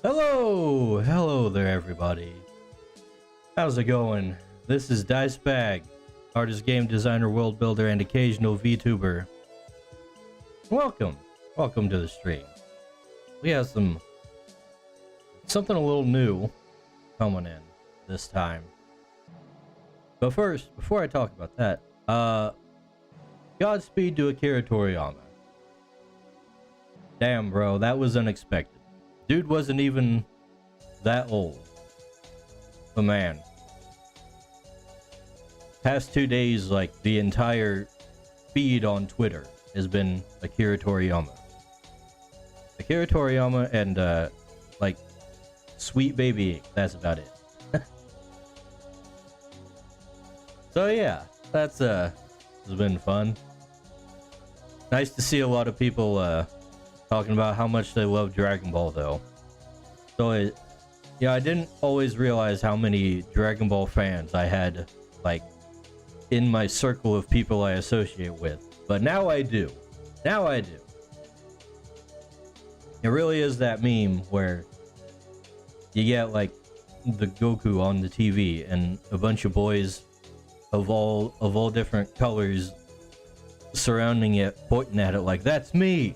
Hello there everybody. How's it going? This is Dicebag, artist, game designer, world builder, and occasional VTuber. Welcome to the stream. We have something a little new coming in this time. But first, before I talk about that, Godspeed to Akira Toriyama. Damn bro, that was unexpected. Dude wasn't even that old. But man, past 2 days, like, the entire feed on Twitter has been Akira Toriyama. Akira Toriyama and, like, Sweet Baby, that's about it. So yeah, that's, has been fun. Nice to see a lot of people, talking about how much they love Dragon Ball, though. So, I didn't always realize how many Dragon Ball fans I had, like, in my circle of people I associate with. But now I do. Now I do. It really is that meme where you get, like, the Goku on the TV and a bunch of boys of all different colors surrounding it, pointing at it like, that's me!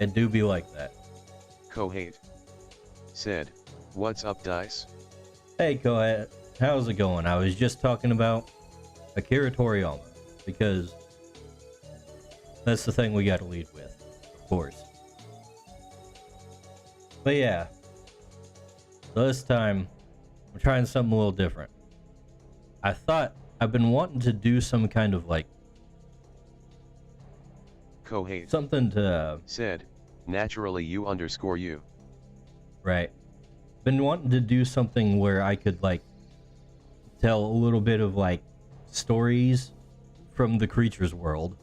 It do be like that. Kohate said, "What's up, Dice?" Hey Kohate, how's it going? I was just talking about Akira Toriyama, because that's the thing we gotta lead with, of course. But yeah, so this time, I'm trying something a little different. I thought I've been wanting to do some kind of, like, Kohate something to... said, "Naturally you_you." Right. Been wanting to do something where I could, like, tell a little bit of, like, stories from the creature's world.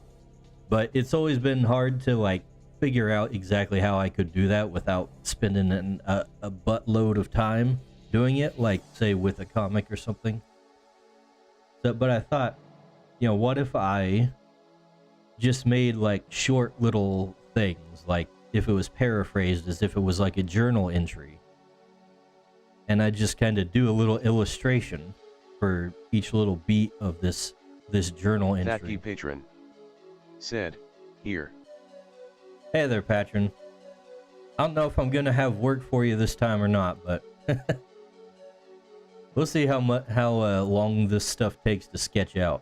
But it's always been hard to, like, figure out exactly how I could do that without spending a buttload of time doing it, like, say, with a comic or something. So, but I thought, what if I just made, like, short little things, like, if it was paraphrased as if it was like a journal entry, and I just kind of do a little illustration for each little beat of this journal entry. That key patron said, "Here." Hey there, patron. I don't know if I'm gonna have work for you this time or not, but we'll see how long this stuff takes to sketch out.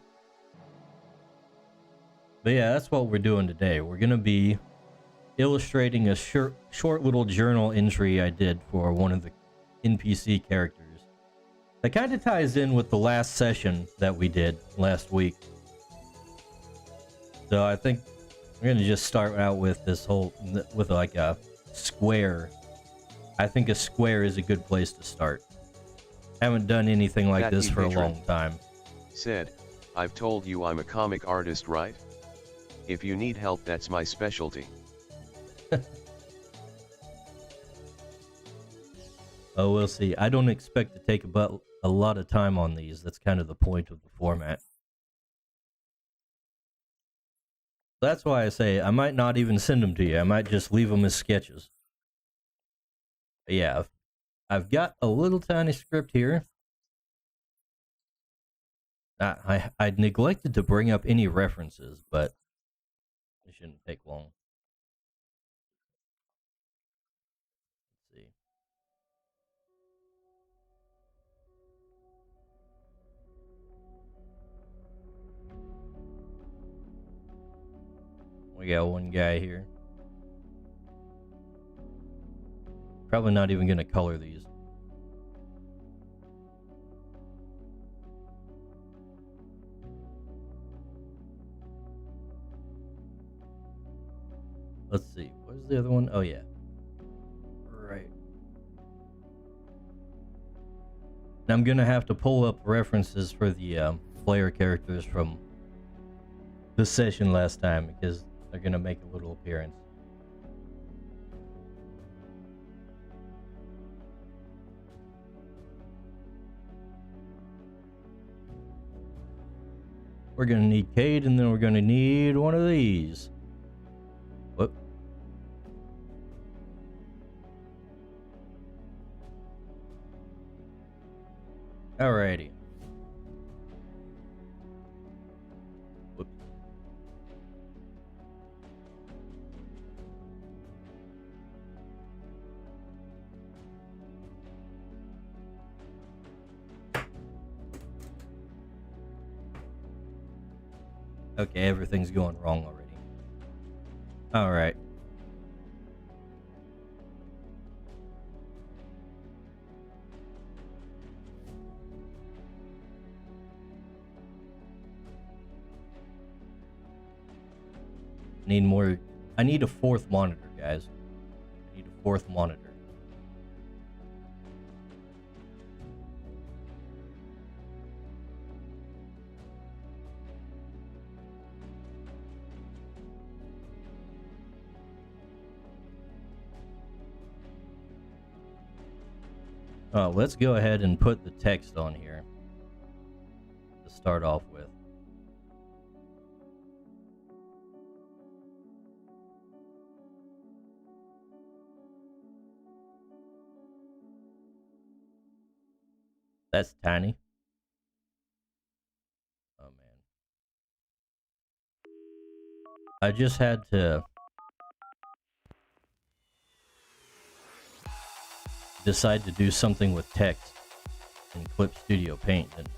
But yeah, that's what we're doing today. We're gonna be illustrating a short little journal entry I did for one of the NPC characters. That kind of ties in with the last session that we did last week. So I think we're gonna just start out with with like a square. I think a square is a good place to start. Haven't done anything like this for a long time. Said, "I've told you I'm a comic artist, right? If you need help, that's my specialty." Oh, we'll see. I don't expect to take a lot of time on these. That's kind of the point of the format. That's why I say I might not even send them to you. I might just leave them as sketches. But yeah, I've got a little tiny script here. I neglected to bring up any references, but it shouldn't take long. Let's see. We got one guy here. Probably not even gonna color these. Let's see. Where's the other one? Oh yeah. Right. And I'm gonna have to pull up references for the player characters from the session last time, because they're gonna make a little appearance. We're gonna need Cade, and then we're gonna need one of these. Whoop. Alrighty. Whoops. Okay, everything's going wrong already. Alright. Need more. I need a fourth monitor, guys. I need a fourth monitor. Let's go ahead and put the text on here to start off with. That's tiny. Oh man. I just had to decide to do something with text in Clip Studio Paint, didn't I?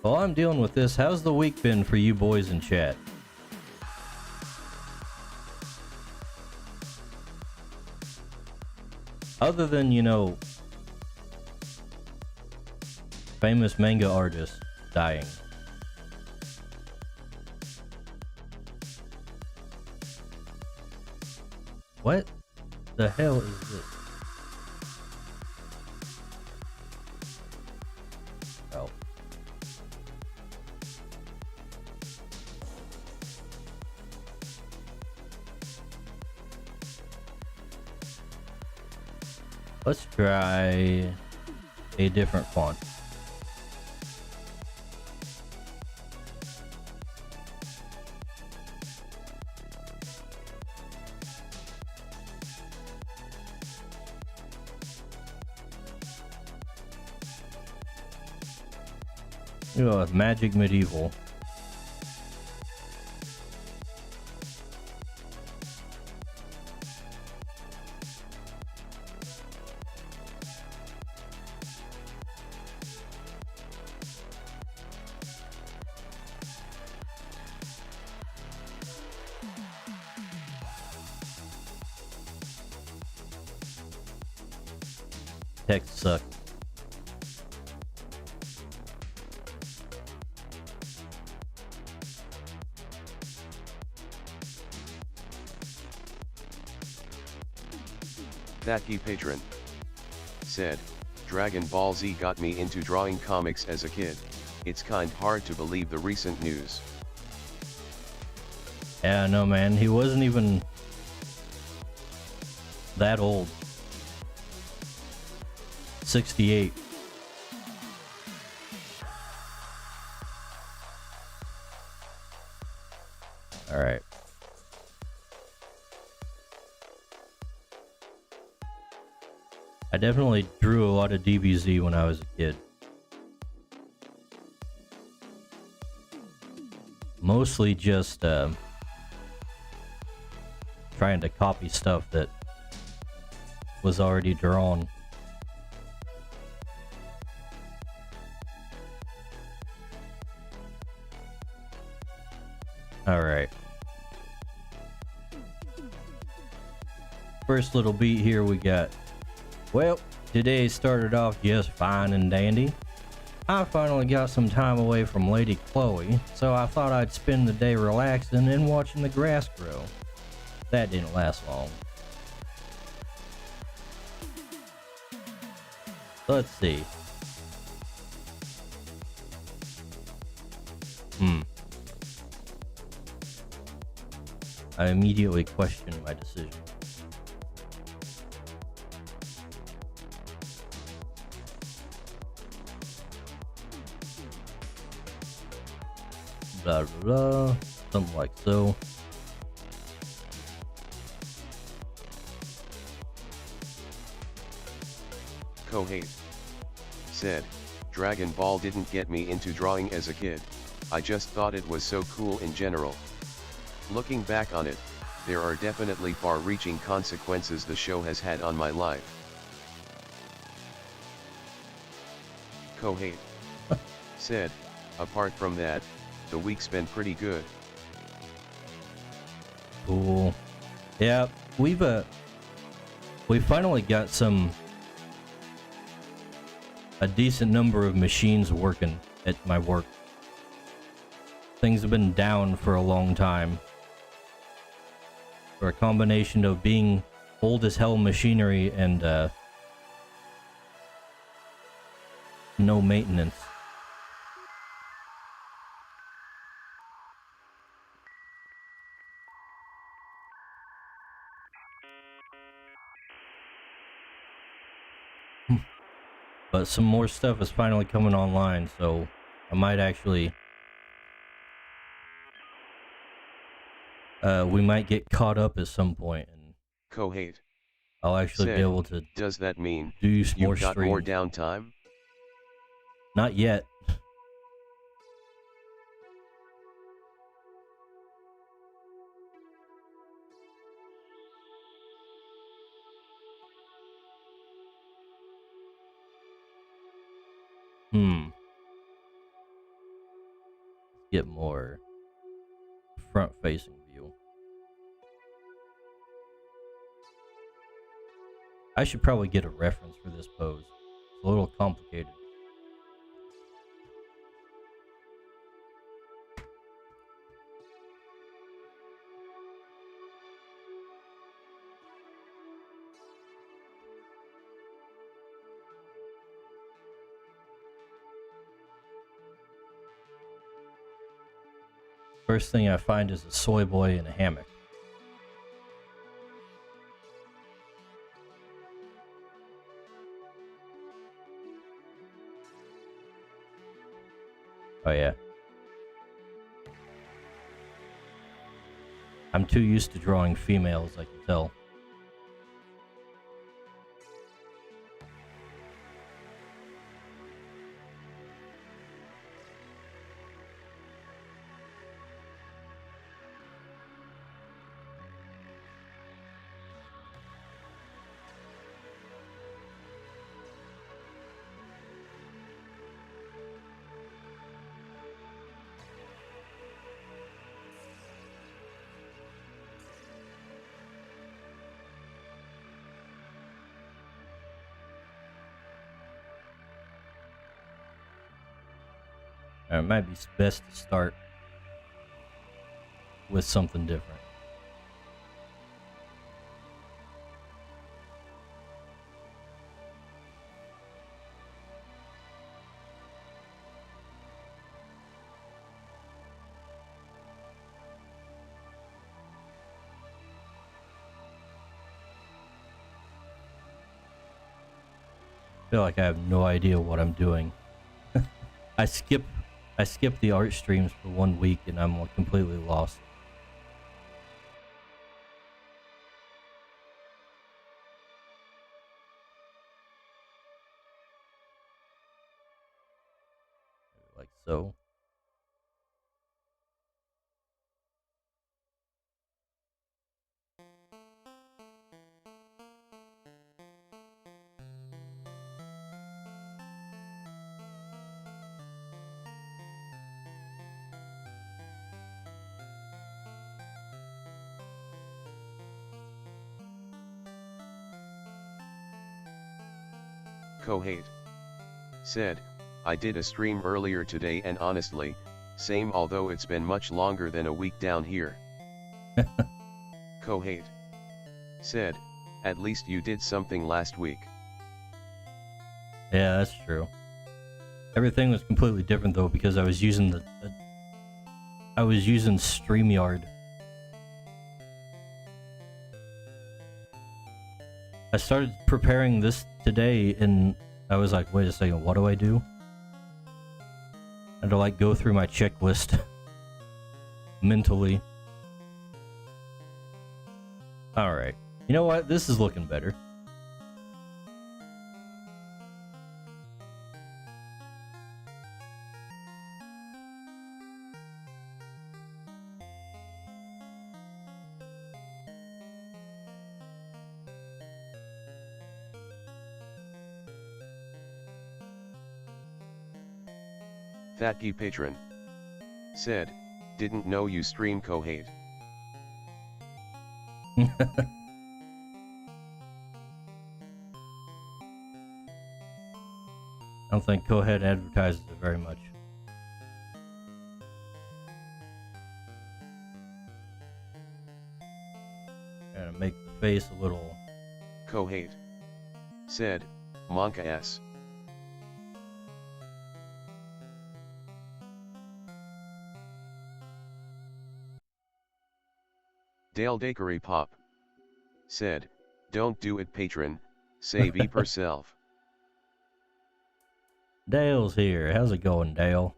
While I'm dealing with this, how's the week been for you boys in chat? Other than, you know, famous manga artists dying. What the hell is this? Oh. Let's try a different font. Oh, Magic Medieval. Text sucks. That key patron said, Dragon Ball Z got me into drawing comics as a kid. It's kind hard to believe the recent news. Yeah, no man, he wasn't even that old. 68. All right. I definitely drew a lot of DBZ when I was a kid. Mostly just trying to copy stuff that was already drawn. Alright. First little beat here we got. Well, today started off just fine and dandy. I finally got some time away from Lady Chloe, so I thought I'd spend the day relaxing and watching the grass grow. That didn't last long. Let's see. I immediately questioned my decision. Blah blah blah. Something like so. Kohate said, Dragon Ball didn't get me into drawing as a kid, I just thought it was so cool in general. Looking back on it, there are definitely far-reaching consequences the show has had on my life. Kohate said, apart from that, the week's been pretty good. Cool. Yeah, we finally got a decent number of machines working at my work. Things have been down for a long time. For a combination of being old as hell machinery and no maintenance. But some more stuff is finally coming online, so I might actually we might get caught up at some point, and Kohate I'll actually said, be able to does that mean do more you've got streams. more downtime? Not yet. Get more front-facing view. I should probably get a reference for this pose. It's a little complicated. First thing I find is a soy boy in a hammock. Oh yeah. I'm too used to drawing females, I can tell. It might be best to start with something different. I feel like I have no idea what I'm doing. I skip the art streams for 1 week and I'm like completely lost. Like so. Kohate said, I did a stream earlier today and honestly, same although it's been much longer than a week down here. Kohate said, at least you did something last week. Yeah, that's true. Everything was completely different though because I was using StreamYard. I started preparing this today and I was like, wait a second, what do I do? I had to like go through my checklist mentally. Alright. You know what? This is looking better. Thatkey patron said, didn't know you stream Kohate. I don't think Coheed advertises it very much. Gotta make the face a little... Kohate said, Monka S. Dale Dakery Pop said, don't do it patron, save e yourself. Dale's here. How's it going, Dale?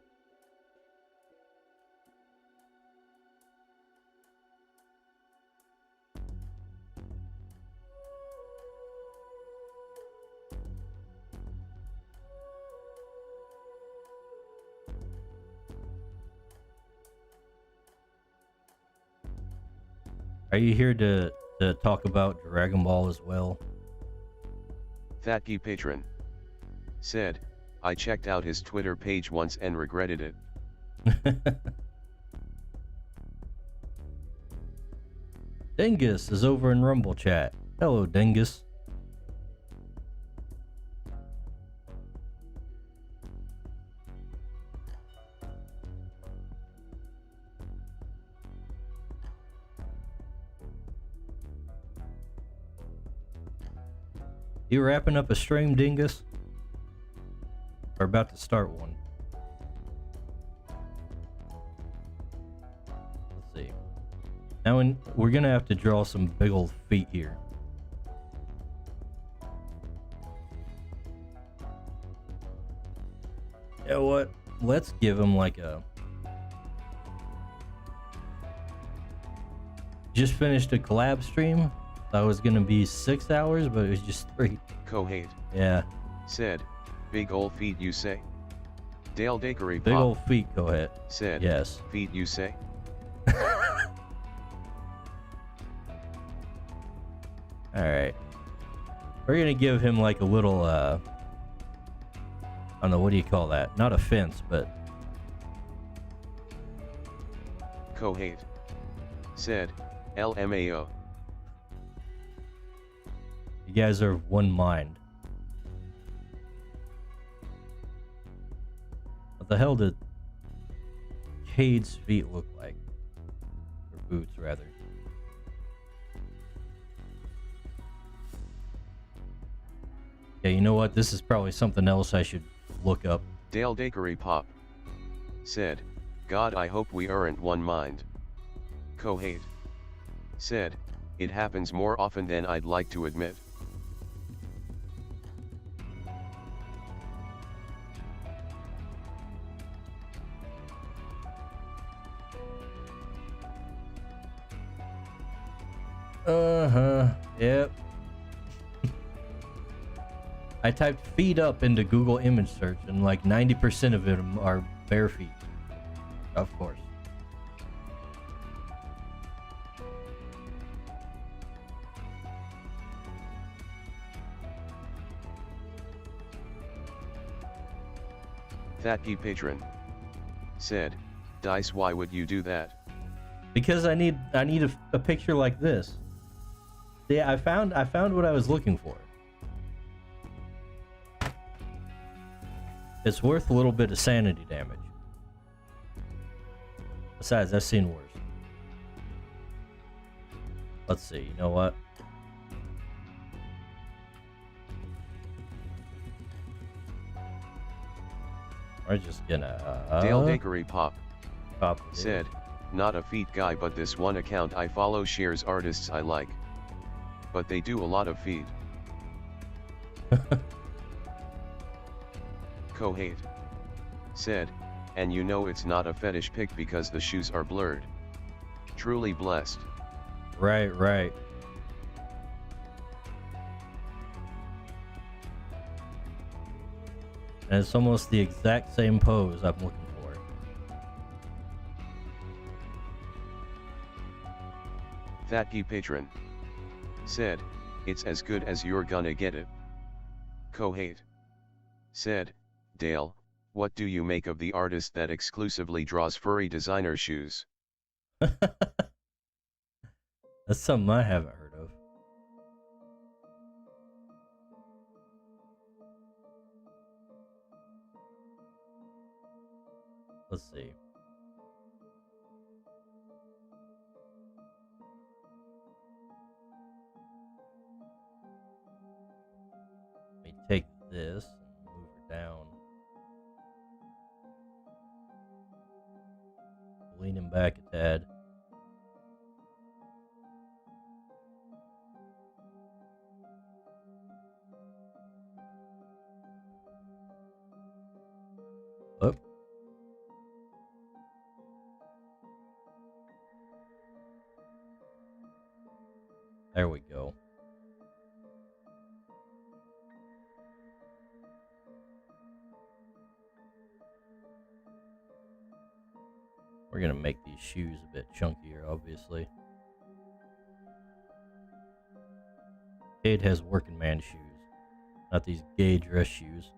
Are you here to talk about Dragon Ball as well? Thatkey patron said, I checked out his Twitter page once and regretted it. Dingus is over in Rumble chat. Hello, Dingus. You wrapping up a stream, Dingus? Or about to start one? Let's see. Now we're gonna have to draw some big old feet here. You know what? Let's give him like a... Just finished a collab stream. Thought it was gonna be 6 hours, but it was just 3. Kohate Yeah. said, big ol' feet you say? Dale Dakery Big Pop old feet, go ahead. said, Yes. feet you say? Alright. We're gonna give him like a little, I don't know, what do you call that? Not a fence, but... Kohate said, LMAO. You guys are of one mind. What the hell did Cade's feet look like? Or boots, rather. Yeah, you know what? This is probably something else I should look up. Dale Dakery Pop said, God, I hope we aren't one mind. Kohate said, it happens more often than I'd like to admit. Uh-huh. Yep. I typed feet up into Google image search and like 90% of them are bare feet. Of course. Thatkey patron said, Dice, why would you do that? Because I need a picture like this. Yeah, I found what I was looking for. It's worth a little bit of sanity damage. Besides, I've seen worse. Let's see, you know what? We're just gonna Dale Dakery Pop pop said, not a feet guy, but this one account I follow shares artists I like. But they do a lot of feet. Kohate said, and you know it's not a fetish pic because the shoes are blurred. Truly blessed. Right, right. And it's almost the exact same pose I'm looking for. Thatkey patron said, it's as good as you're gonna get it. Kohate said, Dale, what do you make of the artist that exclusively draws furry designer shoes? That's something I haven't heard of. Let's see. Let me take this and move her down. Lean him back a tad. Up. There we go. We're gonna make these shoes a bit chunkier, obviously. Cade has working man shoes, not these gay dress shoes.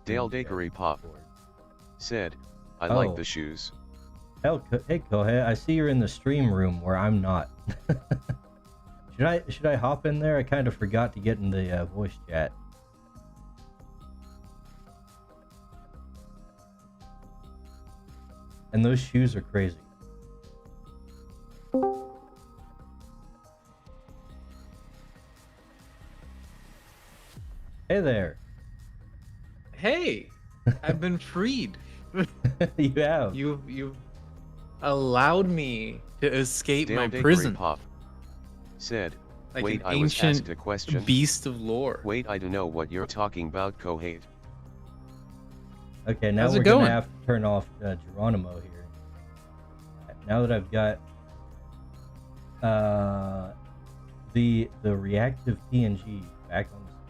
Dale Dakery Pop said, I like the shoes. Hell, hey Kohei, I see you're in the stream room where I'm not. Should I hop in there? I kind of forgot to get in the voice chat. And those shoes are crazy. Hey there. Hey, I've been freed. You have. You've allowed me to escape Dale my Dakery prison. Pop said, Like wait, an I was ancient asked a question. beast of lore. Wait, I don't know what you're talking about, Kohate. Okay, now How's we're it gonna going? have to turn off Geronimo here. Now that I've got the reactive PNG back on the screen.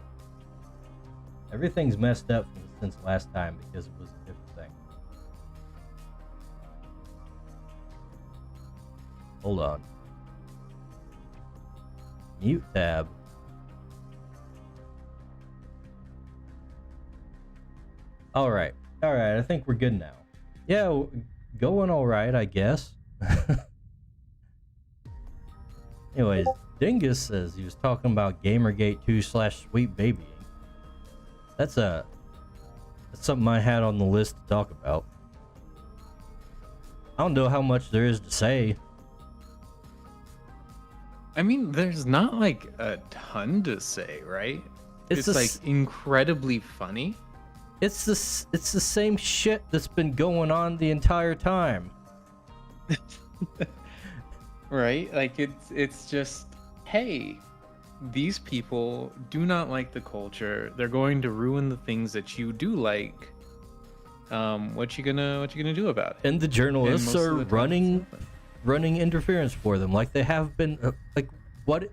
Everything's messed up since last time because it was a different thing. Hold on. Mute tab. Alright, I think we're good now. Yeah, going alright, I guess. Anyways, Dingus says he was talking about Gamergate 2/Sweet Baby. That's something I had on the list to talk about. I don't know how much there is to say. I mean, there's not like a ton to say, right? It's like incredibly funny. It's the same shit that's been going on the entire time. Right? Like it's just, hey, these people do not like the culture. They're going to ruin the things that you do like. What you gonna do about it? And the journalists And most are of the time it's nothing. running interference for them like they have been. Like what?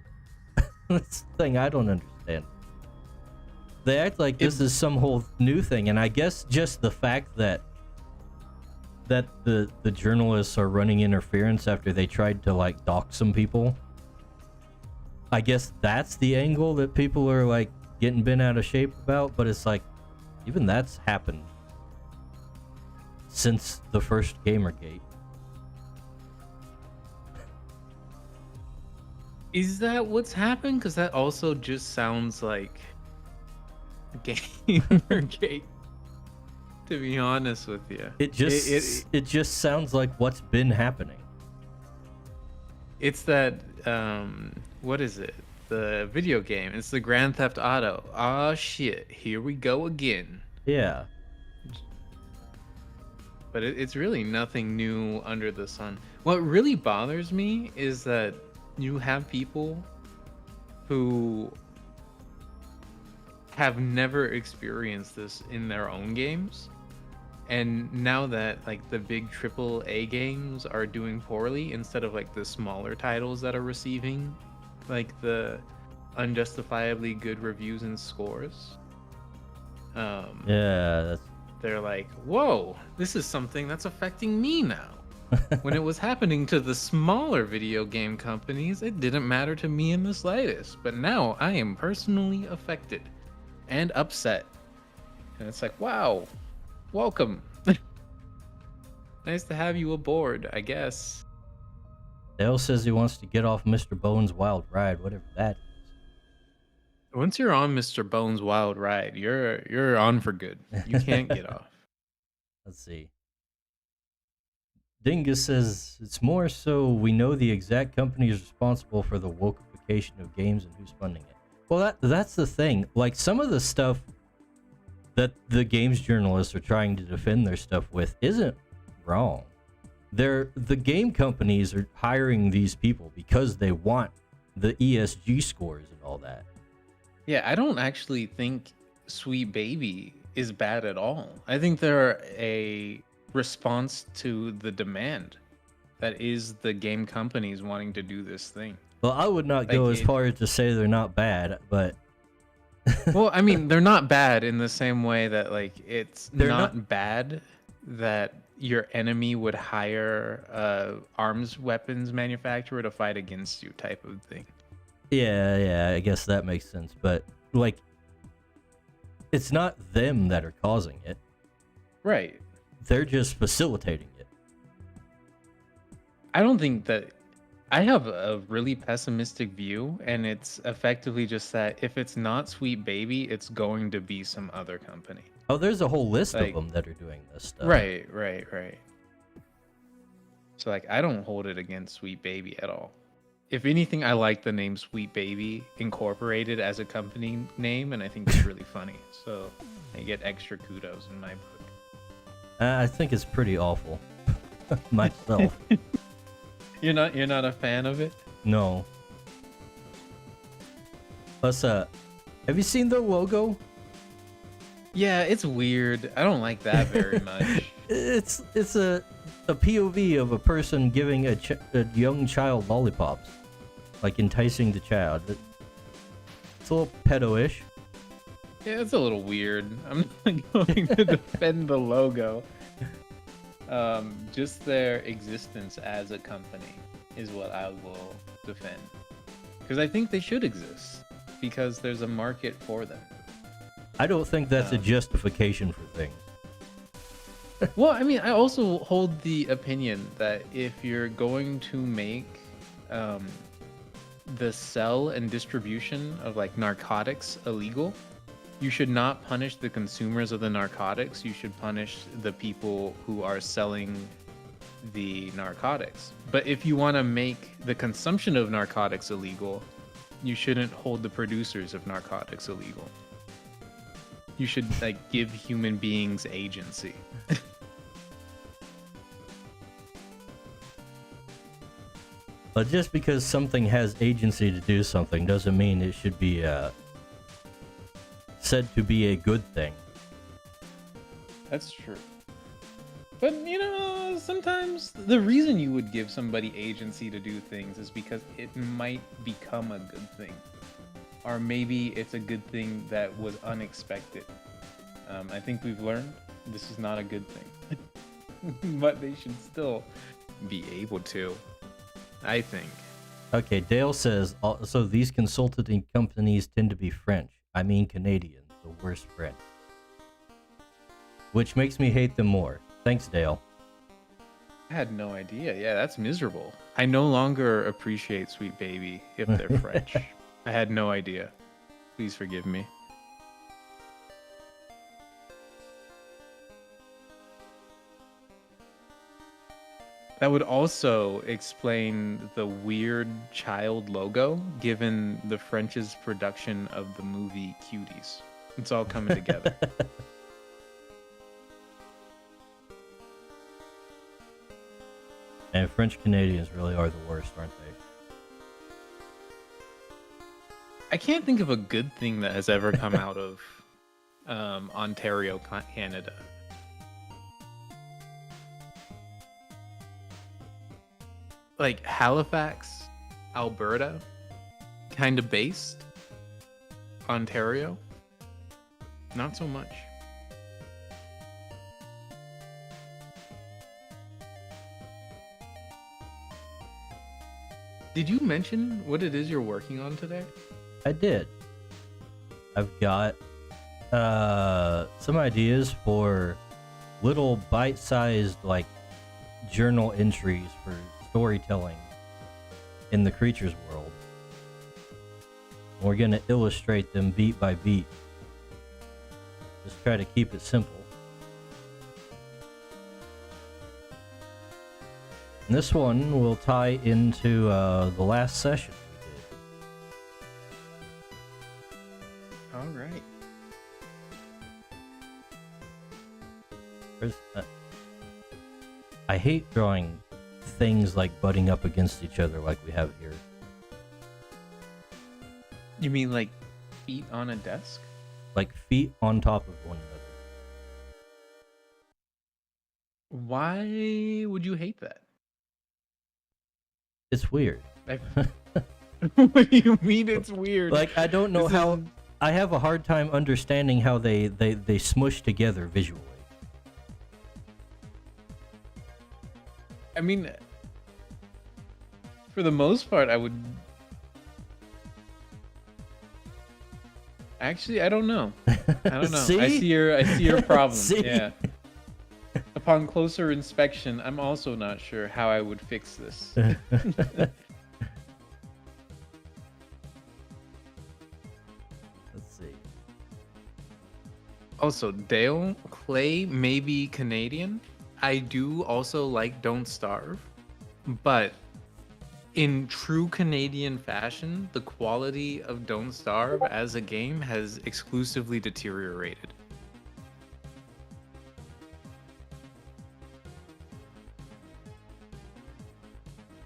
That's the thing I don't understand. They act like this is some whole new thing, and I guess just the fact that the journalists are running interference after they tried to like dox some people. I guess that's the angle that people are like getting bent out of shape about, but it's like even that's happened since the first Gamergate. Is that what's happened? Because that also just sounds like Gamergate. To be honest with you, It just sounds like what's been happening. it's that what is it? The video game. It's the Grand Theft Auto. Ah shit, here we go again. Yeah. But it's really nothing new under the sun. What really bothers me is that you have people who have never experienced this in their own games. And now that like the big triple A games are doing poorly instead of like the smaller titles that are receiving like the unjustifiably good reviews and scores, Yeah, they're like, whoa, this is something that's affecting me now. When it was happening to the smaller video game companies, it didn't matter to me in the slightest. But now I am personally affected and upset. And it's like, wow, welcome. Nice to have you aboard, I guess. Dale says he wants to get off Mr. Bones' wild ride, whatever that is. Once you're on Mr. Bones' wild ride, you're on for good. You can't get off. Let's see. Dingus says it's more so we know the exact company is responsible for the wokeification of games and who's funding it. Well, that's the thing. Like, some of the stuff that the games journalists are trying to defend their stuff with isn't wrong. The game companies are hiring these people because they want the ESG scores and all that. Yeah, I don't actually think Sweet Baby is bad at all. I think they're a response to the demand that is the game companies wanting to do this thing. Well, I would not go Like as far as to say they're not bad, but Well, I mean, they're not bad in the same way that like it's They're not bad that your enemy would hire a arms weapons manufacturer to fight against you type of thing. yeah, I guess that makes sense. But like, it's not them that are causing it. Right. They're just facilitating it. I don't think that I have a really pessimistic view, and it's effectively just that if it's not Sweet Baby, it's going to be some other company. Oh, there's a whole list Like- of them that are doing this stuff. Right. So like I don't hold it against Sweet Baby at all. If anything, I like the name Sweet Baby incorporated as a company name, and I think it's really funny. So I get extra kudos in my book. I think it's pretty awful myself. You're not a fan of it? No. Plus, have you seen their logo? Yeah, it's weird. I don't like that very much. It's a POV of a person giving a young child lollipops, like enticing the child. It's a little pedo-ish. Yeah, it's a little weird. I'm not going to defend the logo. Just their existence as a company is what I will defend. Because I think they should exist. Because there's a market for them. I don't think that's a justification for things. Well, I mean, I also hold the opinion that if you're going to make the sell and distribution of like narcotics illegal, you should not punish the consumers of the narcotics. You should punish the people who are selling the narcotics. But if you want to make the consumption of narcotics illegal, you shouldn't hold the producers of narcotics illegal. You should like give human beings agency. But just because something has agency to do something doesn't mean it should be said to be a good thing. That's true. But, you know, sometimes the reason you would give somebody agency to do things is because it might become a good thing. Or maybe it's a good thing that was unexpected. I think we've learned this is not a good thing. But they should still be able to, I think. Okay, Dale says, so these consulting companies tend to be French. I mean Canadian, the worst French. Which makes me hate them more. Thanks, Dale. I had no idea. Yeah, that's miserable. I no longer appreciate Sweet Baby if they're French. I had no idea. Please forgive me. That would also explain the weird child logo given the French's production of the movie Cuties. It's all coming together. And French Canadians really are the worst, aren't they? I can't think of a good thing that has ever come out of Ontario, Canada. Like Halifax, Alberta, kind of based. Ontario, not so much. Did you mention what it is you're working on today? I did. I've got some ideas for little bite-sized like journal entries for storytelling in the creatures world. We're gonna illustrate them beat by beat. Just try to keep it simple. And this one will tie into the last session we did. All right. I hate drawing things like butting up against each other like we have here. You mean like feet on a desk? Like feet on top of one another. Why would you hate that? It's weird. What do you mean it's weird? Like, I don't know This how... is- I have a hard time understanding how they smush together visually. I mean, for the most part, I would. Actually, I don't know. I don't know. See? I see your problem. See? Yeah. Upon closer inspection, I'm also not sure how I would fix this. Let's see. Also, Dale, Clay may be Canadian. I do also like Don't Starve, but in true Canadian fashion, the quality of Don't Starve as a game has exclusively deteriorated.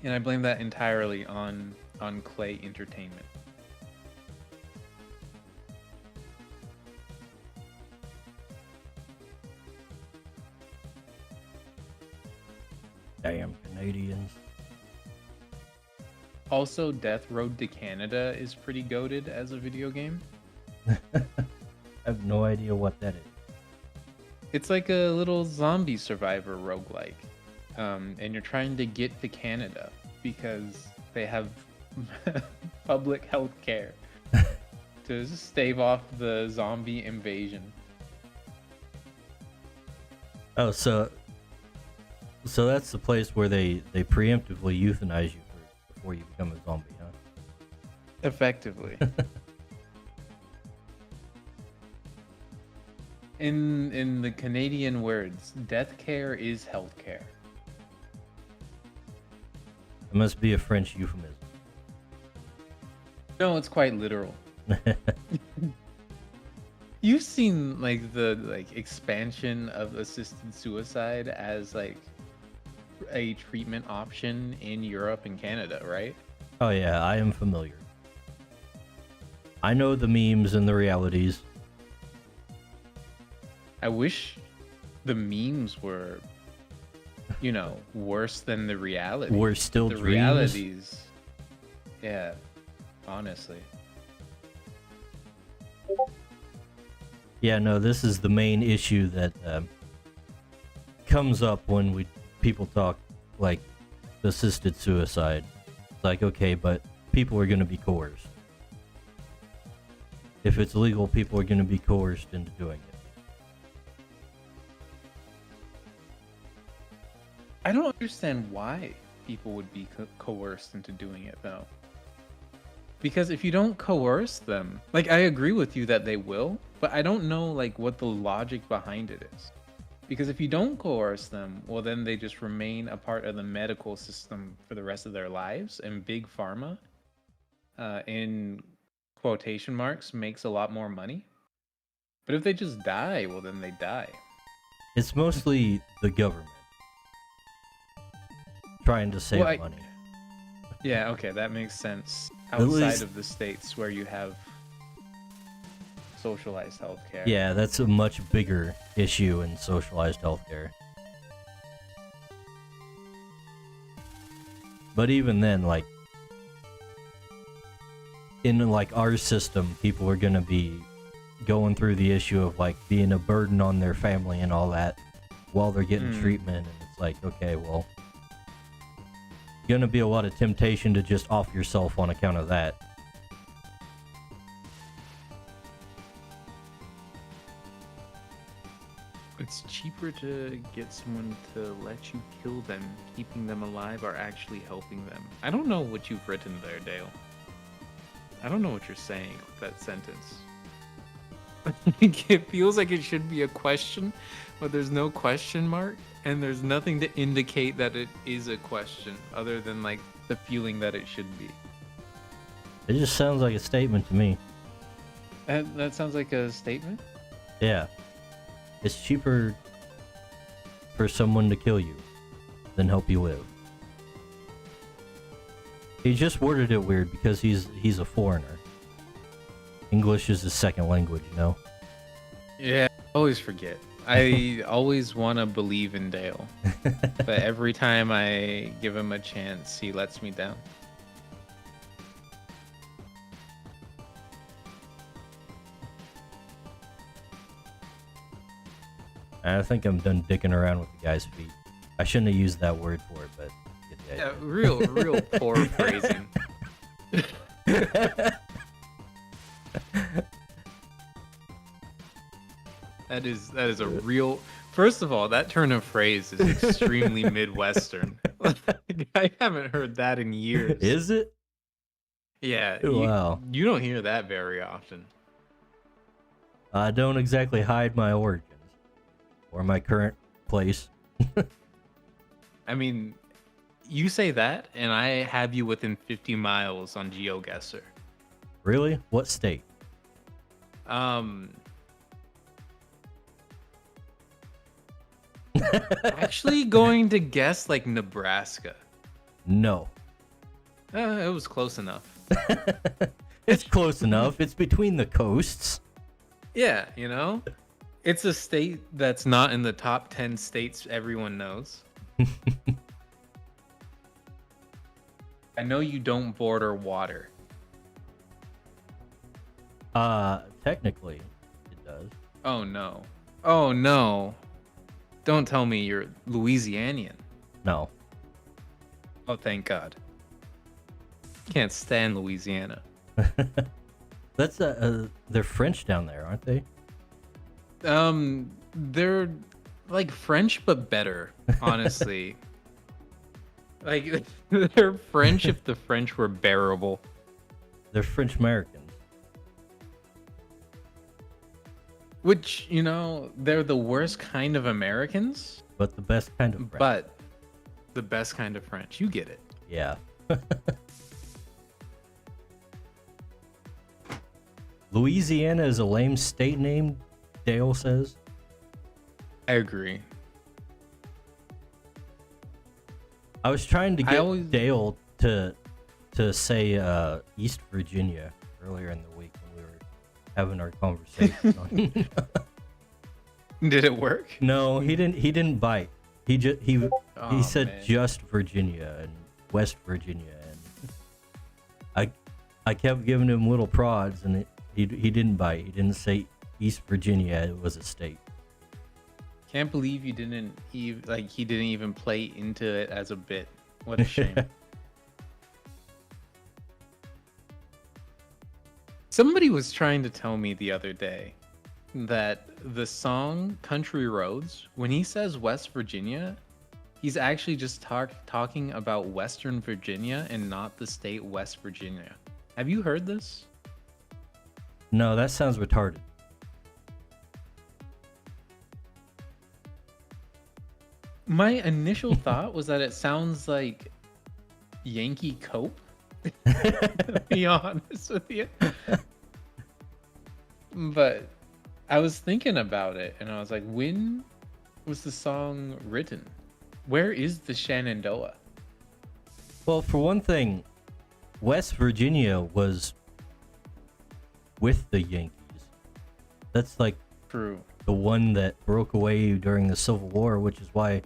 And I blame that entirely on Clay Entertainment. Damn Canadians. Also, Death Road to Canada is pretty goated as a video game. I have no idea what that is. It's like a little zombie survivor roguelike. And you're trying to get to Canada because they have public health care to stave off the zombie invasion. Oh, so that's the place where they preemptively euthanize you before you become a zombie, huh? Effectively. In the Canadian words, death care is health care. It must be a French euphemism. No, it's quite literal. You've seen like the expansion of assisted suicide as like a treatment option in Europe and Canada, right? Oh yeah, I am familiar. I know the memes and the realities. I wish the memes were, you know, worse than the reality. We're still the dreams. realities. Yeah, honestly. Yeah, no, this is the main issue that comes up when people talk like assisted suicide. It's like, okay, but people are going to be coerced. If it's legal, people are going to be coerced into doing it. I don't understand why people would be coerced into doing it though. Because if you don't coerce them, like I agree with you that they will, but I don't know like what the logic behind it is. Because if you don't coerce them, well then they just remain a part of the medical system for the rest of their lives, and big pharma, in quotation marks, makes a lot more money. But if they just die, well then they die. It's mostly the government trying to save Well, money. Yeah, okay, that makes sense. At Outside least- of the states where you have socialized healthcare. Yeah, that's a much bigger issue in socialized healthcare. But even then, like, in like our system, people are gonna be going through the issue of like being a burden on their family and all that while they're getting treatment, and it's like, okay, well, gonna be a lot of temptation to just off yourself on account of that. It's cheaper to get someone to let you kill them. Keeping them alive are actually helping them. I don't know what you've written there, Dale. I don't know what you're saying with that sentence. It feels like it should be a question, but there's no question mark, and there's nothing to indicate that it is a question other than like the feeling that it should be. It just sounds like a statement to me. That sounds like a statement? Yeah. It's cheaper for someone to kill you than help you live. He just worded it weird because he's a foreigner. English is his second language, you know? Yeah, I always forget. I always want to believe in Dale, but every time I give him a chance, he lets me down. I think I'm done dicking around with the guy's feet. I shouldn't have used that word for it, but you get the Yeah, idea. real poor phrasing. That is a real. First of all, that turn of phrase is extremely Midwestern. I haven't heard that in years. Is it? Yeah. Wow. You don't hear that very often. I don't exactly hide my origins or my current place. I mean, you say that, and I have you within 50 miles on GeoGuessr. Really? What state? Actually going to guess like Nebraska. No. It was close enough. It's close enough. It's between the coasts. Yeah, you know? It's a state that's not in the top 10 states everyone knows. I know you don't border water. Technically, it does. Oh no. Oh no. Don't tell me you're Louisianian. No. Oh, thank God. Can't stand Louisiana. That's they're French down there, aren't they? They're like French but better, honestly. Like they're French if the French were bearable. They're French Americans. Which, you know, they're the worst kind of Americans, But the best kind of French. but the best kind of French. You get it. Yeah. Louisiana is a lame state name, Dale says. I agree. I was trying to I get always- Dale to say East Virginia earlier in the week when we were having our conversation. Did it work? No, he didn't bite. He Oh, said man. just Virginia and West Virginia, and I kept giving him little prods, and he didn't bite. He didn't say East Virginia. It was a state. Can't believe you didn't even he didn't even play into it as a bit. What a shame. Somebody was trying to tell me the other day that the song Country Roads, when he says West Virginia, He's actually just talking about Western Virginia and not the state West Virginia. Have you heard this? No, that sounds retarded. My initial thought was that it sounds like Yankee Cope. To be honest with you. But I was thinking about it and I was like, when was the song written? Where is the Shenandoah? Well, for one thing, West Virginia was with the Yankees. That's like True. the one that broke away during the Civil War, which is why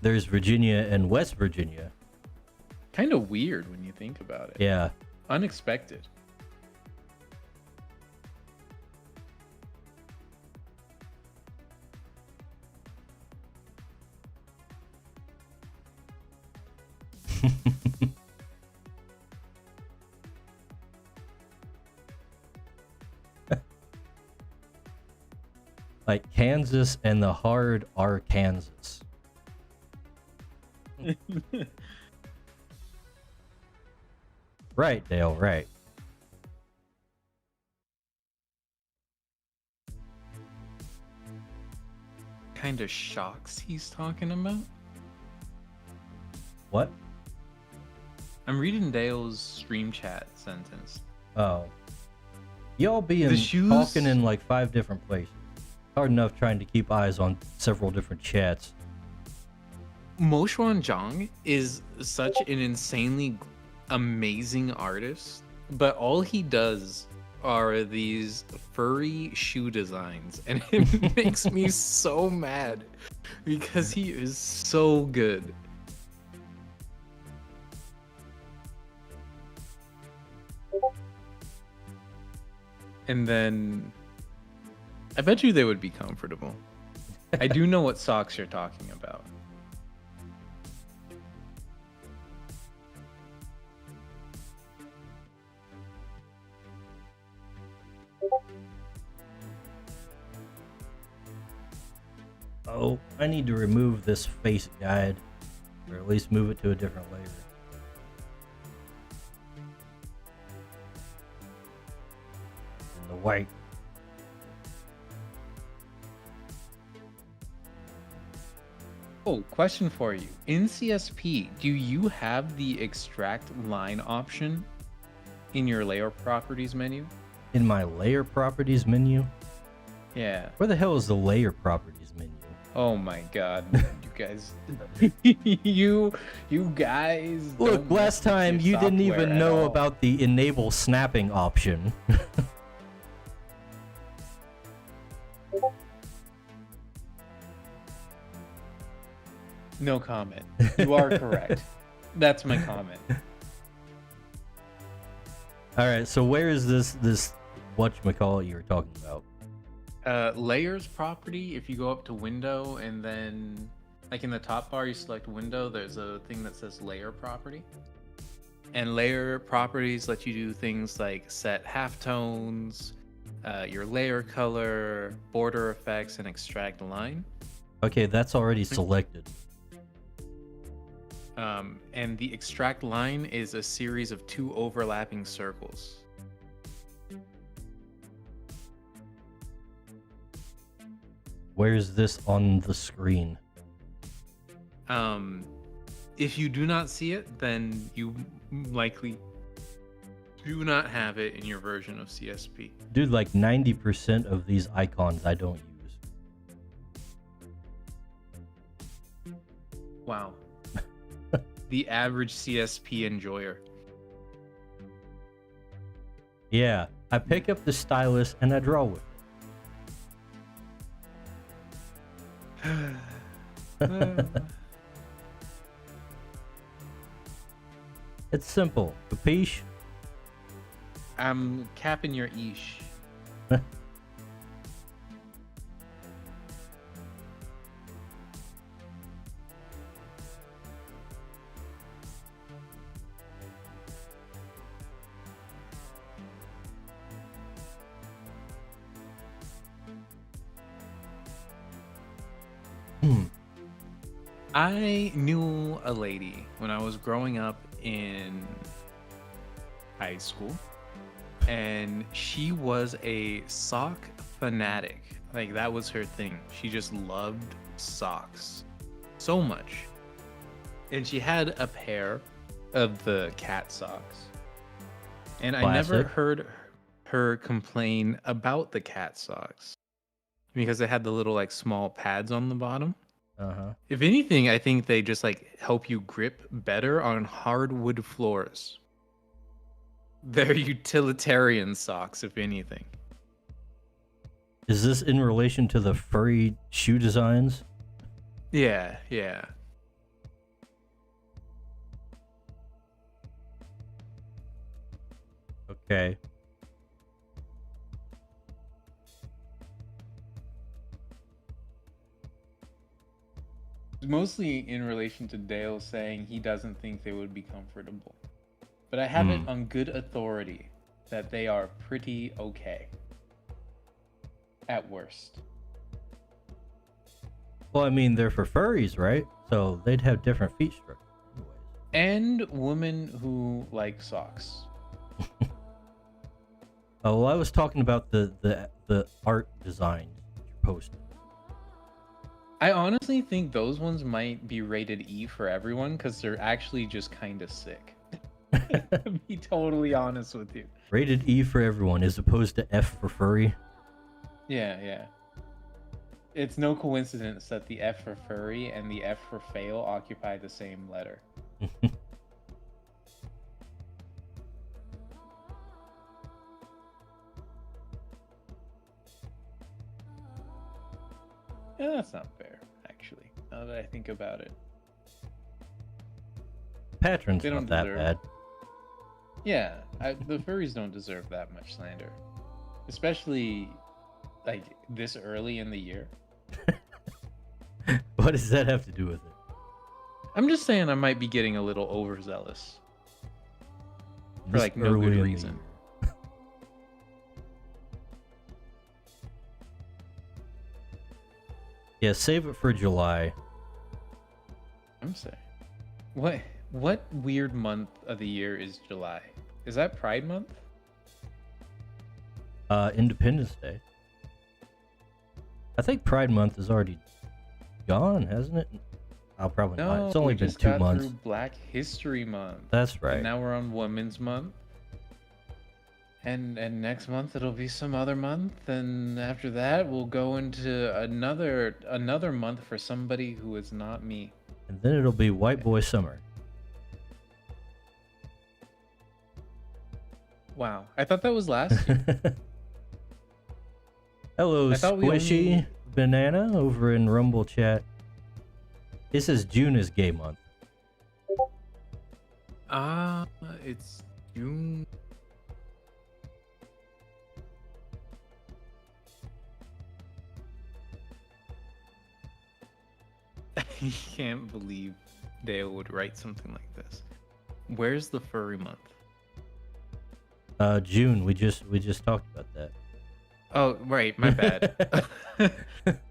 there's Virginia and West Virginia. Kind of weird when you think about it. Yeah. Unexpected. Like Kansas and the hard are Kansas. Right, Dale, right. Kind of shocks he's talking about. What? I'm reading Dale's stream chat sentence. Oh. Y'all being The shoes- talking in like 5 different places. Hard enough trying to keep eyes on several different chats. Mo Xuan Zhang is such an insanely amazing artist, but all he does are these furry shoe designs, and it makes me so mad because he is so good. And then I bet you they would be comfortable. I do know what socks you're talking about. Oh, I need to remove this face guide, or at least move it to a different layer. And the white. Oh, question for you. In CSP, do you have the extract line option in your layer properties menu? In my layer properties menu? Yeah. Where the hell is the layer properties menu? Oh my god. You guys you guys Look, don't mess last with time your you didn't software even at know all. about the enable snapping option. No comment. You are correct. That's my comment. Alright, so where is this whatchamacallit you were talking about? Layers property, if you go up to window and then like in the top bar you select window, there's a thing that says layer property. And layer properties let you do things like set halftones, your layer color, border effects, and extract line. Okay, that's already selected. And the extract line is a series of 2 overlapping circles. Where's this on the screen? If you do not see it, then you likely do not have it in your version of CSP. Dude, like 90% of these icons I don't use. Wow. The average CSP enjoyer. Yeah, I pick up the stylus and I draw with it. It's simple. Capiche? I'm capping your ish. I knew a lady when I was growing up in high school, and she was a sock fanatic. Like, that was her thing. She just loved socks so much. And she had a pair of the cat socks. And I never Classic. heard her complain about the cat socks because they had the little like small pads on the bottom. Uh-huh. If anything, I think they just like help you grip better on hardwood floors. They're utilitarian socks, if anything. Is this in relation to the furry shoe designs? Yeah, yeah. Okay. Mostly in relation to Dale saying he doesn't think they would be comfortable. But I have it on good authority that they are pretty okay. At worst. Well, I mean, they're for furries, right? So they'd have different feet structures. And women who like socks. Oh, well, I was talking about the art designs that you posted. I honestly think those ones might be rated E for everyone because they're actually just kind of sick. To be totally honest with you. Rated E for everyone as opposed to F for furry. Yeah, yeah. It's no coincidence that the F for furry and the F for fail occupy the same letter. Yeah, that's not fair, actually, now that I think about it. Patron's They not don't that deserve- bad. Yeah, the furries don't deserve that much slander. Especially, like, this early in the year. What does that have to do with it? I'm just saying I might be getting a little overzealous. For, This like, no early good in the reason. year. Yeah, save it for July. I'm saying. What weird month of the year is July? Is that Pride Month? Independence Day. I think Pride Month is already gone, hasn't it? I'll probably not. No, It's only we been just 2 got months. through Black History Month. That's right. And now we're on Women's Month. And next month it'll be some other month, and after that we'll go into another month for somebody who is not me. And then it'll be White Boy Summer. Wow, I thought that was last year. Hello, I thought we Squishy only- Banana over in Rumble chat. It says June is gay month. It's June. I can't believe Dale would write something like this. Where's the furry month? June. We just talked about that. Oh, right, my bad.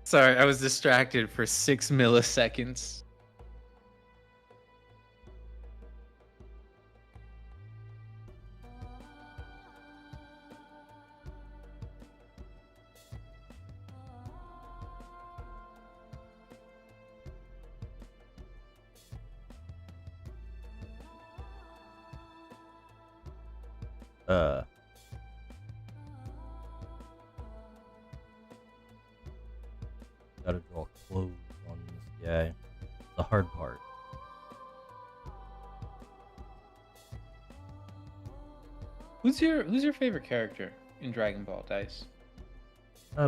Sorry, I was distracted for 6 milliseconds. Gotta draw clothes on this guy. The hard part. Who's your favorite character in Dragon Ball, Dice?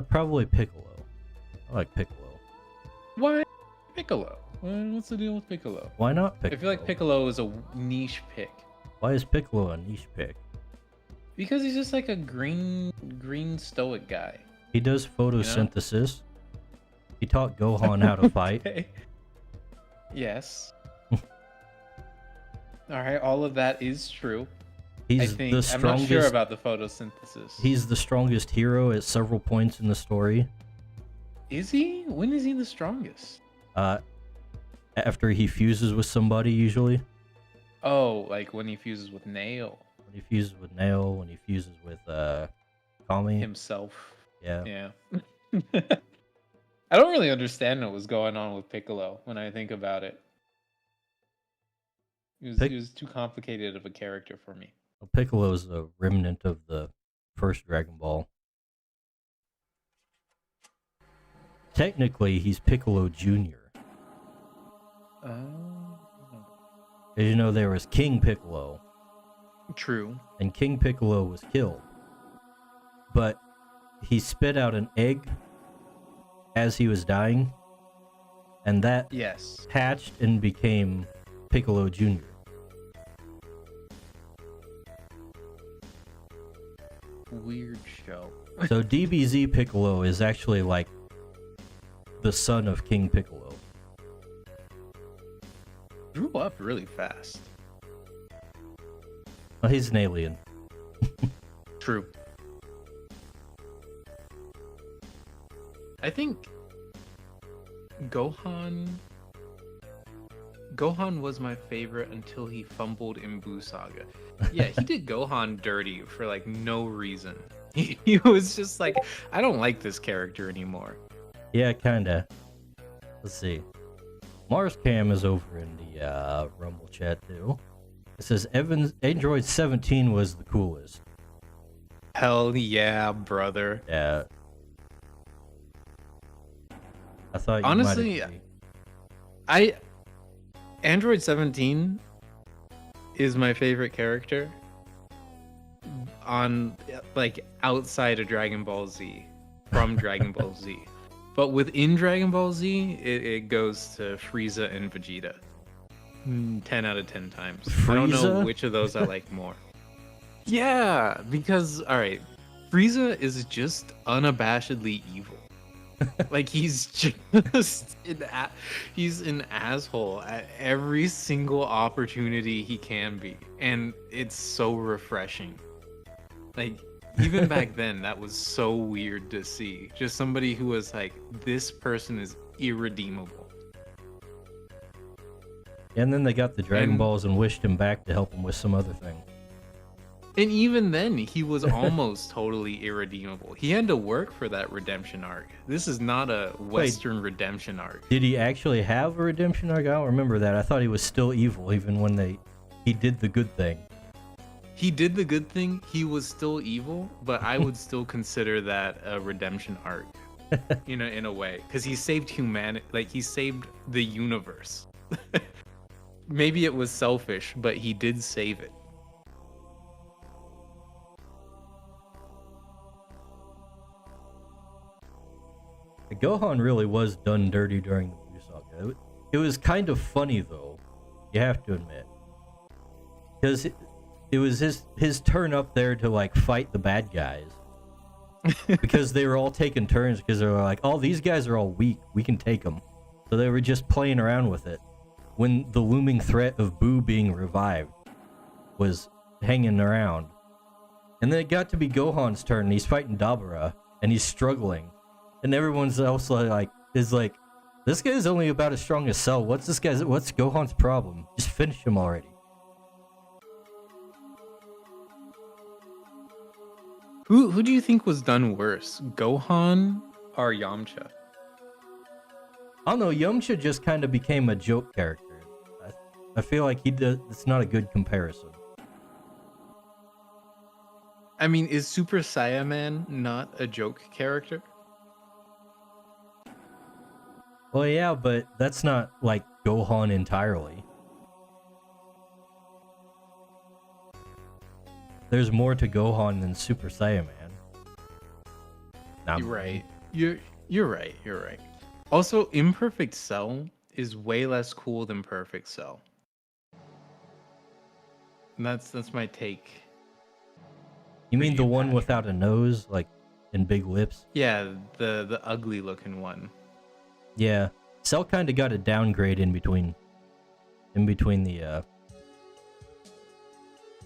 Probably Piccolo. I like Piccolo. Why Piccolo? What's the deal with Piccolo? Why not Piccolo? I feel like Piccolo is a niche pick. Why is Piccolo a niche pick? Because he's just like a green stoic guy. He does photosynthesis. He taught Gohan how to fight. Okay. Yes. Alright, all of that is true. He's I'm the not strongest. sure about the photosynthesis. He's the strongest hero at several points in the story. Is he? When is he the strongest? after he fuses with somebody, usually. Oh, like when he fuses with Nail When he fuses with Nail, when he fuses with Kami. himself. Yeah. Yeah. I don't really understand what was going on with Piccolo when I think about it. He was too complicated of a character for me. Piccolo's a remnant of the first Dragon Ball. Technically, he's Piccolo Jr. Oh. As you know, there was King Piccolo, True. and King Piccolo was killed. But he spit out an egg as he was dying, and that Yes. hatched and became Piccolo Jr. Weird show. So DBZ Piccolo is actually like the son of King Piccolo. Grew up really fast. Well, he's an alien. True. I think Gohan was my favorite until he fumbled in Buu Saga. Yeah, he did Gohan dirty for like no reason. He was just like, I don't like this character anymore. Yeah, kinda. Let's see. Mars Cam is over in the Rumble chat too. It says Android 17 was the coolest. Hell yeah, brother. Yeah. I thought you Honestly, might Android 17 is my favorite character on like outside of Dragon Ball Z, from Dragon Ball Z. But within Dragon Ball Z, it goes to Frieza and Vegeta. 10 out of 10 times. I don't know Frieza? which of those I like more. Yeah, because all right, Frieza is just unabashedly evil. Like he's just he's an asshole at every single opportunity he can be, and it's so refreshing. Like even back then, that was so weird to see. Just somebody who was like, this person is irredeemable. And then they got the Dragon And- Balls and wished him back to help him with some other thing. And even then, he was almost totally irredeemable. He had to work for that redemption arc. This is not a Western redemption arc. Did he actually have a redemption arc? I don't remember that. I thought he was still evil even when he did the good thing. He did the good thing. He was still evil, but I would still consider that a redemption arc, in a way, because he saved humanity. Like he saved the universe. Maybe it was selfish, but he did save it. Gohan really was done dirty during the Buu Saga. It was kind of funny though, you have to admit, because it was his turn up there to like fight the bad guys, because they were all taking turns because they were like, oh, these guys are all weak, we can take them. So they were just playing around with it when the looming threat of Buu being revived was hanging around. And then it got to be Gohan's turn, and he's fighting Dabura, and he's struggling. And everyone's also like, this guy's only about as strong as Cell. What's Gohan's problem? Just finish him already. Who do you think was done worse, Gohan or Yamcha? I don't know, Yamcha just kind of became a joke character. I feel like it's not a good comparison. I mean, is Super Saiyaman not a joke character? Well, yeah, but that's not like Gohan entirely. There's more to Gohan than Super Saiyaman. You're right. You're right. You're right. Also, Imperfect Cell is way less cool than Perfect Cell. And that's my take. You mean the one Patrick. without a nose, like, and big lips? Yeah, the ugly looking one. Yeah, Cell kind of got a downgrade in between the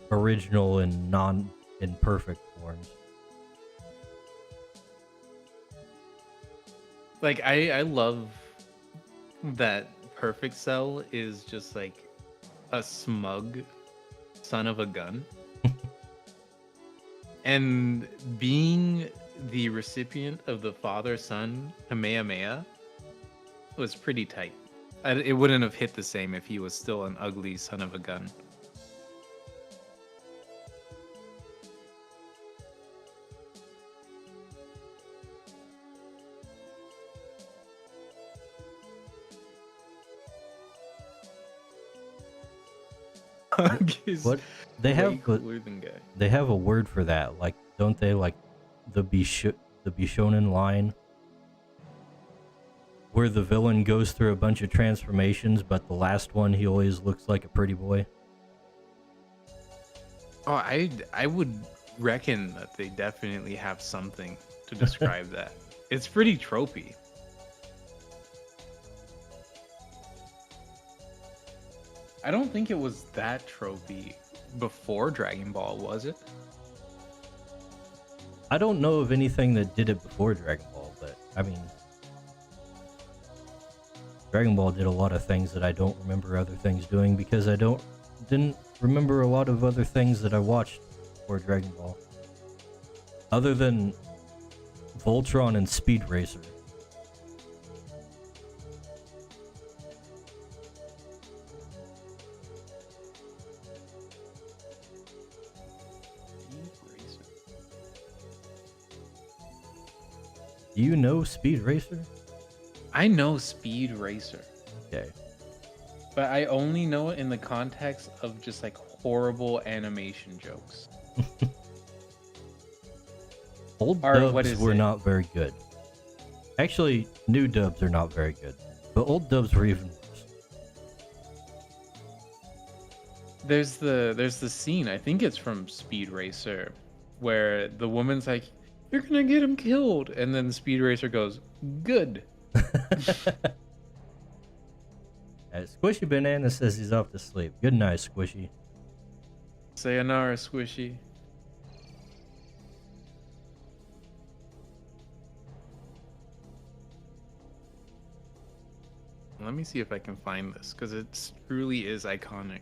original and non-imperfect forms. Like I love that perfect cell is just like a smug son of a gun. And being the recipient of the father-son Kamehameha was pretty tight. It wouldn't have hit the same if he was still an ugly son of a gun. Hug is What they way have, but cooler than Guy. they have a word for that. Like, don't they? Like the Bishonen line, where the villain goes through a bunch of transformations, but the last one he always looks like a pretty boy. Oh, I would reckon that they definitely have something to describe that. It's pretty tropey. I don't think it was that tropey before Dragon Ball, was it? I don't know of anything that did it before Dragon Ball, but I mean, Dragon Ball did a lot of things that I don't remember other things doing because I didn't remember a lot of other things that I watched before Dragon Ball, other than Voltron and Speed Racer. Do you know Speed Racer? I know Speed Racer, Okay. but I only know it in the context of just like horrible animation jokes. Old Or what dubs is were it? not very good. Actually, new dubs are not very good, but old dubs were even worse. There's the scene, I think it's from Speed Racer, where the woman's like, "You're gonna get him killed," and then Speed Racer goes, "Good." Squishy Banana says he's off to sleep. Good night, Squishy. Sayonara, Squishy. Let me see if I can find this, because it truly is iconic.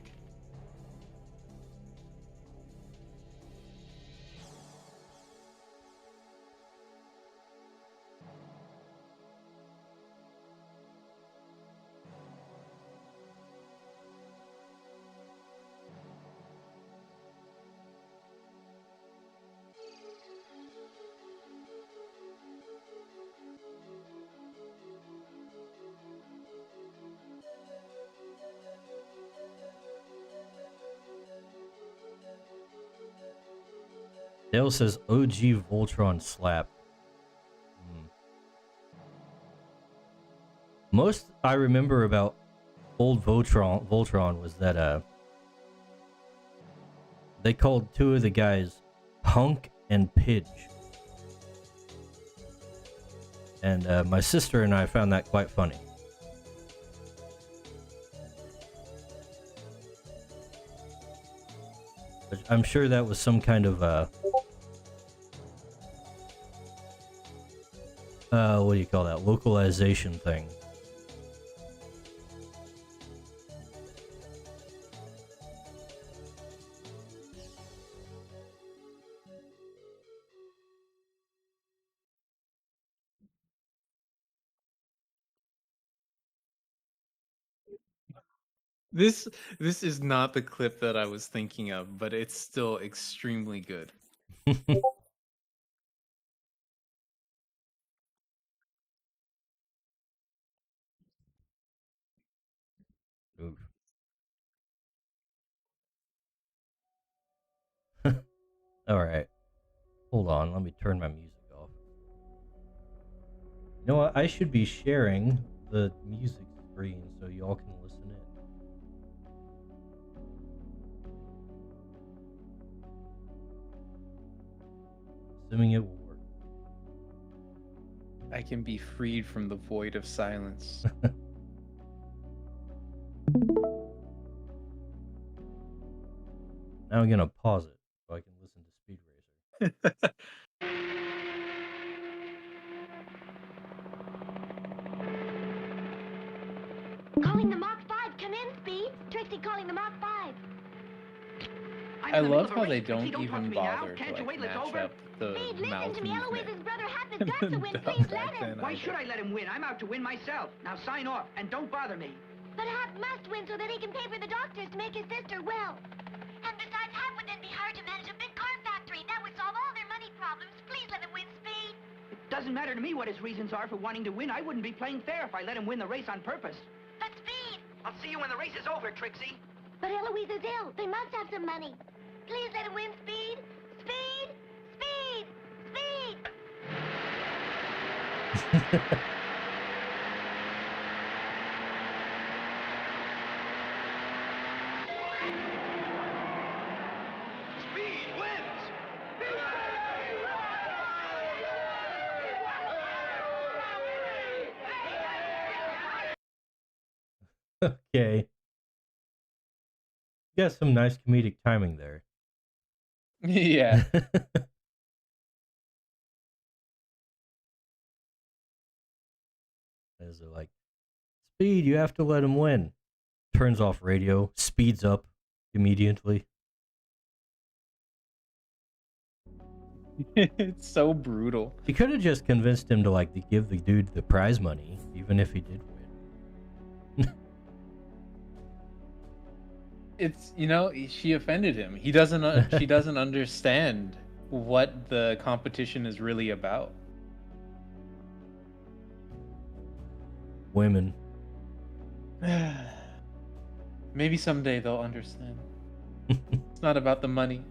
Dale says OG Voltron slap. Most I remember about old Voltron was that they called two of the guys Hunk and Pidge. And my sister and I found that quite funny. But I'm sure that was some kind of what do you call that? Localization thing. This this is not the clip that I was thinking of, but it's still extremely good. Oof. All right. Hold on, let me turn my music off. You know what? I should be sharing the music screen so y'all can listen in. Assuming it will work. I can be freed from the void of silence. Now I'm gonna pause it so I can listen to Speed Racer. Calling the Mach 5. Come in, Speed. Trixie calling the Mach 5. I love how they don't even bother to like match up the Speed, mouth listen to me. movement. Eloise's brother Hap has got to win. Dumb Please back let him. then, Why either. should I let him win? I'm out to win myself. Now sign off and don't bother me. But Hap must win so that he can pay for the doctors to make his sister well. And besides, Hap would then be hired to manage a big car factory. That would solve all their money problems. Please let him win, Speed. It doesn't matter to me what his reasons are for wanting to win. I wouldn't be playing fair if I let him win the race on purpose. But Speed. I'll see you when the race is over, Trixie. But Eloise is ill. They must have some money. Please let him win, Speed. Speed. Speed. Speed. Speed wins! Okay. You got some nice comedic timing there. Yeah. As they're like, Speed, you have to let him win. Turns off radio, speeds up immediately. It's so brutal. You could have just convinced him to like to give the dude the prize money, even if he did win. It's, you know, she offended him. He doesn't she doesn't understand what the competition is really about. Women. Maybe someday they'll understand. It's not about the money.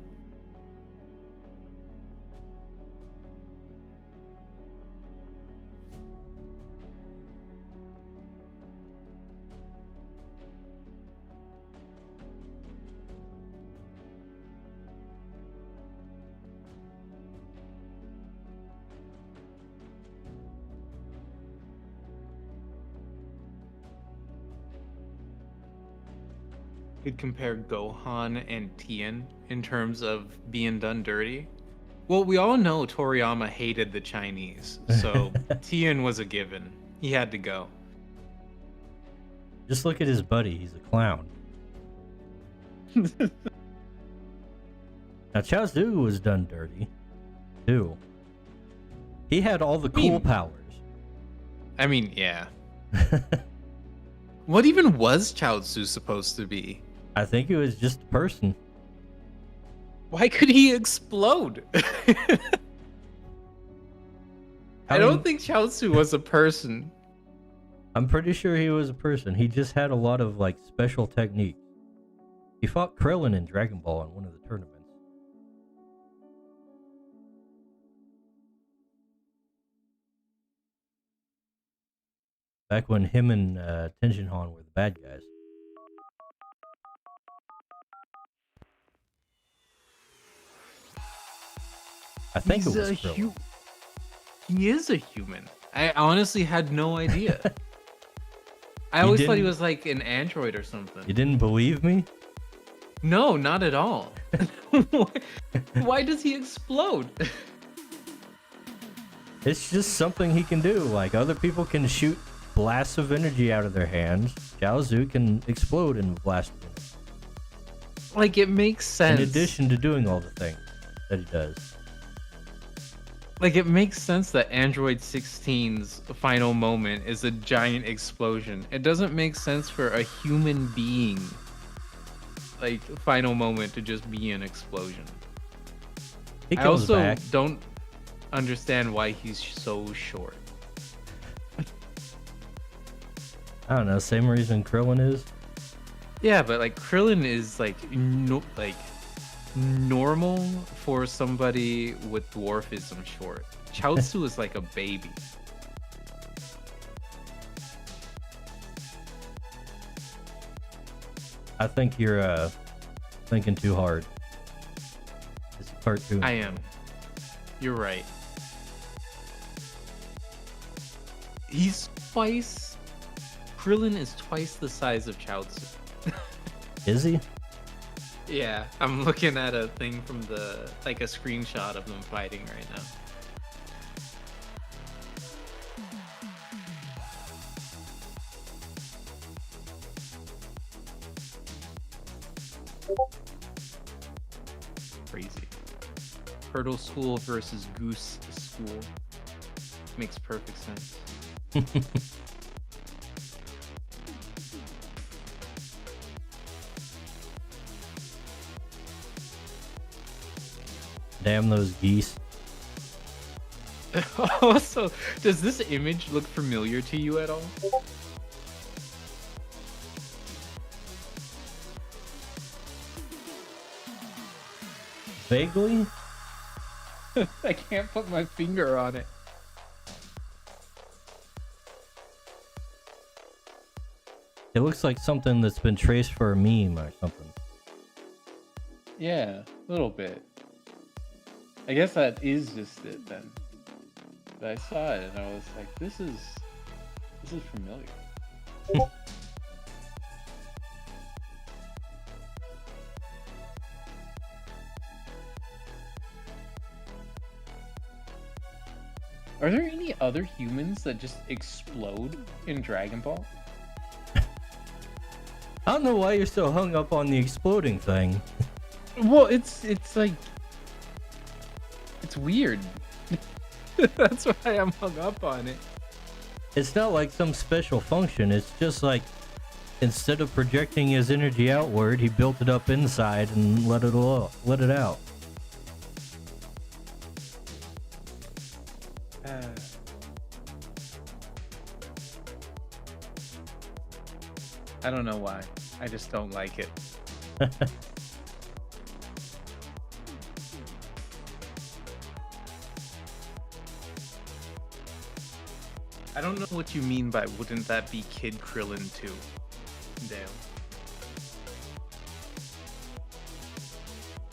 Could compare Gohan and Tien in terms of being done dirty. Well, we all know Toriyama hated the Chinese, so Tien was a given. He had to go. Just look at his buddy. He's a clown. Now, Chaozu was done dirty, too. He had all the cool powers. I mean, yeah. What even was Chaozu supposed to be? I think it was just a person. Why could he explode? I don't think Chaozu was a person. I'm pretty sure he was a person. He just had a lot of like special techniques. He fought Krillin in Dragon Ball in one of the tournaments. Back when him and Tenshinhan were the bad guys. I think it was Krillin. He is a human. I honestly had no idea. I always thought he was like an android or something. You didn't believe me? No, not at all. Why does he explode? It's just something he can do. Like, other people can shoot blasts of energy out of their hands. Chaozu can explode in a blast of energy. Like, it makes sense. In addition to doing all the things that he does. Like, it makes sense that Android 16's final moment is a giant explosion. It doesn't make sense for a human being, like, final moment to just be an explosion. He I comes also back. don't understand why he's so short. I don't know, same reason Krillin is. Yeah, but like Krillin is like normal for somebody with dwarfism short. Chaozu is like a baby. I think you're thinking too hard. It's a cartoon. I am. You're right. He's twice. Krillin is twice the size of Chaozu. Is he? Yeah, I'm looking at a thing from the, like a screenshot of them fighting right now. Crazy. Turtle School versus Goose School. Makes perfect sense. Damn those geese. Also, does this image look familiar to you at all? Vaguely? I can't put my finger on it. It looks like something that's been traced for a meme or something. Yeah, a little bit. I guess that is just it then. But I saw it and I was like, this is familiar. Are there any other humans that just explode in Dragon Ball? I don't know why you're so hung up on the exploding thing. Well, it's like it's weird. That's why I'm hung up on it. It's not like some special function. It's just like instead of projecting his energy outward, he built it up inside and let it out. I don't know why. I just don't like it. I don't know what you mean by wouldn't that be Kid Krillin too, Dale?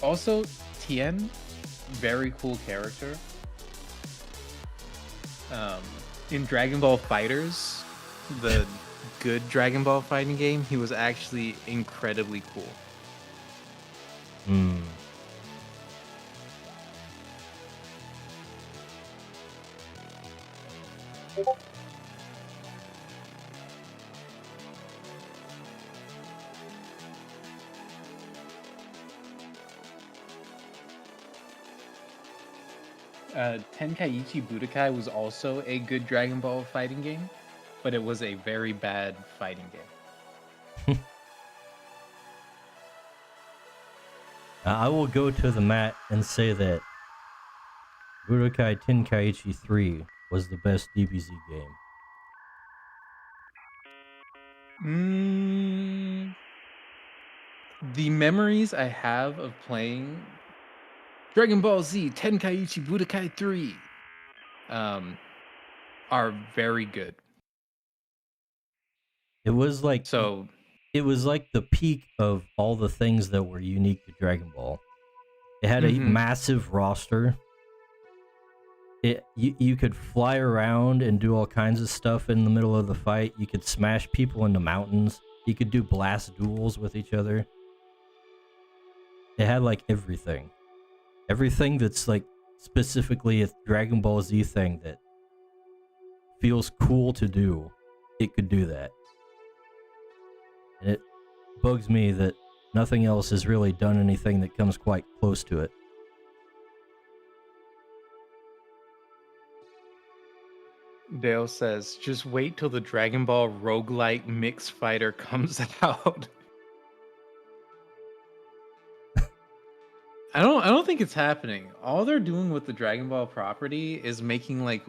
Also, Tien, very cool character. In Dragon Ball Fighters, the good Dragon Ball fighting game, he was actually incredibly cool. Hmm. Tenkaichi Budokai was also a good Dragon Ball fighting game, but it was a very bad fighting game. I will go to the mat and say that Budokai Tenkaichi 3 was the best DBZ game. The memories I have of playing Dragon Ball Z Tenkaichi Budokai 3 are very good. It was like So the peak of all the things that were unique to Dragon Ball. It had a massive roster. You could fly around and do all kinds of stuff in the middle of the fight. You could smash people into mountains. You could do blast duels with each other. It had like everything. Everything that's like specifically a Dragon Ball Z thing that feels cool to do. It could do that. And it bugs me that nothing else has really done anything that comes quite close to it. Dale says, just wait till the Dragon Ball roguelike mix fighter comes out. I don't think it's happening. All they're doing with the Dragon Ball property is making like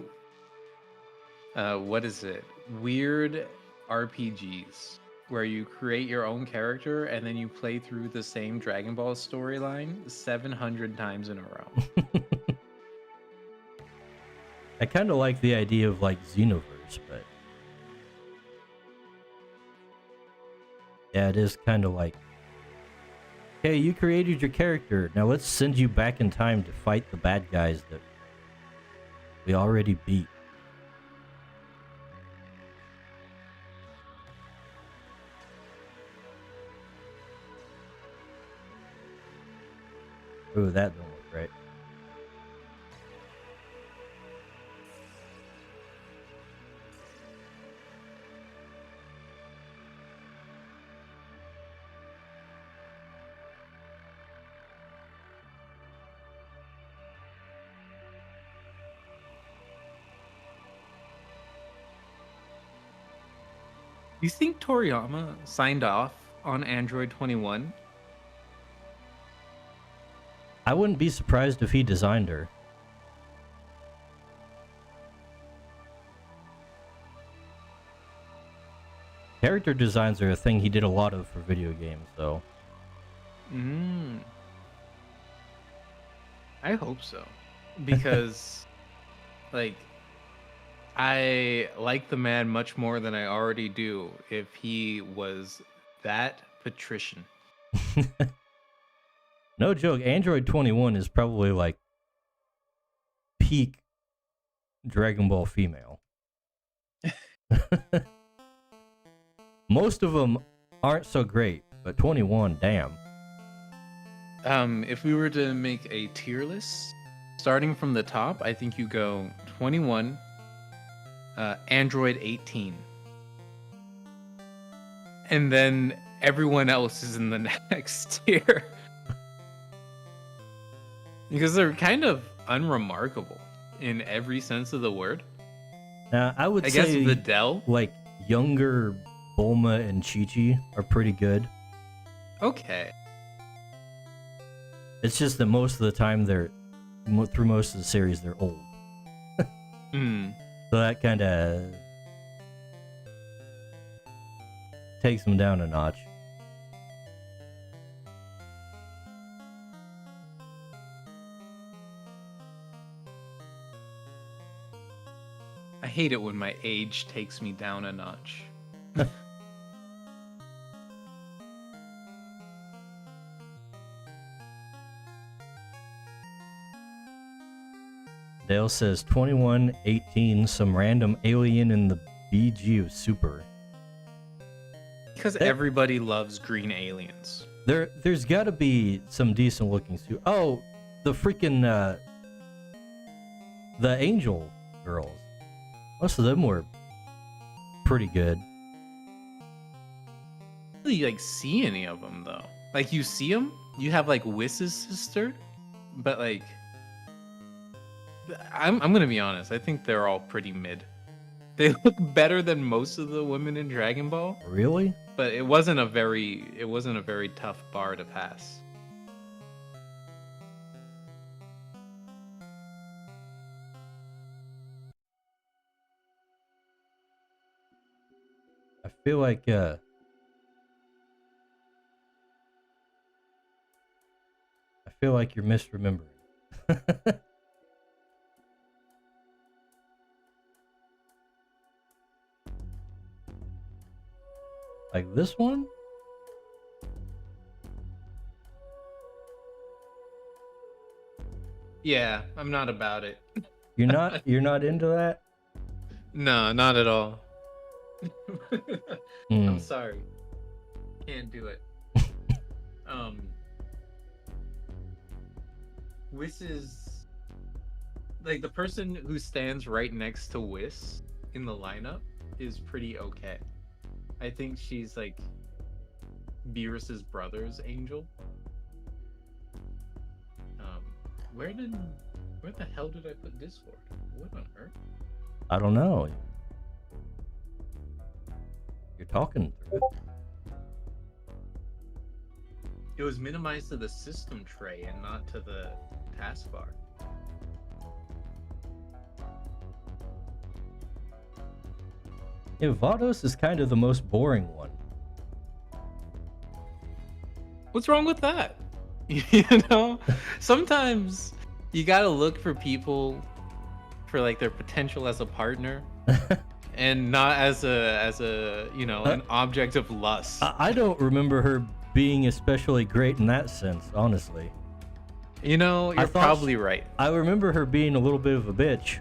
what is it? Weird RPGs where you create your own character and then you play through the same Dragon Ball storyline 700 times in a row. I kind of like the idea of like Xenoverse, but yeah, it is kind of like, hey, you created your character. Now let's send you back in time to fight the bad guys that we already beat. Ooh, that don't look right. You think Toriyama signed off on Android 21? I wouldn't be surprised if he designed her. Character designs are a thing he did a lot of for video games, so. I hope so. Because, like, I like the man much more than I already do if he was that patrician. No joke, Android 21 is probably like peak Dragon Ball female. Most of them aren't so great, but 21, damn. If we were to make a tier list, starting from the top, I think you go 21, Android 18. And then everyone else is in the next tier. Because they're kind of unremarkable in every sense of the word. Now, I would I say guess Videl. like younger Bulma and Chi-Chi are pretty good. Okay. It's just that most of the time through most of the series, they're old. So that kind of takes them down a notch. I hate it when my age takes me down a notch. Dale says 21, 18, some random alien in the BG of Super. Because everybody loves green aliens. There's got to be some decent looking suit. Oh, the freaking the angel girls. Most of them were pretty good. You like see any of them though? Like you see them, you have like Whiss's sister, but like I'm gonna be honest. I think they're all pretty mid. They look better than most of the women in Dragon Ball, Really? but it wasn't a very tough bar to pass. I feel like you're misremembering. Like this one? Yeah, I'm not about it. You're not into that? No, not at all. Hmm. I'm sorry. Can't do it. Whis is like the person who stands right next to Whis in the lineup is pretty okay. I think she's like Beerus's brother's angel. Where the hell did I put Discord? What on earth? I don't know. You're talking through it. It was minimized to the system tray and not to the taskbar. Yeah, Vados is kind of the most boring one. What's wrong with that? You know, sometimes you gotta look for people for like their potential as a partner and not as a an object of lust. I don't remember her being especially great in that sense, honestly. You know, you're probably right. I remember her being a little bit of a bitch.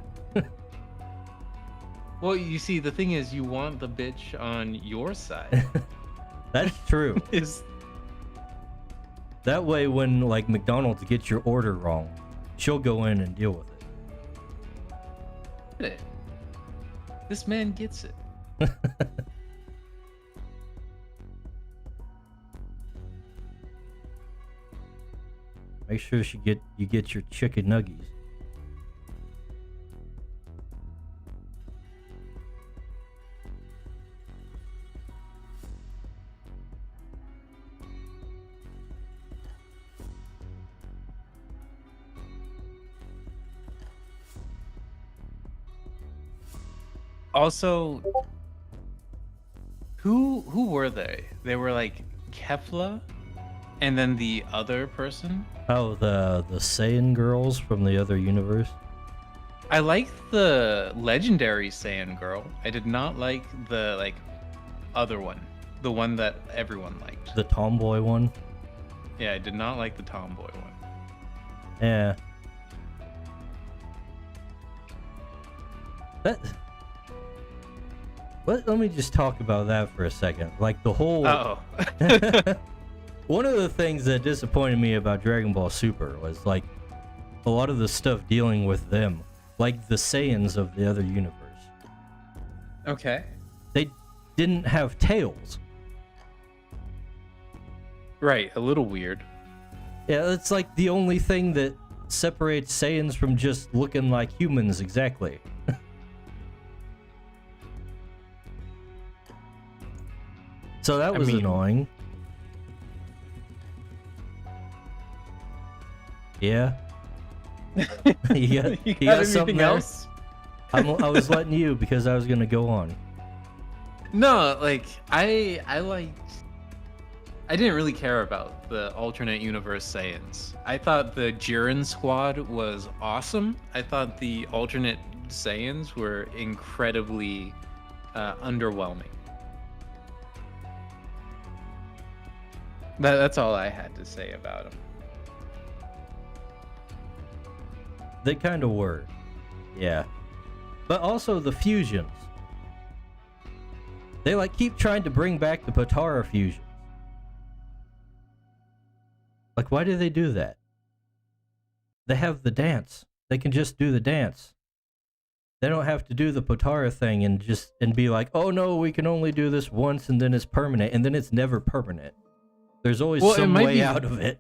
Well, you see, the thing is, you want the bitch on your side. That's true. Is That way, when like McDonald's gets your order wrong, she'll go in and deal with it. This man gets it. Make sure you get your chicken nuggies. Also, who were they? They were like Kefla, and then the other person. Oh, the Saiyan girls from the other universe. I liked the legendary Saiyan girl. I did not like the other one, the one that everyone liked. The tomboy one. Yeah, I did not like the tomboy one. Yeah. That. Let me just talk about that for a second. Like the whole. Oh. One of the things that disappointed me about Dragon Ball Super was like a lot of the stuff dealing with them, like the Saiyans of the other universe. Okay. They didn't have tails. Right, a little weird. Yeah, it's like the only thing that separates Saiyans from just looking like humans exactly. So that was annoying. Yeah. you got something anything there? else? I was letting you because I was gonna go on. No, like I didn't really care about the alternate universe Saiyans. I thought the Jiren squad was awesome. I thought the alternate Saiyans were incredibly underwhelming. That's all I had to say about them. They kind of were. Yeah. But also the fusions. They like keep trying to bring back the Potara fusions. Like, why do they do that? They have the dance. They can just do the dance. They don't have to do the Potara thing and be like, oh no, we can only do this once and then it's permanent, and then it's never permanent. There's always some way out of it.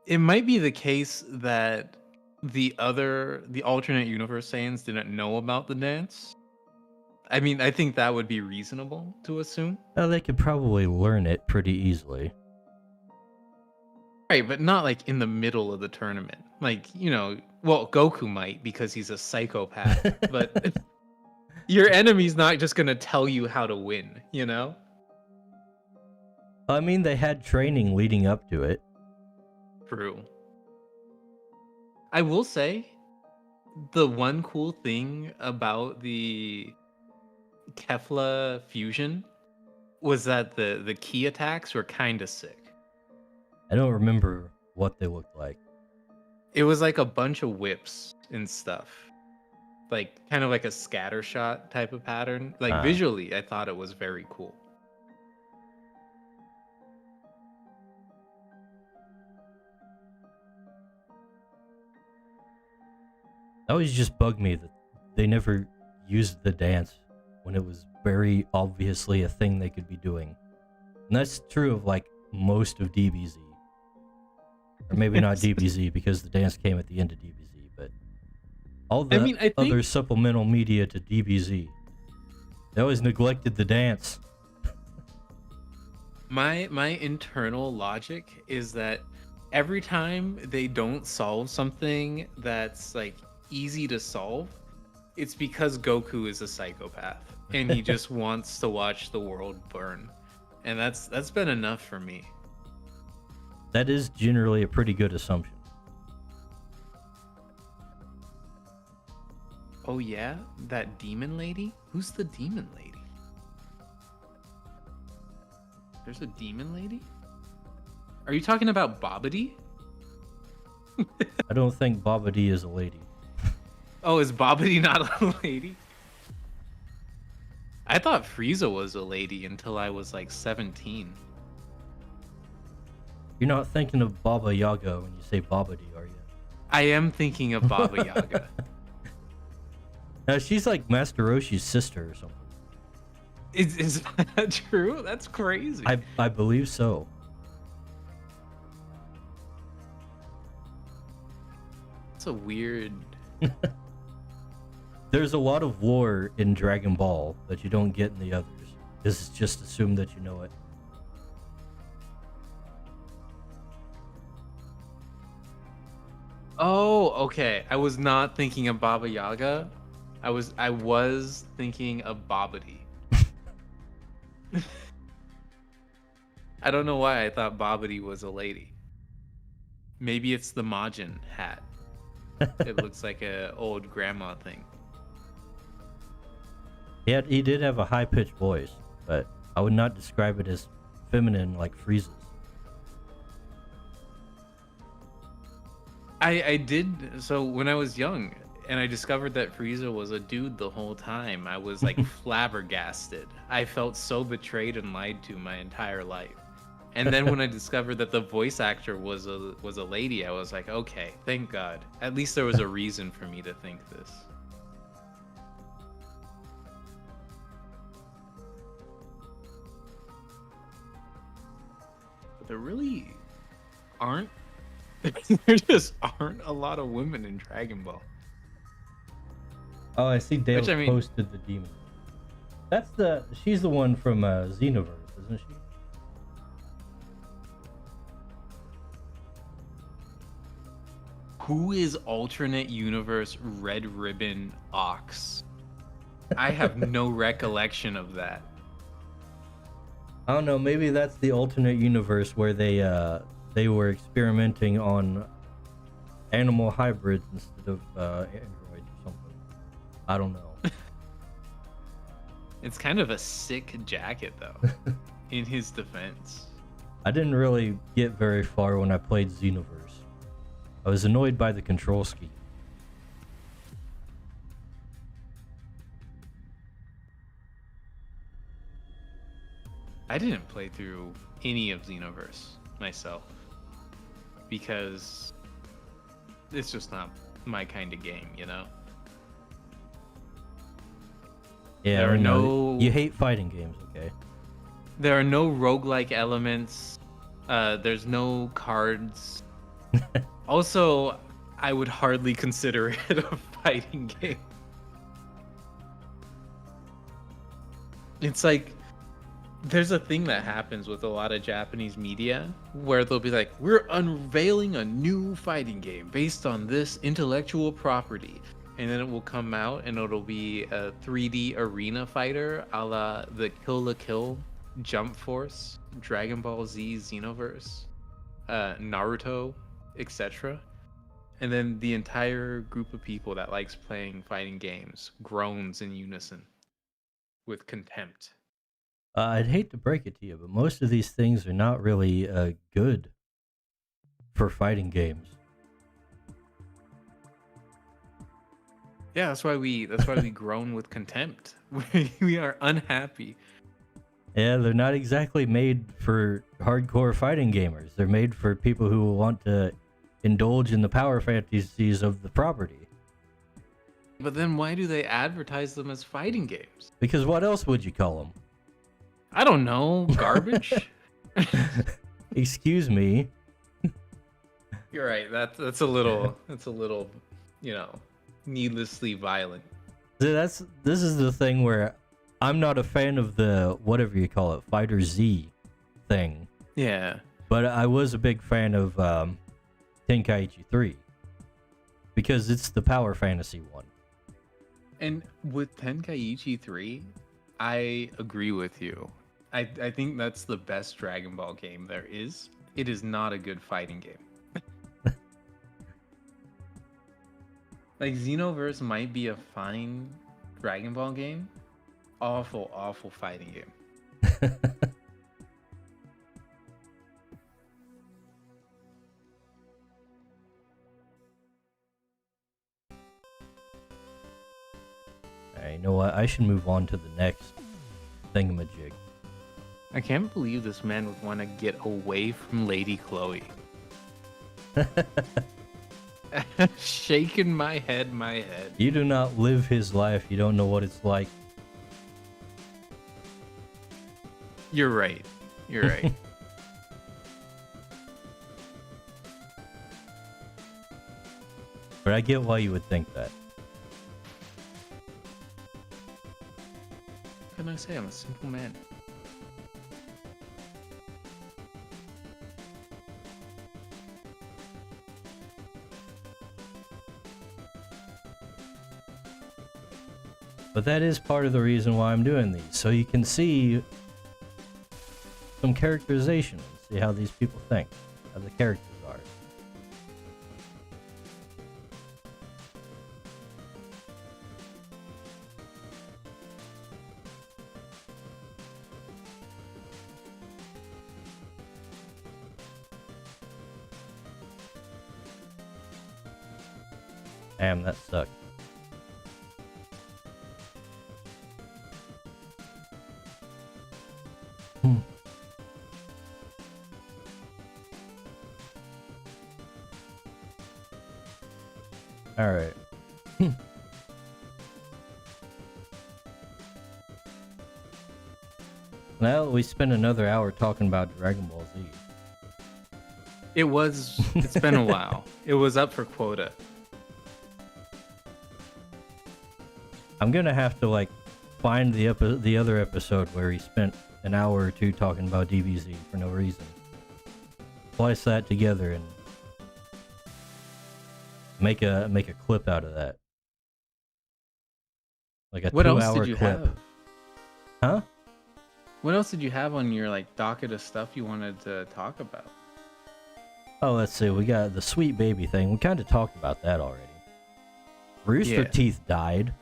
It might be the case that the alternate universe Saiyans didn't know about the dance. I mean, I think that would be reasonable to assume. Well, they could probably learn it pretty easily. Right, but not like in the middle of the tournament. Like, well, Goku might because he's a psychopath, but your enemy's not just going to tell you how to win, you know? I mean, they had training leading up to it. True. I will say, the one cool thing about the Kefla fusion was that the key attacks were kind of sick. I don't remember what they looked like. It was like a bunch of whips and stuff. Like, kind of like a scatter shot type of pattern. Like, visually, I thought it was very cool. That always just bugged me that they never used the dance when it was very obviously a thing they could be doing. And that's true of like most of DBZ. Or maybe not DBZ because the dance came at the end of DBZ, but all the I think other supplemental media to DBZ. They always neglected the dance. My internal logic is that every time they don't solve something that's like easy to solve, it's because Goku is a psychopath and he just wants to watch the world burn. And that's been enough for me. That is generally a pretty good assumption. Oh yeah? That demon lady? Who's the demon lady? There's a demon lady? Are you talking about Babidi? I don't think Babidi is a lady. Oh, is Babidi not a lady? I thought Frieza was a lady until I was like 17. You're not thinking of Baba Yaga when you say Babidi, are you? I am thinking of Baba Yaga. No, she's like Master Roshi's sister or something. Is that true? That's crazy. I believe so. It's a weird... There's a lot of lore in Dragon Ball that you don't get in the others. This is just assume that you know it. Oh, okay. I was not thinking of Baba Yaga. I was thinking of Bobbity. I don't know why I thought Bobbity was a lady. Maybe it's the Majin hat. It looks like a old grandma thing. He did have a high-pitched voice, but I would not describe it as feminine like Frieza's. I did. So when I was young and I discovered that Frieza was a dude the whole time, I was like flabbergasted. I felt so betrayed and lied to my entire life. And then when I discovered that the voice actor was a lady, I was like, okay, thank God. At least there was a reason for me to think this. But there really aren't. There just aren't a lot of women in Dragon Ball. Oh, I see Dale Which, I mean- posted the demon. She's the one from Xenoverse, isn't she? Who is alternate universe Red Ribbon Ox? I have no recollection of that. I don't know, maybe that's the alternate universe where they were experimenting on animal hybrids instead of androids or something. I don't know. It's kind of a sick jacket, though, in his defense. I didn't really get very far when I played Xenoverse. I was annoyed by the control scheme. I didn't play through any of Xenoverse myself because it's just not my kind of game, you know? Yeah, There are I know no- you hate fighting games, okay? There are no roguelike elements. There's no cards. Also, I would hardly consider it a fighting game. It's like there's a thing that happens with a lot of Japanese media where they'll be like, we're unveiling a new fighting game based on this intellectual property. And then it will come out and it'll be a 3D arena fighter a la the Kill la Kill, Jump Force, Dragon Ball Z Xenoverse, Naruto, etc. And then the entire group of people that likes playing fighting games groans in unison with contempt. I'd hate to break it to you, but most of these things are not really good for fighting games. Yeah, that's why we groan with contempt. We are unhappy. Yeah, they're not exactly made for hardcore fighting gamers. They're made for people who want to indulge in the power fantasies of the property. But then why do they advertise them as fighting games? Because what else would you call them? I don't know, garbage. Excuse me. You're right. That's a little needlessly violent. See, this is the thing where I'm not a fan of the whatever you call it, Fighter Z thing. Yeah. But I was a big fan of Tenkaichi 3 because it's the power fantasy one. And with Tenkaichi 3, I agree with you. I think that's the best Dragon Ball game there is. It is not a good fighting game. Like, Xenoverse might be a fine Dragon Ball game. Awful, awful fighting game. Alright, you know what? I should move on to the next thingamajig. I can't believe this man would want to get away from Lady Chloe. Shaking my head. You do not live his life. You don't know what it's like. You're right. You're right. But I get why you would think that. What can I say? I'm a simple man. But that is part of the reason why I'm doing these, so you can see some characterization, see how these people think, how the characters are. Damn, that sucked. All right. Well, we spent another hour talking about Dragon Ball Z. It's been a while. It was up for quota. I'm gonna have to like find the other episode where he spent an hour or two talking about DBZ for no reason. Splice that together and make a clip out of that. Like a What else 2-hour did you clip. have? Huh? What else did you have on your like docket of stuff you wanted to talk about? Oh, let's see. We got the Sweet Baby thing. We kind of talked about that already. Rooster Yeah. Teeth died.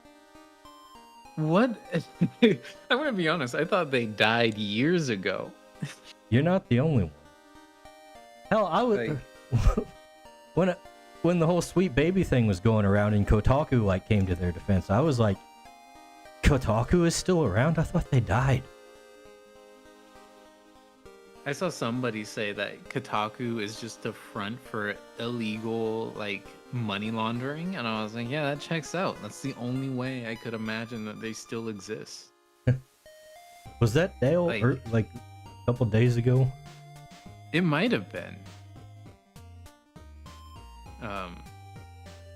What? I'm gonna be honest. I thought they died years ago. You're not the only one. Hell, I would when the whole Sweet Baby thing was going around and Kotaku like came to their defense, I was like, Kotaku is still around? I thought they died. I saw somebody say that Kotaku is just a front for illegal like money laundering, and I was like, yeah, that checks out. That's the only way I could imagine that they still exist. Was that Dale like a couple days ago? It might have been.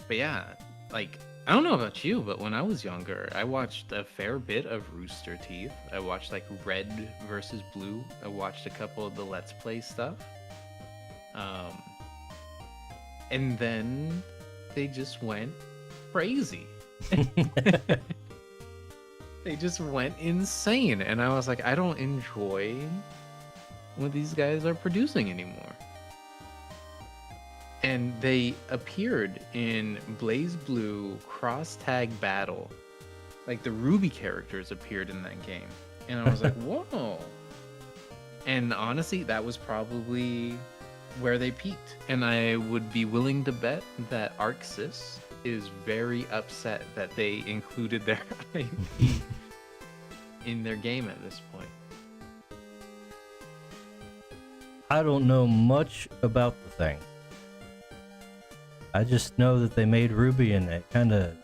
But yeah, like I don't know about you, but when I was younger, I watched a fair bit of Rooster Teeth. I watched like Red versus Blue. I watched a couple of the Let's Play stuff. And then they just went crazy. They just went insane, and I was like, I don't enjoy what these guys are producing anymore. And they appeared in Blaze Blue Cross Tag Battle. Like the Ruby characters appeared in that game. And I was like, whoa. And honestly, that was probably where they peaked. And I would be willing to bet that Arxis is very upset that they included their IP in their game at this point. I don't know much about the thing. I just know that they made Ruby and it kind of...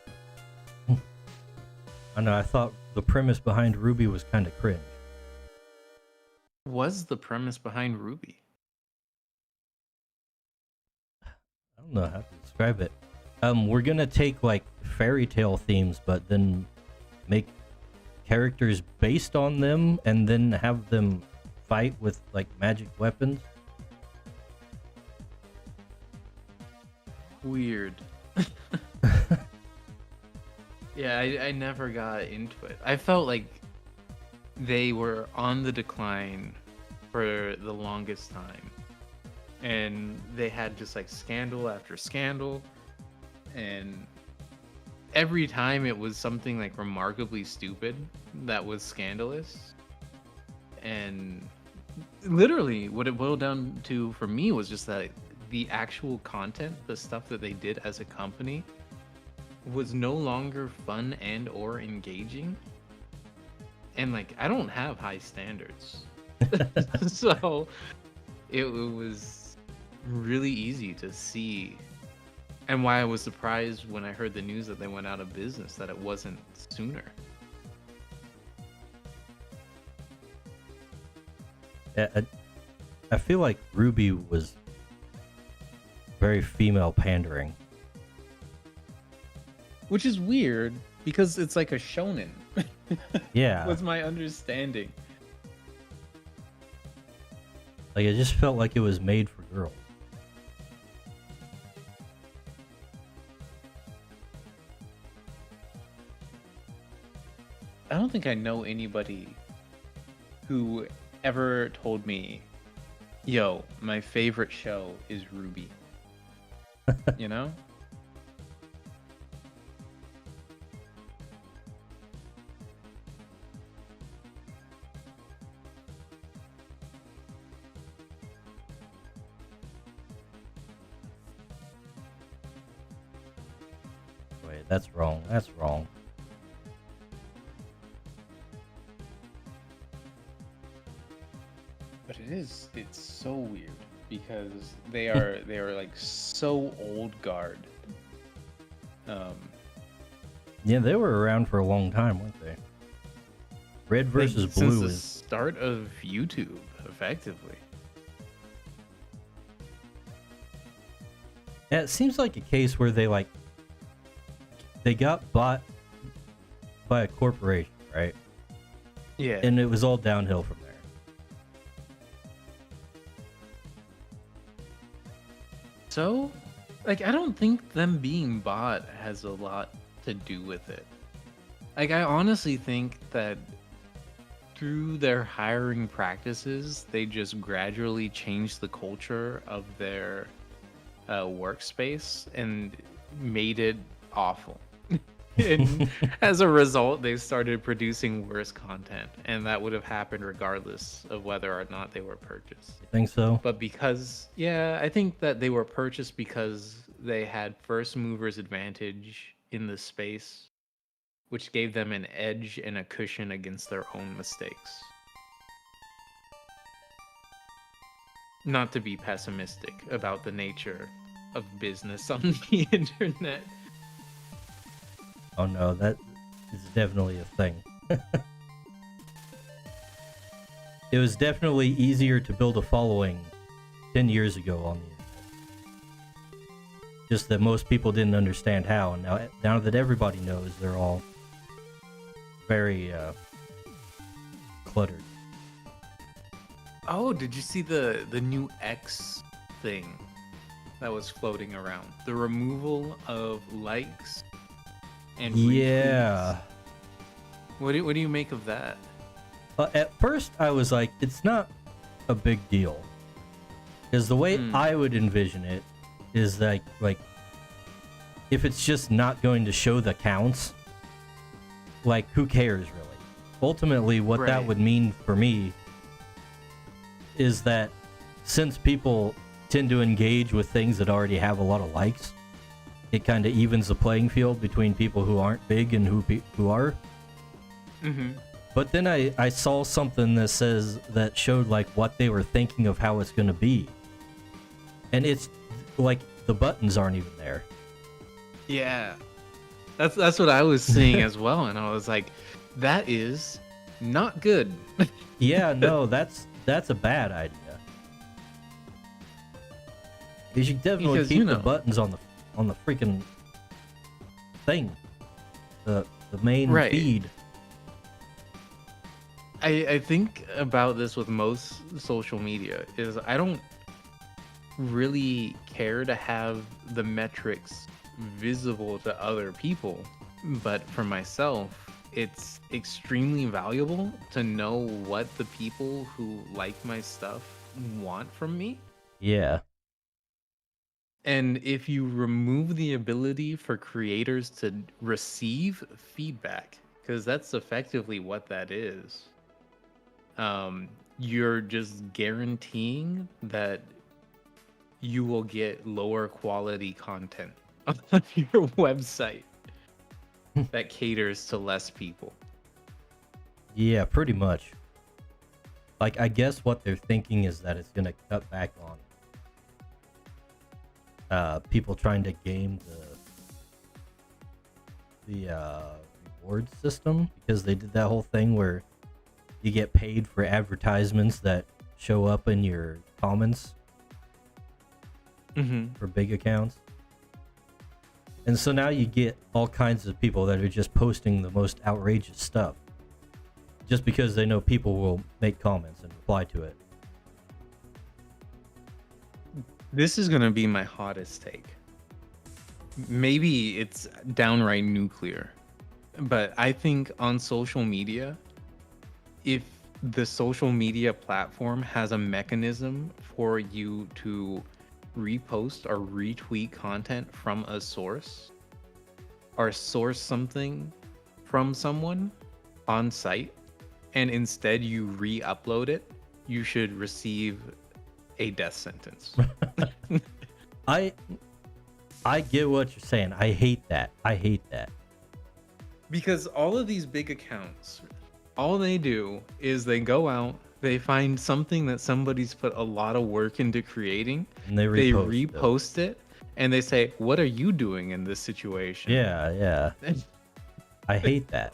I know, I thought the premise behind Ruby was kind of cringe. What was the premise behind Ruby? I don't know how to describe it. We're gonna take like fairy tale themes, but then make characters based on them and then have them fight with like magic weapons. Weird. Yeah, I never got into it. I felt like they were on the decline for the longest time. And they had just like scandal after scandal. And every time it was something like remarkably stupid that was scandalous. And literally what it boiled down to for me was just that the actual content, the stuff that they did as a company, was no longer fun and or engaging. And like, I don't have high standards. So it was really easy to see, and why I was surprised when I heard the news that they went out of business, that it wasn't sooner. I feel like Ruby was very female pandering. Which is weird, because it's like a shonen. Yeah. Was my understanding. Like, it just felt like it was made for girls. don't think I know anybody who ever told me, "Yo, my favorite show is Ruby." You know? Wait, that's wrong. That's wrong. But it's so weird because they are like so old guard. Yeah, they were around for a long time, weren't they? Red versus since Blue the is start of YouTube, effectively. yeah, it seems like a case where they got bought by a corporation, right? Yeah. And it was all downhill from there. So, like, I don't think them being bought has a lot to do with it. Like, I honestly think that through their hiring practices, they just gradually changed the culture of their workspace and made it awful. And as a result, they started producing worse content, and that would have happened regardless of whether or not they were purchased. You think so? But yeah, I think that they were purchased because they had first movers advantage in the space, which gave them an edge and a cushion against their own mistakes. Not to be pessimistic about the nature of business on the internet. Oh no, that is definitely a thing. It was definitely easier to build a following 10 years ago on the internet. Just that most people didn't understand how, and now that everybody knows, they're all very cluttered. Oh, did you see the new X thing that was floating around? The removal of likes and Yeah. retweets. What do you make of that? At first, I was like, it's not a big deal. Because the way I would envision it is like if it's just not going to show the counts, like, who cares, really? Ultimately, what that Right. would mean for me is that since people tend to engage with things that already have a lot of likes, it kind of evens the playing field between people who aren't big and who are. Mm-hmm. But then I saw something that showed like what they were thinking of how it's going to be. And it's like the buttons aren't even there. Yeah, that's what I was seeing as well, and I was like, that is not good. Yeah, no, that's a bad idea. You should definitely Because, keep you the know. buttons on the freaking thing, the main Right. feed. I think about this with most social media is I don't really care to have the metrics visible to other people, but for myself, it's extremely valuable to know what the people who like my stuff want from me. Yeah, And if you remove the ability for creators to receive feedback, because that's effectively what that is, you're just guaranteeing that you will get lower quality content on your website that caters to less people. yeah, pretty much. Like, I guess what they're thinking is that it's gonna cut back on people trying to game the reward system, because they did that whole thing where you get paid for advertisements that show up in your comments Mm-hmm. for big accounts. And so now you get all kinds of people that are just posting the most outrageous stuff just because they know people will make comments and reply to it. This is gonna be my hottest take. Maybe it's downright nuclear. But I think on social media, if the social media platform has a mechanism for you to repost or retweet content from a source or source something from someone on site, and instead you re-upload it, you should receive a death sentence. I get what you're saying. I hate that. I hate that. Because all of these big accounts, all they do is they go out, they find something that somebody's put a lot of work into creating, And they they repost it. repost it, and they say, "What are you doing in this situation?" Yeah. I hate that.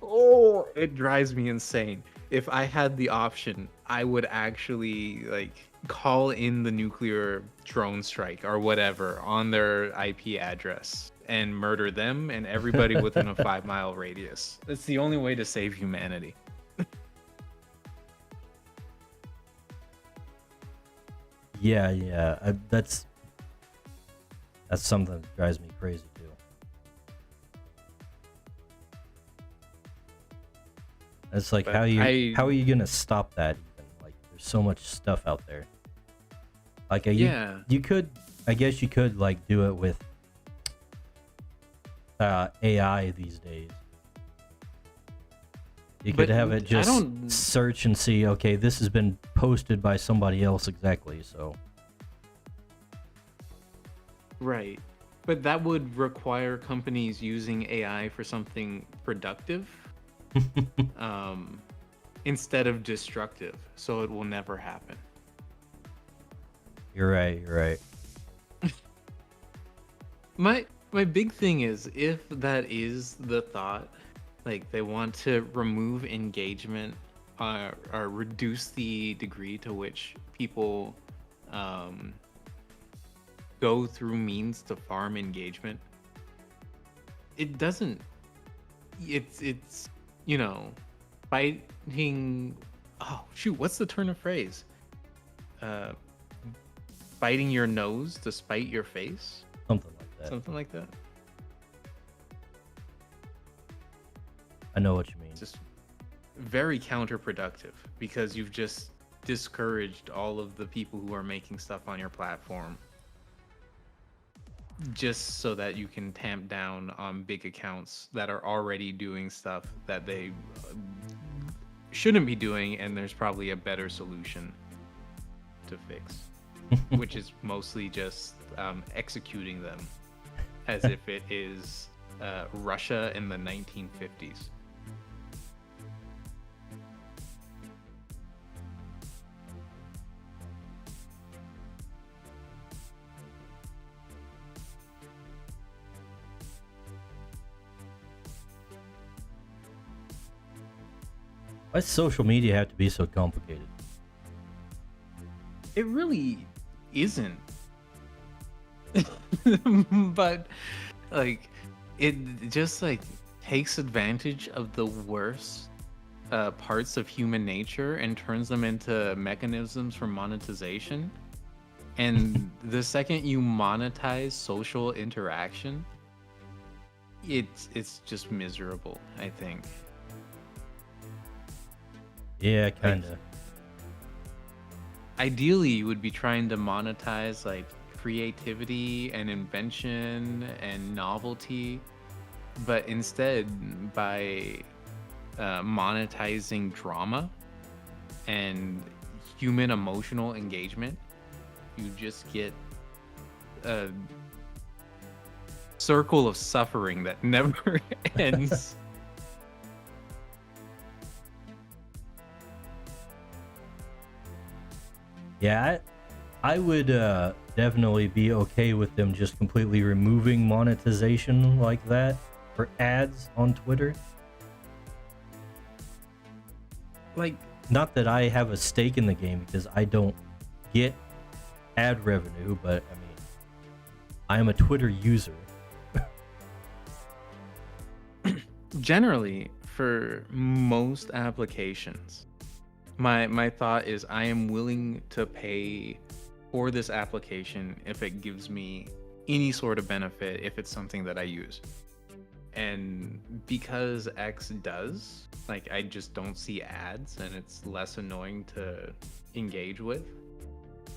Oh, it drives me insane. If I had the option, I would actually like call in the nuclear drone strike or whatever on their IP address and murder them and everybody within a 5-mile radius. It's the only way to save humanity. Yeah. That's something that drives me crazy too. It's like But how are you gonna stop that even? Like there's so much stuff out there. Like you could, I guess you could like do it with AI these days. You could But have it I just don't- search and see, okay, this has been posted by somebody else exactly, so Right. But that would require companies using AI for something productive instead of destructive. So it will never happen. you're right. My big thing is, if that is the thought, like they want to remove engagement or reduce the degree to which people go through means to farm engagement, it doesn't, it's fighting, oh shoot, what's the turn of phrase, biting your nose to spite your face, Something like that. something like that. I know what you mean. Just very counterproductive, because you've just discouraged all of the people who are making stuff on your platform just so that you can tamp down on big accounts that are already doing stuff that they shouldn't be doing, and there's probably a better solution to fix, which is mostly just executing them as if it is Russia in the 1950s. Why does social media have to be so complicated? It really isn't. But like it just like takes advantage of the worst parts of human nature and turns them into mechanisms for monetization. And the second you monetize social interaction, it's just miserable, I think. Yeah, kind of. Ideally, you would be trying to monetize like creativity and invention and novelty, but instead, by monetizing drama and human emotional engagement, you just get a circle of suffering that never ends. Yeah, I would definitely be okay with them just completely removing monetization like that for ads on Twitter. Like, Not that I have a stake in the game because I don't get ad revenue, but I mean, I am a Twitter user. generally, for most applications, my thought is I am willing to pay for this application if it gives me any sort of benefit, if it's something that I use. And because X does, like, I just don't see ads and it's less annoying to engage with.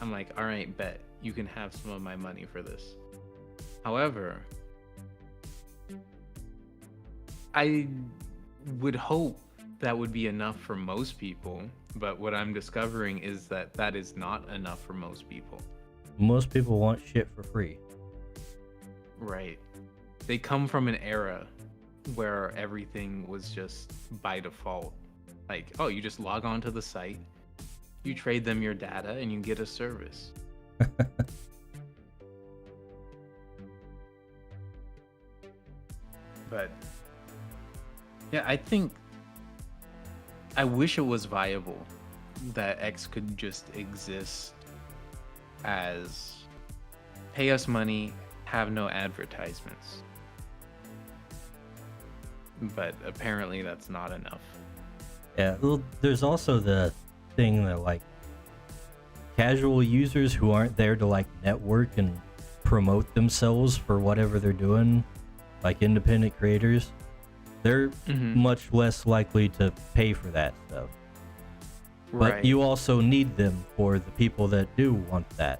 I'm like, all right, bet you can have some of my money for this. However, I would hope that would be enough for most people, but what I'm discovering is that that is not enough for most people. Most people want shit for free. Right. They come from an era where everything was just by default. Like, oh, you just log on to the site, you trade them your data, and you get a service. But yeah, I wish it was viable that X could just exist as pay us money, have no advertisements. But apparently that's not enough. Yeah, well, there's also the thing that like casual users who aren't there to like network and promote themselves for whatever they're doing, like independent creators, they're much less likely to pay for that stuff. But Right. you also need them for the people that do want that.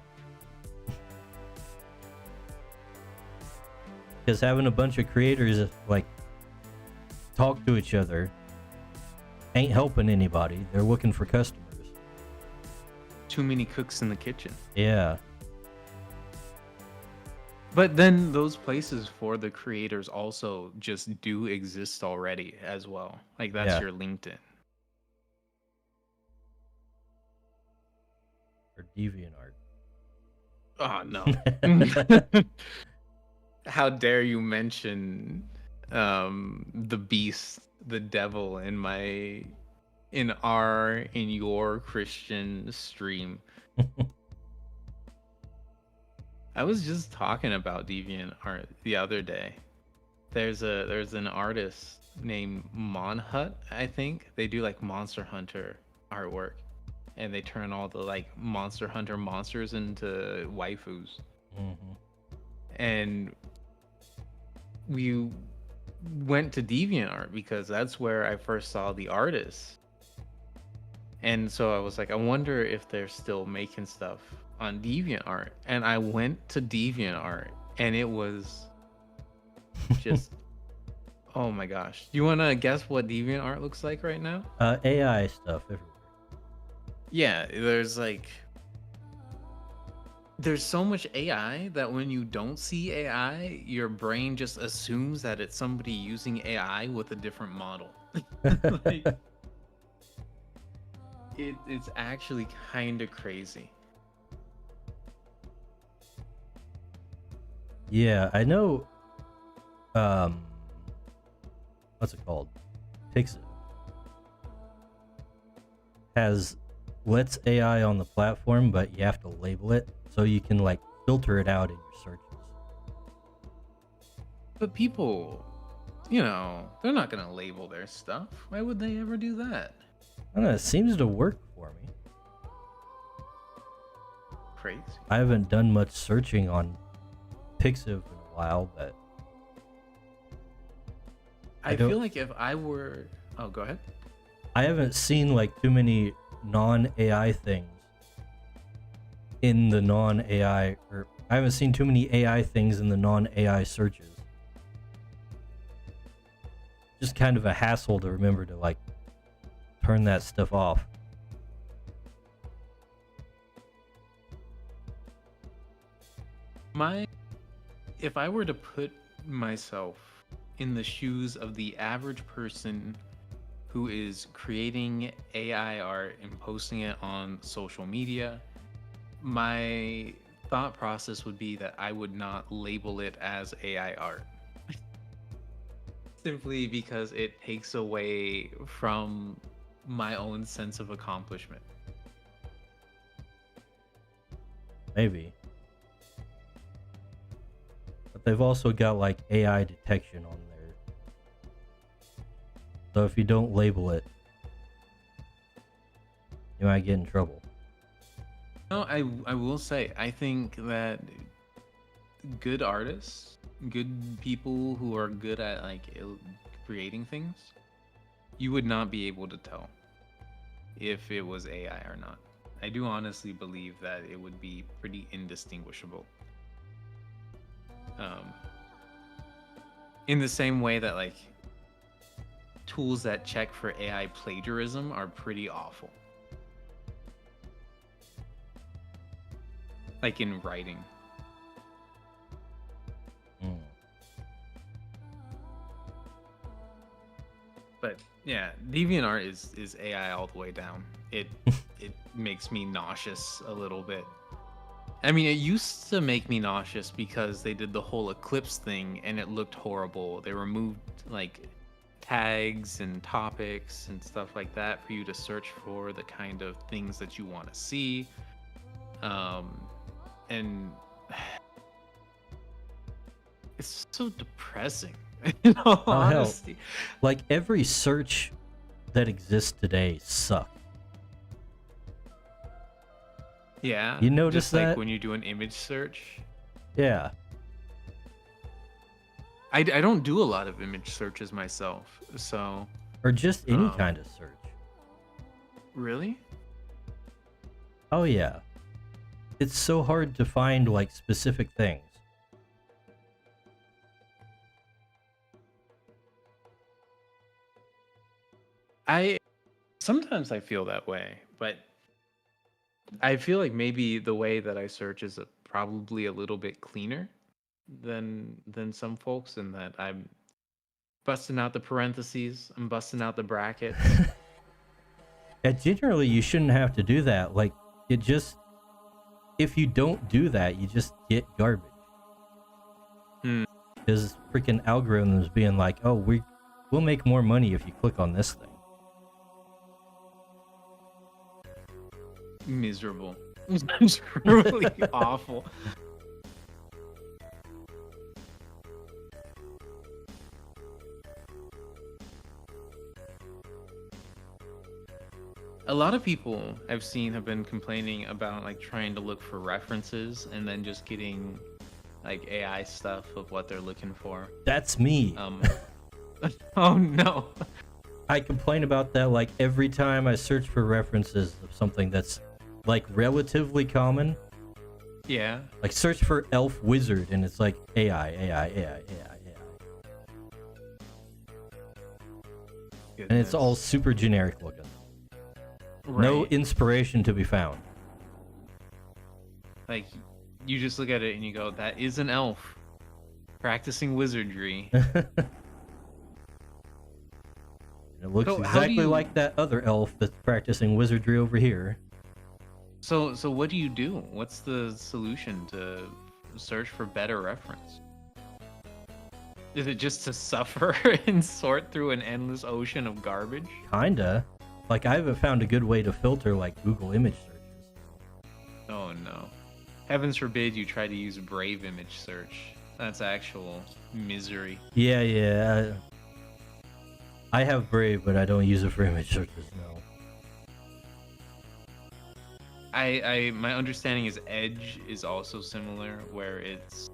Because having a bunch of creators like talk to each other ain't helping anybody. They're looking for customers. Too many cooks in the kitchen. Yeah. But then those places for the creators also just do exist already as well. Like that's Yeah. your LinkedIn. Or DeviantArt. Oh no. How dare you mention the beast, the devil in your Christian stream. I was just talking about DeviantArt the other day. There's an artist named Monhut, I think. They do like Monster Hunter artwork, and they turn all the like Monster Hunter monsters into waifus. And we went to DeviantArt because that's where I first saw the artist. And so I was like, I wonder if they're still making stuff on DeviantArt. And I went to DeviantArt and it was just oh my gosh. Do you want to guess what DeviantArt looks like right now? AI stuff everywhere. Yeah, there's so much AI that when you don't see AI, your brain just assumes that it's somebody using AI with a different model. Like, it's actually kind of crazy. Yeah, I know. What's it called? Pixel lets AI on the platform, but you have to label it so you can like filter it out in your searches. But people, they're not gonna label their stuff. Why would they ever do that? I don't know, it seems to work for me. Crazy. I haven't done much searching on Pixiv in a while, but I feel like if I were... Oh, go ahead. I haven't seen like too many non-AI things in the non-AI, or I haven't seen too many AI things in the non-AI searches. Just kind of a hassle to remember to like turn that stuff off. If I were to put myself in the shoes of the average person who is creating AI art and posting it on social media, my thought process would be that I would not label it as AI art. Simply because it takes away from my own sense of accomplishment. Maybe. But they've also got like AI detection on there. So if you don't label it, you might get in trouble. No, I will say, I think that good artists good people who are good at like creating things, you would not be able to tell if it was AI or not. I do honestly believe that it would be pretty indistinguishable. In the same way that like tools that check for AI plagiarism are pretty awful. Like in writing. Mm. But yeah, DeviantArt is AI all the way down. It makes me nauseous a little bit. I mean, it used to make me nauseous because they did the whole Eclipse thing and it looked horrible. They removed like tags and topics and stuff like that for you to search for the kind of things that you want to see. And it's so depressing. In all honesty. Like every search that exists today sucks. Yeah. You notice just like that? when you do an image search. Yeah. I don't do a lot of image searches myself, so. Or just any kind of search. Really? Oh yeah. It's so hard to find like specific things. Sometimes I feel that way, but I feel like maybe the way that I search is probably a little bit cleaner than some folks, in that I'm busting out the parentheses, I'm busting out the brackets. Yeah, generally you shouldn't have to do that. Like it just, if you don't do that, you just get garbage. Because freaking algorithms being like, oh, we'll make more money if you click on this thing. Miserable. It's really awful. A lot of people I've seen have been complaining about like trying to look for references and then just getting like AI stuff of what they're looking for. That's me. Oh no. I complain about that like every time I search for references of something that's like relatively common. Yeah. Like search for elf wizard and it's like AI. And it's all super generic looking. Right. No inspiration to be found. Like, you just look at it and you go, that is an elf practicing wizardry. It looks So how do exactly you- like that other elf that's practicing wizardry over here. So what do you do? What's the solution to search for better reference? Is it just to suffer and sort through an endless ocean of garbage? Kinda. Like I haven't found a good way to filter like Google image searches. Oh no. Heavens forbid you try to use Brave image search. That's actual misery. Yeah. I have Brave, but I don't use it for image searches, no. My understanding is Edge is also similar, where it's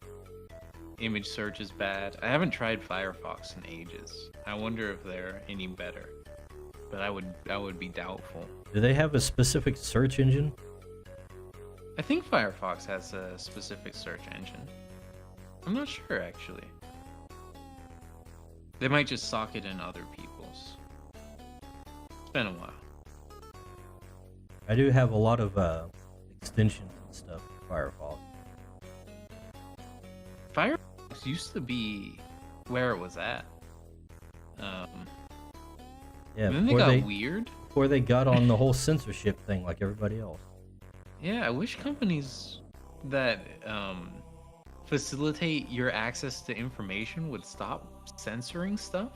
image search is bad. I haven't tried Firefox in ages. I wonder if they're any better. But I would be doubtful. Do they have a specific search engine? I think Firefox has a specific search engine. I'm not sure actually. They might just sock it in other people's. It's been a while. I do have a lot of extensions and stuff for Firefox. Firefox used to be where it was at. Yeah, And then they got weird. Before they got on the whole censorship thing like everybody else. Yeah, I wish companies that facilitate your access to information would stop censoring stuff.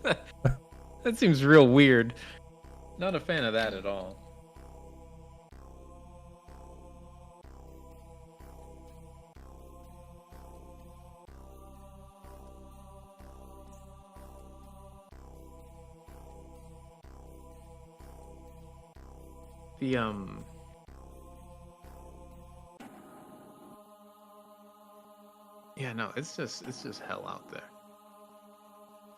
That seems real weird. Not a fan of that at all. The Yeah, no, it's just hell out there.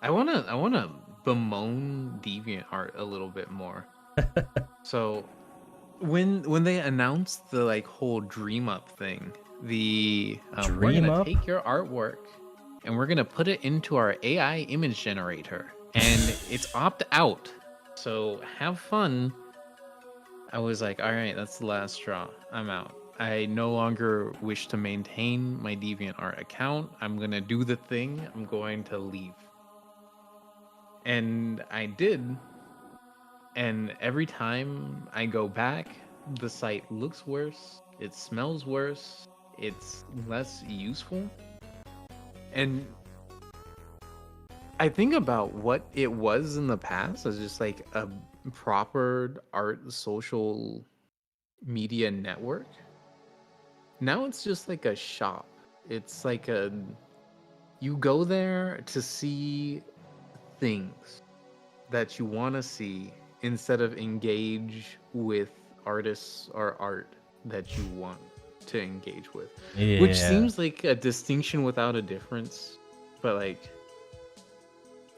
I wanna bemoan DeviantArt a little bit more. So when they announced the like whole Dream Up thing, we're Dream gonna Up? take your artwork and we're gonna put it into our AI image generator, and it's opt out. So have fun. I was like, all right, that's the last straw. I'm out. I no longer wish to maintain my DeviantArt account. I'm gonna do the thing. I'm going to leave. And I did. And every time I go back, the site looks worse. It smells worse. It's less useful. And I think about what it was in the past as just like a proper art social media network. Now it's just like a shop. It's like you go there to see things that you want to see instead of engage with artists or art that you want to engage with. Yeah. Which seems like a distinction without a difference, but like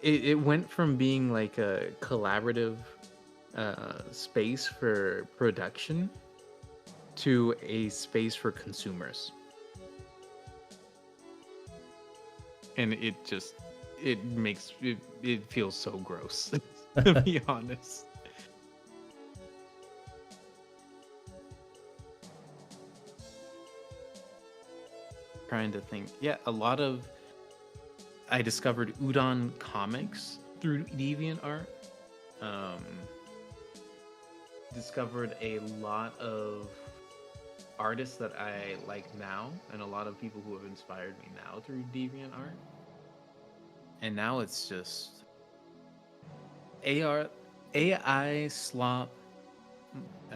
it went from being like a collaborative space for production to a space for consumers. And it makes it feels so gross, to be honest. Trying to think. Yeah, I discovered Udon comics through DeviantArt. Discovered a lot of artists that I like now, and a lot of people who have inspired me now through DeviantArt. And now it's just AI slop,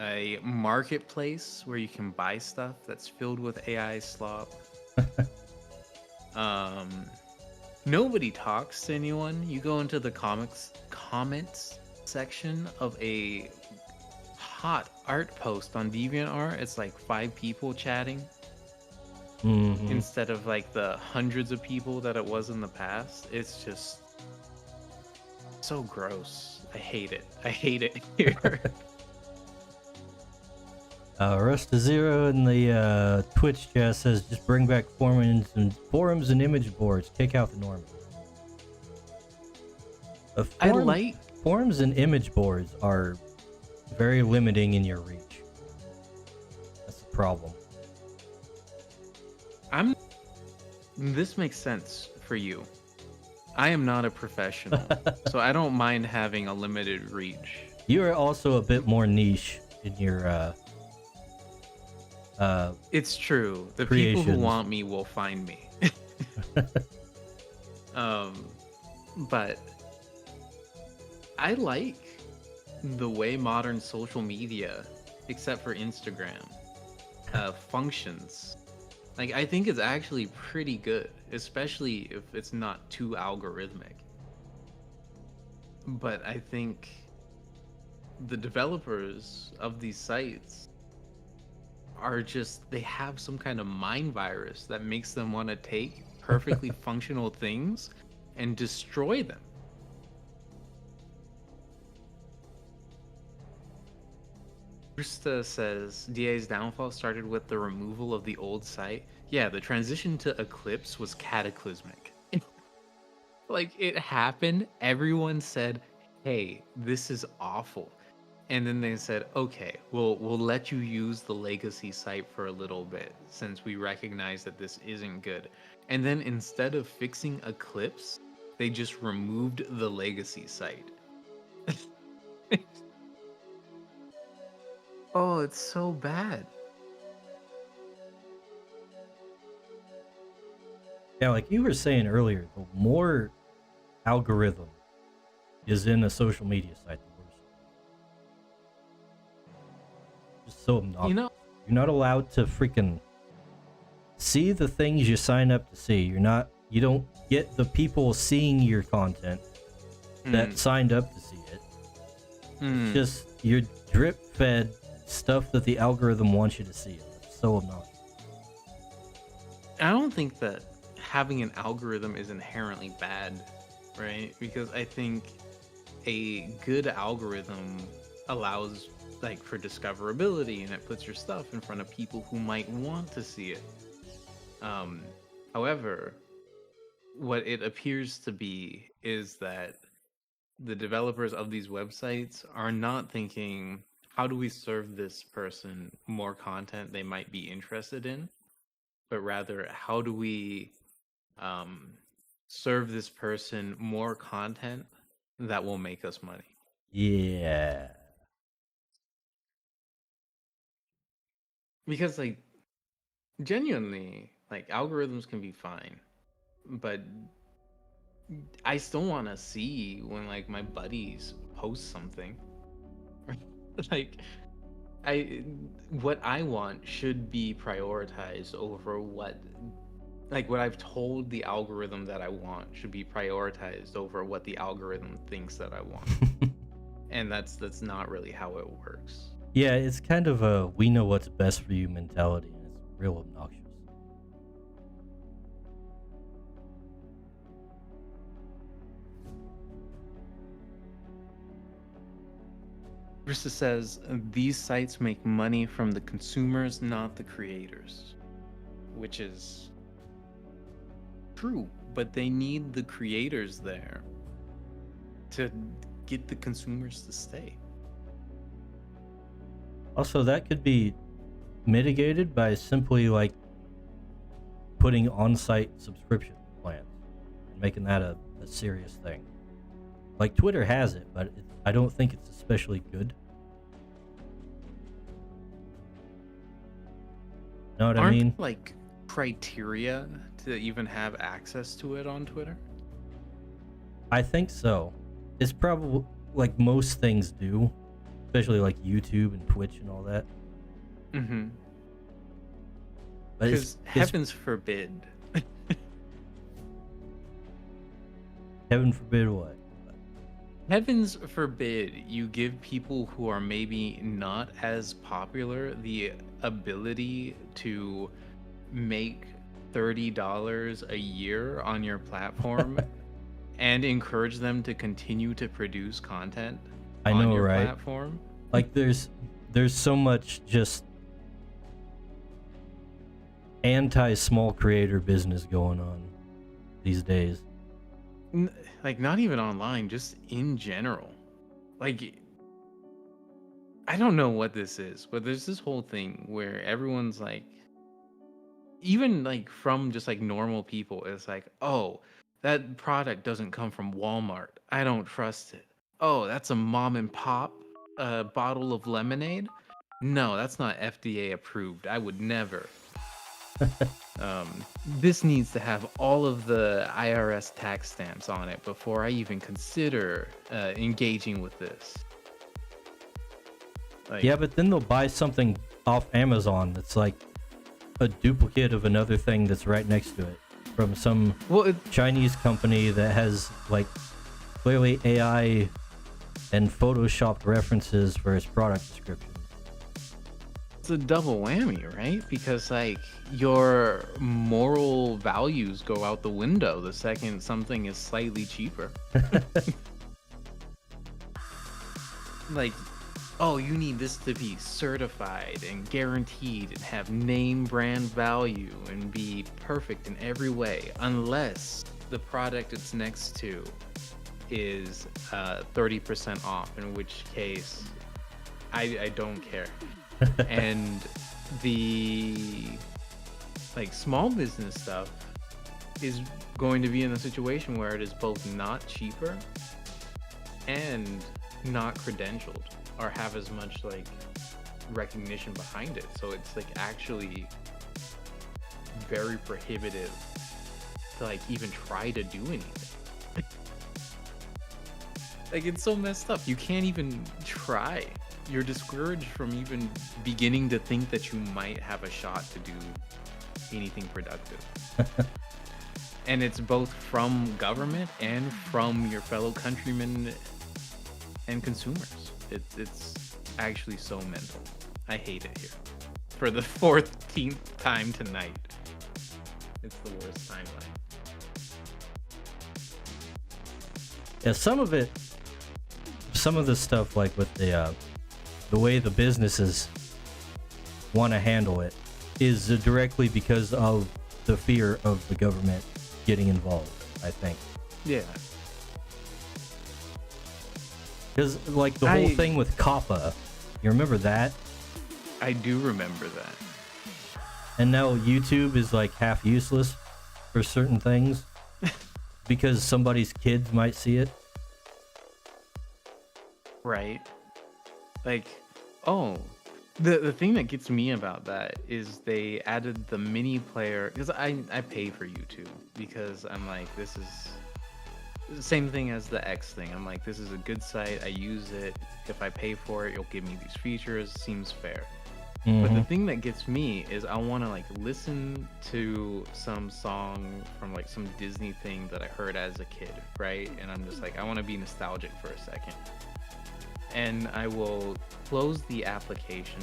a marketplace where you can buy stuff that's filled with AI slop. Nobody talks to anyone. You go into the comments section of a hot art post on DeviantArt, it's like 5 people chatting instead of like the hundreds of people that it was in the past. It's just so gross. I hate it here. Rust Zero in the Twitch chat says just bring back forums and image boards. Kick out the normies. Forums and image boards are very limiting in your reach. That's the problem. This makes sense for you. I am not a professional, so I don't mind having a limited reach. You are also a bit more niche in your It's true. The creations. people who want me will find me. But I like the way modern social media, except for Instagram, functions. Like, I think it's actually pretty good, especially if it's not too algorithmic. But I think the developers of these sites are they have some kind of mind virus that makes them want to take perfectly functional things and destroy them. Brusta says DA's downfall started with the removal of the old site. Yeah, the transition to Eclipse was cataclysmic. Like, it happened, everyone said, hey, this is awful. And then they said, okay, we'll let you use the legacy site for a little bit since we recognize that this isn't good. And then instead of fixing Eclipse, they just removed the legacy site. Oh, it's so bad. Yeah, like you were saying earlier, the more algorithm is in a social media site, the worse. Just so obnoxious. You know, you're not allowed to freaking see the things you sign up to see. You don't get the people seeing your content that signed up to see it. It's just you're drip fed stuff that the algorithm wants you to see. It's so obnoxious. I don't think that having an algorithm is inherently bad, right? Because I think a good algorithm allows like for discoverability, and it puts your stuff in front of people who might want to see it. However, what it appears to be is that the developers of these websites are not thinking, how do we serve this person more content they might be interested in, but rather, how do we serve this person more content that will make us money? Yeah. Because, like, genuinely, like, algorithms can be fine, but I still want to see when, like, my buddies post something. Like, what I want should be prioritized over what I've told the algorithm that I want should be prioritized over what the algorithm thinks that I want. And that's not really how it works. Yeah, it's kind of a we know what's best for you mentality, and it's real obnoxious. Versa says these sites make money from the consumers, not the creators, which is true, but they need the creators there to get the consumers to stay. Also, that could be mitigated by simply like putting on-site subscription plans and making that a serious thing. Like Twitter has it, but I don't think it's especially good. Know what I Aren't mean? like criteria to even have access to it on Twitter? I think so. It's probably like most things do, especially like YouTube and Twitch and all that. Mm-hmm. But Because heavens forbid. heaven forbid what? Heavens forbid you give people who are maybe not as popular the ability to make $30 a year on your platform and encourage them to continue to produce content I on know, your right? platform. Like there's so much just anti-small creator business going on these days. Like, not even online, just in general. Like, I don't know what this is, but there's this whole thing where everyone's like, even like from just like normal people, it's like, oh, that product doesn't come from Walmart. I don't trust it. Oh, that's a mom and pop bottle of lemonade. No, that's not FDA approved. I would never. This needs to have all of the IRS tax stamps on it before I even consider engaging with this. Like, Yeah, but then they'll buy something off Amazon that's like a duplicate of another thing that's right next to it from some Chinese company that has like clearly AI and photoshopped references for its product description. it's a double whammy, right? Because like your moral values go out the window the second something is slightly cheaper. Like, oh, you need this to be certified and guaranteed and have name brand value and be perfect in every way, unless the product it's next to is 30% off, in which case I don't care. And the like small business stuff is going to be in a situation where it is both not cheaper and not credentialed or have as much like recognition behind it. So it's like actually very prohibitive to like even try to do anything. Like, it's so messed up. You can't even try. You're discouraged from even beginning to think that you might have a shot to do anything productive. And it's both from government and from your fellow countrymen and consumers. It's actually so mental. I hate it here. For the 14th time tonight. It's the worst timeline. Yeah, some of the stuff, like with the way the businesses want to handle it, is directly because of the fear of the government getting involved, I think. Yeah. Because, like, the whole thing with COPPA, you remember that? I do remember that. And now YouTube is, like, half useless for certain things because somebody's kids might see it. Right. Like, oh, the thing that gets me about that is they added the mini player, because I pay for YouTube because I'm like, this is the same thing as the X thing. I'm like, this is a good site, I use it. If I pay for it, you'll give me these features. Seems fair. But the thing that gets me is I want to like listen to some song from like some Disney thing that I heard as a kid, right? And I'm just like, I want to be nostalgic for a second. And I will close the application,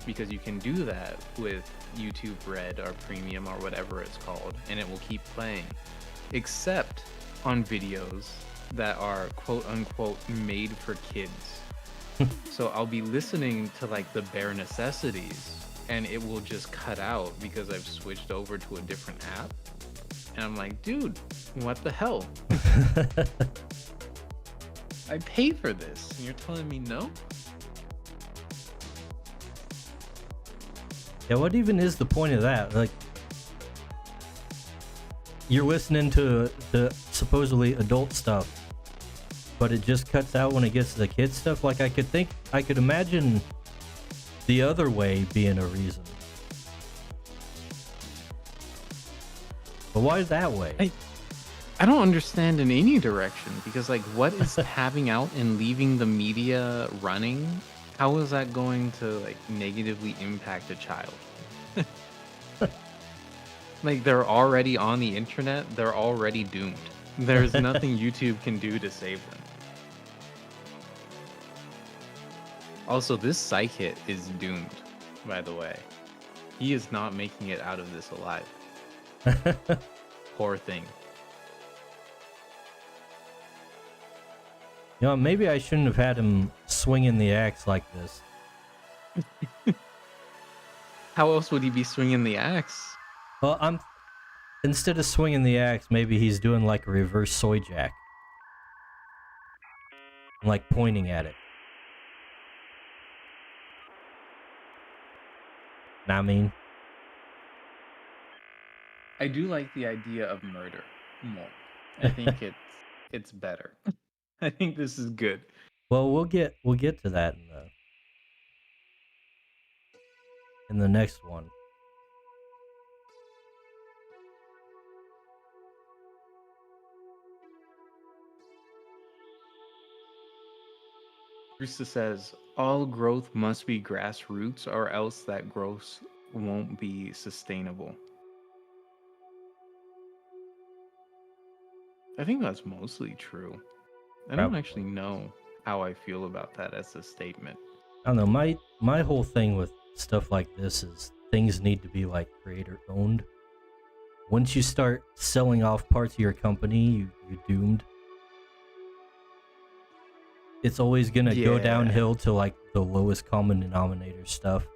because you can do that with YouTube Red or Premium or whatever it's called, and it will keep playing, except on videos that are quote unquote made for kids. So I'll be listening to like the bare necessities and it will just cut out because I've switched over to a different app. And I'm like, dude, what the hell? I pay for this and you're telling me no? Yeah, what even is the point of that? Like, you're listening to the supposedly adult stuff, but it just cuts out when it gets to the kids stuff. Like, I could imagine the other way being a reason. But why that way? I don't understand in any direction, because like, what is having out and leaving the media running? How is that going to like negatively impact a child? Like, they're already on the internet, they're already doomed. There's nothing YouTube can do to save them. Also, this psych hit is doomed, by the way. He is not making it out of this alive. Poor thing. You know, maybe I shouldn't have had him swinging the axe like this. How else would he be swinging the axe? Well, instead of swinging the axe, maybe he's doing like a reverse soy jack. Like pointing at it. Know what I mean? I do like the idea of murder more. I think it's better. I think this is good. Well, we'll get to that in the next one. Brewster says, all growth must be grassroots or else that growth won't be sustainable. I think that's mostly true. I don't Probably. actually know how I feel about that as a statement. I don't know. My whole thing with stuff like this is things need to be like creator owned. Once you start selling off parts of your company, you're doomed. It's always gonna go downhill to like the lowest common denominator stuff,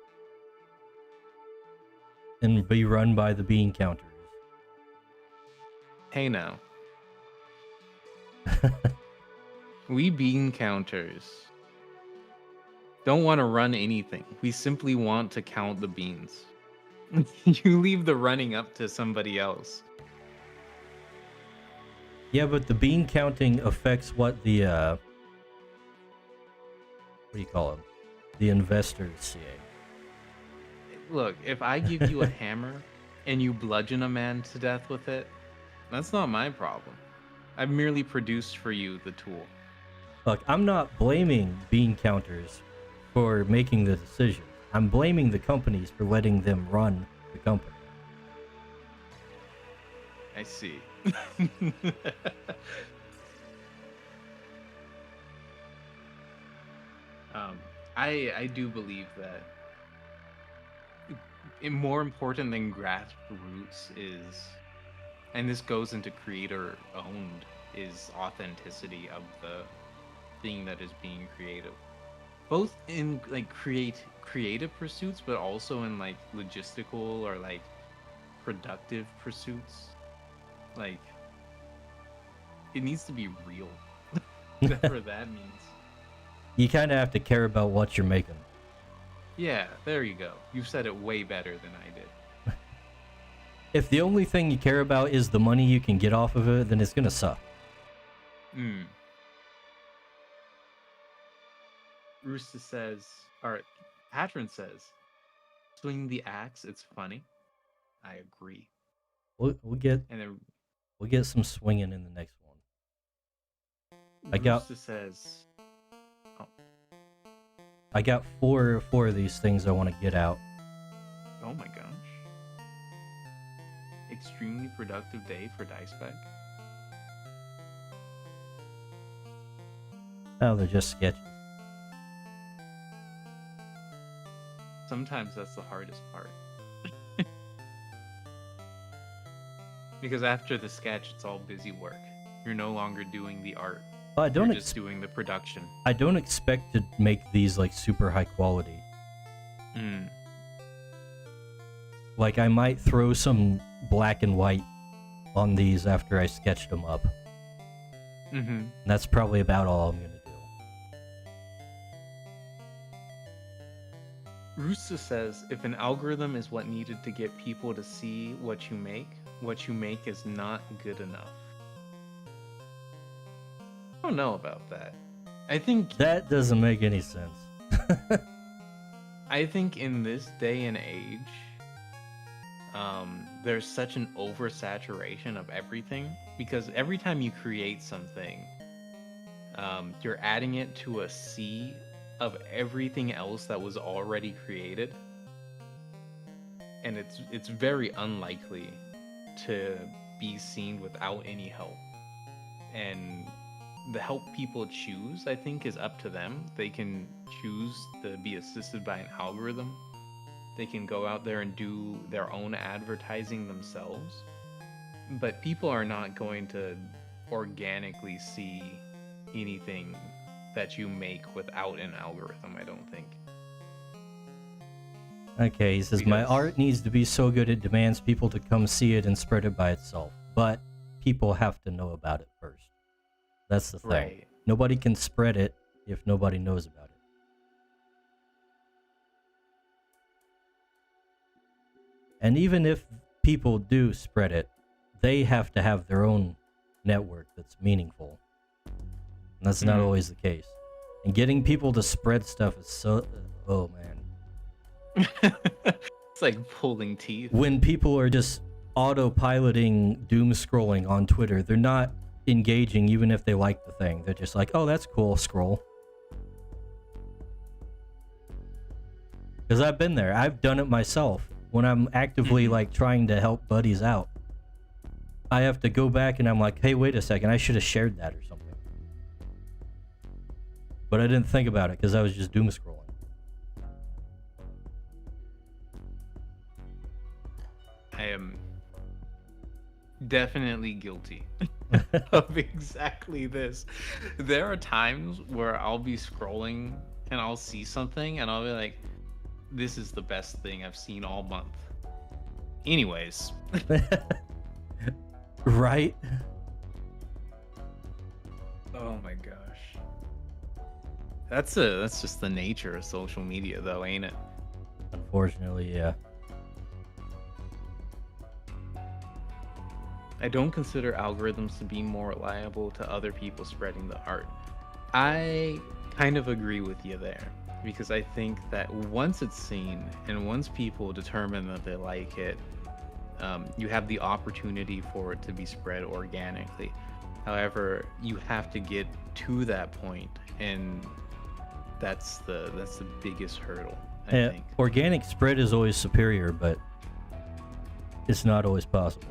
and be run by the bean counters. Hey now. We bean counters don't want to run anything. We simply want to count the beans. You leave the running up to somebody else. Yeah, but the bean counting affects what the what do you call them? The investors see. Look, if I give you a hammer and you bludgeon a man to death with it, that's not my problem. I've merely produced for you the tool. Look, I'm not blaming bean counters for making the decision. I'm blaming the companies for letting them run the company. I see. I do believe that more important than grassroots is, and this goes into creator owned, is authenticity of the thing that is being creative, both in like creative pursuits, but also in like logistical or like productive pursuits. Like, it needs to be real, whatever that means. You kind of have to care about what you're making. Yeah, there you go. You've said it way better than I did. If the only thing you care about is the money you can get off of it, then it's gonna suck. Rooster says, or Patron says, swing the axe, it's funny. I agree. We'll get And then some swinging in the next one. Rooster says, I got four of these things I want to get out. oh my gosh. Extremely productive day for Dice Bag. Oh, they're just sketches. Sometimes that's the hardest part. Because after the sketch, it's all busy work. You're no longer doing the art. You're just doing the production. I don't expect to make these like super high quality. Like I might throw some black and white on these after I sketched them up. And that's probably about all I'm gonna do. Rooster says, if an algorithm is what needed to get people to see what you make is not good enough. I don't know about that. I think that doesn't make any sense. I think in this day and age, there's such an oversaturation of everything, because every time you create something, you're adding it to a sea of everything else that was already created, and it's very unlikely to be seen without any help. And the help people choose, I think, is up to them. They can choose to be assisted by an algorithm. They can go out there and do their own advertising themselves. But people are not going to organically see anything that you make without an algorithm, I don't think. Okay, he says, my art needs to be so good it demands people to come see it and spread it by itself. But people have to know about it first. That's the thing. Right. Nobody can spread it if nobody knows about it. And even if people do spread it, they have to have their own network that's meaningful. And that's not always the case. And getting people to spread stuff is so... Oh, man. It's like pulling teeth. When people are just autopiloting doom scrolling on Twitter, they're not engaging even if they like the thing. They're just like, oh, that's cool, scroll. Because I've been there. I've done it myself. When I'm actively like trying to help buddies out, I have to go back and I'm like, hey, wait a second, I should have shared that or something. But I didn't think about it because I was just doom scrolling. I am definitely guilty of exactly this. There are times where I'll be scrolling and I'll see something and I'll be like, this is the best thing I've seen all month. Anyways. Right? Oh my gosh. That's just the nature of social media though, ain't it? Unfortunately, yeah. I don't consider algorithms to be more reliable to other people spreading the art. I kind of agree with you there, because I think that once it's seen and once people determine that they like it, you have the opportunity for it to be spread organically. However, you have to get to that point, and that's the biggest hurdle, I think. Organic spread is always superior, but it's not always possible.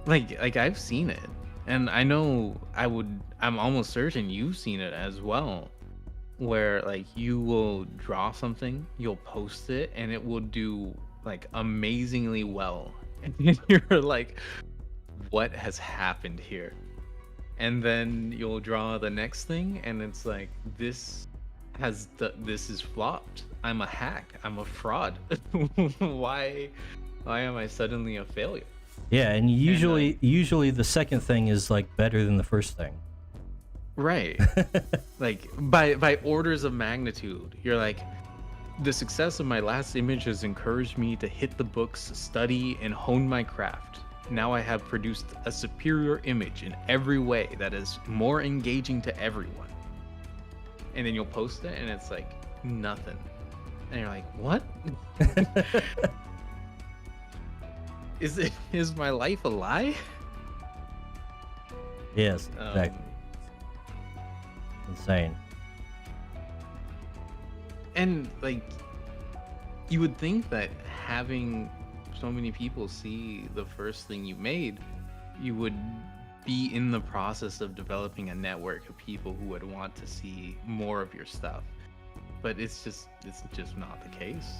Like I've seen it, and I know I'm almost certain you've seen it as well, where like you will draw something, you'll post it, and it will do like amazingly well, and you're like, what has happened here? and then you'll draw the next thing, and it's like this this is flopped. I'm a hack. I'm a fraud. why am I suddenly a failure? Yeah, and usually the second thing is like better than the first thing. Right. Like by orders of magnitude. You're like, the success of my last image has encouraged me to hit the books, study, and hone my craft. Now I have produced a superior image in every way that is more engaging to everyone. And then you'll post it and it's like nothing. And you're like, what? Is my life a lie? Yes, exactly. Insane. And like, you would think that having so many people see the first thing you made, you would be in the process of developing a network of people who would want to see more of your stuff. But it's just not the case.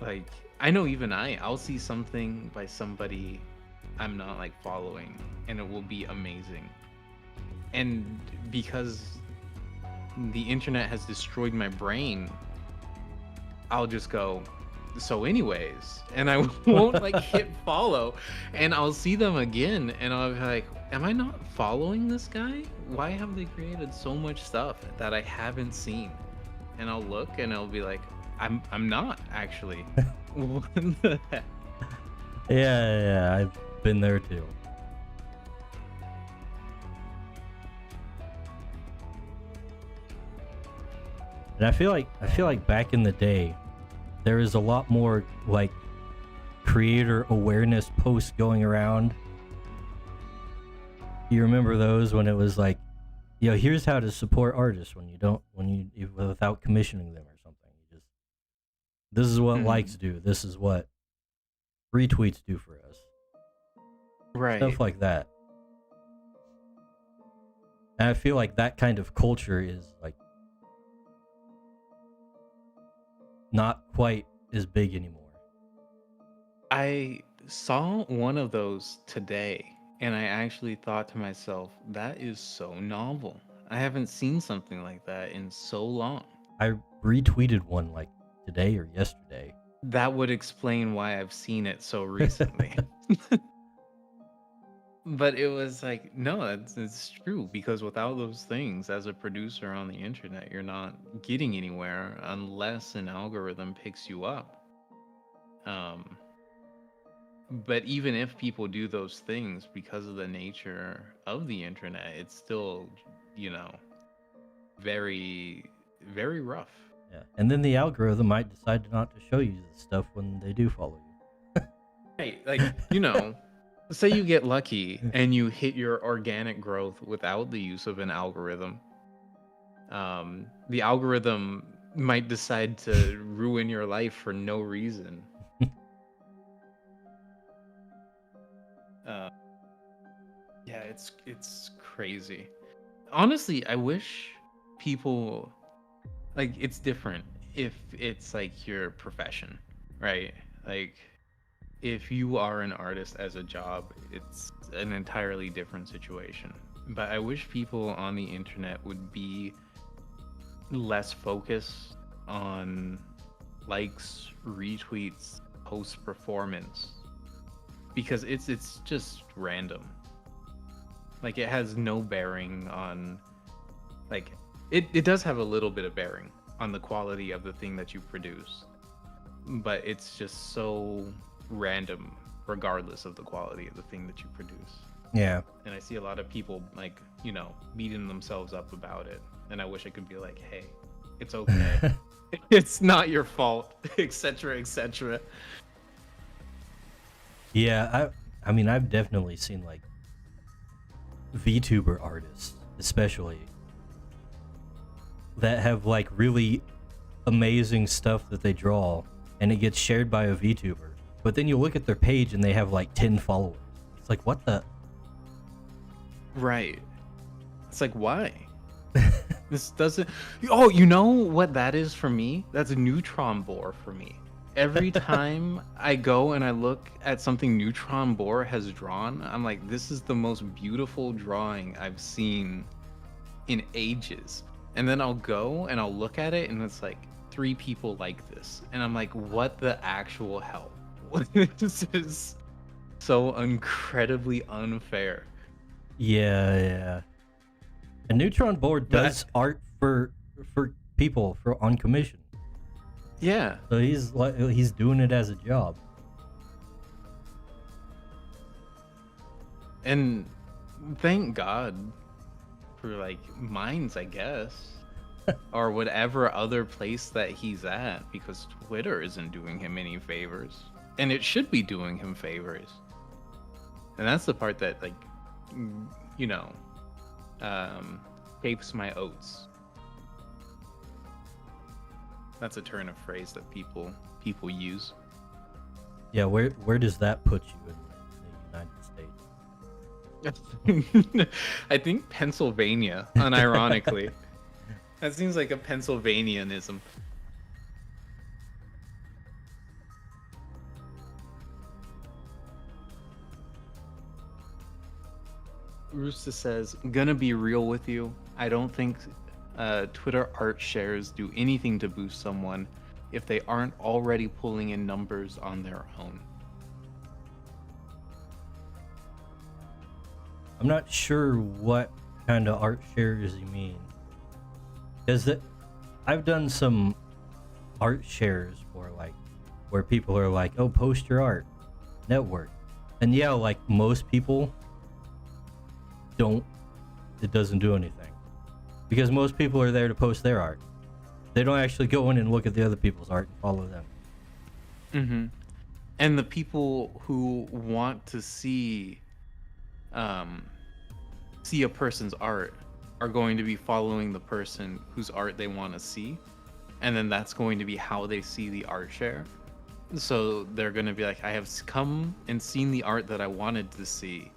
Like, I know even I'll see something by somebody I'm not like following, and it will be amazing. And because the internet has destroyed my brain, I'll just go, so anyways, and I won't like hit follow, and I'll see them again and I'll be like, am I not following this guy? Why have they created so much stuff that I haven't seen? And I'll look and I'll be like, I'm not actually. What the heck? Yeah, I've been there too. And I feel like back in the day, there is a lot more like creator awareness posts going around. You remember those when it was like, yo, here's how to support artists without commissioning them or something. This is what likes do. This is what retweets do for us. Right. Stuff like that. And I feel like that kind of culture is like not quite as big anymore. I saw one of those today, and I actually thought to myself, that is so novel. I haven't seen something like that in so long. I retweeted one like today or yesterday. That would explain why I've seen it so recently. But it was like, no, it's true, because without those things, as a producer on the internet, you're not getting anywhere unless an algorithm picks you up. But even if people do those things, because of the nature of the internet, it's still, very, very rough. Yeah. And then the algorithm might decide not to show you the stuff when they do follow you. Right, like, say you get lucky and you hit your organic growth without the use of an algorithm. The algorithm might decide to ruin your life for no reason. Yeah, it's crazy. Honestly, I wish people, like, it's different if it's like your profession, right? Like, if you are an artist as a job, it's an entirely different situation. But I wish people on the internet would be less focused on likes, retweets, post performance, because it's just random. Like, it has no bearing on, like, it does have a little bit of bearing on the quality of the thing that you produce, but it's just so random regardless of the quality of the thing that you produce. Yeah. And I see a lot of people, like, beating themselves up about it, and I wish I could be like, hey, it's okay. It's not your fault, etc., etc. Yeah, I mean, I've definitely seen like VTuber artists, especially, that have like really amazing stuff that they draw, and it gets shared by a VTuber. But then you look at their page and they have like 10 followers. It's like, what the? Right. It's like, why? This doesn't. Oh, you know what that is for me? That's a neutron bore for me. every time I go and I look at something Neutron Boar has drawn, I'm like, this is the most beautiful drawing I've seen in ages. And then I'll go and I'll look at it and it's like 3 people like this. And I'm like, what the actual hell? This is so incredibly unfair. Yeah. A Neutron Board does art for people on commission. Yeah. So he's doing it as a job. And thank God for like mines, I guess. Or whatever other place that he's at, because Twitter isn't doing him any favors. And it should be doing him favors. And that's the part that, like, you know, capes my oats. That's a turn of phrase that people use. Yeah, where does that put you in the United States? I think Pennsylvania, unironically. That seems like a Pennsylvanianism. Rooster says, gonna be real with you. I don't think Twitter art shares do anything to boost someone if they aren't already pulling in numbers on their own. I'm not sure what kind of art shares you mean. Because I've done some art shares for like where people are like, oh, post your art, network. And yeah, like most people it doesn't do anything. Because most people are there to post their art. They don't actually go in and look at the other people's art and follow them. Mm-hmm. And the people who want to see a person's art are going to be following the person whose art they want to see, and then that's going to be how they see the art share. So they're going to be like, I have come and seen the art that I wanted to see.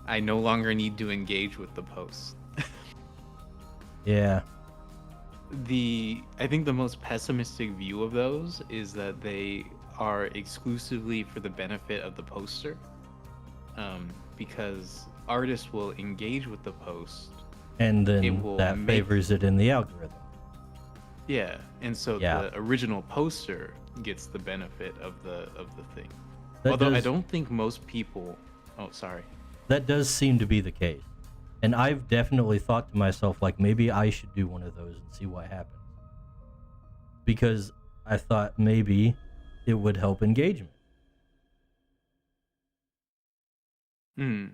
I no longer need to engage with the post. Yeah. I think the most pessimistic view of those is that they are exclusively for the benefit of the poster, because artists will engage with the post, and then that favors it in the algorithm. Yeah, and so Yeah. the original poster gets the benefit of the thing. That Although I does- don't think most people. Oh, sorry. That does seem to be the case. And I've definitely thought to myself, like, maybe I should do one of those and see what happens. Because I thought maybe it would help engagement. Hmm.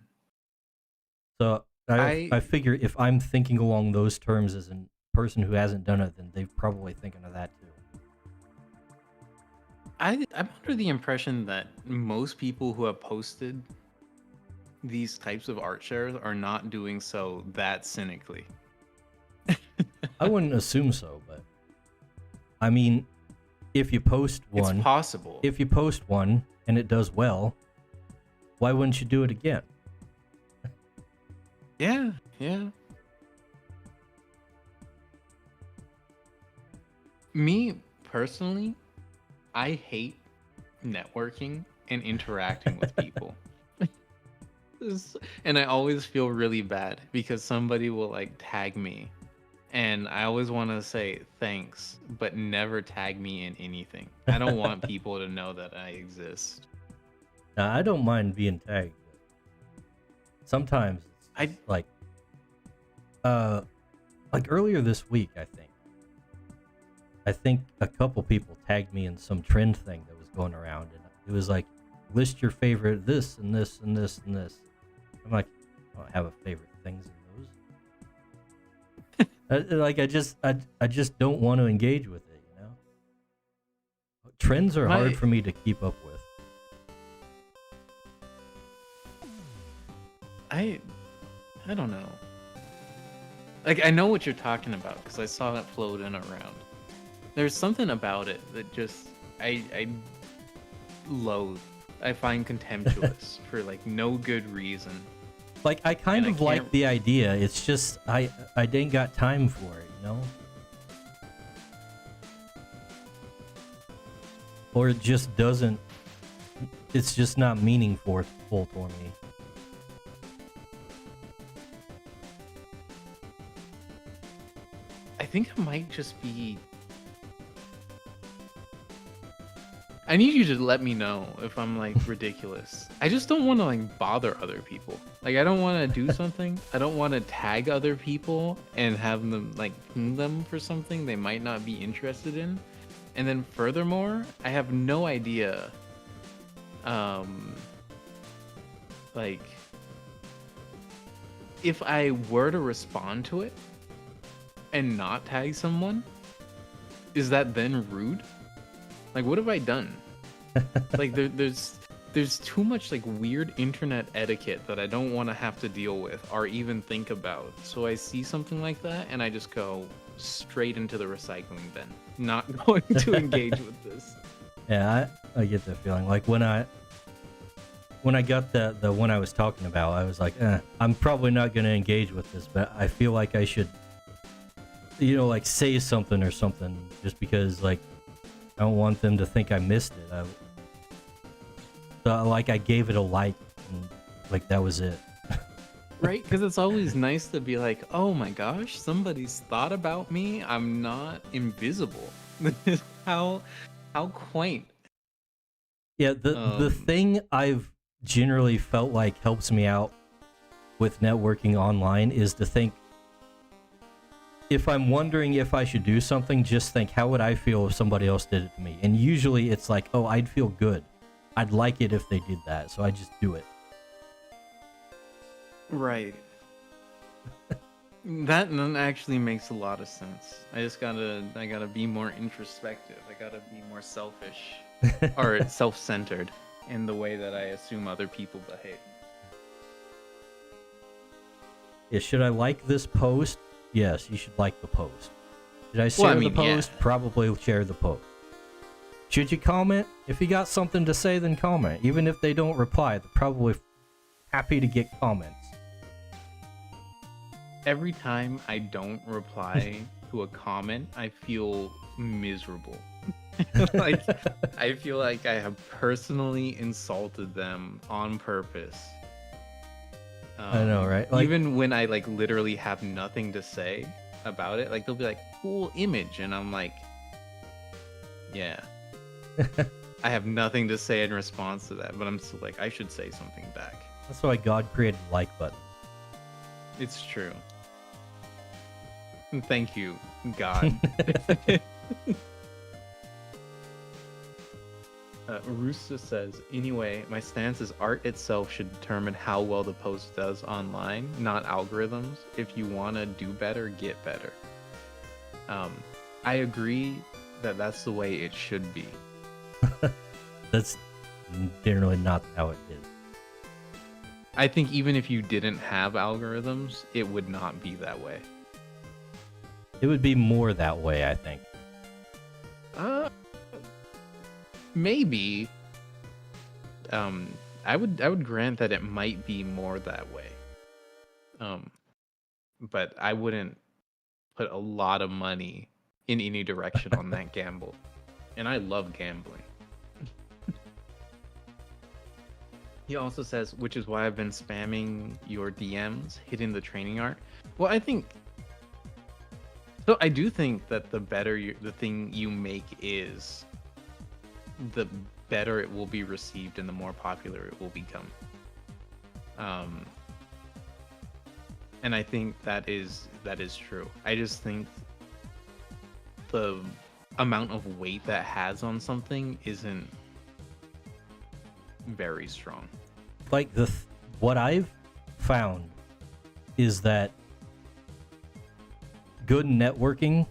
So I figure if I'm thinking along those terms as a person who hasn't done it, then they're probably thinking of that too. I'm under the impression that most people who have posted these types of art shares are not doing so that cynically. I wouldn't assume so, but I mean, if you post one, It's possible. if you post one and it does well, why wouldn't you do it again? Yeah. Me personally, I hate networking and interacting with people. And I always feel really bad because somebody will like tag me, and I always want to say thanks, but never tag me in anything. I don't want people to know that I exist. Now, I don't mind being tagged. But sometimes it's just like earlier this week, I think a couple people tagged me in some trend thing that was going around, and it was like, list your favorite this and this and this and this. I'm like, I don't have a favorite things in those. I just don't want to engage with it, you know? Trends are hard for me to keep up with. I don't know. Like, I know what you're talking about because I saw it floating around. There's something about it that just I loathe. I find contemptuous for like no good reason. Like, I kind And of like the idea. It's just I didn't got time for it, you know? or it just doesn't. It's just not meaningful for me. I think it might just be. I need you to let me know if I'm like ridiculous. I just don't want to like bother other people. Like I don't want to do something. I don't want to tag other people and have them like ping them for something they might not be interested in. And then furthermore, I have no idea like if I were to respond to it and not tag someone, is that then rude? Like, what have I done? Like, there's too much like weird internet etiquette that I don't want to have to deal with or even think about. So I see something like that and I just go straight into the recycling bin. Not going to engage with this. Yeah, I get that feeling. Like when I got the one I was talking about, I was like, I'm probably not going to engage with this, but I feel like I should, like say something or something, just because like I don't want them to think I missed it. So like I gave it a like, and like that was it. Right? Because it's always nice to be like, oh my gosh, somebody's thought about me. I'm not invisible. how quaint. Yeah, the thing I've generally felt like helps me out with networking online is to think, if I'm wondering if I should do something, just think, how would I feel if somebody else did it to me? And usually it's like, oh, I'd feel good. I'd like it if they did that, so I just do it. Right. That actually makes a lot of sense. I gotta be more introspective. I gotta be more selfish or self-centered in the way that I assume other people behave. Yeah, should I like this post? Yes, you should like the post. Did I share the post? Yeah. Probably share the post. Should you comment? If you got something to say, then comment. Even if they don't reply, they're probably happy to get comments. Every time I don't reply to a comment, I feel miserable. Like, I feel like I have personally insulted them on purpose. I know, right? Like, even when I like literally have nothing to say about it, like they'll be like, cool image, and I'm like, yeah. I have nothing to say in response to that, but I'm still like, I should say something back. that's why God created like buttons. It's true. Thank you, God. Rusa says, anyway, my stance is art itself should determine how well the post does online, not algorithms. If you want to do better, get better. I agree that that's the way it should be. That's generally not how it is. I think even if you didn't have algorithms, it would not be that way. It would be more that way, I think. Maybe. I would grant that it might be more that way. But I wouldn't put a lot of money in any direction on that gamble. And I love gambling. He also says, which is why I've been spamming your DMs, hitting the training art. Well, I do think that the better the thing you make is, the better it will be received and the more popular it will become. And I think that is true. I just think the amount of weight that has on something isn't very strong. Like what I've found is that good networking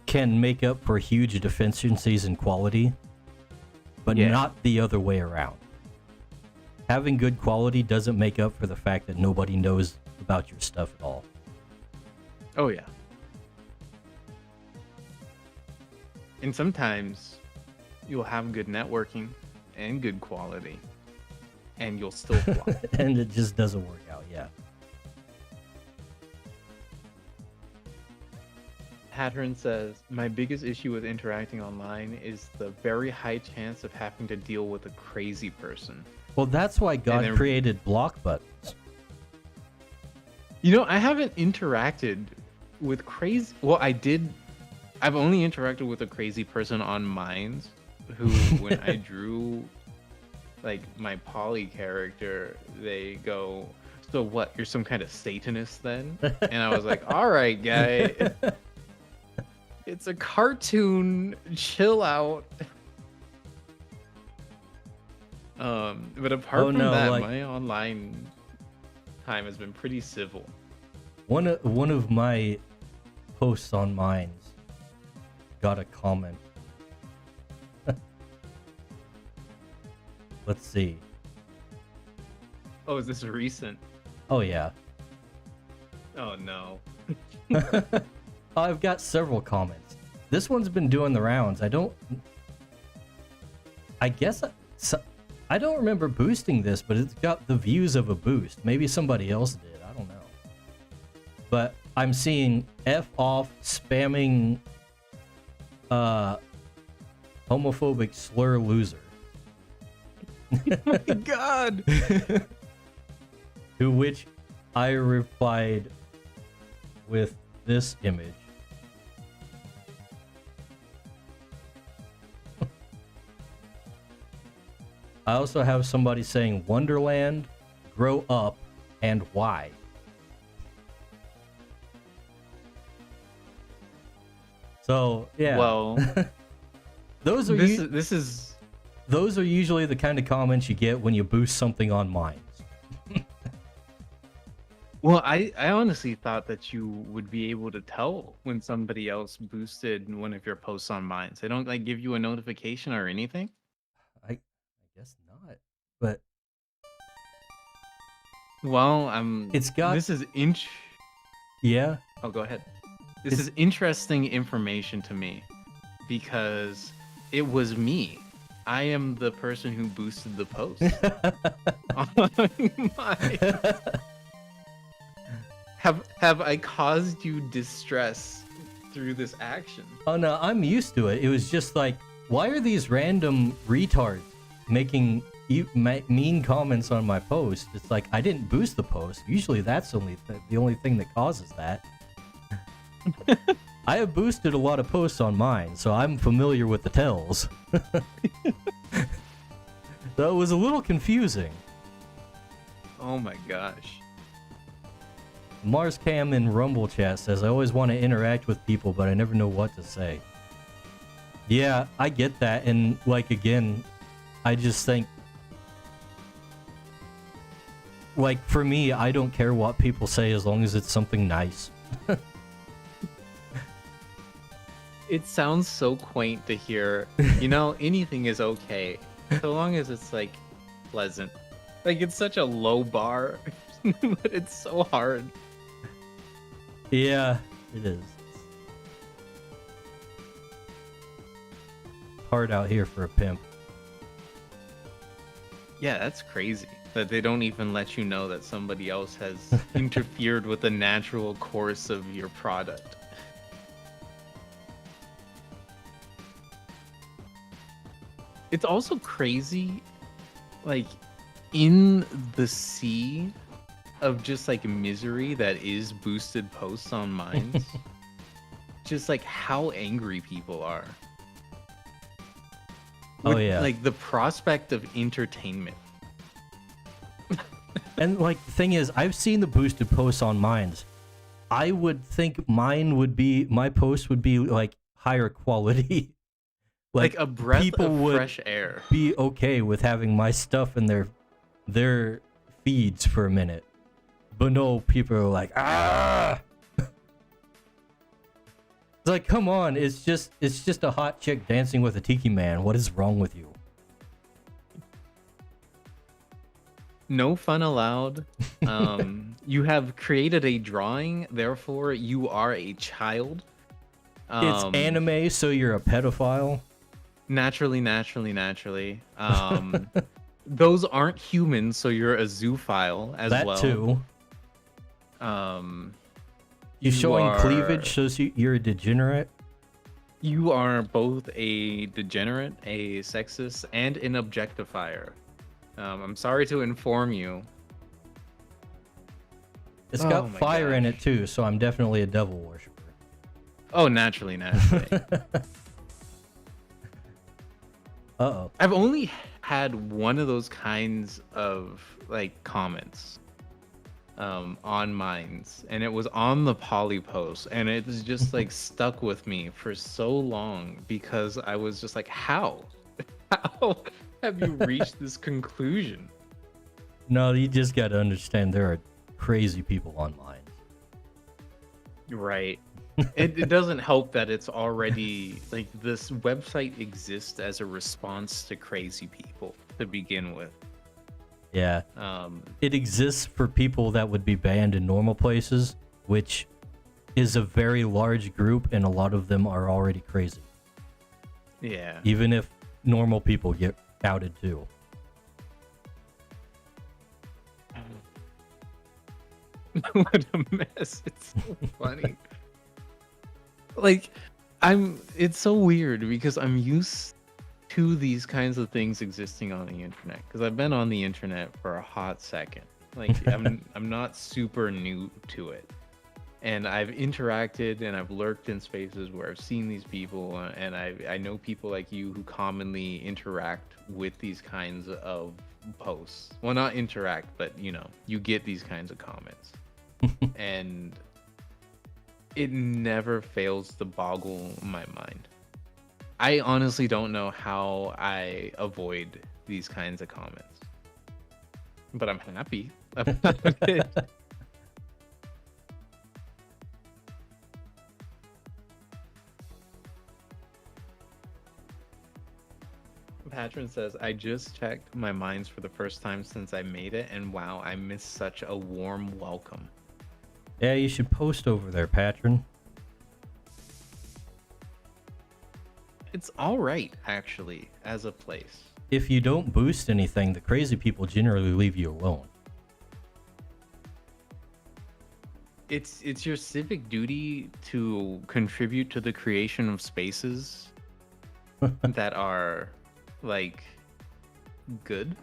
can make up for huge deficiencies in quality, but not the other way around. Having good quality doesn't make up for the fact that nobody knows about your stuff at all. Oh yeah. And sometimes you'll have good networking and good quality, and you'll still flop. And it just doesn't work out, yeah. Pattern says, my biggest issue with interacting online is the very high chance of having to deal with a crazy person. Well, that's why God then- created block buttons. You know, I haven't interacted with crazy. Well, I did. I've only interacted with a crazy person on Minds, who, when I drew, like, my poly character, they go, "So what? You're some kind of Satanist then?" And I was like, "All right, guy, it's a cartoon. Chill out." But apart from that, like, my online time has been pretty civil. one of my posts on Minds got a comment. Let's see. Oh, is this recent? Oh yeah. Oh no. I've got several comments. This one's been doing the rounds. I guess I don't remember boosting this, but it's got the views of a boost. Maybe somebody else did. I don't know. But I'm seeing F off spamming homophobic slur loser. Oh my god. To which I replied with this image. I also have somebody saying Wonderland, grow up, and why. So yeah. Well, those are this is usually the kind of comments you get when you boost something on Minds. well, I honestly thought that you would be able to tell when somebody else boosted one of your posts on Minds. They don't like give you a notification or anything. I guess not. But Well, it's got this is yeah. Oh, go ahead. This It's- is interesting information to me because it was me. I am the person who boosted the post. Oh my. Have I caused you distress through this action? Oh no, I'm used to it. It was just like, why are these random retards making mean comments on my post? It's like, I didn't boost the post. Usually that's the only thing that causes that. I have boosted a lot of posts on mine, so I'm familiar with the tells. So it was a little confusing. Oh my gosh. Mars Cam in Rumble chat says, I always want to interact with people, but I never know what to say. Yeah, I get that, and like, again, I just think, like, for me, I don't care what people say as long as it's something nice. It sounds so quaint to hear, anything is okay, so long as it's, like, pleasant. Like, it's such a low bar, but it's so hard. Yeah, it is. Hard out here for a pimp. Yeah, that's crazy that they don't even let you know that somebody else has interfered with the natural course of your product. It's also crazy, like, in the sea of just, like, misery that is boosted posts on Minds, just, like, how angry people are. Oh, yeah. Like, the prospect of entertainment. And like, the thing is, I've seen the boosted posts on mines. I would think my post would be like higher quality. Like a breath people of would fresh air. be okay with having my stuff in their feeds for a minute. But no, people are like, ah. It's like, come on, it's just a hot chick dancing with a tiki man. What is wrong with you? No fun allowed. You have created a drawing, therefore you are a child. It's anime, so you're a pedophile. Naturally. Those aren't humans, so you're a zoophile as That well. too. You showing cleavage shows you're a degenerate. You are both a degenerate, a sexist, and an objectifier. I'm sorry to inform you. It's Oh got my fire in gosh. it too, so I'm definitely a devil worshiper. Oh, naturally. Uh-oh. I've only had one of those kinds of like comments on Minds, and it was on the Poly post, and it was just like stuck with me for so long because I was just like, how have you reached this conclusion? No, you just got to understand there are crazy people online. Right. It doesn't help that it's already like this website exists as a response to crazy people to begin with. Yeah. It exists for people that would be banned in normal places, which is a very large group, and a lot of them are already crazy. Yeah. Even if normal people get outed too. What a mess. It's so funny. Like, it's so weird because I'm used to these kinds of things existing on the internet because I've been on the internet for a hot second. Like, I'm not super new to it. And I've interacted and I've lurked in spaces where I've seen these people, and I know people like you who commonly interact with these kinds of posts. Well, not interact, but you get these kinds of comments. And it never fails to boggle my mind. I honestly don't know how I avoid these kinds of comments. But I'm happy about it. Patron says, I just checked my Minds for the first time since I made it, and wow, I missed such a warm welcome. Yeah, you should post over there, patron. It's alright, actually, as a place. If you don't boost anything, the crazy people generally leave you alone. It's your civic duty to contribute to the creation of spaces that are, like, good.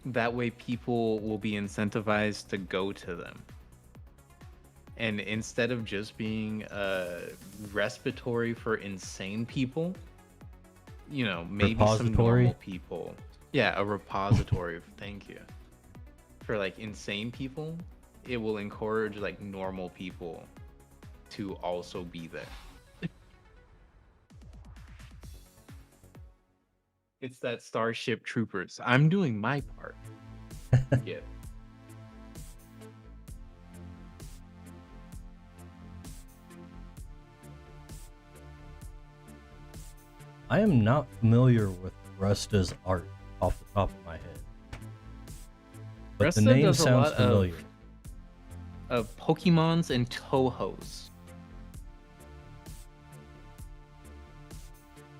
That way people will be incentivized to go to them. And instead of just being a respiratory for insane people, maybe some normal people. Yeah, a repository. Thank you. For like insane people, it will encourage like normal people to also be there. It's that Starship Troopers. I'm doing my part. Yeah. I am not familiar with Rusta's art off the top of my head. But Rusta the name does a sounds lot familiar. Of Pokemons and Tohos.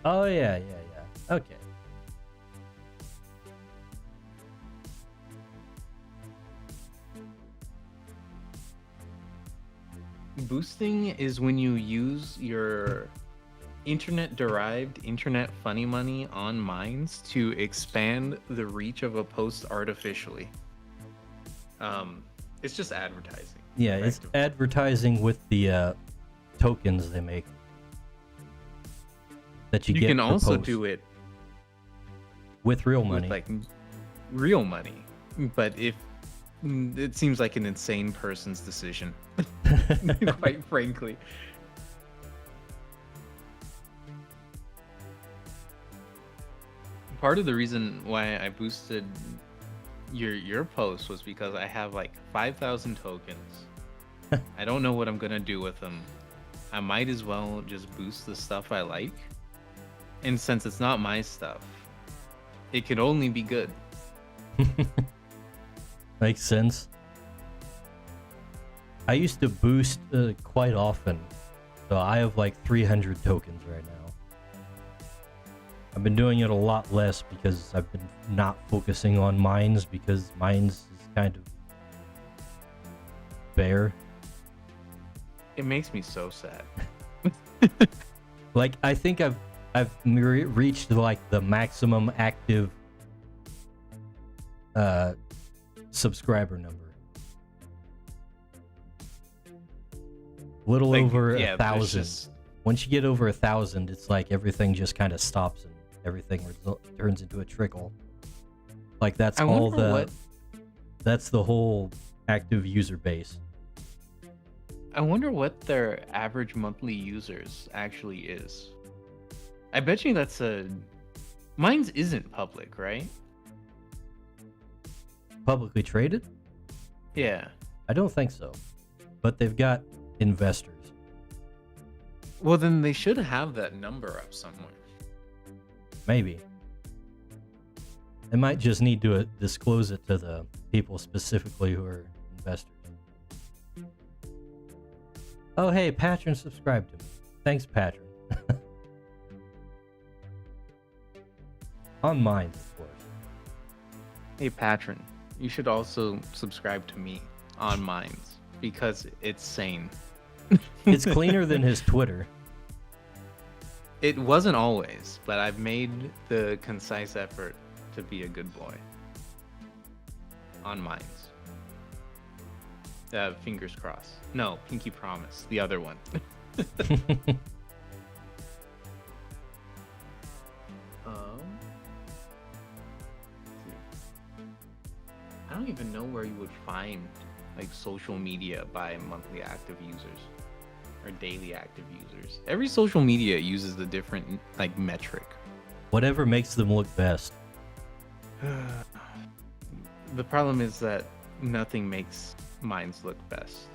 Oh, yeah. Okay. Boosting is when you use your internet-derived internet funny money on Minds to expand the reach of a post artificially. It's just advertising. Yeah, it's advertising with the tokens they make. That you get can per also post. do it With real money. with like real money, but if it seems like an insane person's decision, quite frankly. Part of the reason why I boosted your post was because I have like 5,000 tokens. I don't know what I'm gonna do with them. I might as well just boost the stuff I like. And since it's not my stuff, it can only be good. Makes sense. I used to boost quite often, so I have like 300 tokens right now. I've been doing it a lot less because I've been not focusing on mines, because mines is kind of bare. It makes me so sad. Like, I think I've reached like the maximum active subscriber number. Little Like, over yeah, a there's 1,000. just- Once you get over 1,000, it's like everything just kind of stops and everything turns into a trickle. Like that's I all wonder what- that's the whole active user base. I wonder what their average monthly users actually is. I bet you mine's isn't public, right? Publicly traded? Yeah. I don't think so. But they've got investors. Well, then they should have that number up somewhere. Maybe. They might just need to disclose it to the people specifically who are investors. Oh, hey, Patron subscribed to me. Thanks, Patron. On mine, of course. Hey, patron, you should also subscribe to me on Minds because it's sane. It's cleaner than his Twitter. It wasn't always, but I've made the concise effort to be a good boy. On Minds. Fingers crossed. No, pinky promise. The other one. I don't even know where you would find like social media by monthly active users or daily active users. Every social media uses a different like metric. Whatever makes them look best. The problem is that nothing makes minds look best.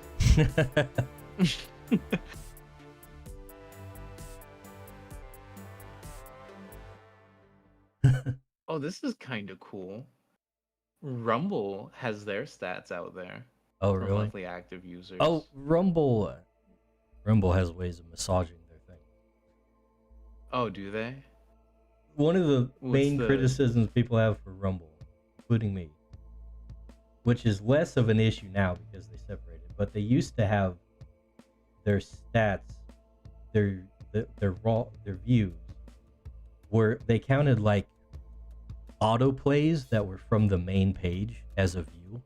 Oh, this is kind of cool. Rumble has their stats out there Oh, for really? monthly active users. Oh, Rumble. Rumble has ways of massaging their thing. Oh, do they? One of the What's main the- criticisms people have for Rumble, including me, which is less of an issue now because they separated, but they used to have their stats, their views, where they counted like autoplays that were from the main page as a view.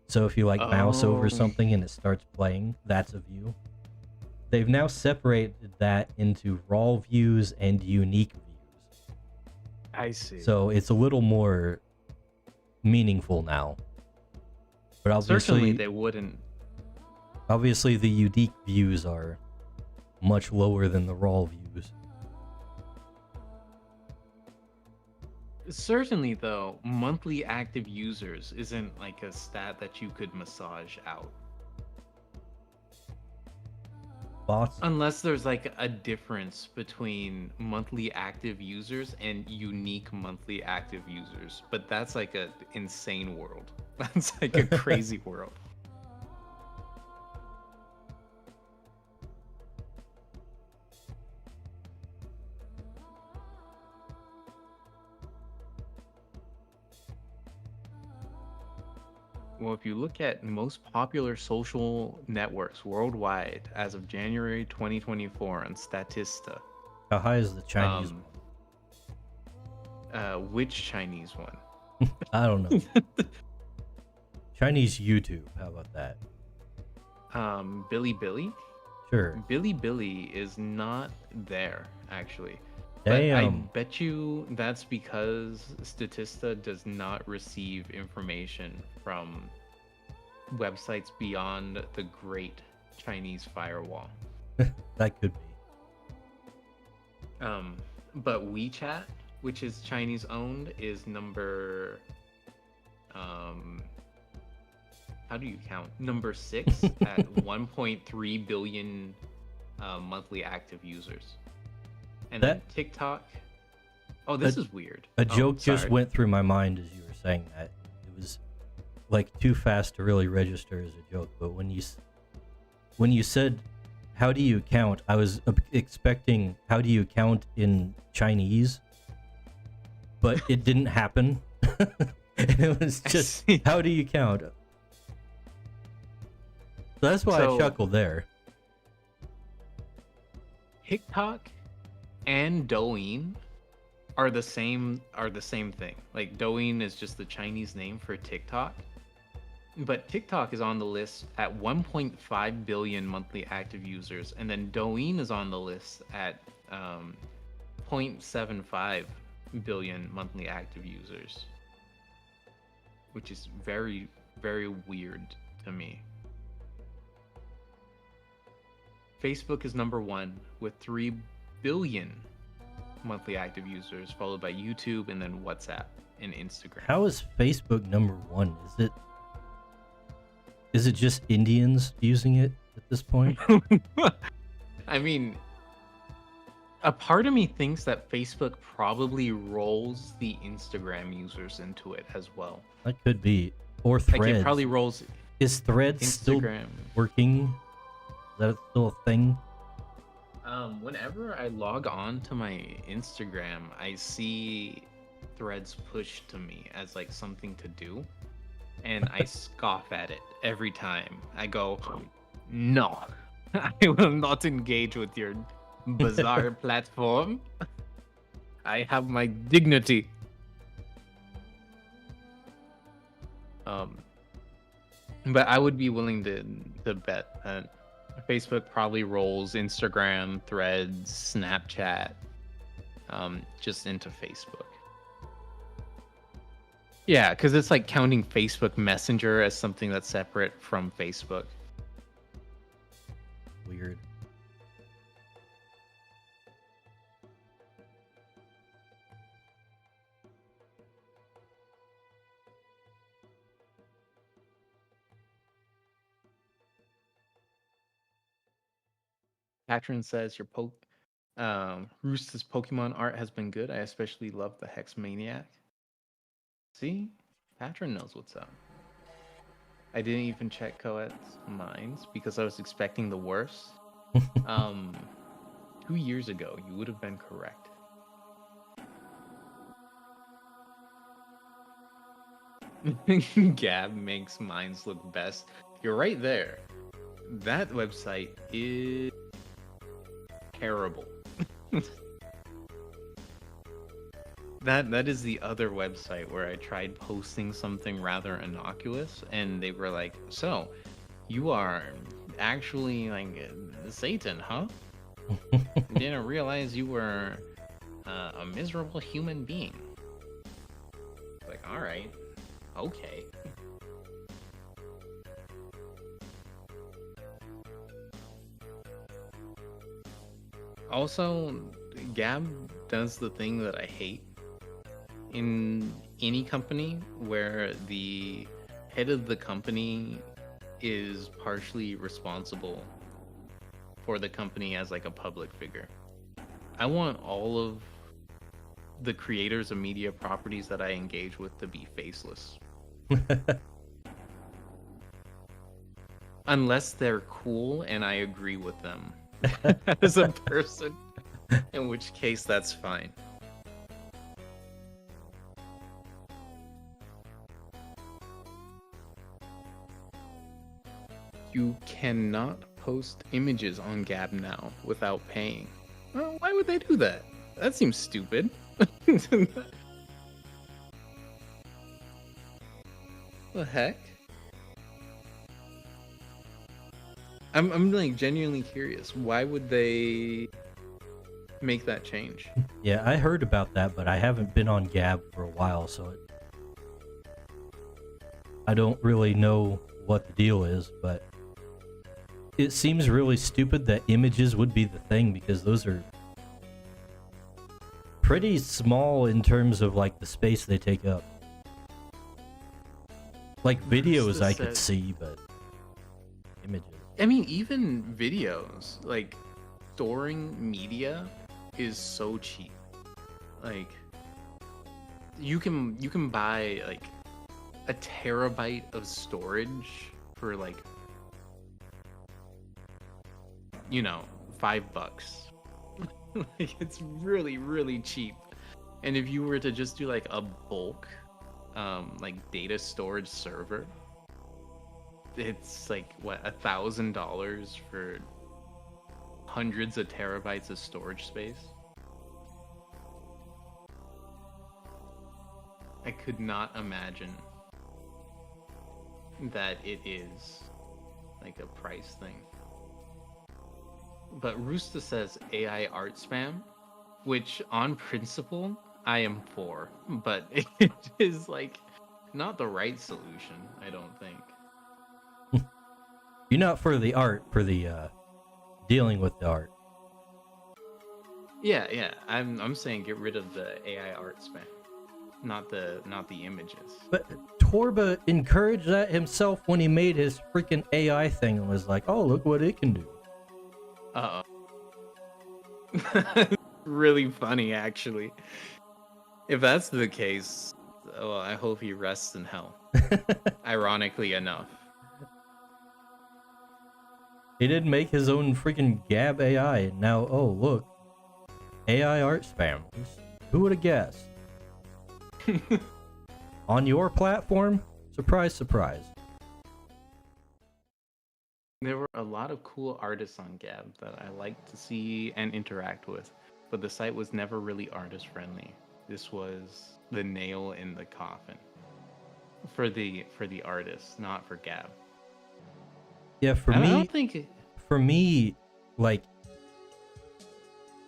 So if you like mouse over Oh. something and it starts playing, that's a view. They've now separated that into raw views and unique views. I see. So it's a little more meaningful now. But Certainly they wouldn't. obviously the unique views are much lower than the raw views. Certainly, though, monthly active users isn't like a stat that you could massage out. Bots? Unless there's like a difference between monthly active users and unique monthly active users. But that's like an insane world. That's like a crazy world. Well, if you look at most popular social networks worldwide as of January 2024 on Statista, How high is the Chinese which Chinese one? one? I don't know. Chinese YouTube, how about that? Billy? Sure. Billy is not there, actually. But I Damn. bet you that's because Statista does not receive information from websites beyond the Great Chinese Firewall. That could be. But WeChat, which is Chinese owned, is number how do you count? Number 6 at 1.3 billion monthly active users. And then TikTok. Oh, this is weird. A joke just sorry. went through my mind as you were saying that. It was like too fast to really register as a joke, but when you said how do you count, I was expecting how do you count in Chinese, but it didn't happen. It was just see. how do you count? So that's why I chuckled there. TikTok and Douyin are the same thing. Like Douyin is just the Chinese name for TikTok. But TikTok is on the list at 1.5 billion monthly active users, and then Douyin is on the list at 0.75 billion monthly active users, which is very, very weird to me. Facebook is number 1 with 3 billion monthly active users, followed by YouTube and then WhatsApp and Instagram. How is Facebook number 1? Is it just Indians using it at this point? I mean, a part of me thinks that Facebook probably rolls the Instagram users into it as well. That could be. Or Threads. Like it probably rolls Is Threads still Instagram. working? Is that still a thing? Whenever I log on to my Instagram, I see Threads pushed to me as like something to do, and I scoff at it every time. I go, no, I will not engage with your bizarre platform. I have my dignity. But I would be willing to bet that Facebook probably rolls Instagram, Threads, Snapchat, just into Facebook. Yeah, because it's like counting Facebook Messenger as something that's separate from Facebook. Weird. Patron says Roost's Pokemon art has been good. I especially love the Hex Maniac. See? Patron knows what's up. I didn't even check Coet's minds because I was expecting the worst. 2 years ago, you would have been correct. Gab makes minds look best. You're right there. That website is terrible. That is the other website where I tried posting something rather innocuous, and they were like, "So, you are actually like Satan, huh? Didn't realize you were a miserable human being." Like, all right, okay. Also, Gab does the thing that I hate in any company where the head of the company is partially responsible for the company as like a public figure. I want all of the creators of media properties that I engage with to be faceless. Unless they're cool and I agree with them as a person, in which case that's fine. You cannot post images on Gab now without paying. Well, why would they do that? That seems stupid. The heck? I'm like genuinely curious. Why would they make that change? Yeah, I heard about that, but I haven't been on Gab for a while, so I don't really know what the deal is, but it seems really stupid that images would be the thing, because those are pretty small in terms of like the space they take up. Like videos I could see, but images. I mean, even videos, like storing media is so cheap. Like you can buy like a terabyte of storage for like, you know, $5. Like it's really, really cheap. And if you were to just do like a bulk like data storage server, it's like what, $1,000 for hundreds of terabytes of storage space. I could not imagine that it is like a price thing. But Roosta says AI art spam, which on principle I am for, but it is like not the right solution, I don't think. You're not for the art, for the dealing with the art. Yeah. I'm saying get rid of the AI art spam, not the images. But Torba encouraged that himself when he made his freaking AI thing and was like, "Oh, look what it can do." Really funny, actually. If that's the case, well, I hope he rests in hell. Ironically enough. He did make his own freaking Gab AI, and now, oh look, AI art spam. Who would have guessed? On your platform? Surprise, surprise. There were a lot of cool artists on Gab that I liked to see and interact with, but the site was never really artist friendly. This was the nail in the coffin for the artists, not for Gab. Yeah, I don't think for me, like,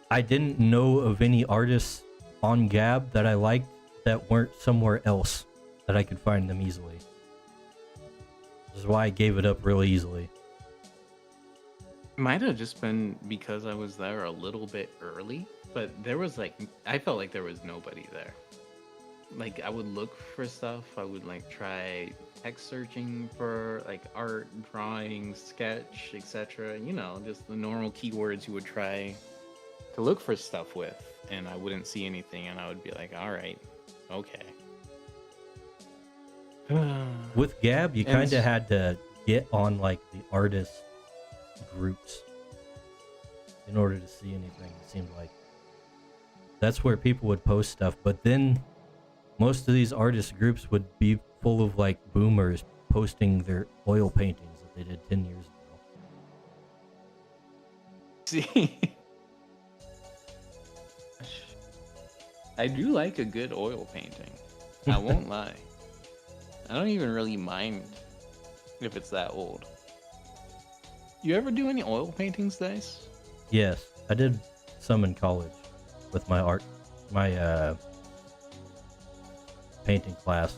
I didn't know of any artists on Gab that I liked that weren't somewhere else that I could find them easily. This is why I gave it up really easily. might have just been because I was there a little bit early, but there was like, I felt like there was nobody there. Like, I would look for stuff, I would like try text searching for like art, drawing, sketch, etc. You know, just the normal keywords you would try to look for stuff with, and I wouldn't see anything, and I would be like, all right, okay. With Gab, you And kind of had to get on like the artist groups in order to see anything. It seemed like that's where people would post stuff, but then most of these artist groups would be full of like boomers posting their oil paintings that they did 10 years ago. See, I do like a good oil painting. I won't lie. I don't even really mind if it's that old. You ever do any oil paintings, Dice? Yes, I did some in college with my painting class.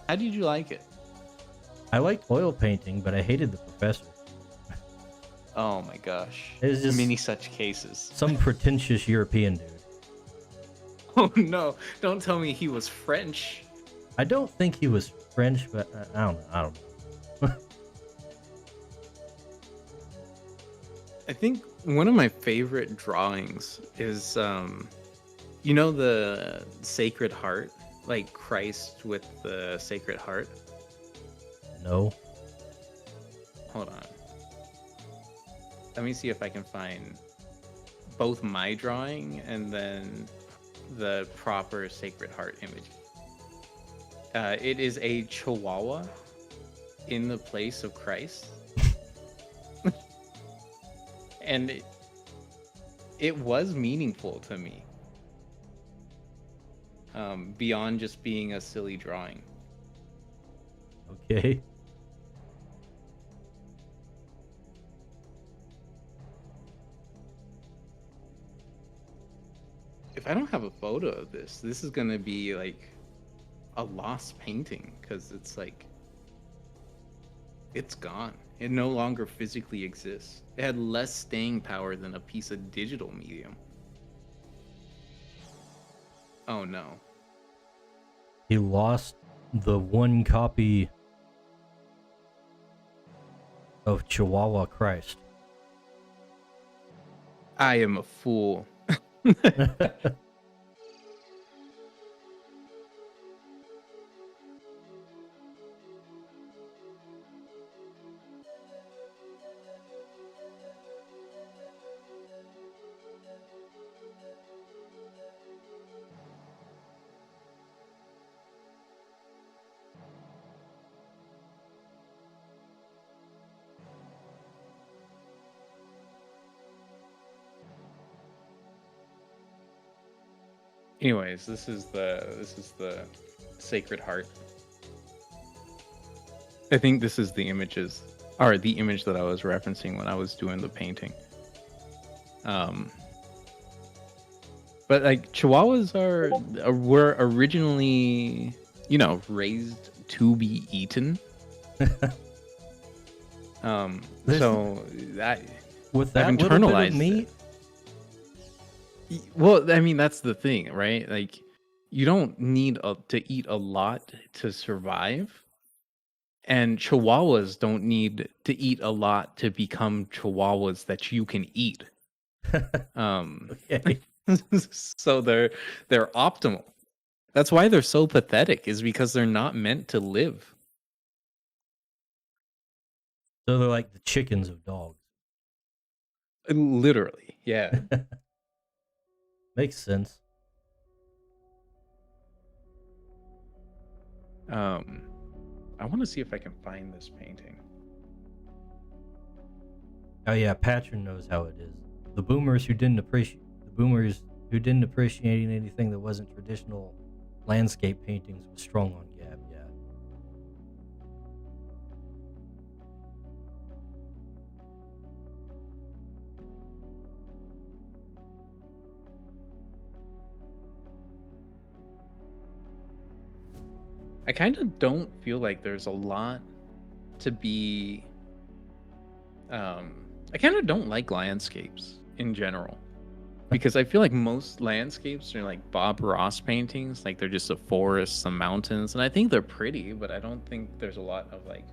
How did you like it? I liked oil painting, but I hated the professor. Oh my gosh. It was just many such cases. some pretentious European dude. Oh no, don't tell me he was French. I don't think he was French, but I don't know. I think one of my favorite drawings is, you know, the Sacred Heart, like Christ with the Sacred Heart. No. Hold on. Let me see if I can find both my drawing and then the proper Sacred Heart image. It is a chihuahua in the place of Christ. And it was meaningful to me. Beyond just being a silly drawing. Okay. If I don't have a photo of this is gonna be like a lost painting, because it's like, it's gone. It no longer physically exists. It had less staying power than a piece of digital medium. Oh no. He lost the one copy of Chihuahua Christ. I am a fool. Anyways, this is the Sacred Heart. I think this is the image that I was referencing when I was doing the painting. But like Chihuahuas were originally, raised to be eaten. So that With that I've little bit internalized of meat, well, I mean, that's the thing, right? Like, you don't need to eat a lot to survive, and Chihuahuas don't need to eat a lot to become Chihuahuas that you can eat. okay. So they're optimal. That's why they're so pathetic, is because they're not meant to live. So they're like the chickens of dogs. Literally, yeah. Makes sense. I want to see if I can find this painting. Oh yeah, Patron knows how it is. The boomers who didn't appreciate anything that wasn't traditional landscape paintings was strong on Gab. Yeah. I kind of don't feel like there's a lot to be. I kind of don't like landscapes in general, because I feel like most landscapes are like Bob Ross paintings, like they're just a forest, some mountains, and I think they're pretty, but I don't think there's a lot of like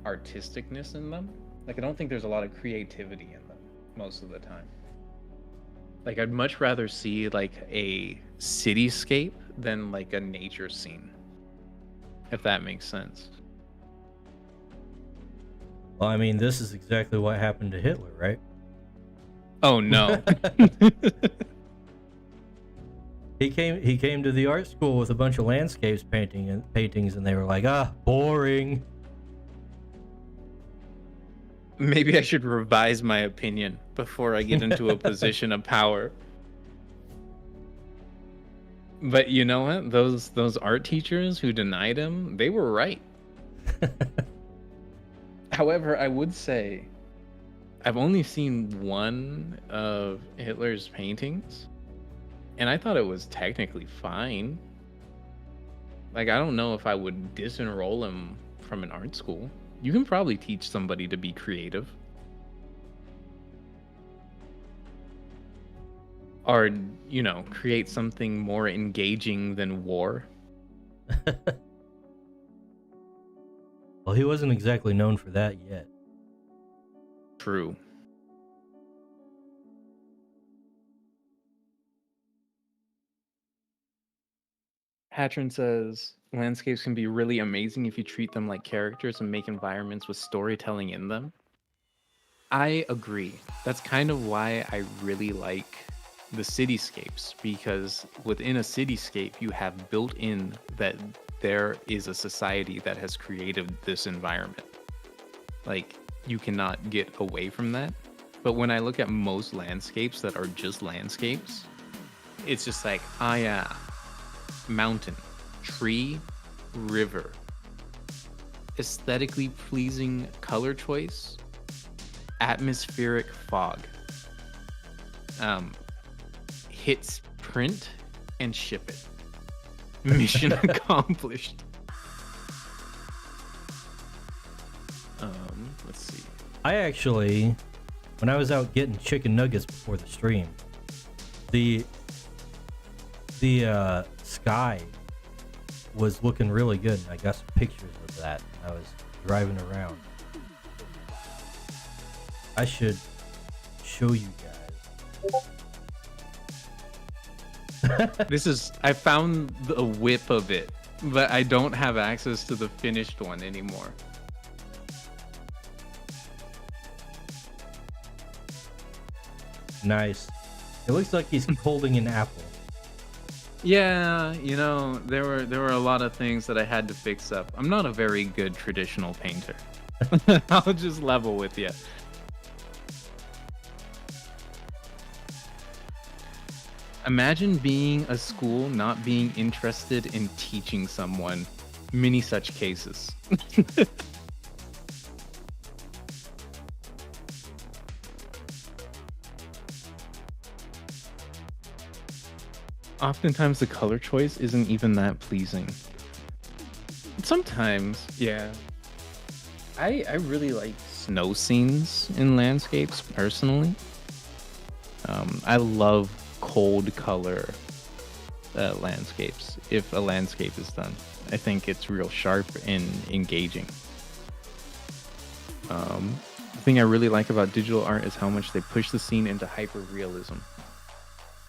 artisticness in them. Like I don't think there's a lot of creativity in them most of the time. Like I'd much rather see like a cityscape than like a nature scene, if that makes sense. Well, I mean, this is exactly what happened to Hitler, right? Oh no. He came to the art school with a bunch of landscapes paintings, and they were like, boring. Maybe I should revise my opinion before I get into a position of power. But you know what? Those art teachers who denied him, they were right. However, I would say I've only seen one of Hitler's paintings, and I thought it was technically fine. Like, I don't know if I would disenroll him from an art school. You can probably teach somebody to be creative. Or, create something more engaging than war. Well, he wasn't exactly known for that yet. True. Patron says landscapes can be really amazing if you treat them like characters and make environments with storytelling in them. I agree. That's kind of why I really like the cityscapes, because within a cityscape you have built in that there is a society that has created this environment. Like, you cannot get away from that. But when I look at most landscapes that are just landscapes, it's just like, yeah, mountain, tree, river, aesthetically pleasing color choice, atmospheric fog, hit print and ship it. Mission accomplished. Let's see. I actually, when I was out getting chicken nuggets before the stream, the sky was looking really good, and I got some pictures of that. I was driving around. I should show you guys. I found the whip of it, but I don't have access to the finished one anymore. Nice. It looks like he's holding an apple. Yeah, there were a lot of things that I had to fix up. I'm not a very good traditional painter. I'll just level with you. Imagine being a school not being interested in teaching someone many such cases. Oftentimes the color choice isn't even that pleasing. Sometimes, yeah. I really like snow scenes in landscapes personally. I love cold color landscapes. If a landscape is done, I think it's real sharp and engaging. The thing I really like about digital art is how much they push the scene into hyper realism.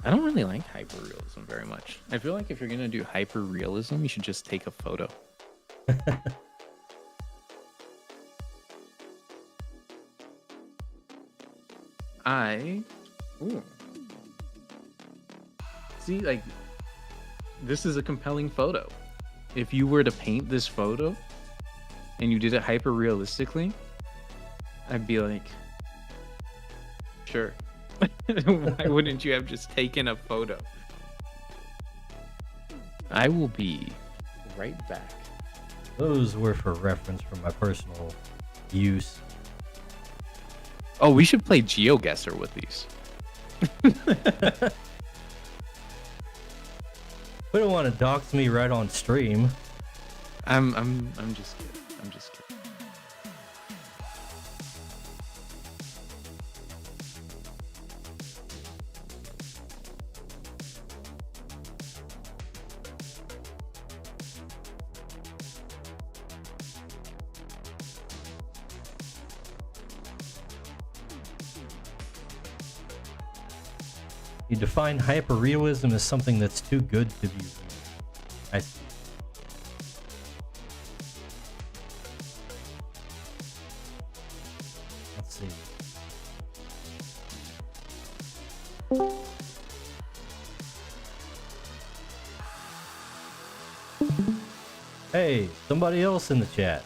I don't really like hyper realism very much. I feel like if you're gonna do hyper realism, you should just take a photo. Ooh. See, like, this is a compelling photo. If you were to paint this photo and you did it hyper realistically, I'd be like, sure. Why wouldn't you have just taken a photo? I will be right back. Those were for reference for my personal use. Oh, we should play GeoGuessr with these. We don't want to dox me right on stream. I'm just kidding. I'm just kidding. You define hyperrealism as something that's too good to be real. I see. Let's see. Hey, somebody else in the chat.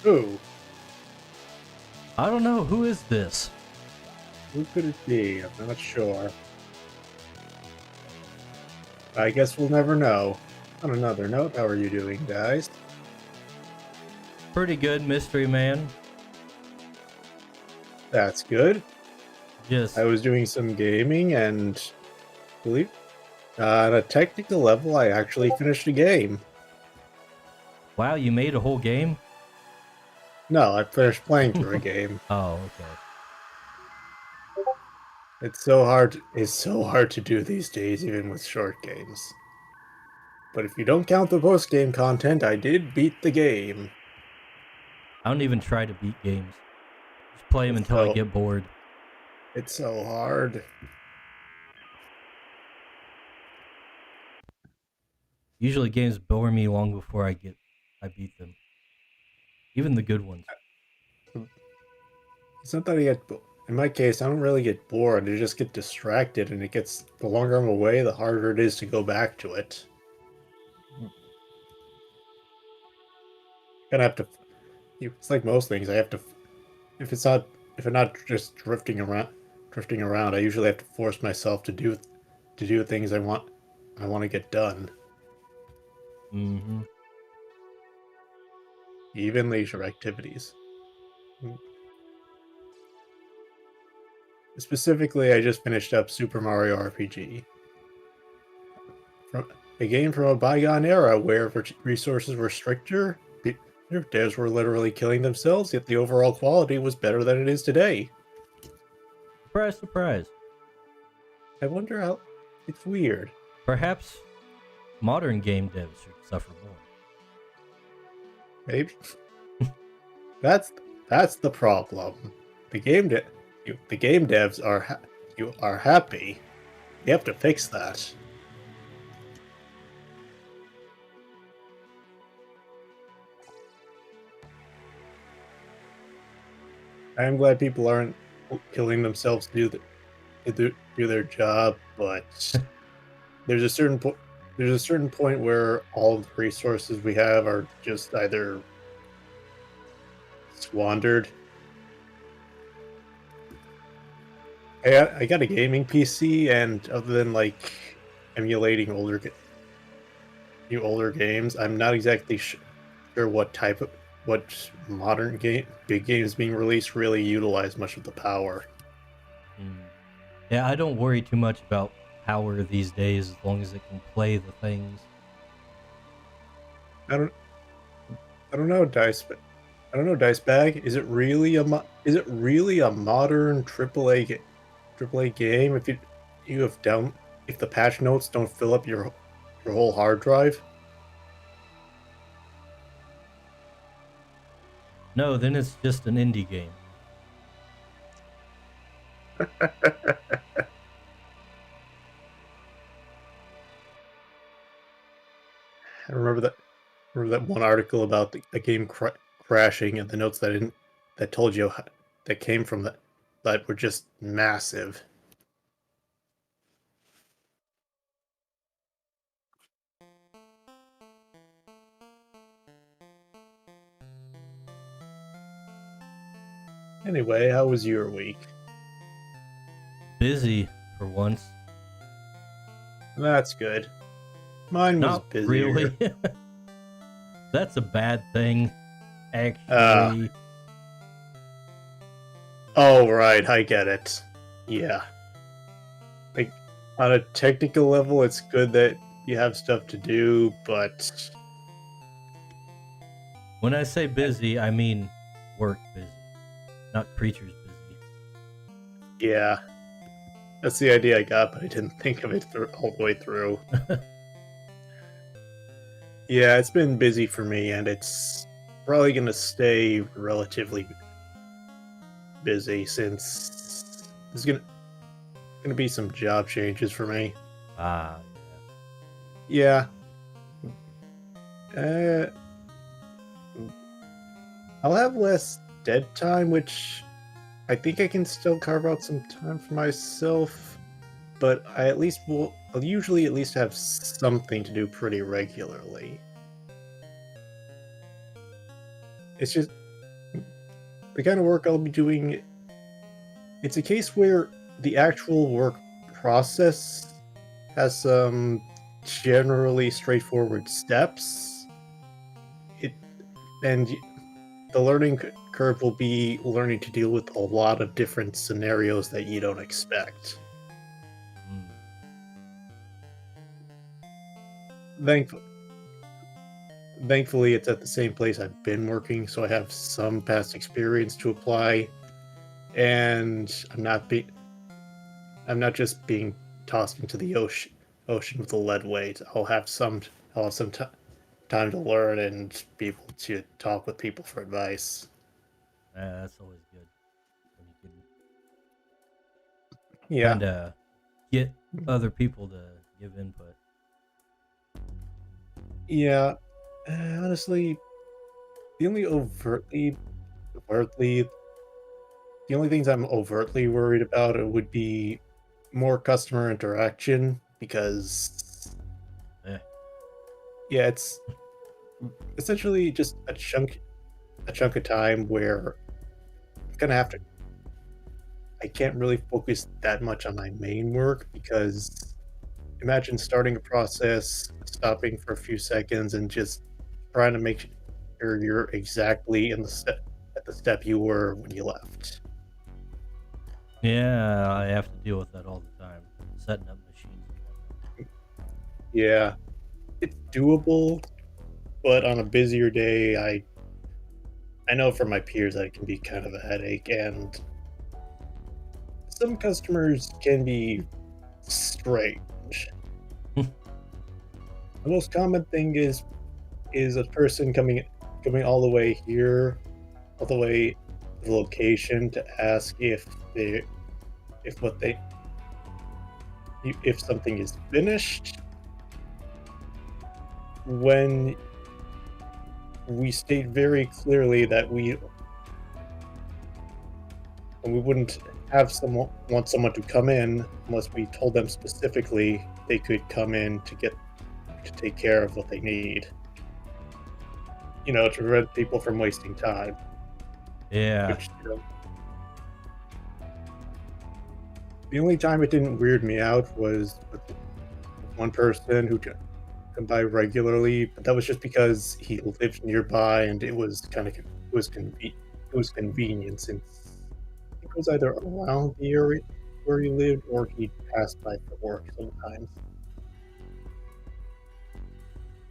Who? I don't know, who is this? Who could it be? I'm not sure. I guess we'll never know. On another note, how are you doing, guys? Pretty good, mystery man. That's good. Just I was doing some gaming and believe on a technical level, I actually finished a game. wow, you made a whole game? No, I finished playing through a game. Oh, okay. It's so hard. It's so hard to do these days, even with short games. But if you don't count the post-game content, I did beat the game. I don't even try to beat games. Just play them until I get bored. It's so hard. Usually games bore me long before I beat them. Even the good ones. It's not that I get. In my case, I don't really get bored. I just get distracted, and it gets. The longer I'm away, the harder it is to go back to it. Gonna have to. It's like most things. I have to. If I'm not just drifting around, I usually have to force myself to do things I want to get done. Mm-hmm. Even leisure activities. Specifically, I just finished up Super Mario RPG. A game from a bygone era where resources were stricter, devs were literally killing themselves, yet the overall quality was better than it is today. Surprise, surprise. I wonder how... It's weird. Perhaps modern game devs should suffer more. Maybe. That's the problem. The game devs are happy. You have to fix that. I'm glad people aren't killing themselves to do their job, but there's a certain point where all the resources we have are just either squandered. I got a gaming PC, and other than like emulating older games, I'm not exactly sure what modern big games being released really utilize much of the power. Mm. Yeah, I don't worry too much about power these days as long as it can play the things. I don't I don't know, I don't know, Dice Bag. Is it really a modern AAA game if you have down if the patch notes don't fill up your whole hard drive? No, then it's just an indie game. I remember that one article about a game crashing and the notes that told you that came from that were just massive. Anyway, how was your week? Busy for once. That's good. Mine was Not busier. really. That's a bad thing, Ah. actually. Oh, right, I get it. Yeah. Like, on a technical level, it's good that you have stuff to do, but When I say busy, I mean work busy, not creatures busy. yeah. That's the idea I got, but I didn't think of it all the way through. Yeah, it's been busy for me, and it's probably going to stay relatively busy since there's gonna be some job changes for me. Ah, Yeah. Uh, I'll have less dead time, which I think I can still carve out some time for myself, but I'll usually at least have something to do pretty regularly. It's just the kind of work I'll be doing. It's a case where the actual work process has some generally straightforward steps. It and the learning curve will be learning to deal with a lot of different scenarios that you don't expect. mm. Thankfully, Thankfully, it's at the same place I've been working, so I have some past experience to apply, and I'm not just being tossed into the ocean with a lead weight. I'll have some time to learn and be able to talk with people for advice. That's always good when you can Yeah, kind of get other people to give input. yeah. Honestly, the only overtly, the only things I'm overtly worried about would be more customer interaction because Eh. yeah, it's essentially just a chunk of time where I'm gonna have to I can't really focus that much on my main work because imagine starting a process, stopping for a few seconds, and just trying to make sure you're exactly in the step at the step you were when you left. Yeah, I have to deal with that all the time. Setting up machines. Yeah, it's doable, but on a busier day, I know from my peers that it can be kind of a headache, and some customers can be strange. The most common thing is a person coming all the way here, all the way to the location to ask if what they if something is finished when we state very clearly that we wouldn't have someone want someone to come in unless we told them specifically they could come in to take care of what they need. You know, to prevent people from wasting time. Yeah, Which, you know, The only time it didn't weird me out was with one person who come by regularly, but that was just because he lived nearby and it was convenient since it was either around the area where he lived or he passed by for work sometimes.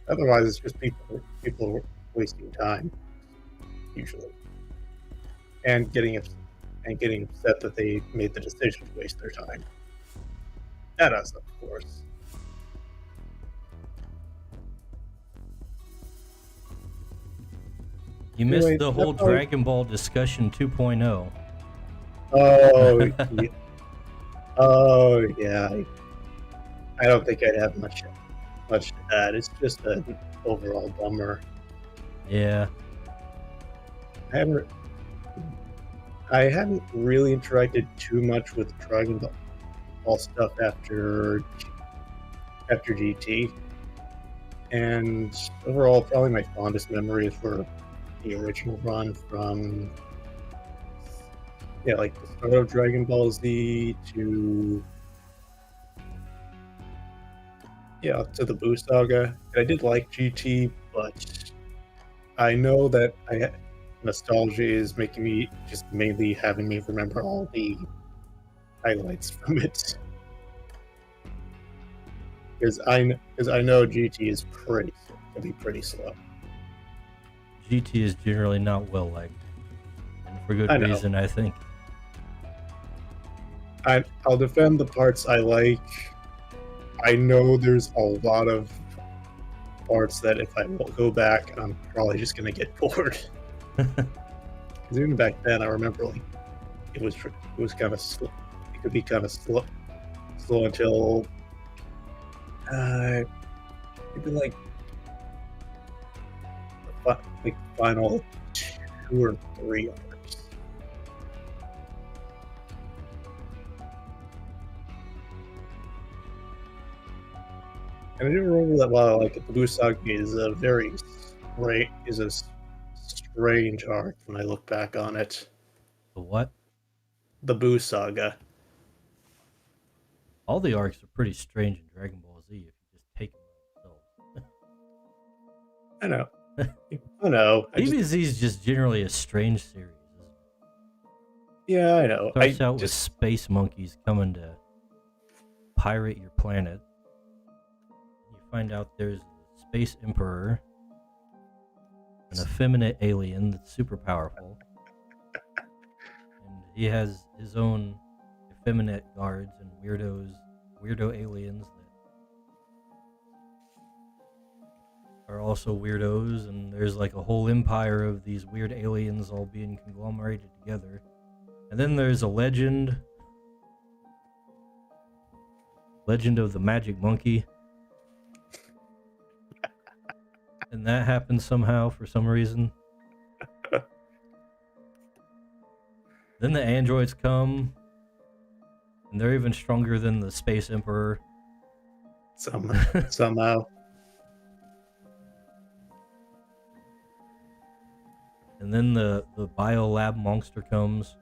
Otherwise, it's just people wasting time usually, and getting upset that they made the decision to waste their time. At us, of course. You missed Anyway, the whole that's probably- Dragon Ball discussion 2.0. Oh, yeah. Oh, yeah. I don't think I'd have much to add. It's just an overall bummer. Yeah. I haven't really interacted too much with Dragon Ball stuff after GT, and overall, probably my fondest memories were the original run from like the start of Dragon Ball Z to the Buu Saga. And I did like GT, but I know that nostalgia is making me just mainly having me remember all the highlights from it. Because I know GT is can be pretty slow. GT is generally not well liked, and for good I know. reason, I think. I'll defend the parts I like. I know there's a lot of parts that if I go back, I'm probably just gonna get bored. Because even back then, I remember like it was kind of slow. It could be kind of slow until maybe like the final 2 or 3 arcs. And I do remember that while like the Blue Saga is a strange arc when I look back on it. The what? The Buu Saga. All the arcs are pretty strange in Dragon Ball Z if you just take them by themselves. I know. I know. DBZ is just generally a strange series, isn't it? Yeah, I know. Starts out with space monkeys coming to pirate your planet. You find out there's a space emperor, an effeminate alien that's super powerful, and he has his own effeminate guards and weirdo aliens that are also weirdos, and there's like a whole empire of these weird aliens all being conglomerated together. And then there's a legend of the magic monkey. And that happens somehow for some reason. Then the androids come, and they're even stronger than the space emperor. Somehow. And then the biolab monster comes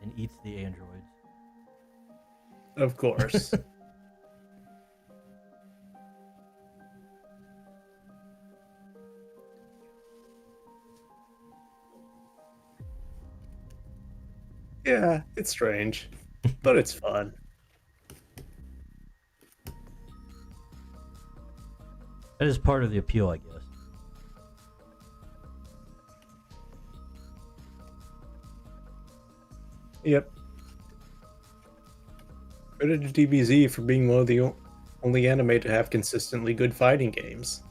and eats the androids. Of course. Yeah, it's strange, but it's fun. That is part of the appeal, I guess. Yep. Credit to DBZ for being one of the only anime to have consistently good fighting games.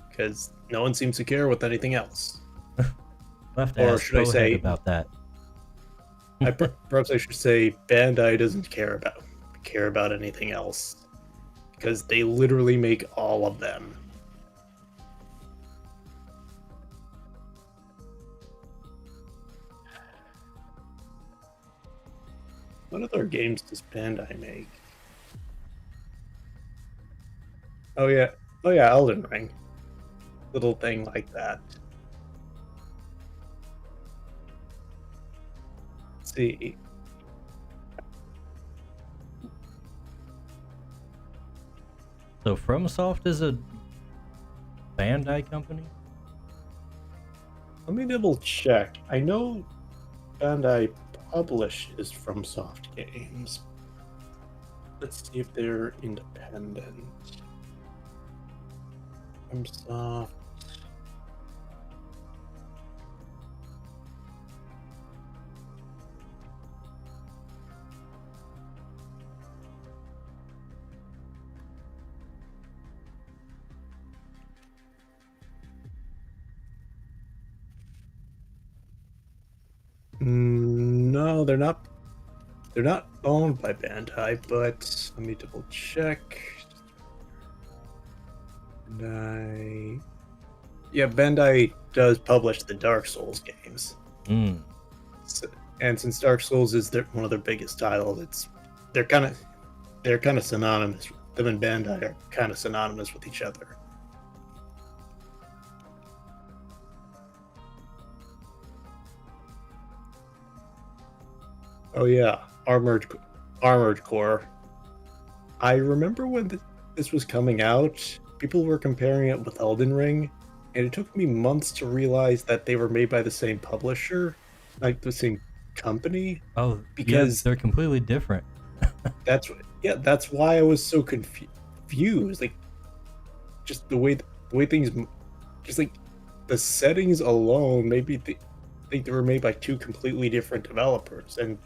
Because no one seems to care with anything else. We'll have to ask should I Bowhead say- about that. Perhaps I should say Bandai doesn't care about anything else. Because they literally make all of them. What other games does Bandai make? Oh yeah, Elden Ring. Little thing like that. Let's see. So FromSoft is a Bandai company? Let me double check. I know Bandai publishes FromSoft games. Let's see if they're independent. FromSoft. No, they're not. They're not owned by Bandai, but let me double check. Bandai. Yeah, Bandai does publish the Dark Souls games. Mm. And since Dark Souls is one of their biggest titles, they're kind of synonymous. Them and Bandai are kind of synonymous with each other. Oh yeah, Armored Core. I remember when this was coming out, people were comparing it with Elden Ring, and it took me months to realize that they were made by the same publisher, like the same company. Oh, because they're completely different. That's why I was so confused. Like, just the way things, just like the settings alone, maybe think they were made by two completely different developers. And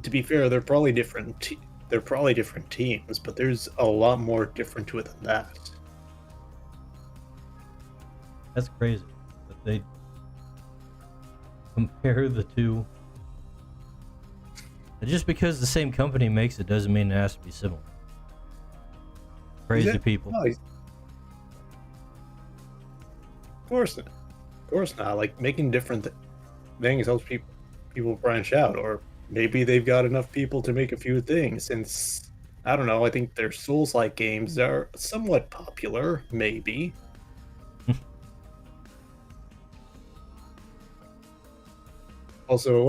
to be fair, they're probably different teams, but there's a lot more different to it than that. That's crazy that they compare the two. And just because the same company makes it doesn't mean it has to be similar. Crazy people. No, of course not. Of course not. Like, making different things helps people branch out, or maybe they've got enough people to make a few things. Since, I don't know, I think their Souls-like games are somewhat popular, maybe. Also, it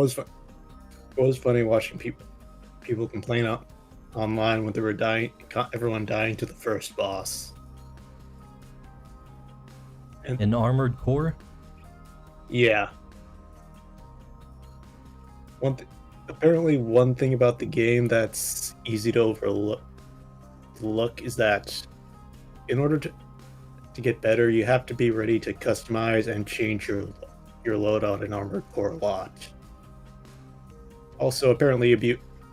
was funny watching people complain online when they were everyone dying to the first boss. An Armored Core? Yeah. Apparently, one thing about the game that's easy to overlook is that in order to get better, you have to be ready to customize and change your loadout in Armored Core a lot. Also, apparently,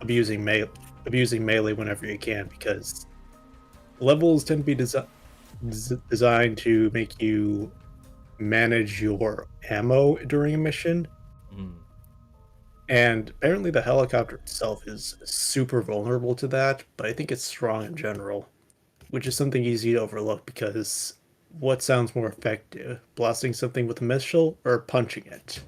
abusing melee whenever you can, because levels tend to be designed to make you manage your ammo during a mission. Mm. And apparently the helicopter itself is super vulnerable to that, but I think it's strong in general, which is something easy to overlook, because what sounds more effective, blasting something with a missile or punching it?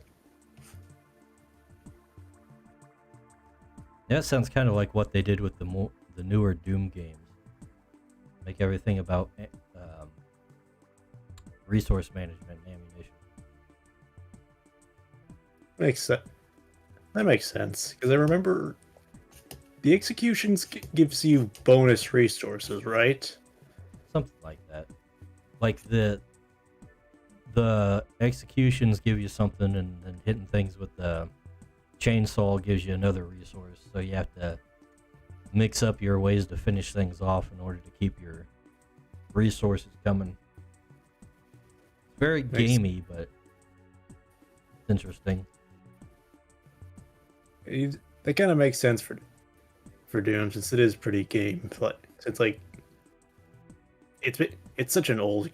That sounds kind of like what they did with the newer Doom games. Make everything about resource management and ammunition. That makes sense, because I remember the executions gives you bonus resources, right? Something like that. Like the executions give you something, and then hitting things with the chainsaw gives you another resource. So you have to mix up your ways to finish things off in order to keep your resources coming. It's very gamey, but it's interesting. That kind of makes sense for Doom, since it is pretty game. It's like it's such an old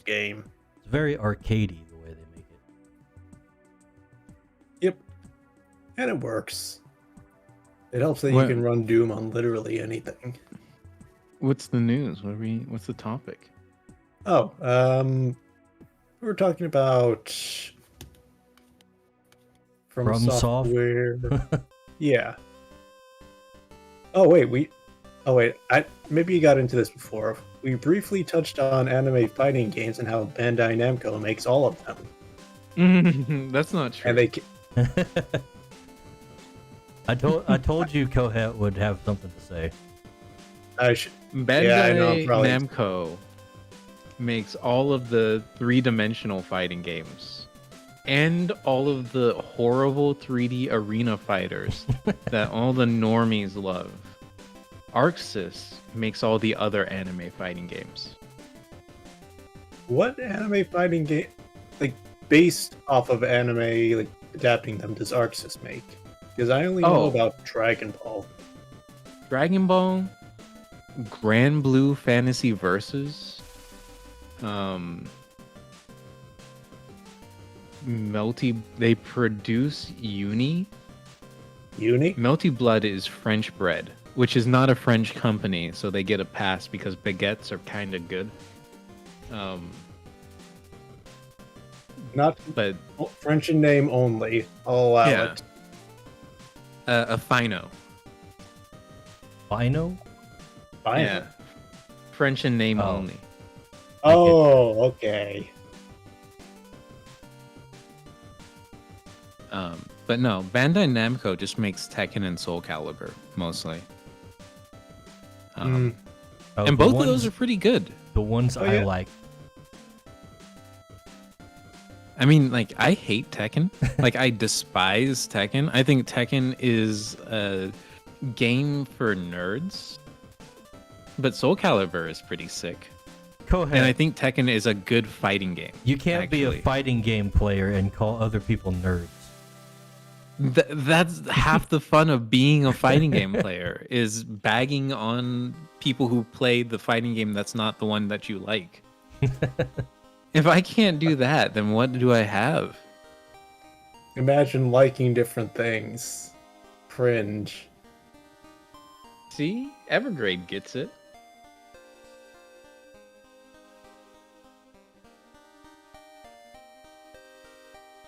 game. It's very arcadey the way they make it. Yep, and it works. It helps that you can run Doom on literally anything. What's the news? What's the topic? Oh, we were talking about From Software. Yeah. Oh wait, maybe you got into this before. We briefly touched on anime fighting games and how Bandai Namco makes all of them. That's not true. And I told you Kohet would have something to say. I should. Bandai Yeah, I know, probably. Namco makes all of the three-dimensional fighting games and all of the horrible 3D arena fighters that all the normies love. ArcSys makes all the other anime fighting games. What anime fighting game, like based off of anime, like adapting them, does ArcSys make? Because I only know Oh. about Dragon Ball. Dragon Ball, Grand Blue Fantasy Versus, they produce Uni. Uni? Melty Blood is French bread, which is not a French company, so they get a pass because baguettes are kind of good. Not But French in name only. I'll allow Yeah. it. a Fino, Bino? Fine. yeah, French in name Oh. only. Oh, okay. But no, Bandai Namco just makes Tekken and Soul Calibur mostly. Mm, Oh, And the both ones, of those are pretty good. the ones Oh, I yeah. like. I mean, like, I hate Tekken. Like, I despise Tekken. I think Tekken is a game for nerds. But Soul Calibur is pretty sick. Kohet, And I think Tekken is a good fighting game. you can't be actually. a fighting game player and call other people nerds. That's half the fun of being a fighting game player, is bagging on people who play the fighting game that's not the one that you like. If I can't do that, then what do I have? imagine liking different things. Cringe. See? Evergrade gets it.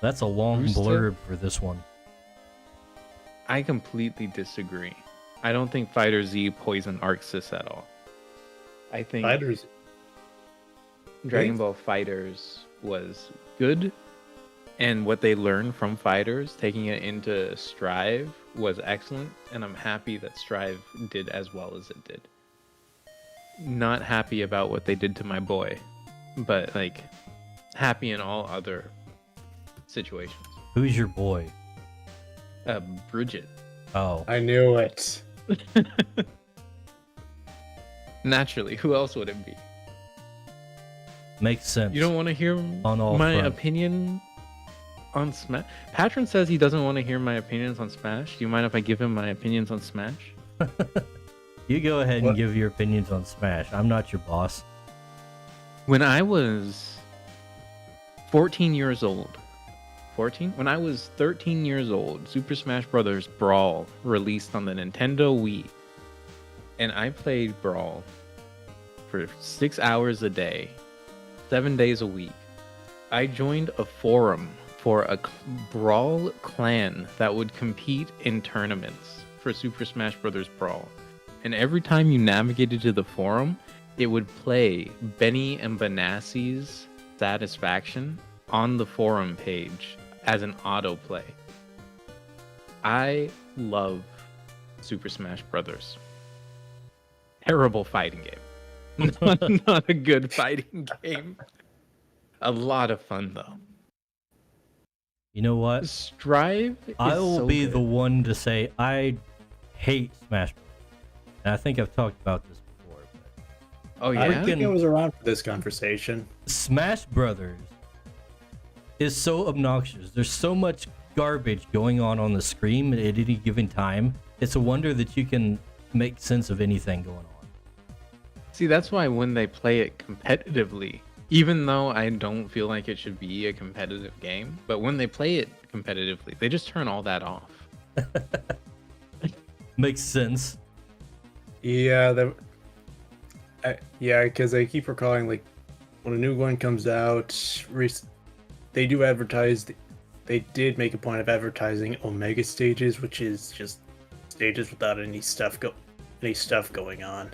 That's a long Rooster? blurb for this one. I completely disagree. I don't think Fighter Z poisoned ArcSys at all. I think Fighters. Dragon Ball Fighters was good, and what they learned from Fighters, taking it into Strive, was excellent, and I'm happy that Strive did as well as it did. Not happy about what they did to my boy, but like happy in all other situations. Who's your boy? Bridget. Oh, I knew it. Naturally, who else would it be? makes sense. You don't want to hear On all my fronts. opinion on Smash? Patron says he doesn't want to hear my opinions on Smash. Do you mind if I give him my opinions on Smash? You go ahead and What? give your opinions on Smash. I'm not your boss. When I was 14 years old, 14? When I was 13 years old, Super Smash Bros. Brawl released on the Nintendo Wii. And I played Brawl for 6 hours a day, 7 days a week. I joined a forum for a Brawl clan that would compete in tournaments for Super Smash Bros. Brawl. And every time you navigated to the forum, it would play Benny and Benassi's Satisfaction on the forum page as an autoplay. I love Super Smash Bros. Terrible fighting game. Not a good fighting game. A lot of fun though. You know what? Strive is I will so be good. the one to say I hate Smash Bros. And I think I've talked about this before. But Oh I yeah. think I was around for this conversation. Smash Brothers is so obnoxious. There's so much garbage going on the screen at any given time. It's a wonder that you can make sense of anything going on. See, that's why when they play it competitively, even though I don't feel like it should be a competitive game, but when they play it competitively, they just turn all that off. Makes sense. Yeah, because I keep recalling, like, when a new one comes out, they do advertise. They did make a point of advertising Omega stages, which is just stages without any stuff going on.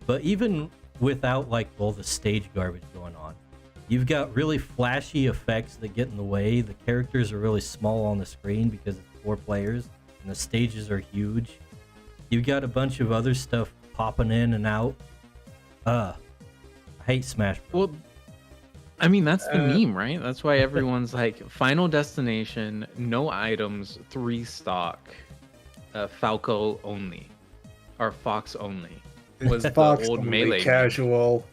But even without like all the stage garbage going on, you've got really flashy effects that get in the way. The characters are really small on the screen because it's 4 players. and the stages are huge. You've got a bunch of other stuff popping in and out. I hate Smash Bros. Well, I mean, that's the meme, right? That's why everyone's like, Final Destination, no items, 3 stock, Falco only, or Fox only. Was the Fox old only, Melee meme. casual.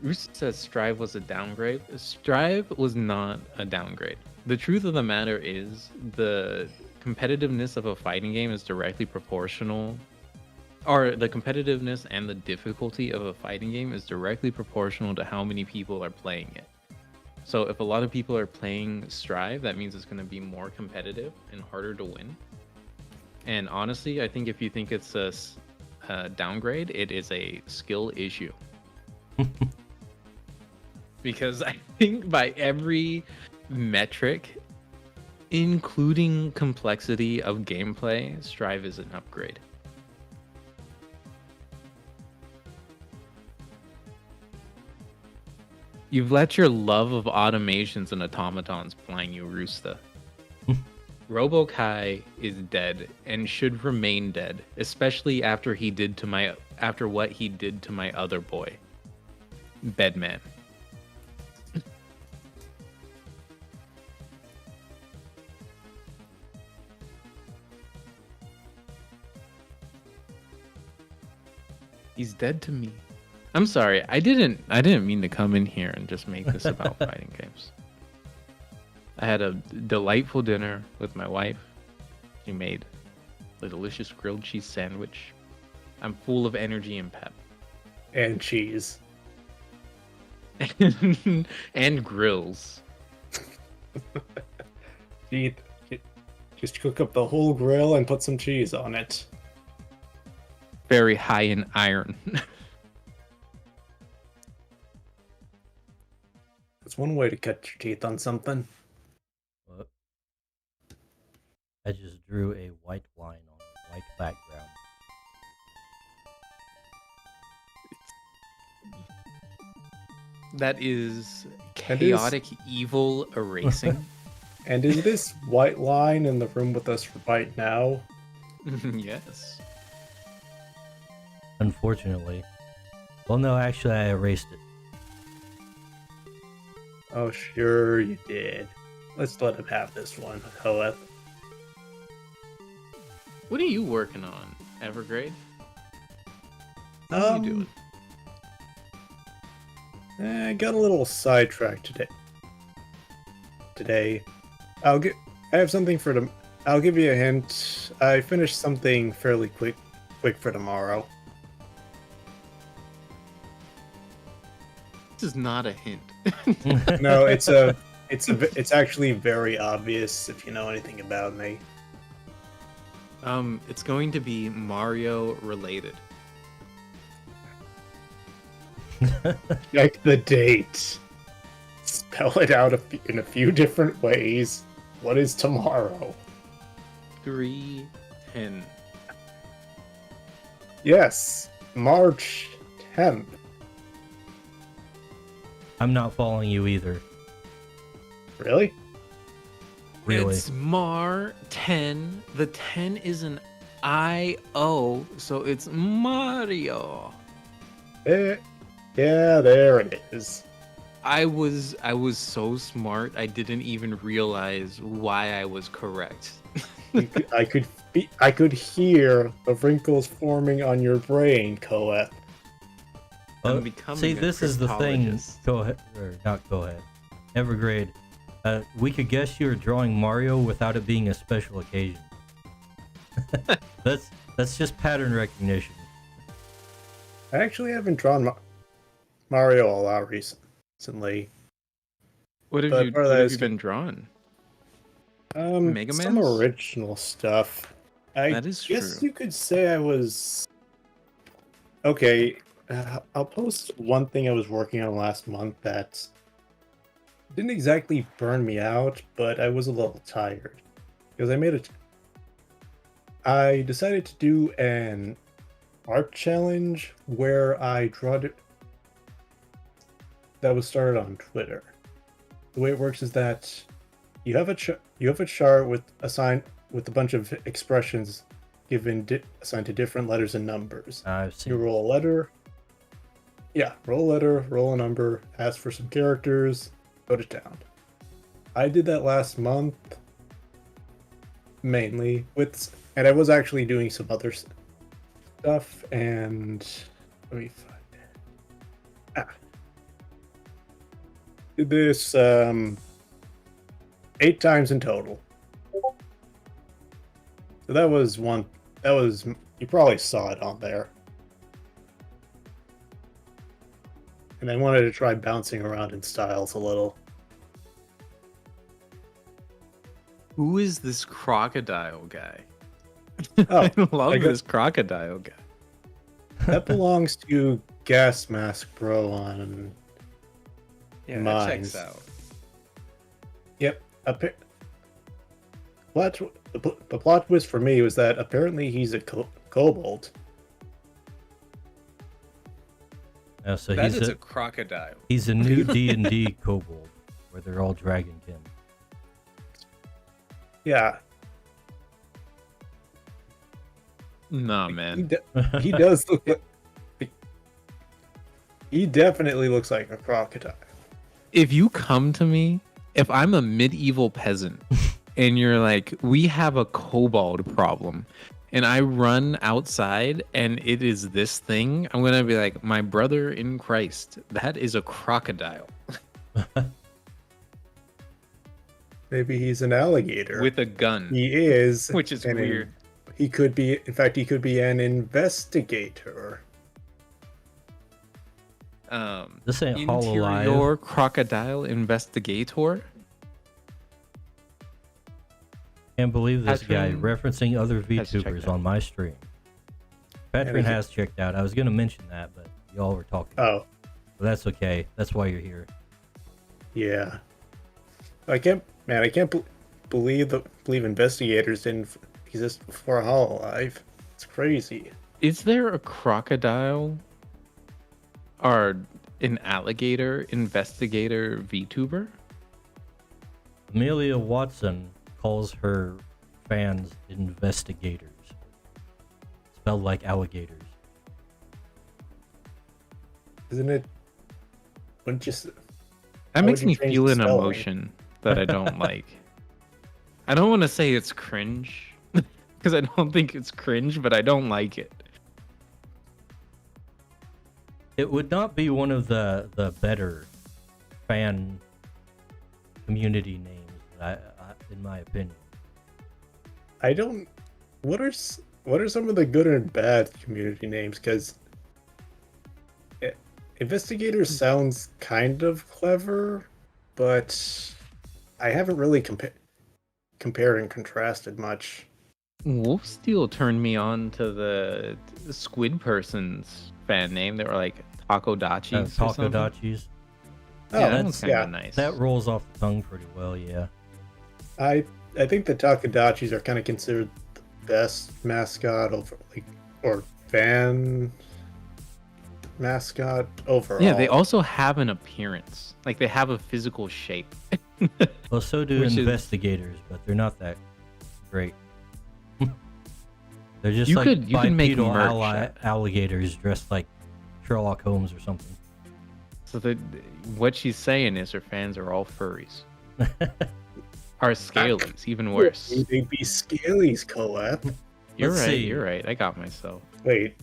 Roost says Strive was a downgrade. Strive was not a downgrade. The truth of the matter is the competitiveness of a fighting game is directly proportional, or the competitiveness and the difficulty of a fighting game is directly proportional to how many people are playing it. So if a lot of people are playing Strive, that means it's going to be more competitive and harder to win. And honestly, I think if you think it's a downgrade, it is a skill issue. Because I think by every metric, including complexity of gameplay, Strive is an upgrade. You've let your love of automations and automatons blind you, Roosta. Robo-Kai is dead and should remain dead, especially after what he did to my other boy, Bedman. He's dead to me. I'm sorry. I didn't mean to come in here and just make this about fighting games. I had a delightful dinner with my wife. She made a delicious grilled cheese sandwich. I'm full of energy and pep. And cheese. And grills. Just cook up the whole grill and put some cheese on it. Very high in iron. That's one way to cut your teeth on something. What? I just drew a white line on a white background. That is chaotic evil erasing. And is this white line in the room with us right now? Yes. Unfortunately. Well, no, actually, I erased it. Oh, sure you did. Let's let him have this one, Hoeth. What are you working on, Evergrade? What are you doing? I got a little sidetracked today. I have something for them. I'll give you a hint. I finished something fairly quick for tomorrow. This is not a hint. No, it's actually very obvious if you know anything about me. It's going to be Mario related. Check the date. Spell it out in a few different ways. What is tomorrow? 3/10. Yes, March 10th. I'm not following you either. Really? Really. It's Mar 10. The 10 is an I-O, so it's Mario. Yeah, there it is. I was so smart, I didn't even realize why I was correct. I could hear the wrinkles forming on your brain, Koeth. I'm becoming See, a this is the thing. cryptologist. Go ahead, or not go ahead. Evergrade. We could guess you were drawing Mario without it being a special occasion. That's just pattern recognition. I actually haven't drawn Mario a lot recently. What have But you part of that is been drawing? Some Mans? original stuff. That is guess true. you could say I was... Okay, I'll post one thing I was working on last month that didn't exactly burn me out, but I was a little tired. Because I decided to do an art challenge where I drawed it that was started on Twitter. The way it works is that you have a chart with a bunch of expressions assigned to different letters and numbers. I've You seen. roll a letter. Yeah, roll a letter, roll a number, ask for some characters, go to town. I did that last month, mainly and I was actually doing some other stuff. And let me find it. Did this 8 times in total. So that was one. That was, you probably saw it on there. And I wanted to try bouncing around in styles a little. Who is this crocodile guy? Oh, I love I got- this crocodile guy. That belongs to Gas Mask Bro on. Yeah, that Mines. checks out. Yep. The plot twist for me was that apparently he's a kobold. Oh, so That he's is a a crocodile. he's a new D&D kobold where they're all dragonkin. Yeah, Nah, he, man. he does look like. He definitely looks like a crocodile. If you come to me, if I'm a medieval peasant and you're like, we have a kobold problem, and I run outside and it is this thing, I'm going to be like, my brother in Christ, that is a crocodile Maybe he's an alligator. with a gun, He is, which is and weird. he could be. In fact, he could be an investigator. This ain't Hololive. Interior crocodile investigator. Can't believe this guy Patron referencing other has checked VTubers out. on my stream. Patron has checked out. I was gonna mention that, but y'all were talking. Oh, But that's okay. That's why you're here. yeah. I can't believe investigators didn't exist before Hololive. It's crazy. Is there a crocodile or an alligator investigator VTuber? Amelia Watson calls her fans investigators. Spelled like alligators. Isn't it? Wouldn't you? That How makes would you me change feel the an spelling? emotion that I don't like. I don't want to say it's cringe because I don't think it's cringe, but I don't like it. It would not be one of the better fan community names, in my opinion. I don't. What are some of the good and bad community names? Because investigator sounds kind of clever, but I haven't really compared and contrasted much. Wolfsteel turned me on to the Squid Person's fan name. They were like Takodachis. or something. Takodachis. Oh, Yeah, that that's- one's kind yeah. of nice. That rolls off the tongue pretty well, yeah. I think the Takodachis are kind of considered the best mascot or fan mascot overall. Yeah, they also have an appearance. Like they have a physical shape. Well, so do Which is- investigators, but they're not that great. They're just You like could make bipedal merch. alligators dressed like Sherlock Holmes or something. So what she's saying is her fans are all furries. Are scalies, even worse. They'd be Scaly's co-op. You're Let's right, see. you're right. I got myself. Wait.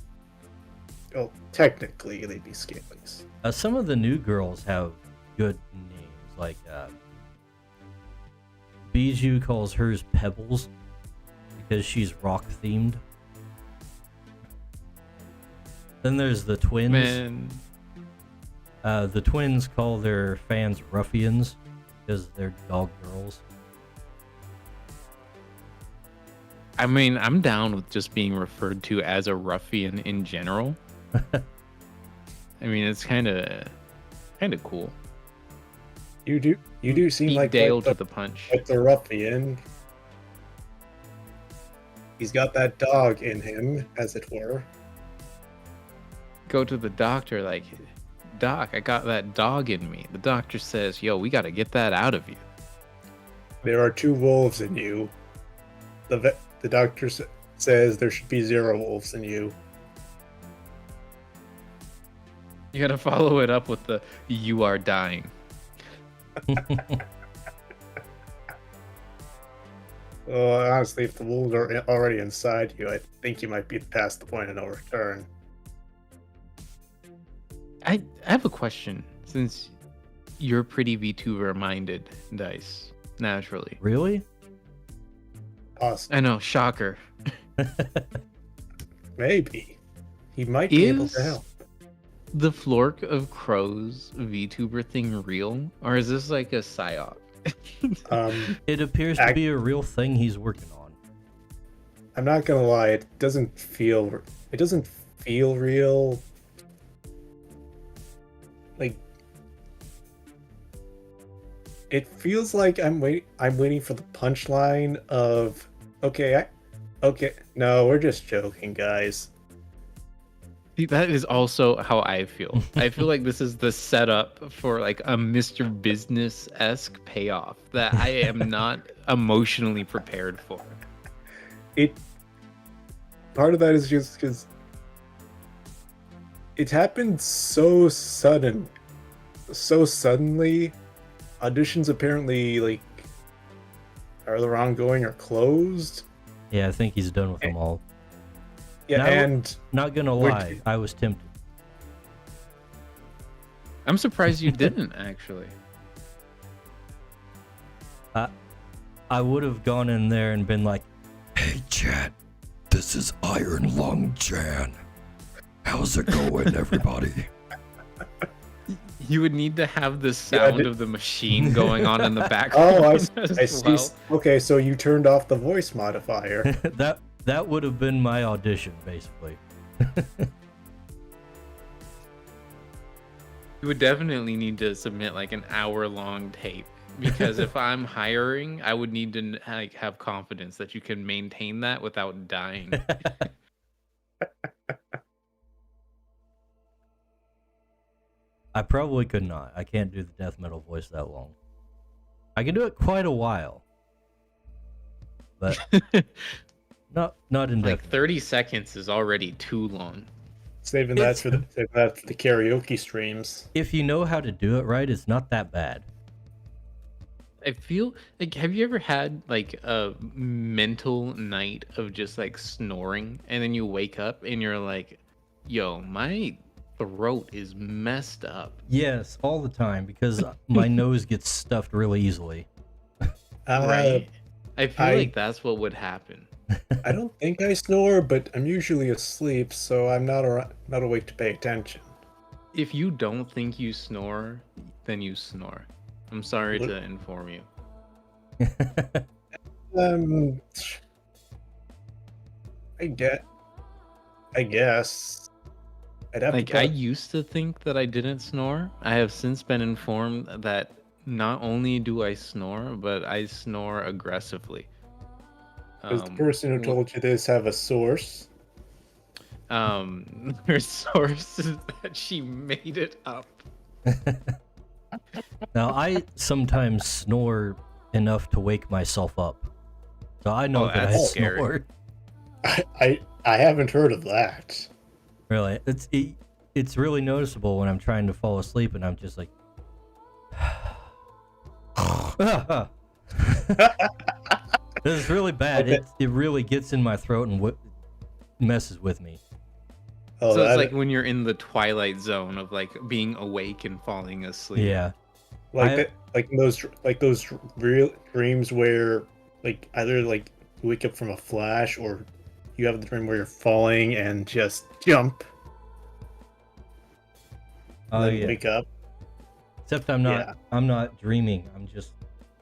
Oh, technically they'd be Scaly's. Some of the new girls have good names, like Bijou calls hers Pebbles because she's rock themed. Then there's the twins. Man, The twins call their fans ruffians because they're dog girls. I mean, I'm down with just being referred to as a ruffian in general. I mean, it's kind of cool. You do seem Beat like Dale the, to the punch. like the ruffian. He's got that dog in him, as it were. Go to the doctor like, Doc, I got that dog in me. The doctor says, yo, we got to get that out of you. There are 2 wolves in you. The doctor says there should be 0 wolves in you. You gotta follow it up with the "you are dying." Well, honestly, if the wolves are already inside you, I think you might be past the point of no return. I have a question, since you're pretty VTuber minded, Dice, naturally. Really? Possibly. I know, shocker. Maybe. He might be able to Is help. the Flork of Crows VTuber thing real, or is this like a psyop? It appears to be a real thing he's working on. I'm not gonna lie, it doesn't feel real. Like, it feels like I'm waiting for the punchline of, okay, no, we're just joking, guys. See, that is also how I feel. I feel like this is the setup for like a Mr. Business-esque payoff that I am not emotionally prepared for. Part of that is just because it happened so suddenly. Auditions apparently like either ongoing or closed. Yeah, I think he's done with them all. Yeah, Now, and not gonna lie, I was tempted. I'm surprised you didn't, actually. I would have gone in there and been like, "Hey, Chad, this is Iron Lung Jan. How's it going, everybody?" You would need to have the sound of the machine going on in the background. I as see. well. Okay, so you turned off the voice modifier. That would have been my audition, basically. You would definitely need to submit like an hour-long tape, because if I'm hiring, I would need to like have confidence that you can maintain that without dying. I probably could not. I can't do the death metal voice that long. I can do it quite a while, but not indefinitely. Like 30 seconds is already too long. saving that for the karaoke streams. If you know how to do it right, it's not that bad. I feel like, have you ever had like a mental night of just like snoring, and then you wake up and you're like, yo, my throat is messed up? Yes, all the time, because my nose gets stuffed really easily. Right? I feel like that's what would happen. I don't think I snore, but I'm usually asleep, so I'm not awake to pay attention. If you don't think you snore, then you snore. I'm sorry to inform you. I guess. I'd have Like, to I used to think that I didn't snore. I have since been informed that not only do I snore, but I snore aggressively. Does the person who told you this have a source? Her source is that she made it up. Now, I sometimes snore enough to wake myself up, so I know that I that's scary. snore. I haven't heard of that. Really, it's really noticeable when I'm trying to fall asleep and I'm just like, this is really bad. Okay. It really gets in my throat and messes with me. Oh, So it's like when you're in the twilight zone of like being awake and falling asleep. Yeah, like those real dreams where like either like you wake up from a flash or you have the dream where you're falling and just jump. oh And then yeah. wake up. Except I'm not. Yeah. I'm not dreaming. I'm just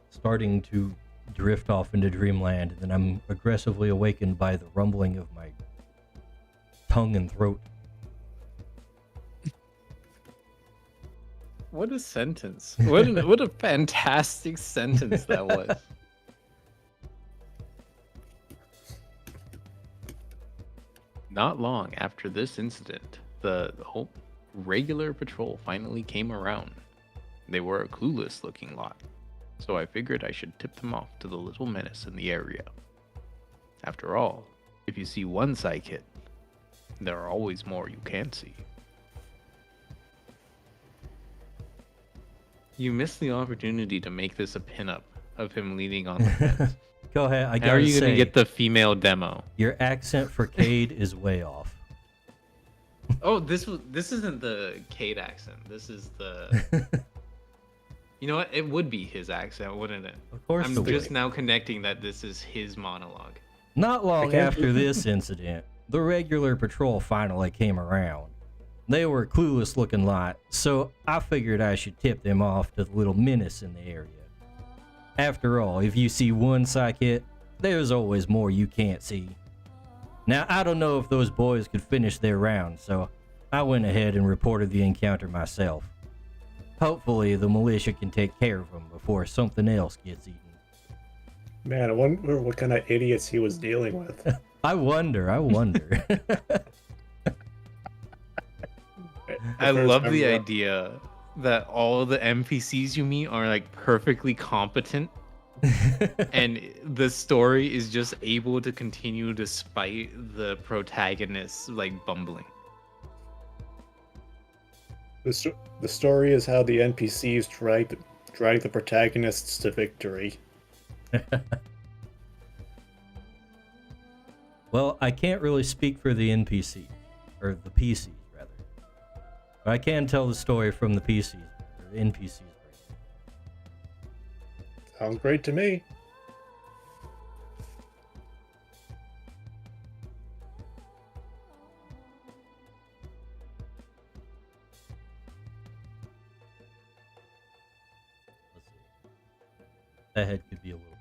starting to drift off into dreamland, and then I'm aggressively awakened by the rumbling of my tongue and throat. What a sentence. What a fantastic sentence that was. Not long after this incident, the whole regular patrol finally came around. They were a clueless looking lot. So I figured I should tip them off to the little menace in the area. After all, if you see one psychic, there are always more you can't see. You missed the opportunity to make this a pinup of him leaning on the fence. Go ahead. I How gotta are you say, going to get the female demo? your accent for Cade is way off. Oh, this isn't the Cade accent. This is the... You know what? It would be his accent, wouldn't it? Of course I'm it just would. now connecting that this is his monologue. Not long can't- after this incident, the regular patrol finally came around. They were a clueless looking lot, so I figured I should tip them off to the little menace in the area. After all, if you see one psychic, there's always more you can't see. Now, I don't know if those boys could finish their round, so I went ahead and reported the encounter myself. Hopefully, the militia can take care of them before something else gets eaten. Man, I wonder what kind of idiots he was dealing with. I wonder. I first love time the around. idea that all of the NPCs you meet are like perfectly competent and the story is just able to continue despite the protagonist's like bumbling. The story is how the NPCs drag the protagonists to victory. Well, I can't really speak for the NPC, or the PCs rather, but I can tell the story from the PCs, or the NPCs. Sounds great to me. Let's see. That head could be a little bigger.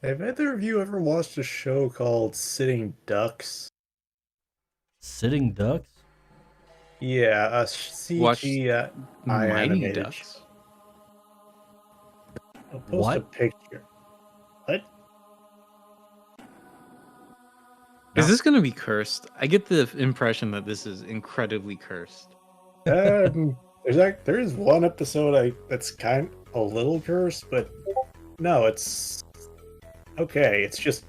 Have either of you ever watched a show called Sitting Ducks? Sitting ducks? Yeah, a Watch CGI Mighty animated. Ducks. I'll post What? a picture. What? Is this gonna be cursed? I get the impression that this is incredibly cursed. There is one episode that's kind of a little cursed, but no, it's okay. It's just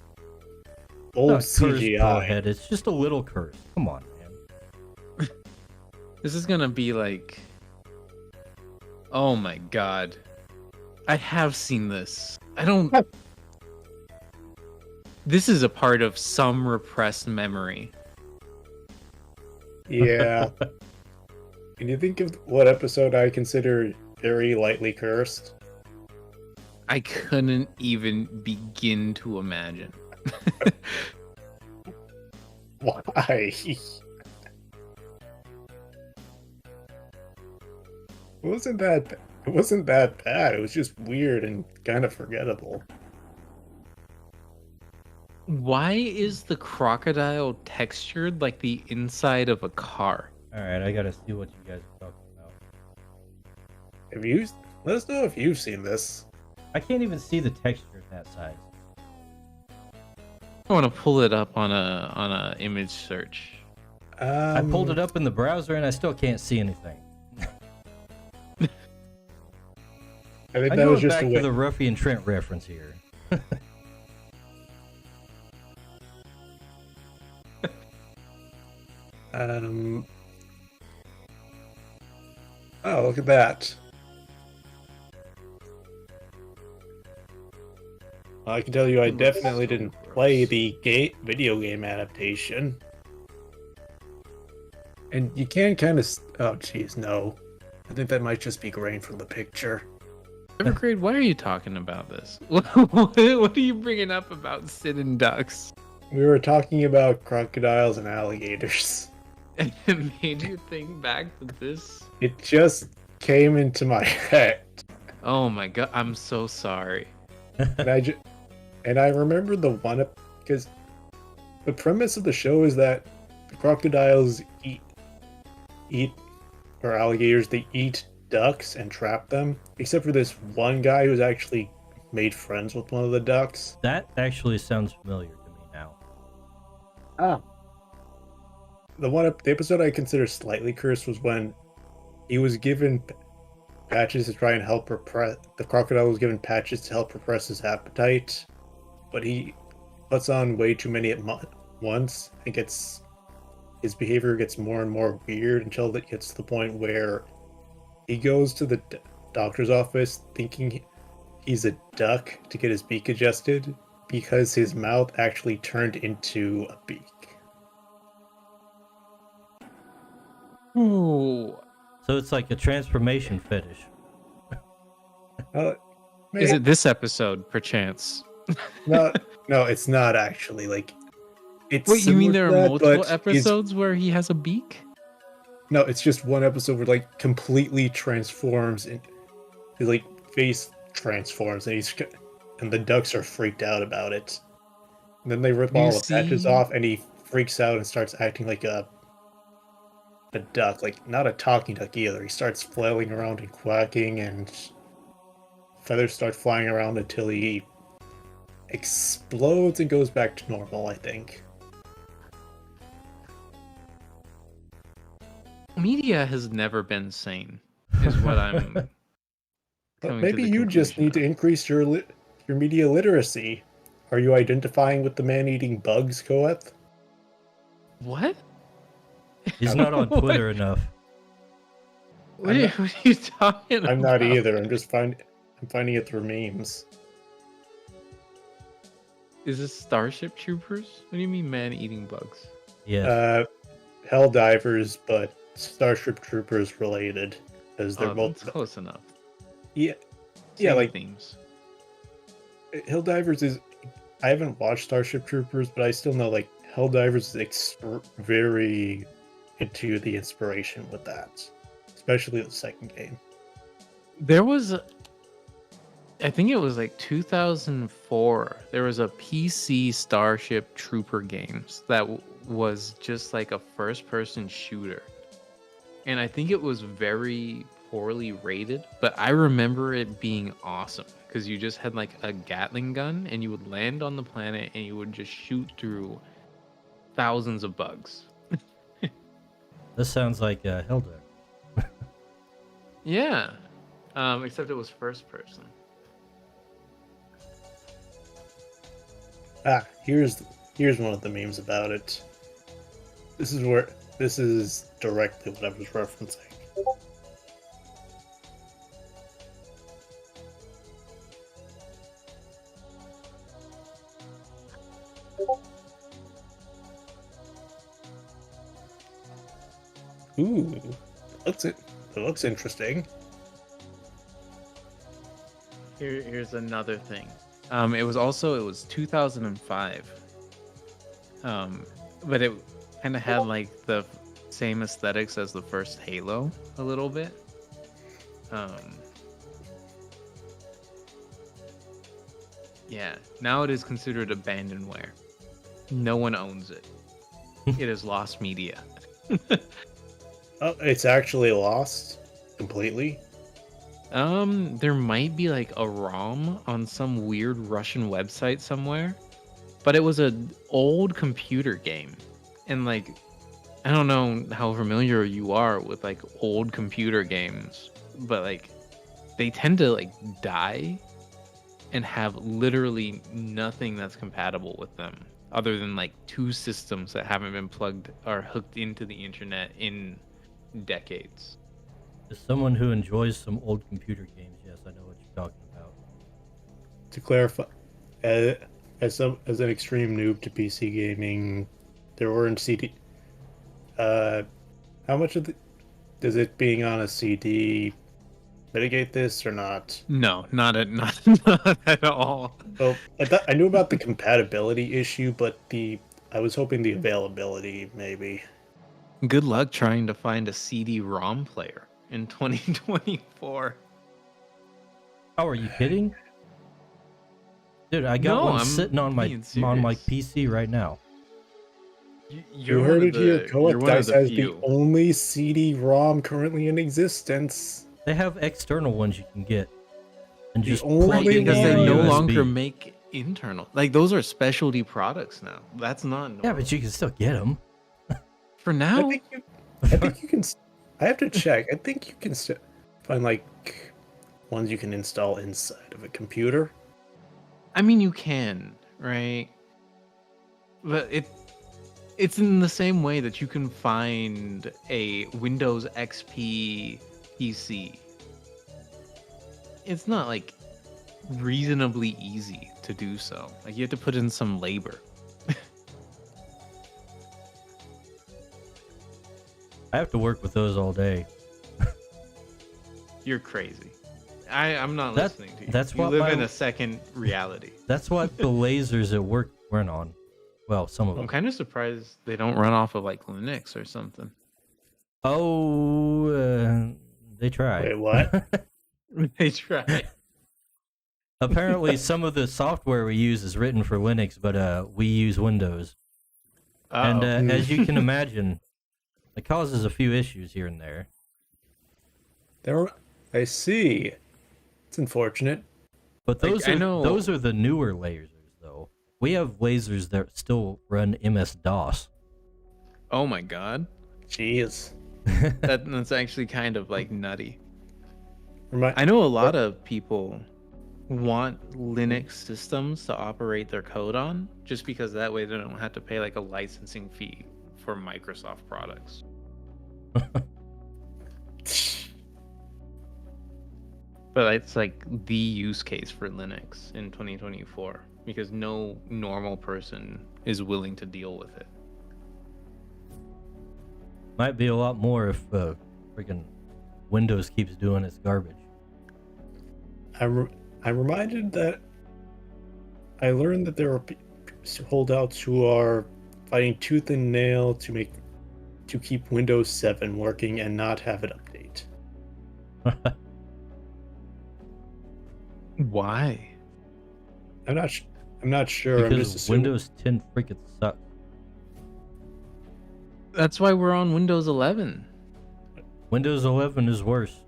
old Not cursed, CGI. bowhead. It's just a little cursed. Come on, man. This is gonna be like, oh my god, I have seen this. I don't. This is a part of some repressed memory. Yeah. Can you think of what episode I consider very lightly cursed? I couldn't even begin to imagine. Why? It wasn't that bad. It was just weird and kind of forgettable. Why is the crocodile textured like the inside of a car? All right, I gotta see what you guys are talking about. Let us know if you've seen this. I can't even see the texture at that size. I want to pull it up on a image search. I pulled it up in the browser and I still can't see anything. I think I that go was just back a to way. the Ruffy and Trent reference here. Oh, look at that. I can tell you, I definitely didn't play the video game adaptation. And you can kind of. Oh, jeez, no. I think that might just be grain from the picture. Evergrade, why are you talking about this? What are you bringing up about sitting ducks? We were talking about crocodiles and alligators. And it made you think back to this? It just came into my head. Oh my god, I'm so sorry. And I remember the one because the premise of the show is that the crocodiles eat or alligators, they eat ducks and trap them, except for this one guy who's actually made friends with one of the ducks. That actually sounds familiar to me now. Ah. The episode I consider slightly cursed was when he was given patches to try and help repress. The crocodile was given patches to help repress his appetite, but he puts on way too many at once and his behavior gets more and more weird until it gets to the point where he goes to the doctor's office thinking he's a duck to get his beak adjusted because his mouth actually turned into a beak. Ooh. So it's like a transformation fetish. Is it this episode, perchance? No, no, it's not actually. Like, it's Wait, you mean there are similar to that, multiple but episodes where he has a beak? No, it's just one episode where like completely transforms and his like face transforms and the ducks are freaked out about it. And then they rip You all the patches see- off and he freaks out and starts acting like a duck, like not a talking duck either. He starts flailing around and quacking and feathers start flying around until he explodes and goes back to normal, I think. Media has never been sane, is what I'm. But coming maybe to the you just conclusion need to of. increase your media literacy. Are you identifying with the man-eating bugs, Koeth? What? He's not on Twitter enough. What are you talking about? I'm not either. I'm finding it through memes. Is this Starship Troopers? What do you mean, man-eating bugs? Yeah. Hell divers, but Starship Troopers related, because they're Oh, both. that's close enough. Yeah, Same like themes. Helldivers is. I haven't watched Starship Troopers, but I still know like Helldivers is very into the inspiration with that, especially the second game. There was, I think it was like 2004. There was a PC Starship Trooper games that was just like a first-person shooter, and I think it was very poorly rated. But I remember it being awesome because you just had like a Gatling gun and you would land on the planet and you would just shoot through thousands of bugs. This sounds like Helldive. Yeah, except it was first person. Here's one of the memes about it. This is directly what I was referencing. Ooh, it looks interesting. Here's another thing. It was 2005. But it kind of had like the same aesthetics as the first Halo a little bit. Yeah, now it is considered abandonware. No one owns it. It is lost media. Oh, it's actually lost completely. There might be like a ROM on some weird Russian website somewhere, but it was an old computer game, and like, I don't know how familiar you are with like old computer games, but like, they tend to like die and have literally nothing that's compatible with them other than like two systems that haven't been plugged or hooked into the internet in decades. As someone who enjoys some old computer games, yes, I know what you're talking about. To clarify, as an extreme noob to PC gaming, there weren't CD. How much of does it being on a CD mitigate this or not? No, not at all. Well, I knew about the compatibility issue, but I was hoping the availability maybe. Good luck trying to find a CD-ROM player in 2024. Oh, are you kidding? Dude, I got No, one I'm sitting on my being PC right now. You heard it here. You're Koeth one of Dice the has few. the only CD-ROM currently in existence. They have external ones you can get and The just only plug way in Because your they no USB. longer make internal. Like those are specialty products now. That's not normal. Yeah, but you can still get them. For I now. think you can. I have to check. I think you can find like ones you can install inside of a computer. I mean, you can, right? But it's in the same way that you can find a Windows XP PC. It's not like reasonably easy to do so. Like you have to put in some labor. I have to work with those all day. You're crazy. I'm not That- listening to you. that's you what live my- in a second reality. That's what the lasers at work run on. Well, some of them. I'm kind of surprised they don't run off of like Linux or something. Oh, they try. Wait, what? They try. Apparently, some of the software we use is written for Linux, but we use Windows. And Uh-oh. as you can imagine, it causes a few issues here and there. I see. It's unfortunate. But Like, those I are know- those are the newer lasers, though. We have lasers that still run MS DOS. Oh my god. Jeez. That's actually kind of like nutty. Remi- I know a lot of people want Linux systems to operate their code on just because that way they don't have to pay like a licensing fee for Microsoft products. But it's like the use case for Linux in 2024 because no normal person is willing to deal with it. Might be a lot more if freaking Windows keeps doing its garbage. I'm reminded that I learned that there are holdouts who are fighting tooth and nail to keep Windows 7 working and not have it update. Why? I'm not sure. I'm just Because assuming. Windows 10 freaking sucks. That's why we're on Windows 11. Windows 11 is worse.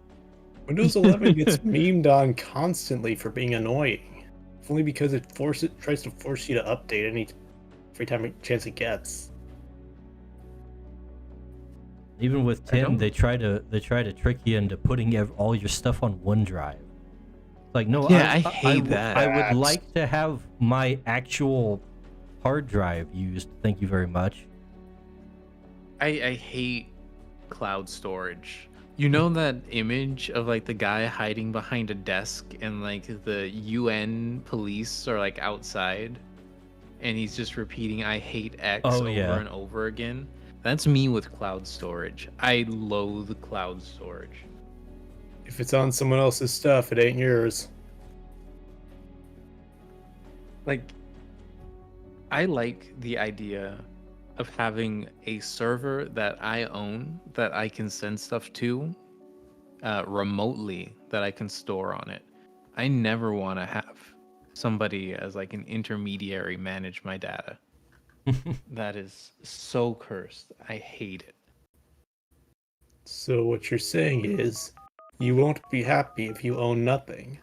Windows 11 gets memed on constantly for being annoying, if only because it tries to force you to update every time chance it gets. Even with I 10, don't- they try to trick you into putting all your stuff on OneDrive. It's like, no, Yeah, I hate that. I would That's- like to have my actual hard drive used. Thank you very much. I hate cloud storage. You know that image of like the guy hiding behind a desk and like the UN police are like outside and he's just repeating I hate X Oh, over yeah. and over again? That's me with cloud storage. I loathe cloud storage. If it's on someone else's stuff, it ain't yours. Like I like the idea of having a server that I own that I can send stuff to remotely that I can store on it. I never want to have somebody as like an intermediary manage my data. That is so cursed. I hate it. So what you're saying is, you won't be happy if you own nothing.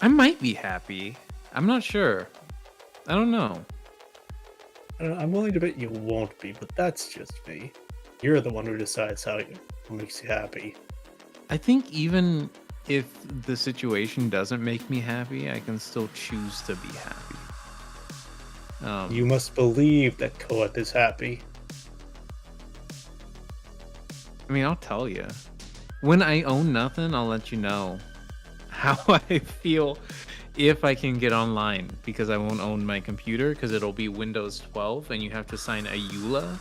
I might be happy. I'm not sure. I don't know. I'm willing to bet you won't be, but that's just me. You're the one who decides what makes you happy. I think even if the situation doesn't make me happy, I can still choose to be happy. You must believe that Koeth is happy. I mean, I'll tell you. When I own nothing, I'll let you know how I feel if I can get online, because I won't own my computer because it'll be Windows 12 and you have to sign a EULA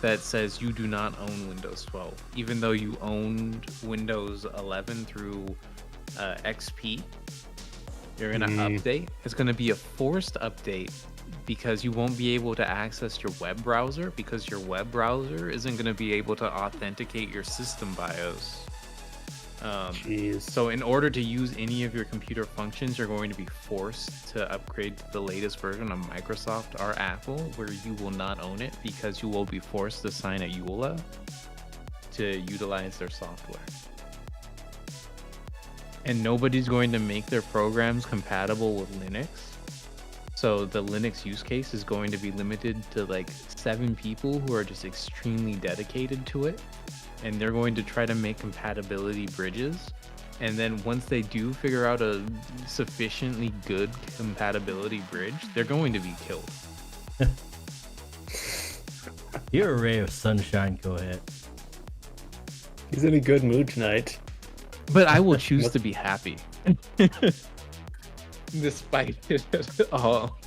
that says you do not own Windows 12, even though you owned Windows 11 through XP. You're gonna update. It's gonna be a forced update because you won't be able to access your web browser because your web browser isn't gonna be able to authenticate your system BIOS. Jeez. So in order to use any of your computer functions, you're going to be forced to upgrade to the latest version of Microsoft or Apple, where you will not own it because you will be forced to sign a EULA to utilize their software. And nobody's going to make their programs compatible with Linux. So the Linux use case is going to be limited to like 7 people who are just extremely dedicated to it. And they're going to try to make compatibility bridges. And then once they do figure out a sufficiently good compatibility bridge, they're going to be killed. You're a ray of sunshine, go ahead. He's in a good mood tonight. But I will choose to be happy. Despite it all.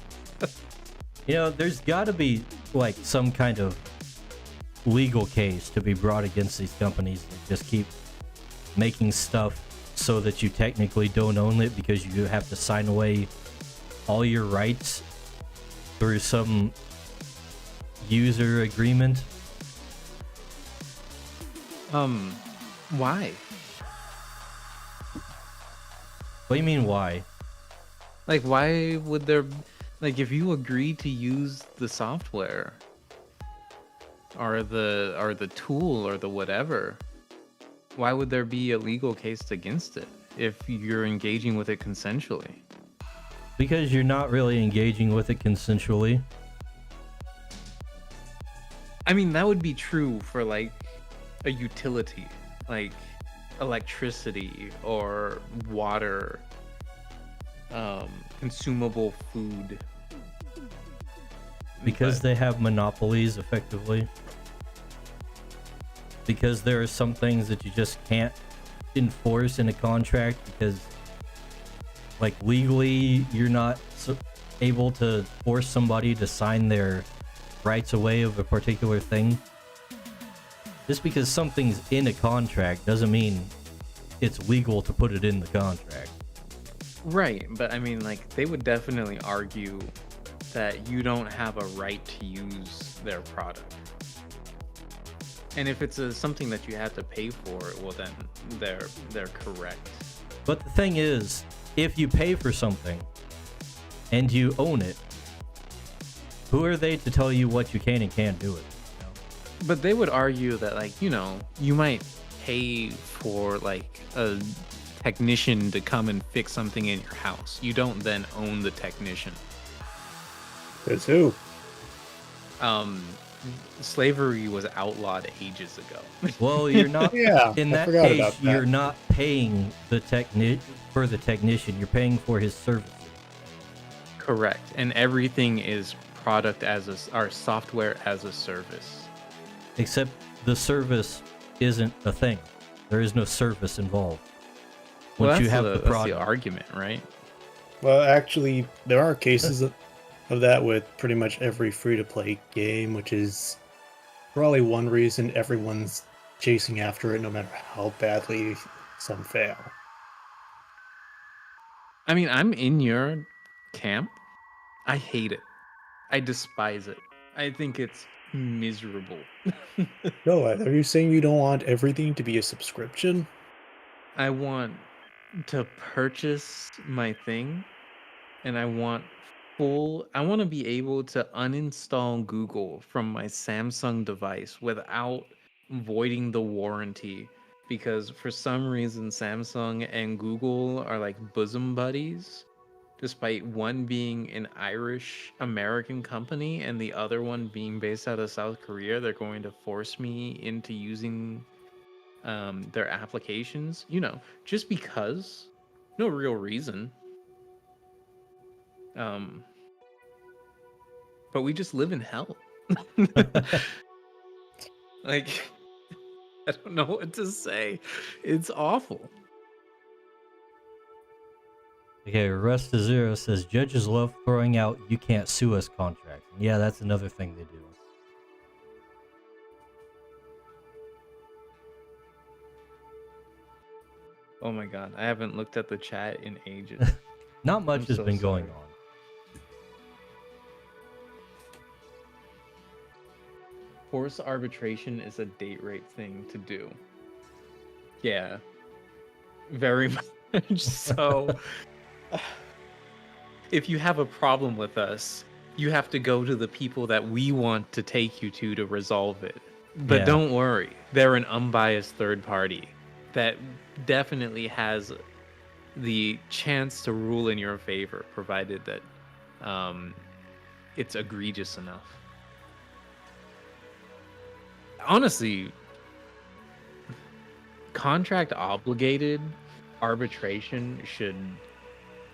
You know, there's got to be like some kind of legal case to be brought against these companies that just keep making stuff so that you technically don't own it because you have to sign away all your rights through some user agreement. Why? What do you mean why? Like, why would there, like, if you agree to use the software or the tool or the whatever, why would there be a legal case against it if you're engaging with it consensually? Because you're not really engaging with it consensually. I mean, that would be true for like a utility, like electricity or water, consumable food. Because But- they have monopolies effectively. Because there are some things that you just can't enforce in a contract because like legally you're not able to force somebody to sign their rights away of a particular thing. Just because something's in a contract doesn't mean it's legal to put it in the contract. Right, but I mean, like, they would definitely argue that you don't have a right to use their product. And if it's something that you have to pay for, well, then they're correct. But the thing is, if you pay for something and you own it, who are they to tell you what you can and can't do it? You know? But they would argue that, like, you know, you might pay for like a technician to come and fix something in your house. You don't then own the technician. Says who? Slavery was outlawed ages ago. Well, you're not. Yeah, In I that forgot case, about that. you're not paying the for the technician. You're paying for his services. Correct. And everything is product as or software as a service. Except the service isn't a thing. There is no service involved. Well, Once that's you have the, the that's product. the argument, right? Well, actually, there are cases of that with pretty much every free-to-play game, which is probably one reason everyone's chasing after it, no matter how badly some fail. I mean, I'm in your camp. I hate it. I despise it. I think it's miserable. No, are you saying you don't want everything to be a subscription? I want to purchase my thing, and I want to be able to uninstall Google from my Samsung device without voiding the warranty, because for some reason Samsung and Google are like bosom buddies, despite one being an Irish American company and the other one being based out of South Korea. They're going to force me into using their applications, you know, just because. No real reason. But we just live in hell. Like, I don't know what to say. It's awful. Okay, Rust to Zero says judges love throwing out "you can't sue us" contracts. Yeah, that's another thing they do. Oh my god, I haven't looked at the chat in ages. Not much I'm has so been going sorry. on. Forced arbitration is a date rape thing to do. Yeah. Very much so. If you have a problem with us, you have to go to the people that we want to take you to resolve it. But Yeah. don't worry, they're an unbiased third party that definitely has the chance to rule in your favor, provided that it's egregious enough. Honestly, contract obligated arbitration should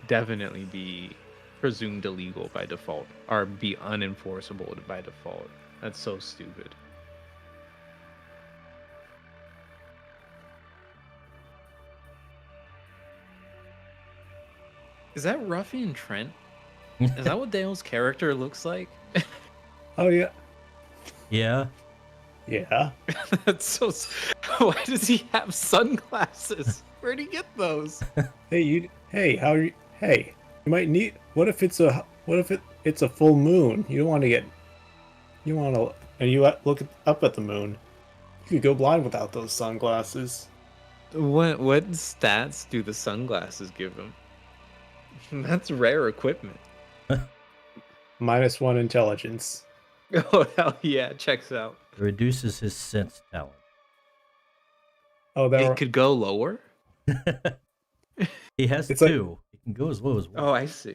definitely be presumed illegal by default or be unenforceable by default. That's so stupid. Is that Ruffian Trent? Is that what Dale's character looks like? Oh yeah, Yeah. yeah. That's so. Why does he have sunglasses? Where'd he get those? Hey, how are you? Hey, you might need. What if it's a full moon? You don't want to get. You want to, and you look up at the moon. You could go blind without those sunglasses. What stats do the sunglasses give him? That's rare equipment. -1 intelligence. Oh hell yeah, checks out. It reduces his sense talent. Oh, It could go lower. He has It's like- two. He can go as low as one. Oh, I see.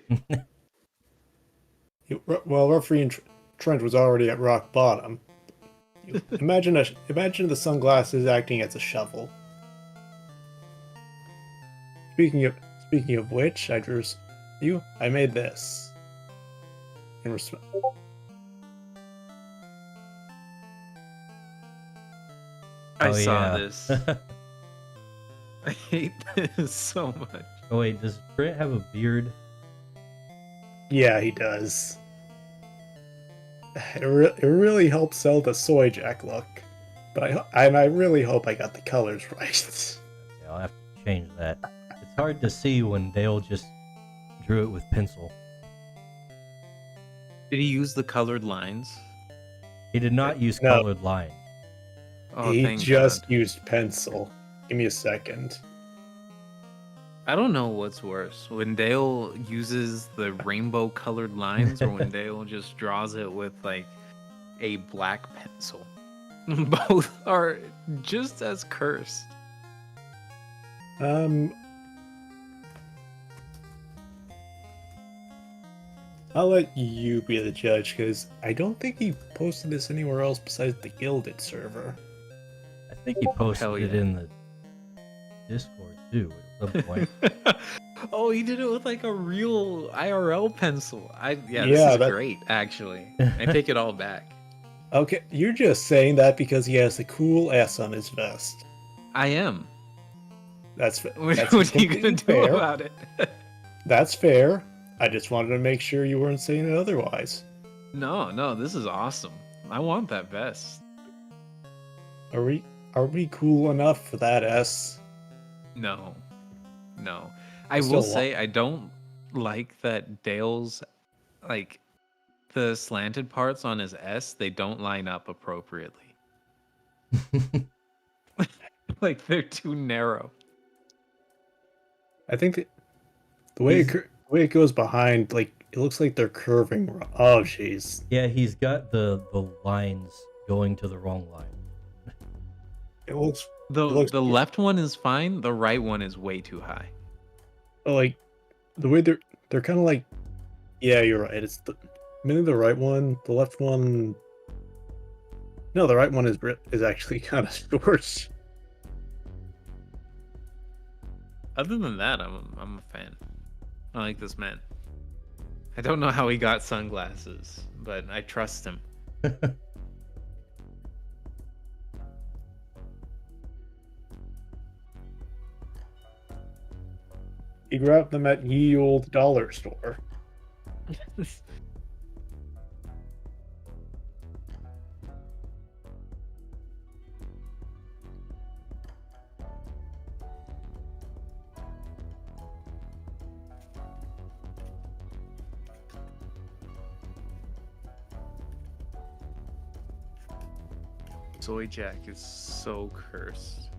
Well, Ruffian Trent was already at rock bottom. Imagine the sunglasses acting as a shovel. Speaking of which, I made this. In respect. I Oh, saw yeah. this. I hate this so much. Oh wait, does Trent have a beard? Yeah, he does. It really helps sell the soy jack look, but I really hope I got the colors right. Yeah, I'll have to change that. It's hard to see when Dale just drew it with pencil. Did he use the colored lines? He did not use No. colored lines. Oh, He thank just God. used pencil. Give me a second. I don't know what's worse, when Dale uses the rainbow colored lines or when Dale just draws it with like a black pencil. Both are just as cursed. I'll let you be the judge because I don't think he posted this anywhere else besides the Gilded server. I think he posted Hell it yeah. in the Discord too at some point. Oh, he did it with like a real IRL pencil. Yeah, This is that- great, actually. I take it all back. Okay, you're just saying that because he has the cool S on his vest. I am. That's What, that's what are you gonna completely do fair. about it? That's fair. I just wanted to make sure you weren't saying it otherwise. No, this is awesome. I want that vest. Are we cool enough for that S? No. I Still will wa- say I don't like that Dale's like the slanted parts on his S, they don't line up appropriately. Like they're too narrow. I think that the way the way it goes behind, like it looks like they're curving. Oh, jeez. Yeah, he's got the lines going to the wrong line. It looks The It looks- the left one is fine, the right one is way too high. like the way they're kind of like. Yeah, you're right. It's maybe the right one. The left one. No, the right one is actually kind of short. Other than that, I'm a fan. I like this man. I don't know how he got sunglasses, but I trust him. He grabbed them at ye old dollar store. Soy Jack is so cursed.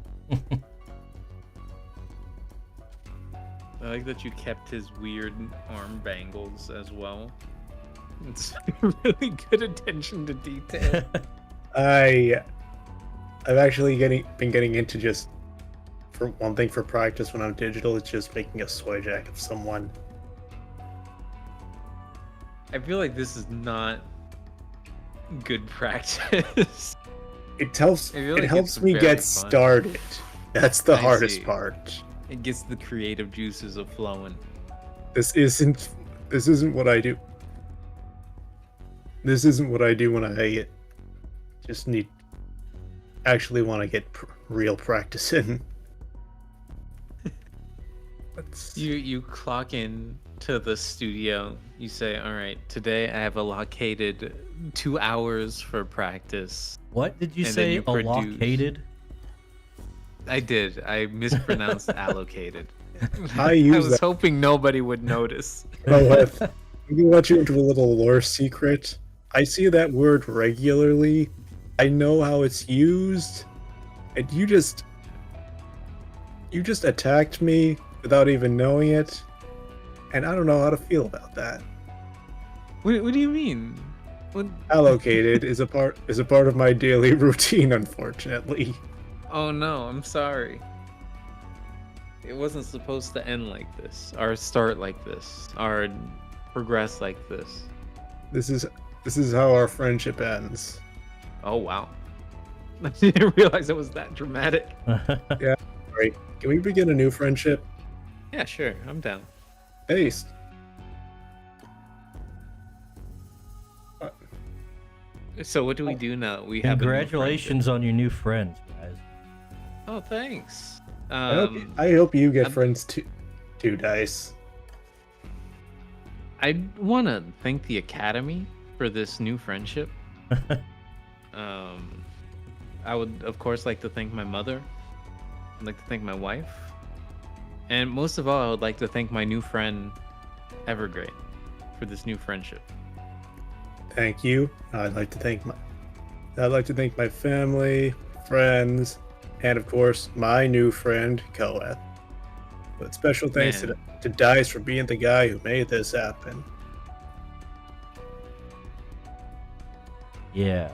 I like that you kept his weird arm bangles as well. It's really good attention to detail. I've actually been getting into just for one thing for practice when I'm digital, it's just making a soy jack of someone. I feel like this is not good practice. It helps. I feel It like helps it's me very get fun. started. That's the I hardest see. part. It gets the creative juices of flowing. This isn't what I do. This isn't what I do when I just need actually want to get real practice in. That's, You clock in to the studio. You say, "All right, today I have allocated 2 hours for practice." What did you And then say? you produce- Allocated? I did. I mispronounced allocated. I use was that. hoping nobody would notice. Oh, let me let you into a little lore secret. I see that word regularly. I know how it's used, and you just attacked me without even knowing it, and I don't know how to feel about that. What do you mean? What? Allocated is a part of my daily routine, unfortunately. Oh no, I'm sorry. It wasn't supposed to end like this, or start like this, or progress like this. This is how our friendship ends. Oh wow. I didn't realize it was that dramatic. Right? Can we begin a new friendship? Yeah, sure. I'm down. Based. So what do we do now? We have a new Congratulations on your new friends, guys. friendship. Oh, thanks. I hope you get I'm- friends too, Dice. I want to thank the Academy for this new friendship. I would, of course, like to thank my mother. I'd like to thank my wife. And most of all, I would like to thank my new friend, Evergrey, for this new friendship. Thank you. I'd like to thank my family, friends, and of course my new friend Koeth. But special thanks Man. to Dice for being the guy who made this happen. Yeah.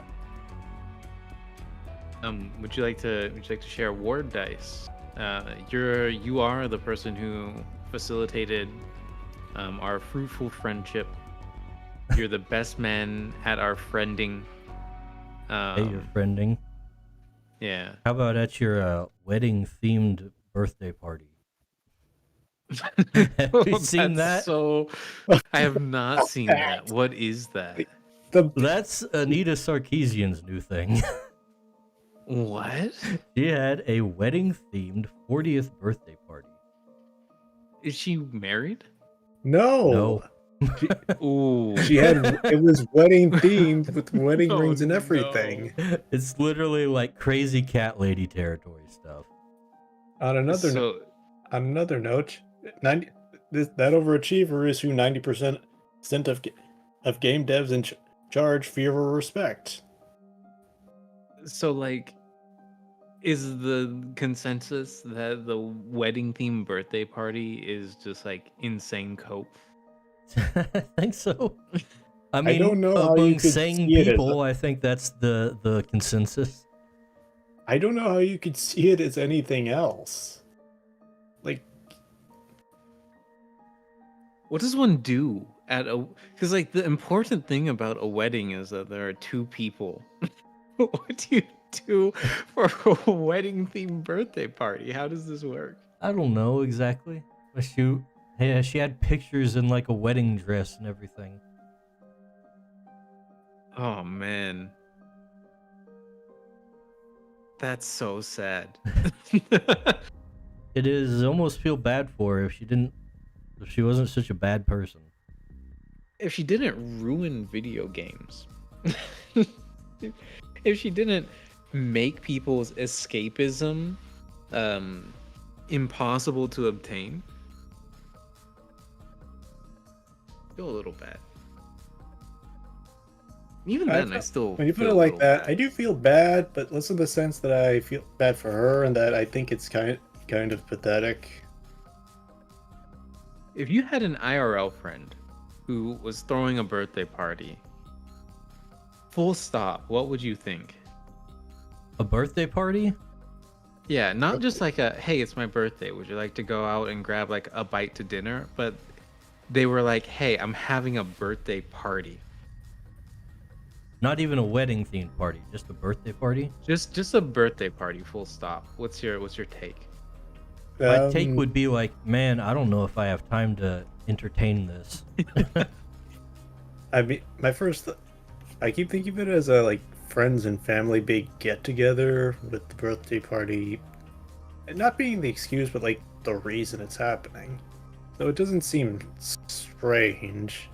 Would you like to share ward dice? You are the person who facilitated our fruitful friendship. You're the best man at our friending. Hey, your friending. Yeah. How about at your wedding-themed birthday party? Have you seen that? So I have not seen that. What is that? That's Anita Sarkeesian's new thing. What? She had a wedding-themed 40th birthday party. Is she married? No. Ooh. She had it was wedding themed with wedding Oh, rings and no. everything. It's literally like crazy cat lady territory stuff. On another note, that overachiever is who 90% of game devs in charge fear or respect. So, like, is the consensus that the wedding themed birthday party is just like insane cope? I think so. I mean, don't know how you among could sane see it as people, I think that's the consensus. I don't know how you could see it as anything else. Like, What does one do at a? Because like the important thing about a wedding is that there are two people. What do you do for a wedding themed birthday party? How does this work? I don't know exactly. But she had pictures in like a wedding dress and everything. Oh man, that's so sad. It is. I almost feel bad for her if she wasn't such a bad person. If she didn't ruin video games, if she didn't make people's escapism impossible to obtain, I feel a little bad. Even then, I still when you put feel it a like little that, bad. I do feel bad, but less in the sense that I feel bad for her and that I think it's kind of pathetic. If you had an IRL friend who was throwing a birthday party, full stop, what would you think? A birthday party? Yeah, not just like a, hey, it's my birthday. Would you like to go out and grab like a bite to dinner? But they were like, hey, I'm having a birthday party. Not even a wedding themed party, just a birthday party? Just a birthday party, full stop. What's your take? My take would be like, man, I don't know if I have time to entertain this. I mean, I keep thinking of it as a like friends and family big get together with the birthday party, and not being the excuse, but like the reason it's happening. So it doesn't seem strange.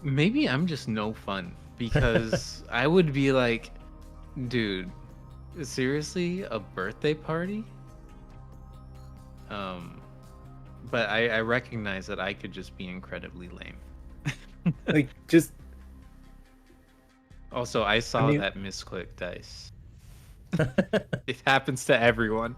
Maybe I'm just no fun because I would be like, dude, seriously, a birthday party? But I recognize that I could just be incredibly lame. Like, just Also, I saw mean- that misclick dice. It happens to everyone.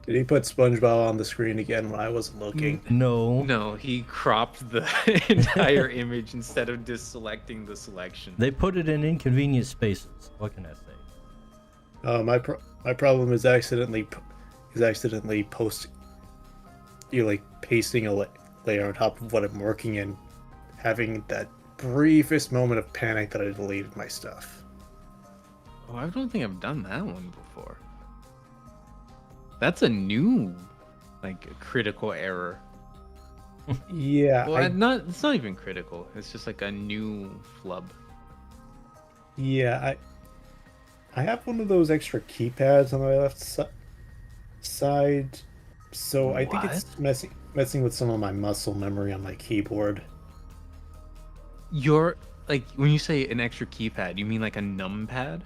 did he put SpongeBob on the screen again when I wasn't looking? No. No, he cropped the entire image instead of just selecting the selection. They put it in inconvenient spaces. What can I say? My problem is accidentally posting, pasting a layer on top of what I'm working in, having that briefest moment of panic that I deleted my stuff. Oh, I don't think I've done that one before. That's a new, like, critical error. Yeah, Well, it's not even critical. It's just like a new flub. I have one of those extra keypads on my left side, so I think it's messing with some of my muscle memory on my keyboard. You're like, when you say an extra keypad, you mean like a numpad?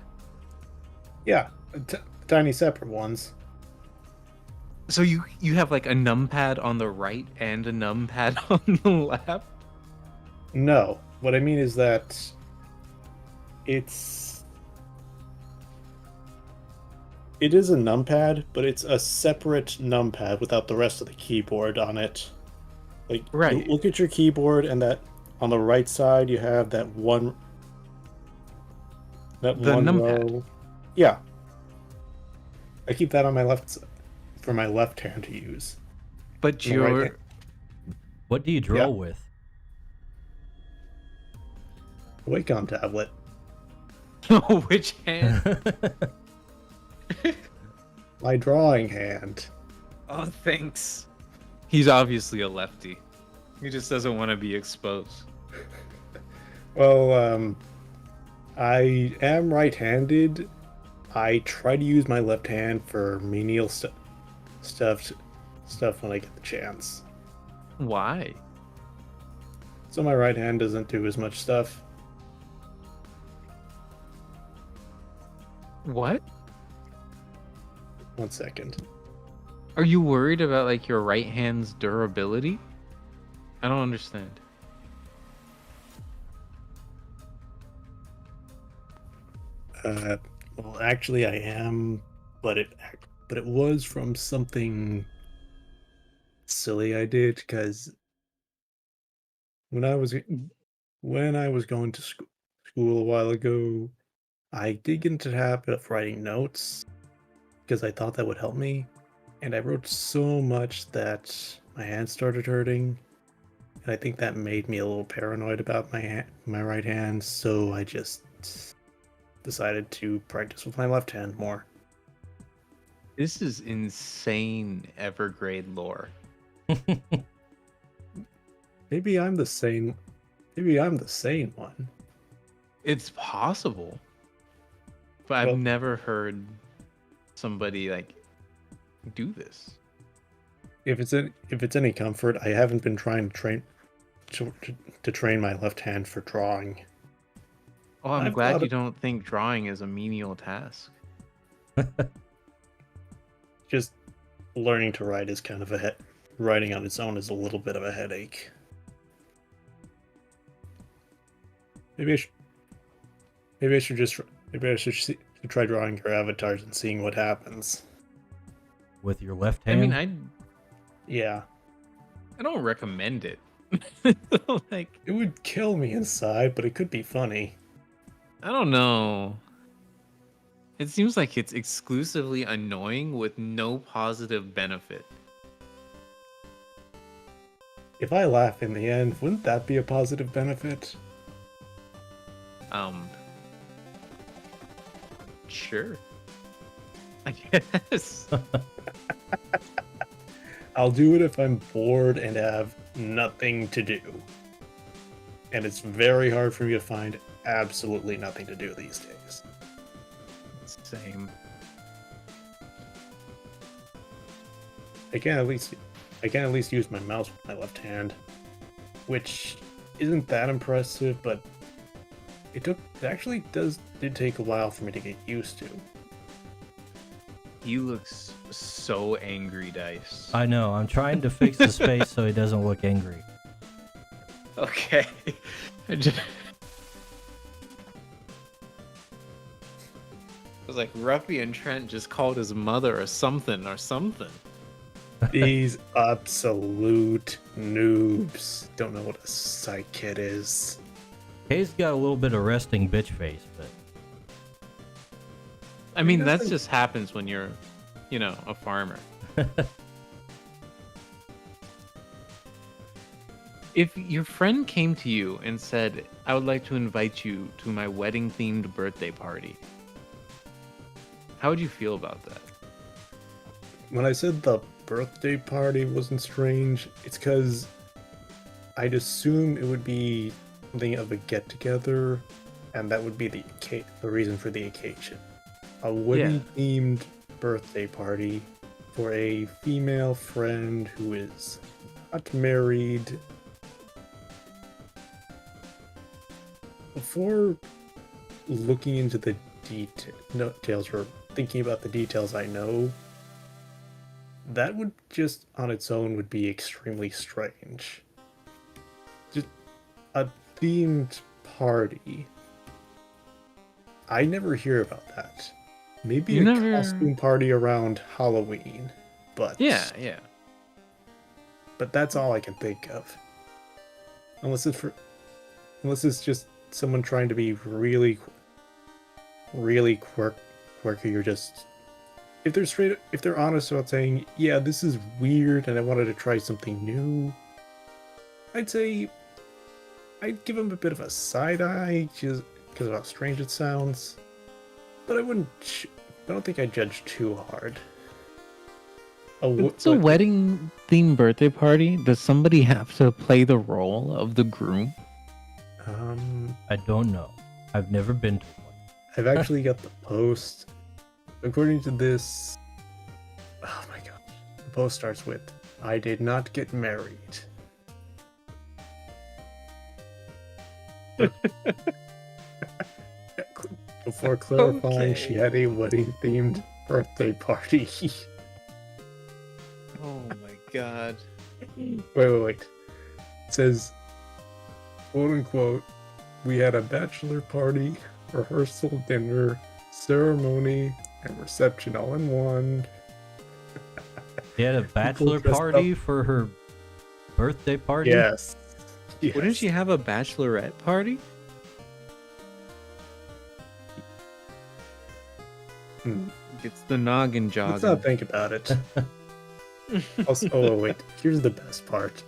Yeah, tiny separate ones. So you have like a numpad on the right and a numpad on the left? No, what I mean is that it is a numpad, but it's a separate numpad without the rest of the keyboard on it. Like, Right. look at your keyboard, and that on the right side you have that one. The numpad. row. Yeah. I keep that on my left for my left hand to use. But On the right you're hand- What do you draw Yeah. with? Wacom tablet. which hand? My drawing hand. Oh, thanks. He's obviously a lefty. He just doesn't want to be exposed. Well, I am right-handed. I try to use my left hand for menial stuff when I get the chance. Why? So my right hand doesn't do as much stuff. What? 1 second. Are you worried about like your right hand's durability? I don't understand. Well, actually, I am, but it was from something silly I did, because when I was going to school a while ago, I did get into the habit of writing notes because I thought that would help me, and I wrote so much that my hand started hurting, and I think that made me a little paranoid about my right hand, so I just decided to practice with my left hand more. This is insane Evergrade lore. Maybe I'm the sane one. It's possible. But I've Well- never heard somebody like do this. If it's any comfort, I haven't been trying to train my left hand for drawing. Oh, I'm I've glad thought you of- don't think drawing is a menial task. Just learning to write is kind of writing on its own is a little bit of a headache. Maybe I should try drawing your avatars and seeing what happens. With your left I hand? mean, Yeah, I don't recommend it. Like, it would kill me inside, but it could be funny. I don't know. It seems like it's exclusively annoying with no positive benefit. If I laugh in the end, wouldn't that be a positive benefit? Sure. I guess. I'll do it if I'm bored and have nothing to do. And it's very hard for me to find absolutely nothing to do these days. Same. I can at least use my mouse with my left hand, which isn't that impressive, but it did take a while for me to get used to. He looks so angry, Dice. I know. I'm trying to fix his face so he doesn't look angry. Okay. I was like, Ruffy and Trent just called his mother or something. These absolute noobs don't know what a sidekick is. Kay's got a little bit of resting bitch face, but I mean, that just happens when you're, a farmer. If your friend came to you and said, I would like to invite you to my wedding-themed birthday party, how would you feel about that? When I said the birthday party wasn't strange, it's because I'd assume it would be something of a get-together, and that would be the reason for the occasion. A wedding-themed birthday party for a female friend who is not married. Before looking into the details or thinking about the details I know, that would just on its own would be extremely strange. Just a themed party. I never hear about that. Maybe a costume party around Halloween, but Yeah. But that's all I can think of. Unless it's just someone trying to be really quirky, or just if they're honest about saying, yeah, this is weird and I wanted to try something new, I'd say I'd give them a bit of a side eye just because of how strange it sounds. But I don't think I'd judge too hard. It's a wedding-themed birthday party. Does somebody have to play the role of the groom? I don't know. I've never been to one. I've actually got the post. According to this, oh my god, the post starts with, I did not get married. Before clarifying, she had a wedding-themed birthday party. Oh my god. Wait. It says, quote unquote, we had a bachelor party, rehearsal, dinner, ceremony, and reception all in one. She had a bachelor party for her birthday party? Yes. Wouldn't she have a bachelorette party? It's the noggin jogging. Let's not think about it. Also, wait. Here's the best part.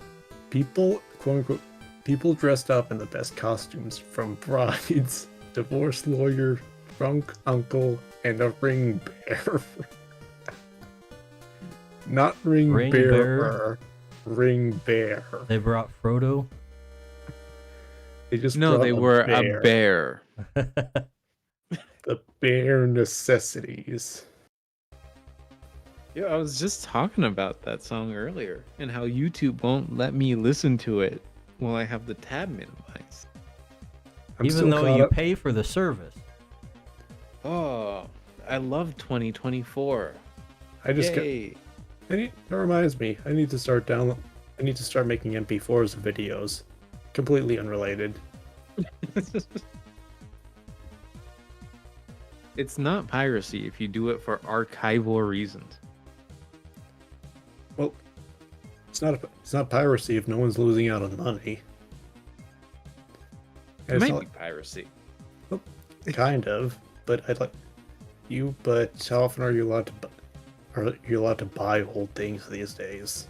People, quote unquote, people dressed up in the best costumes, from brides, divorce lawyer, drunk uncle, and a ring bearer. Not ring bearer, ring bear. They brought Frodo? They just they were a bear. The bare necessities. Yeah, I was just talking about that song earlier and how YouTube won't let me listen to it while I have the tab minimized. Even though you pay for the service. Oh, I love 2024. That reminds me. I need to start making MP4s of videos. Completely unrelated. It's not piracy if you do it for archival reasons. Well, it's not piracy if no one's losing out on money. It might be piracy. Well, Kind of, but I'd like you. But how often are you allowed to? Are you allowed to buy old things these days?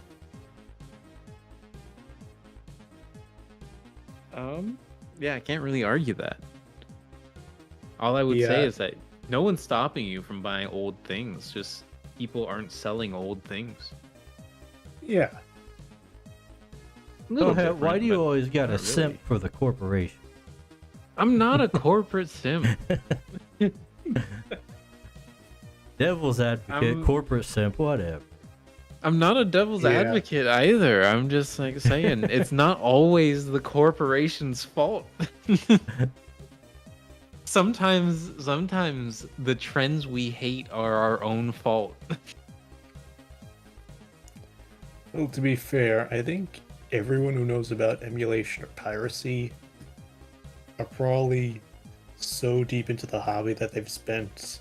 Yeah, I can't really argue that. All I would say Yeah, is that no one's stopping you from buying old things. Just people aren't selling old things. yeah. A little Why different, do you but always got to not simp really. for the corporation? I'm not a corporate simp. Devil's advocate, I'm- corporate simp, whatever. I'm not a devil's Yeah. advocate either. I'm just like saying it's not always the corporation's fault. Sometimes the trends we hate are our own fault. Well, to be fair, I think everyone who knows about emulation or piracy are probably so deep into the hobby that they've spent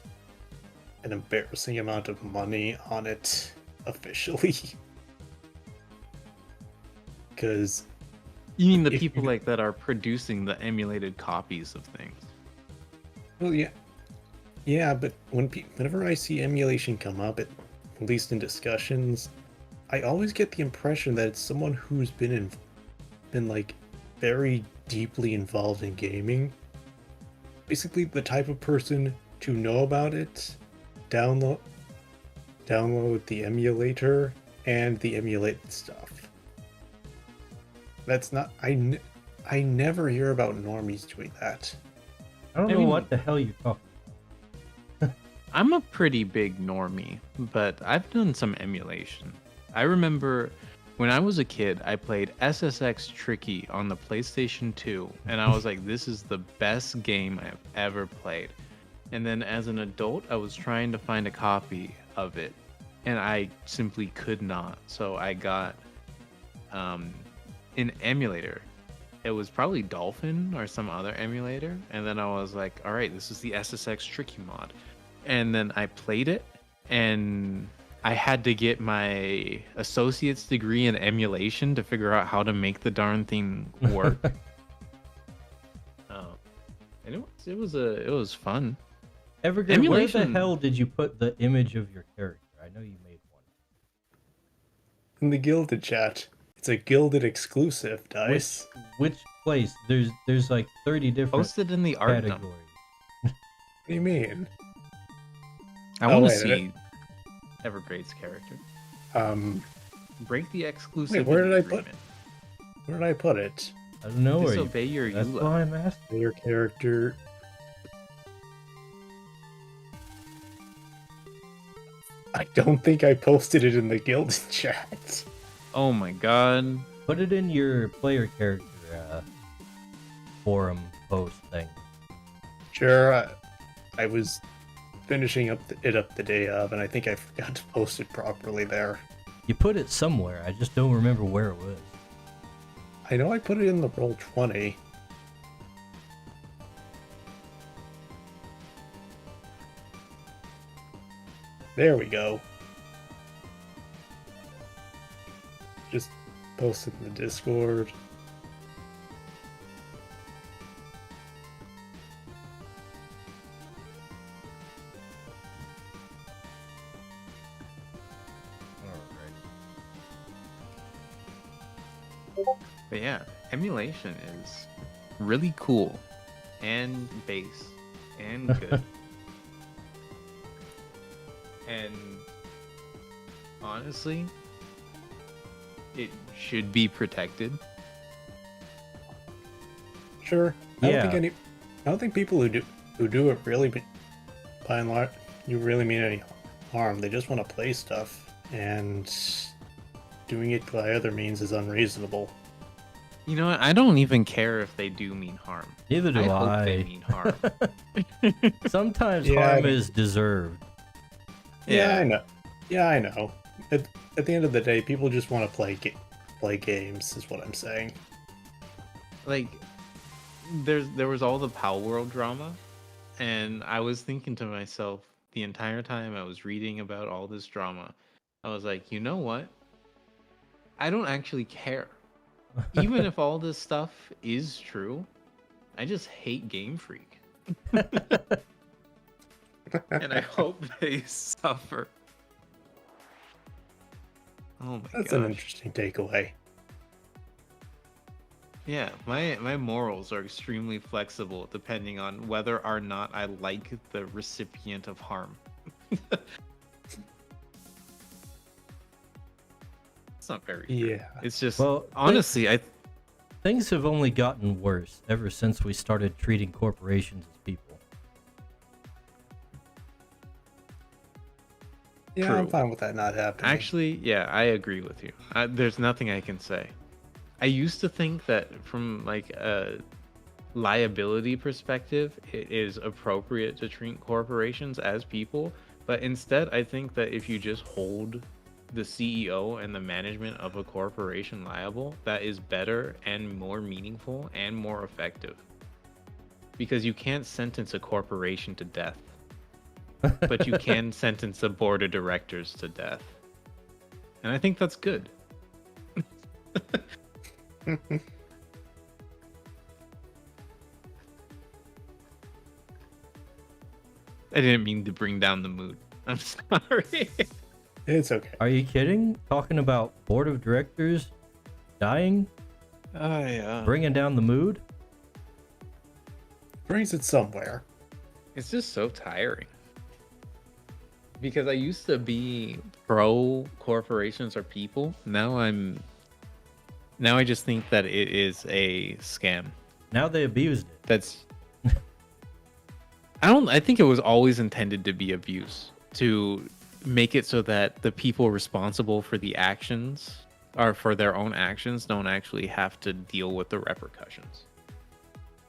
an embarrassing amount of money on it officially. Because You mean the If people you- like that are producing the emulated copies of things? well, yeah, but whenever I see emulation come up, at least in discussions, I always get the impression that it's someone who's been like very deeply involved in gaming. Basically, the type of person to know about it, download the emulator and the emulated stuff. That's not I never hear about normies doing that. I don't I know mean- what the hell you're talking. I'm a pretty big normie, but I've done some emulation. I remember when I was a kid, I played SSX Tricky on the PlayStation 2, and I was like, this is the best game I've ever played. And then as an adult, I was trying to find a copy of it, and I simply could not. So I got an emulator. It was probably Dolphin or some other emulator, and then I was like, all right, this is the SSX Tricky mod. And then I played it, and I had to get my associate's degree in emulation to figure out how to make the darn thing work. And it was fun. Evergreen, where the Emulation- hell did you put the image of your character? I know you made one. In the Gilded chat, it's a Gilded exclusive, Dice. Which place? There's like 30 different Posted in the art categories. dump. What do you mean? I Oh, want to wait, see Evergrade's character. Break the exclusivity where did I put- agreement. Where did I put it? I don't know where you. Disobey your That's EULA. why I'm asking. Your character. I don't think I posted it in the Gilded chat. Oh my god. Put it in your player character forum post thing. Sure, I was finishing it up the day of, and I think I forgot to post it properly there. You put it somewhere. I just don't remember where it was. I know I put it in the Roll20. There we go. Just post it in the Discord. But yeah, emulation is really cool and base and good. And honestly, it should be protected. Sure. I Yeah. don't think people who do it really, by and large, you really mean any harm. They just want to play stuff, and doing it by other means is unreasonable. You know what? I don't even care if they do mean harm. Neither do hope I. they mean harm. Sometimes Yeah, harm I- is deserved. Yeah, I know. Yeah, I know. At the end of the day, people just want to play games, is what I'm saying. Like there was all the Pal World drama, and I was thinking to myself the entire time I was reading about all this drama, I was like, you know what? I don't actually care. Even if all this stuff is true, I just hate Game Freak. And I hope they suffer. Oh my That's gosh. an interesting takeaway. Yeah, my morals are extremely flexible depending on whether or not I like the recipient of harm. It's not very true. Yeah. It's just Well, honestly, Things have only gotten worse ever since we started treating corporations as people. Yeah, True. I'm fine with that not happening. actually, yeah, I agree with you. There's nothing I can say. I used to think that from like a liability perspective, it is appropriate to treat corporations as people, but instead, I think that if you just hold the CEO and the management of a corporation liable, that is better and more meaningful and more effective. Because you can't sentence a corporation to death, but you can sentence a board of directors to death. And I think that's good. I didn't mean to bring down the mood. I'm sorry. It's okay. Are you kidding? Talking about board of directors dying, Yeah. bringing down the mood? Brings it somewhere. It's just so tiring. Because I used to be pro corporations or people. Now I just think that it is a scam. Now they abused it. That's I think it was always intended to be abuse, to make it so that the people responsible for the actions or for their own actions don't actually have to deal with the repercussions.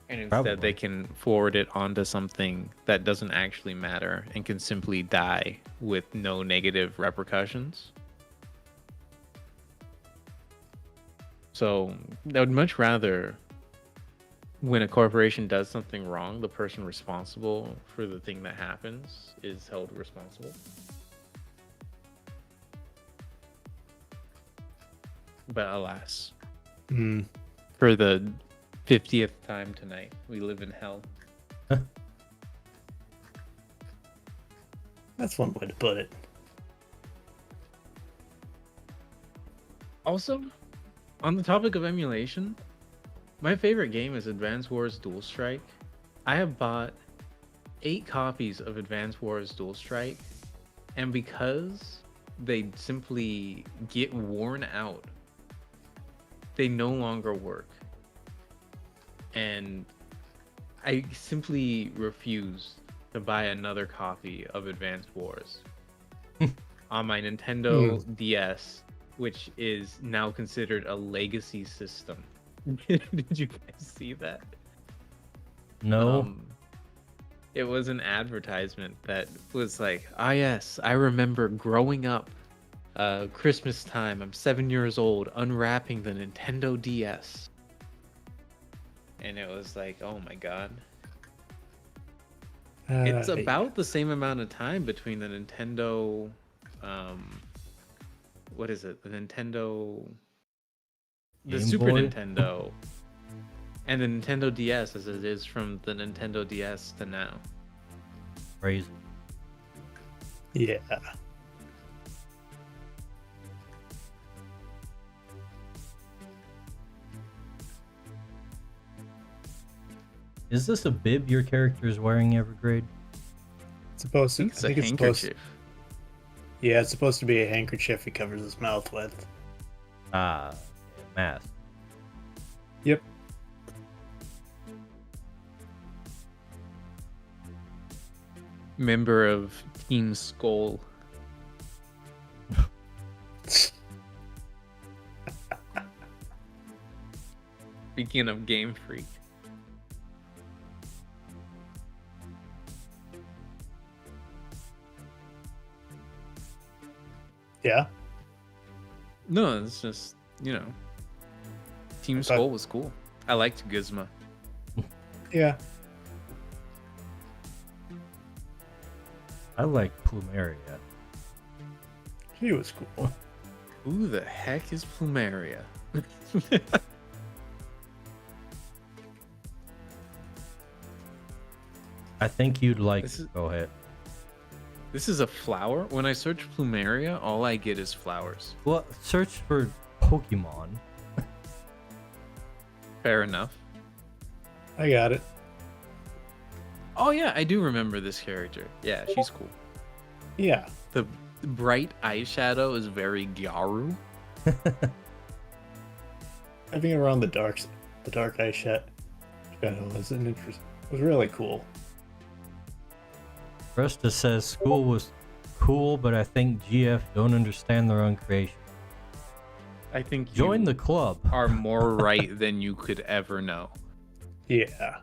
And instead Probably. they can forward it onto something that doesn't actually matter and can simply die with no negative repercussions. So I would much rather, when a corporation does something wrong, the person responsible for the thing that happens is held responsible. But alas, for the 50th time tonight, we live in hell. That's one way to put it. Also, on the topic of emulation, my favorite game is Advance Wars Dual Strike. I have bought 8 copies of Advance Wars Dual Strike, and because they simply get worn out, they no longer work. And I simply refuse to buy another copy of Advanced Wars on my Nintendo DS, which is now considered a legacy system. Did you guys see that? No. It was an advertisement that was like, ah, yes, I remember growing up, Christmas time, I'm 7 years old, unwrapping the Nintendo DS. And it was like, oh my god. It's about the same amount of time between the Nintendo, what is it? The Nintendo, the Game Super Boy? Nintendo, and the Nintendo DS as it is from the Nintendo DS to now. Crazy. Yeah. Is this a bib your character is wearing, Evergrade? It's supposed to. It's I a think it's supposed. handkerchief. Yeah, it's supposed to be a handkerchief he covers his mouth with. Ah, mask. Yep. Member of Team Skull. Speaking of Game Freak. Yeah. No, it's just, Team I thought- Skull was cool. I liked Gizmo. Yeah. I like Plumeria. He was cool. Who the heck is Plumeria? I think you'd like. This is Go ahead. this is a flower. When I search plumeria, all I get is flowers. Well, search for Pokemon. Fair enough. I got it. Oh yeah, I do remember this character. Yeah, she's cool. Yeah. The bright eyeshadow is very Gyaru. Having around the dark eye shadow was was really cool. Resta says school was cool, but I think GF don't understand their own creation. I think Join you the club. are more right than you could ever know. Yeah.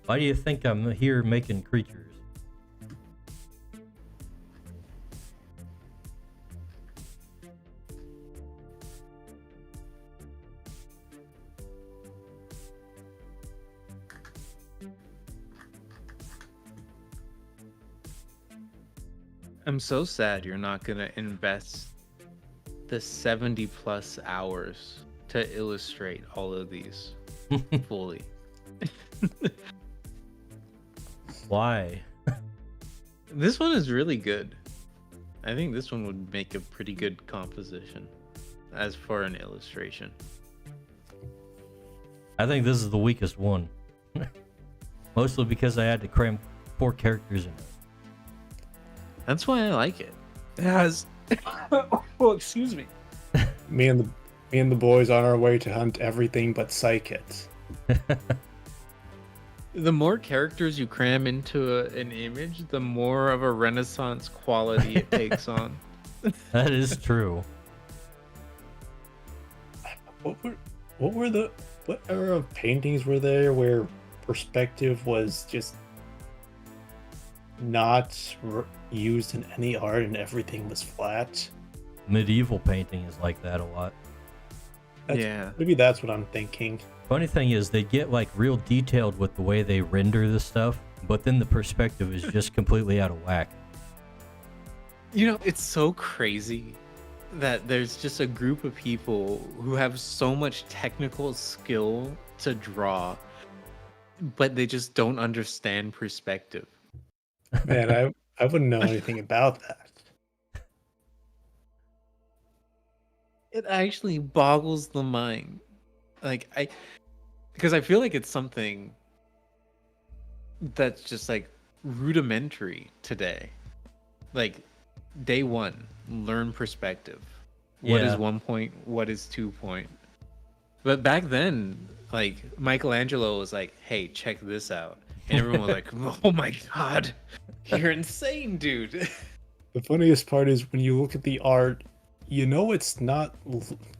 Why do you think I'm here making creatures? I'm so sad you're not gonna invest the 70 plus hours to illustrate all of these fully. Why? This one is really good. I think this one would make a pretty good composition as for an illustration. I think this is the weakest one. Mostly because I had to cram 4 characters in it. That's why I like it. It has oh, excuse me. Me and the boys on our way to hunt everything but psychics. The more characters you cram into an image, the more of a Renaissance quality it takes on. That is true. What era of paintings were there where perspective was just not used in any art and everything was flat? Medieval painting is like that a lot. Yeah. Maybe that's what I'm thinking. Funny thing is, they get like real detailed with the way they render the stuff, but then the perspective is just completely out of whack. You know, it's so crazy that there's just a group of people who have so much technical skill to draw, but they just don't understand perspective. Man, I wouldn't know anything about that. It actually boggles the mind. Because I feel like it's something that's just like rudimentary today. Like day one, learn perspective. What is Yeah. 1 point? What is 2 point? But back then, like Michelangelo was like, "Hey, check this out," and everyone was like, "Oh my god, you're insane, dude." The funniest part is when you look at the art, you know it's not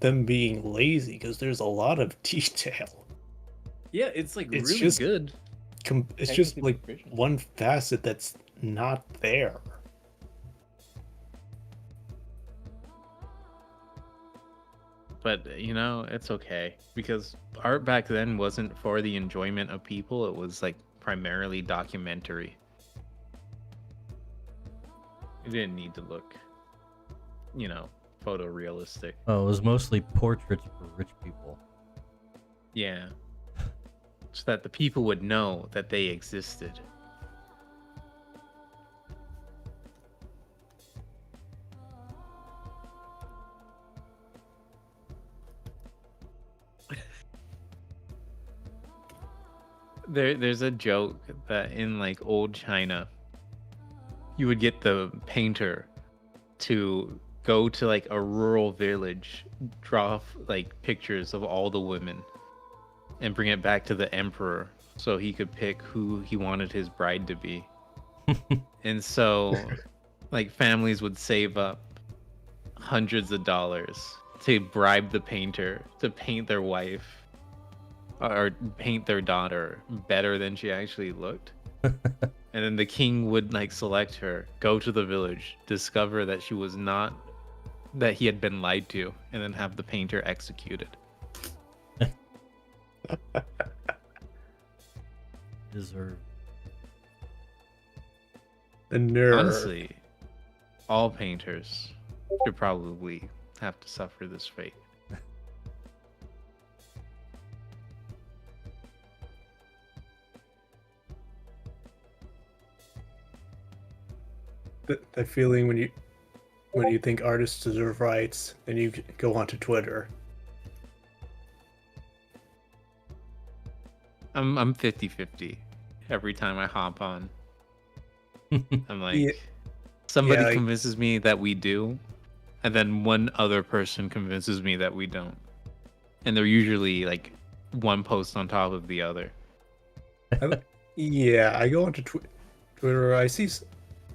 them being lazy because there's a lot of detail. Yeah, it's like It's really just- good. It's just Technically like proficient. one facet that's not there. But you know, it's okay because art back then wasn't for the enjoyment of people. It was like primarily documentary. It didn't need to look, you know, photorealistic. Oh, it was mostly portraits for rich people. Yeah. So that the people would know that they existed. There's a joke that in like old China, you would get the painter to go to like a rural village, draw like pictures of all the women, and bring it back to the emperor so he could pick who he wanted his bride to be. And so, like families would save up hundreds of dollars to bribe the painter to paint their wife or paint their daughter better than she actually looked. And then the king would like select her, go to the village, discover that she was not, that he had been lied to, and then have the painter executed. Deserve. The nerve. Honestly, all painters should probably have to suffer this fate. That feeling when you think artists deserve rights, then you go onto Twitter. I'm 50-50 every time I hop on. I'm like, Yeah, somebody like- convinces me that we do, and then one other person convinces me that we don't. And they're usually like one post on top of the other. Yeah, I go onto Twitter. I see,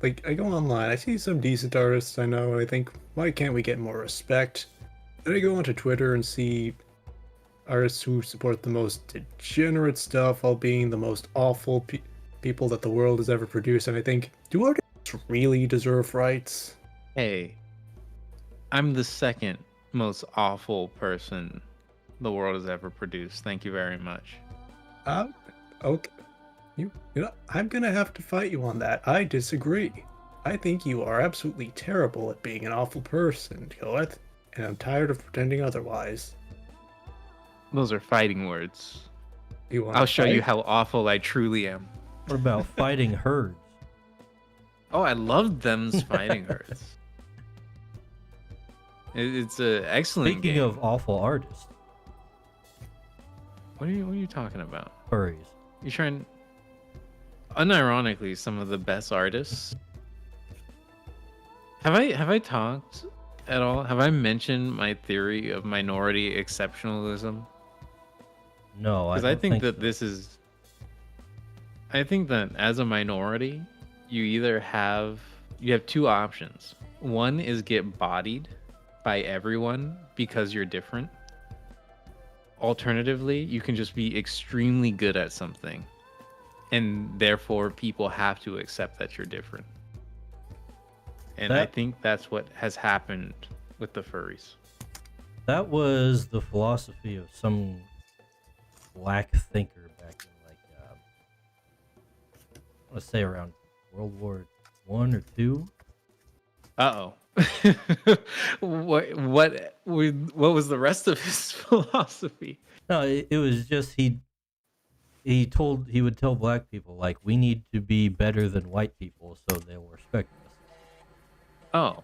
I go online. I see some decent artists I know, and I think, why can't we get more respect? Then I go onto Twitter and see artists who support the most degenerate stuff while being the most awful people that the world has ever produced. And I think, do artists really deserve rights? Hey, I'm the second most awful person the world has ever produced. Thank you very much. Okay. You know, I'm gonna have to fight you on that. I disagree. I think you are absolutely terrible at being an awful person, Goeth, and I'm tired of pretending otherwise. Those are fighting words. You want I'll to show you fight? how awful I truly am. What about fighting herds? Oh, I loved them's fighting herds. It's an excellent Speaking game. of awful artists, What are you talking about? furries. You're trying. Unironically, some of the best artists. Have I talked at all? Have I mentioned my theory of minority exceptionalism? No, Because I I don't think that so. this is. I think that as a minority, you either have two options. One is get bodied by everyone because you're different. Alternatively, you can just be extremely good at something, and therefore people have to accept that you're different. And I That- think that's what has happened with the furries. That was the philosophy of some black thinker back in I want to say around World War One or two. Uh-oh. what was the rest of his philosophy? No, it was just he would tell black people, like, we need to be better than white people so they'll respect us. Oh.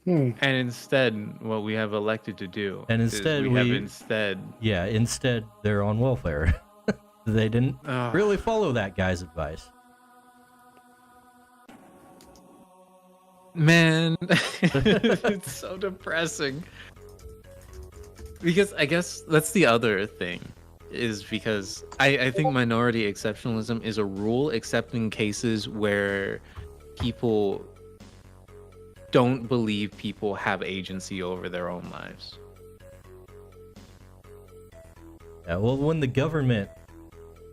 Hmm. And instead, what we have elected to do And is instead we have we- instead Yeah, instead they're on welfare. They didn't really follow that guy's advice. Man, it's so depressing. Because I guess that's the other thing, is because I think minority exceptionalism is a rule except in cases where people don't believe people have agency over their own lives. Yeah, well, when the government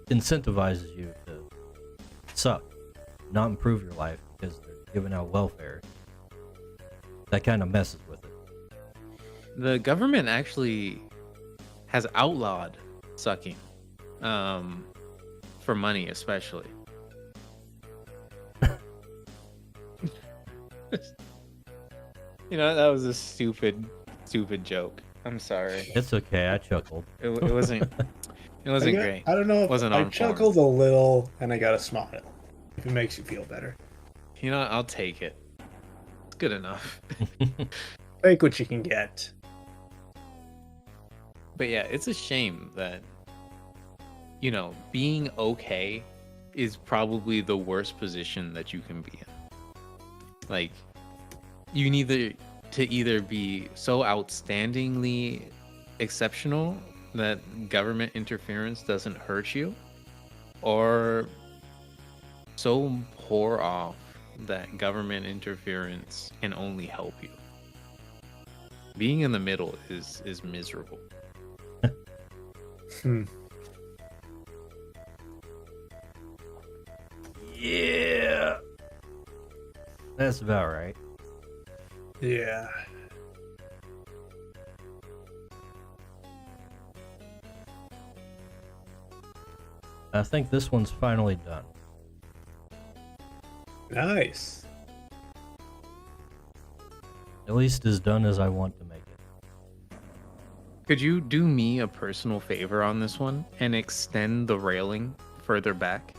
incentivizes you to suck, not improve your life because they're giving out welfare, that kind of messes with it. The government actually has outlawed sucking, for money especially. You know, that was a stupid joke. I'm sorry. It's okay, I chuckled. It wasn't. It wasn't great. I don't know. Wasn't I on form. chuckled a little and I got a smile. If it makes you feel better. You know, I'll take it. It's good enough. Take what you can get. But yeah, it's a shame that, you know, being okay is probably the worst position that you can be in. Like, you need to either be so outstandingly exceptional that government interference doesn't hurt you, or so poor off that government interference can only help you. Being in the middle is miserable. Hmm. Yeah, that's about right. Yeah. I think this one's finally done. Nice. At least as done as I want to make it. Could you do me a personal favor on this one and extend the railing further back?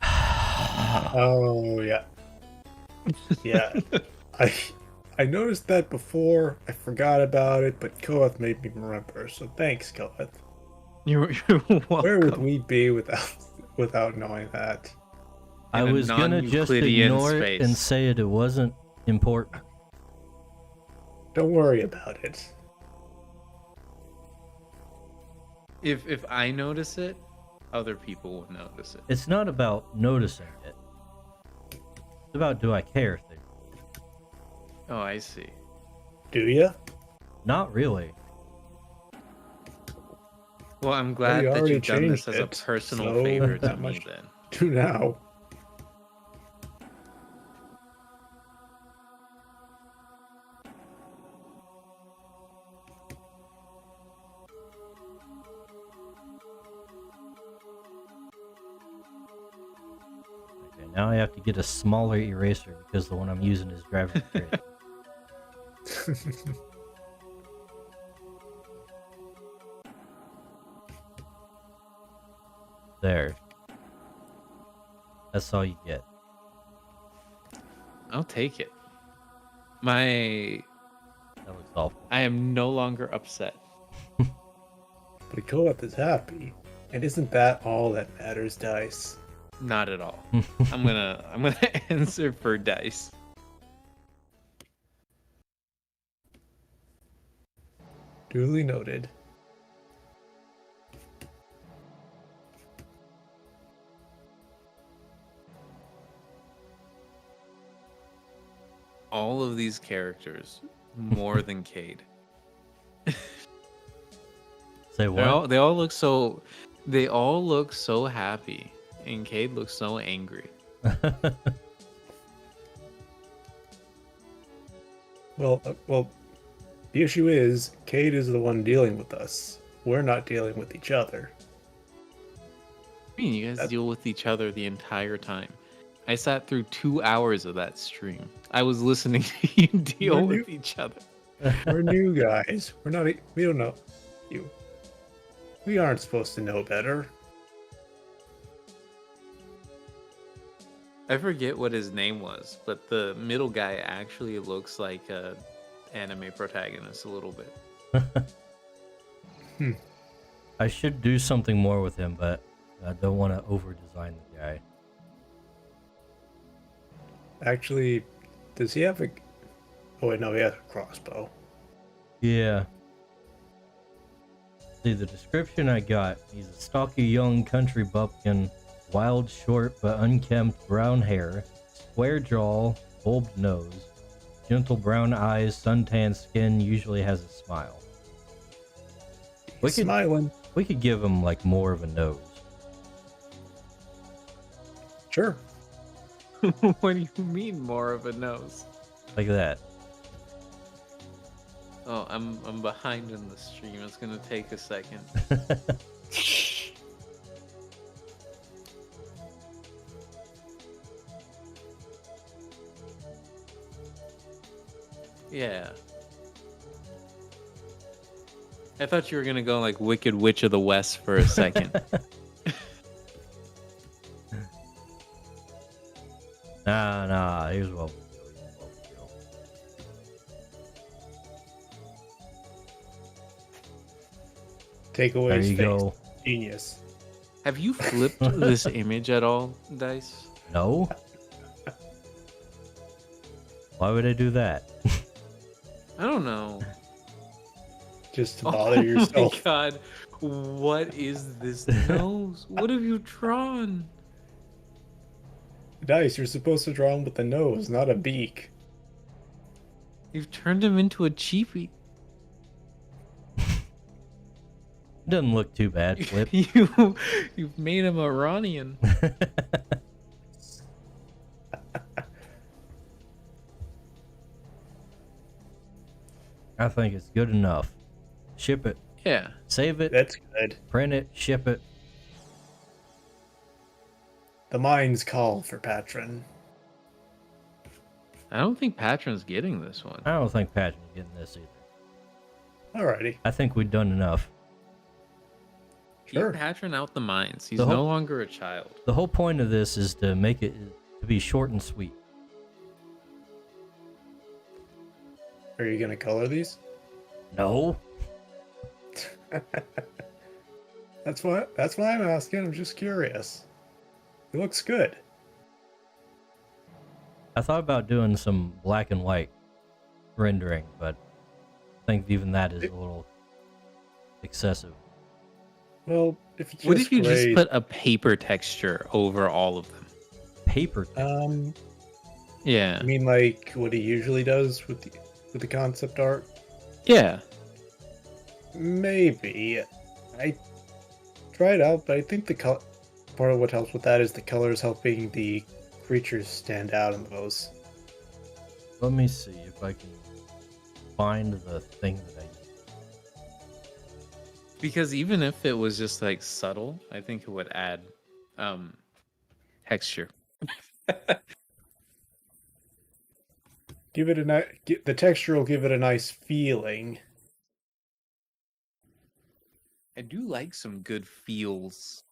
Oh yeah, yeah. I I noticed that before. I forgot about it, but Koeth made me remember. So thanks, Koeth. You're Where would welcome. we be without knowing that? I In a was gonna just non-Euclidean ignore it and space. say it wasn't important. Don't worry about it. If I notice it, other people will notice it. It's not about noticing it. It's about do I care thing. Oh, I see. Do you? Not really. Well, I'm glad you that already you've done this changed as a it, personal so favor to not me much. then. Do now. Okay, now I have to get a smaller eraser because the one I'm using is gravity crazy. There. That's all you get. I'll take it. My That looks awful. I am no longer upset. But Koeth is happy, and isn't that all that matters, Dice? Not at all. I'm gonna answer for dice. Duly noted. All of these characters more than Cade. Say what? They all look so happy, and Cade looks so angry. Well, the issue is, Cade is the one dealing with us. We're not dealing with each other. I mean, you guys deal with each other the entire time. I sat through 2 hours of that stream. I was listening to you deal with each other. We're new guys. We don't know you. We aren't supposed to know better. I forget what his name was, but the middle guy actually looks like a anime protagonist a little bit. I should do something more with him, but I don't want to over-design the guy. Actually, does he have a... Oh wait, no, he has a crossbow. Yeah. See, the description I got, he's a stocky young country bumpkin, wild, short, but unkempt brown hair, square jaw, bulbed nose, gentle brown eyes, suntan skin, usually has a smile. He's smiling. We could give him, like, more of a nose. Sure. What do you mean more of a nose? Like that. Oh, I'm behind in the stream. It's gonna take a second. Yeah. I thought you were gonna go like Wicked Witch of the West for a second. Nah, here's what we do. Take away There his you face. go. Genius. Have you flipped this image at all, Dice? No? Why would I do that? I don't know. Just to bother yourself. Oh my god. What is this nose? What have you drawn? Dice, you're supposed to draw him with a nose, not a beak. You've turned him into a cheapie. Doesn't look too bad, Flip. You've made him Iranian. I think it's good enough. Ship it. Yeah. Save it. That's good. Print it. Ship it. The mind's call for Patron. I don't think Patron's getting this one. I don't think Patrick's getting this either. Alrighty. I think we've done enough. Sure. Keep Patron out the mines. He's The whole- no longer a child. The whole point of this is to make it to be short and sweet. Are you gonna color these? No. That's why I'm asking. I'm just curious. It looks good. I thought about doing some black and white rendering, but I think even that is a little excessive. Well, if it's What just if you gray, just put a paper texture over all of them? Paper. Yeah. I mean, like what he usually does with the concept art. Yeah. Maybe. I try it out, but I think part of what helps with that is the colors helping the creatures stand out in those. Let me see if I can find the thing that I use. Because even if it was just like subtle, I think it would add texture. Give it the texture will give it a nice feeling. I do like some good feels.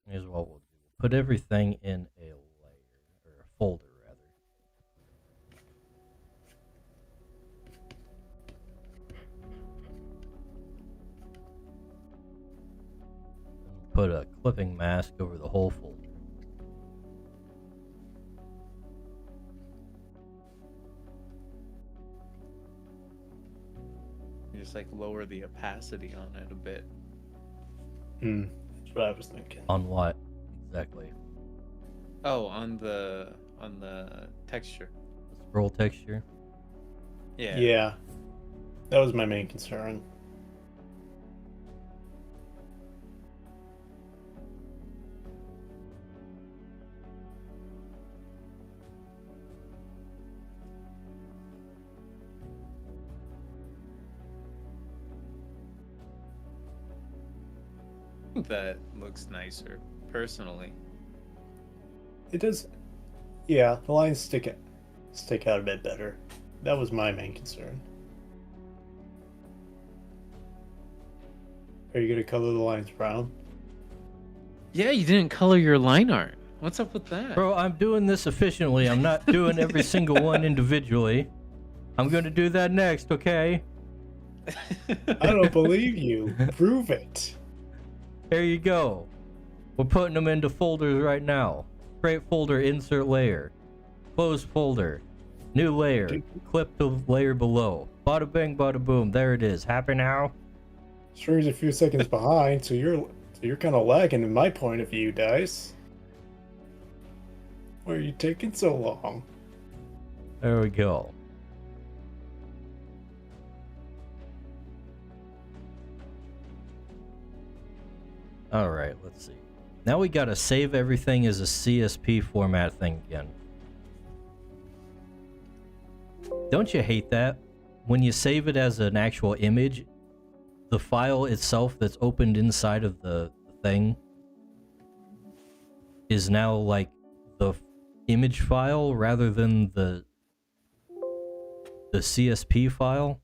Here's what we'll do. Put everything in a layer, or a folder, rather. And put a clipping mask over the whole folder. You just like lower the opacity on it a bit. That's what I was thinking. On what exactly? Oh, on the texture. The scroll texture. Yeah. Yeah, that was my main concern. That looks nicer, personally. It does. Yeah, the lines stick out a bit better. That was my main concern. Are you gonna color the lines brown? Yeah, you didn't color your line art. What's up with that? Bro, I'm doing this efficiently. I'm not doing every single one individually. I'm gonna do that next, okay? I don't believe you. Prove it. There you go. We're putting them into folders right now. Create folder, insert layer. Close folder. New layer. Clip the layer below. Bada bing, bada boom. There it is. Happy now? Stream's a few seconds behind, so you're kind of lagging in my point of view, Dice. Why are you taking so long? There we go. Alright, let's see. Now we gotta save everything as a CSP format thing again. Don't you hate that? When you save it as an actual image, the file itself that's opened inside of the thing is now like the image file rather than the CSP file?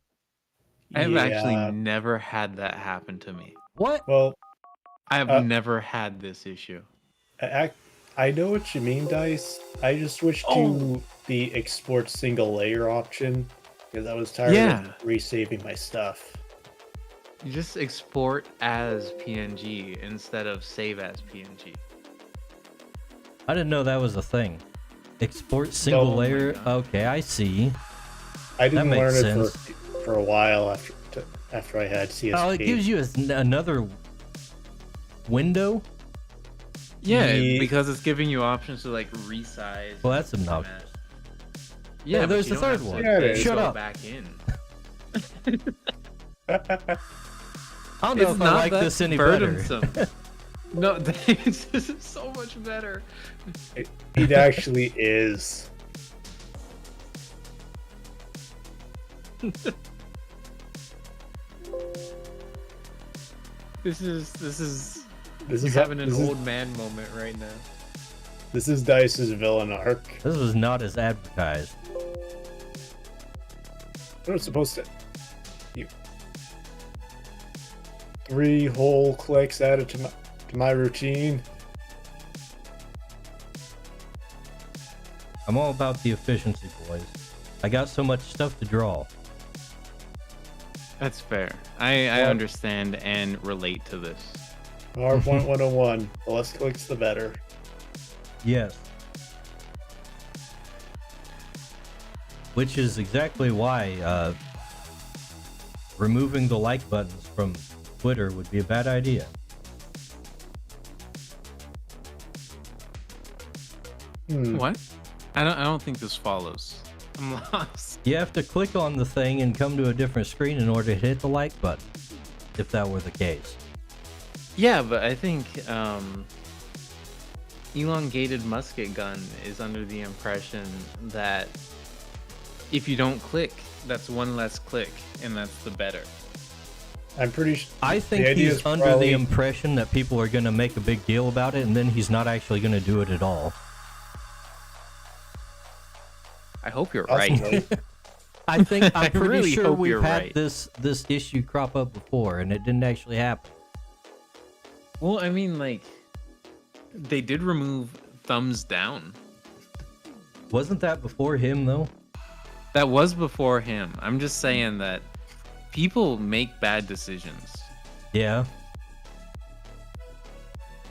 I've actually Yeah. never had that happen to me. What? Well, I've never had this issue. I know what you mean, Dice. I just switched to the export single layer option because I was tired of resaving my stuff. You just export as PNG instead of save as PNG. I didn't know that was a thing. Export single No. layer? God. Okay, I see. I didn't That makes learn it sense. for a while after I had CSP. Oh, it gives you another window? Yeah, Ye- because it's giving you options to like resize. Well, that's and obnoxious. format. Yeah, but there's you the don't third have to one. Yeah, it is. Shut go up. back in. I don't know It's if I not like that this any better. burdensome. No, this is so much better. It actually is. This is This You're is having an this is- old man moment right now. This is Dice's villain arc. This was not as advertised. What was supposed to? You. 3 whole clicks added to my routine. I'm all about the efficiency, boys. I got so much stuff to draw. That's fair. I understand and relate to this. PowerPoint 101. The less clicks, the better. Yes. Which is exactly why removing the like buttons from Twitter would be a bad idea. What? I don't think this follows. I'm lost. You have to click on the thing and come to a different screen in order to hit the like button, if that were the case. Yeah, but I think elongated musket gun is under the impression that if you don't click, that's one less click, and that's the better. I'm pretty sure. I think he's under the impression that people are going to make a big deal about it, and then he's not actually going to do it at all. I hope you're right. I'm pretty really sure hope we've you're had right. this issue crop up before, and it didn't actually happen. Well, I mean, like, they did remove thumbs down. Wasn't that before him, though? That was before him. I'm just saying that people make bad decisions. Yeah.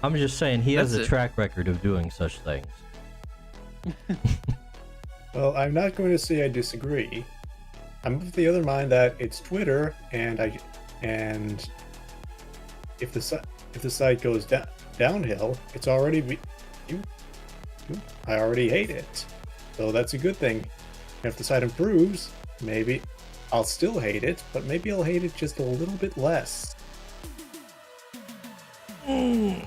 I'm just saying he has That's a it. track record of doing such things. Well, I'm not going to say I disagree. I'm of the other mind that it's Twitter, and if the site goes downhill, it's already I already hate it, so that's a good thing. If the site improves, maybe I'll still hate it, but maybe I'll hate it just a little bit less. I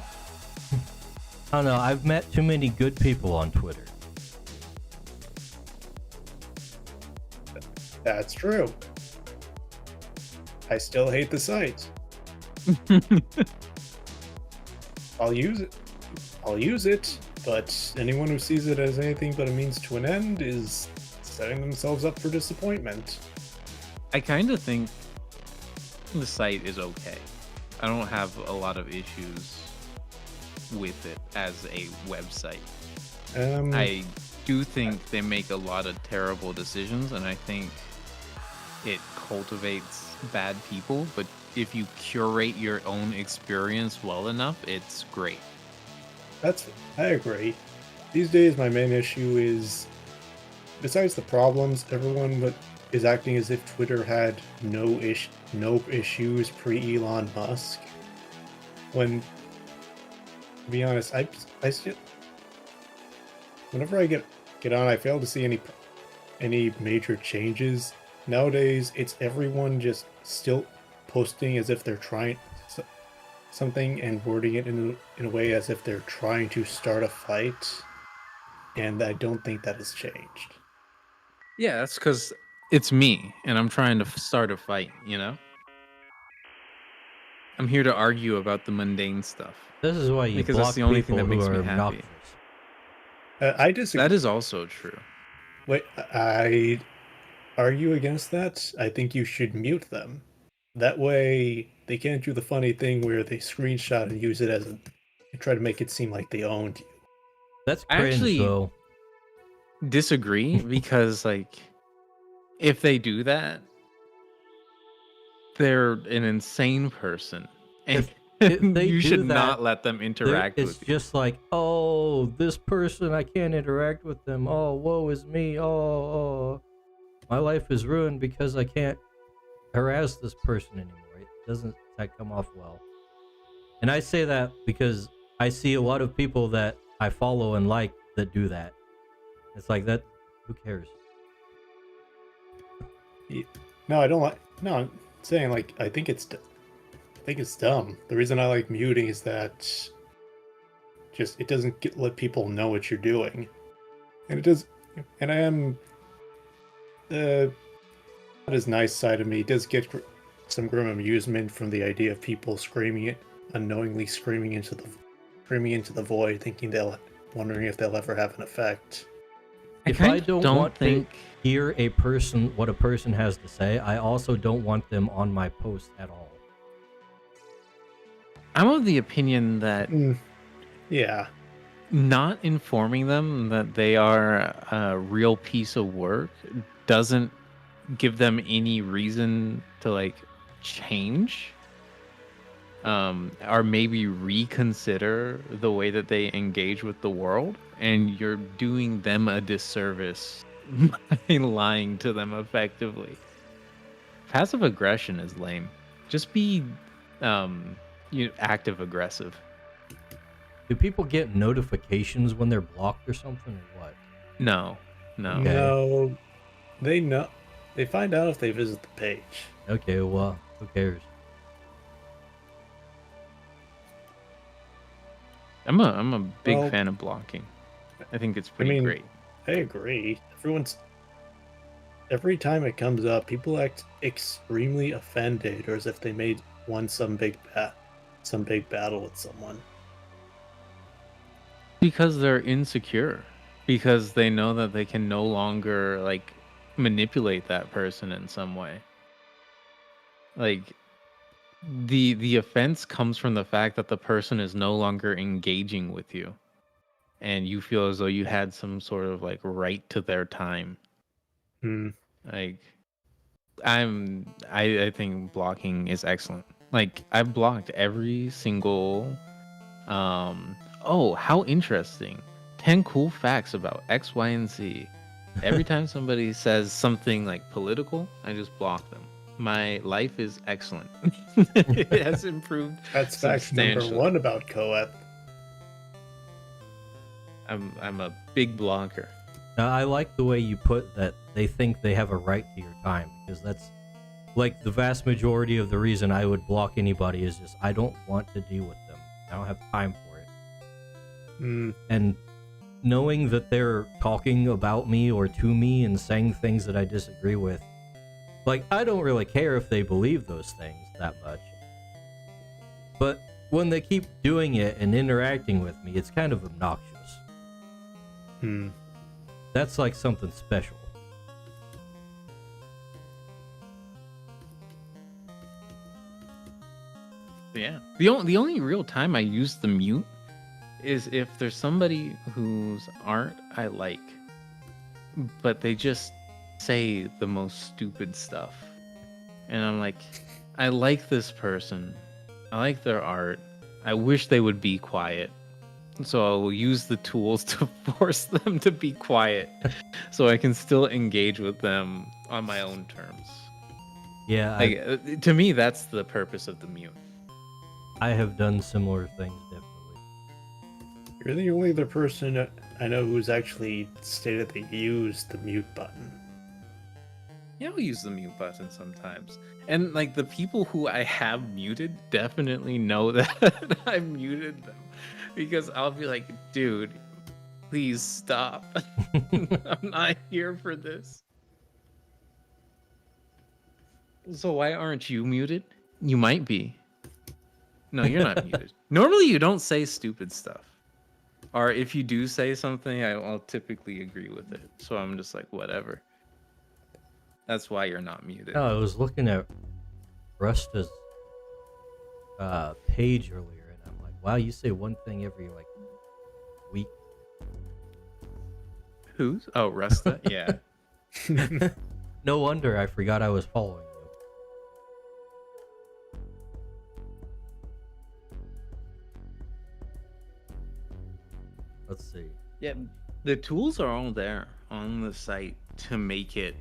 don't know. I've met too many good people on Twitter. That's true. I still hate the site. I'll use it, but anyone who sees it as anything but a means to an end is setting themselves up for disappointment. I kind of think the site is okay. I don't have a lot of issues with it as a website. I do think they make a lot of terrible decisions, and I think it cultivates bad people, but if you curate your own experience well enough, it's great. I agree. These days, my main issue is, besides the problems, everyone is acting as if Twitter had no issues pre-Elon Musk. When, to be honest, I still, whenever I get on, I fail to see any major changes. Nowadays, it's everyone just still posting as if they're trying something and wording it in a way as if they're trying to start a fight, and I don't think that has changed. Yeah, that's because it's me, and I'm trying to start a fight, you know? I'm here to argue about the mundane stuff. This is why you Because block that's the only people thing that makes who me are happy. obnoxious. I disagree. That is also true. Wait, I argue against that. I think you should mute them. That way, they can't do the funny thing where they screenshot and use it and try to make it seem like they owned you. That's I cringe, actually- though. Disagree, because, like, if they do that, they're an insane person. And If they you do should that, not let them interact It's with you. just like, oh, this person, I can't interact with them. Oh, woe is me. Oh, my life is ruined because I can't harass this person anymore. It doesn't that come off well. And I say that because I see a lot of people that I follow and like that do that. It's like that. Who cares? No, I don't like. No, I'm saying like I think it's dumb. The reason I like muting is that just it doesn't let people know what you're doing, and it does. And I am not as nice side of me does get some grim amusement from the idea of people screaming unknowingly screaming into the void, wondering if they'll ever have an effect. If kind I of don't want to hear what a person has to say, I also don't want them on my post at all. I'm of the opinion that Yeah. not informing them that they are a real piece of work doesn't give them any reason to like change, or maybe reconsider the way that they engage with the world, and you're doing them a disservice by lying to them effectively. Passive aggression is lame. Just be active aggressive. Do people get notifications when they're blocked or something, or what? No. Okay. No, they know. They find out if they visit the page. Okay, well, who cares? I'm a big Well, fan of blocking. I think it's pretty great. I agree. Every time it comes up, people act extremely offended, or as if they won some big battle with someone. Because they're insecure. Because they know that they can no longer like manipulate that person in some way. Like the offense comes from the fact that the person is no longer engaging with you, and you feel as though you had some sort of like right to their time. Like I think blocking is excellent. Like I've blocked every single oh, how interesting. 10 cool facts about X, Y, and Z. Every time somebody says something like political, I just block them. My life is excellent. It has improved. That's fact number substantially. 1 about co-op. I'm a big blocker. Now, I like the way you put that they think they have a right to your time, because that's like the vast majority of the reason I would block anybody is just I don't want to deal with them. I don't have time for it. And knowing that they're talking about me or to me and saying things that I disagree with, like, I don't really care if they believe those things that much. But when they keep doing it and interacting with me, it's kind of obnoxious. That's like something special. Yeah. The only real time I use the mute is if there's somebody whose art I like, but they just say the most stupid stuff. And I'm like, I like this person. I like their art. I wish they would be quiet. So I will use the tools to force them to be quiet so I can still engage with them on my own terms. Yeah, Like, to me, that's the purpose of the mute. I have done similar things, definitely. You're the only other person I know who's actually stated they use the mute button. Yeah, I'll use the mute button sometimes. And like the people who I have muted definitely know that I muted them. Because I'll be like, dude, please stop. I'm not here for this. So why aren't you muted? You might be. No, you're not muted. Normally you don't say stupid stuff. Or if you do say something, I'll typically agree with it. So I'm just like, whatever. That's why you're not muted. No, I was looking at Rusta's page earlier, and I'm like, wow, you say one thing every like week. Who's? Oh, Rusta? Yeah. No wonder I forgot I was following you. Let's see. Yeah, the tools are all there on the site to make it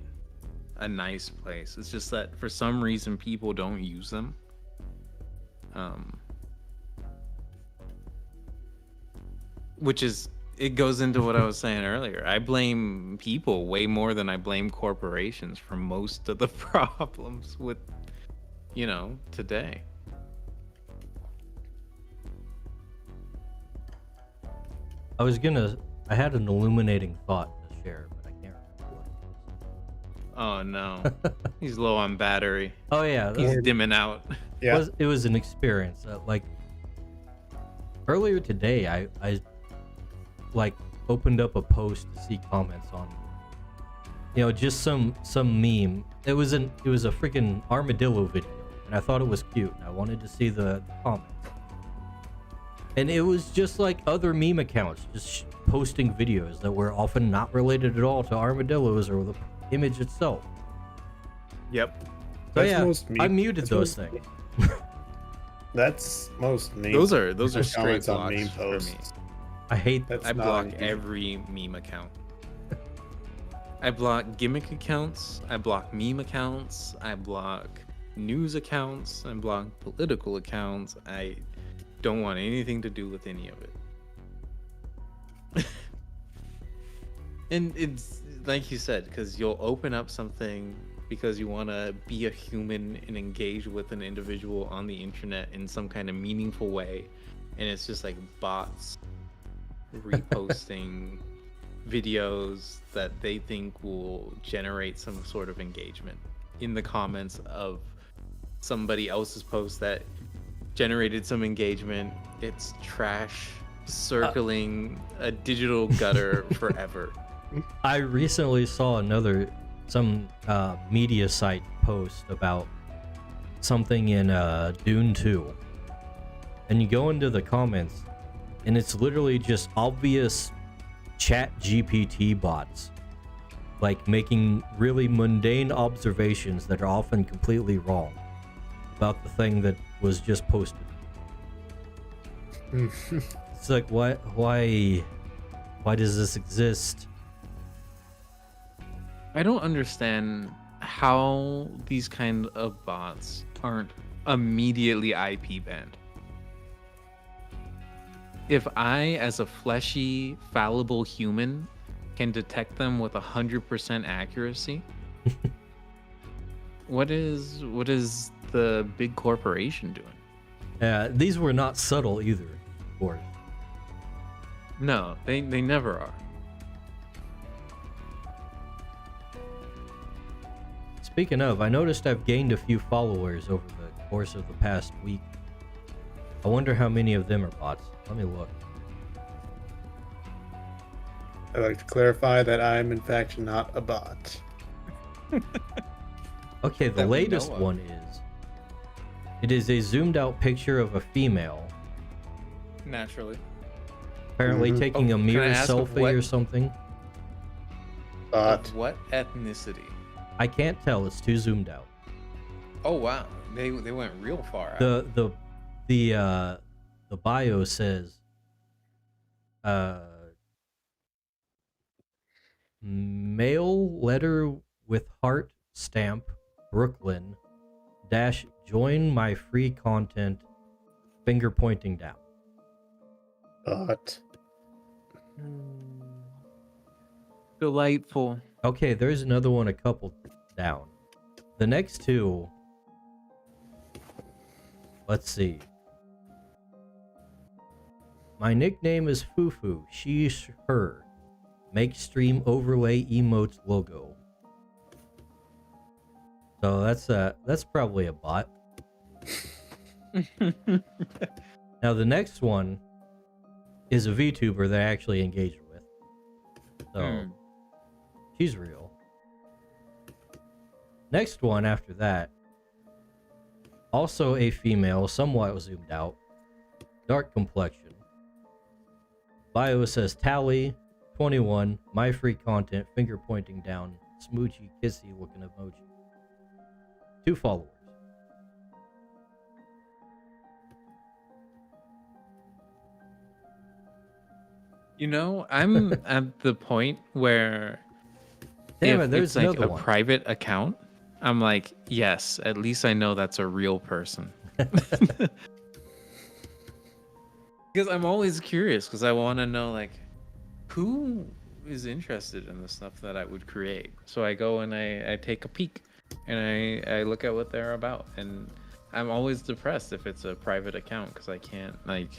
a nice place. It's just that for some reason people don't use them. Which is, it goes into what I was saying earlier. I blame people way more than I blame corporations for most of the problems with, today. I had an illuminating thought to share, but I can't remember what it was. Oh no. He's low on battery. Oh yeah, He's dimming out. Yeah. It was an experience. Like Earlier today, I like opened up a post to see comments on, just some meme. It was a freaking armadillo video, and I thought it was cute. And I wanted to see the comments, and it was just like other meme accounts just posting videos that were often not related at all to armadillos or the image itself. Yep. So That's yeah, most I meme- muted that's those most- things. That's most meme. Those are straight comments on blocks meme for me. posts. I hate That's I not block engaging. every meme account. I block gimmick accounts. I block meme accounts. I block news accounts. I block political accounts. I don't want anything to do with any of it. And it's like you said, because you'll open up something because you want to be a human and engage with an individual on the internet in some kind of meaningful way, and it's just like bots reposting videos that they think will generate some sort of engagement in the comments of somebody else's post that generated some engagement. It's trash circling a digital gutter forever. I recently saw some media site post about something in Dune 2, and you go into the comments, and it's literally just obvious chat GPT bots, like making really mundane observations that are often completely wrong about the thing that was just posted. It's like, why does this exist? I don't understand how these kind of bots aren't immediately IP banned. If I, as a fleshy, fallible human, can detect them with 100% accuracy, what is the big corporation doing? These were not subtle either, of course. No, they never are. Speaking of, I noticed I've gained a few followers over the course of the past week. I wonder how many of them are bots. Let me look. I'd like to clarify that I'm in fact not a bot. Okay, the That we latest know of. one is... It is a zoomed out picture of a female, Naturally. apparently Mhm. taking a Oh, can I mirror ask of selfie what- or something. Bot. Of what ethnicity? I can't tell, it's too zoomed out. Oh wow, they went real far out. The bio says mail letter with heart stamp Brooklyn dash join my free content finger pointing down. Bot. Delightful. Okay, there's another one a couple down. The next two, let's see. My nickname is Fufu. She's her. Make stream overlay emotes logo. So that's probably a bot. Now the next one is a VTuber that I actually engaged with. So she's real. Next one after that, also a female, somewhat zoomed out, dark complexion. Bio says Tally, 21, my free content, finger pointing down, smoochy, kissy looking emoji. 2 followers. You know, I'm at the point where Damn if it, there's it's like another a one. private account, I'm like, yes, at least I know that's a real person. Because I'm always curious, because I want to know, like, who is interested in the stuff that I would create. So I go and I take a peek, and I look at what they're about, and I'm always depressed if it's a private account, because I can't, like,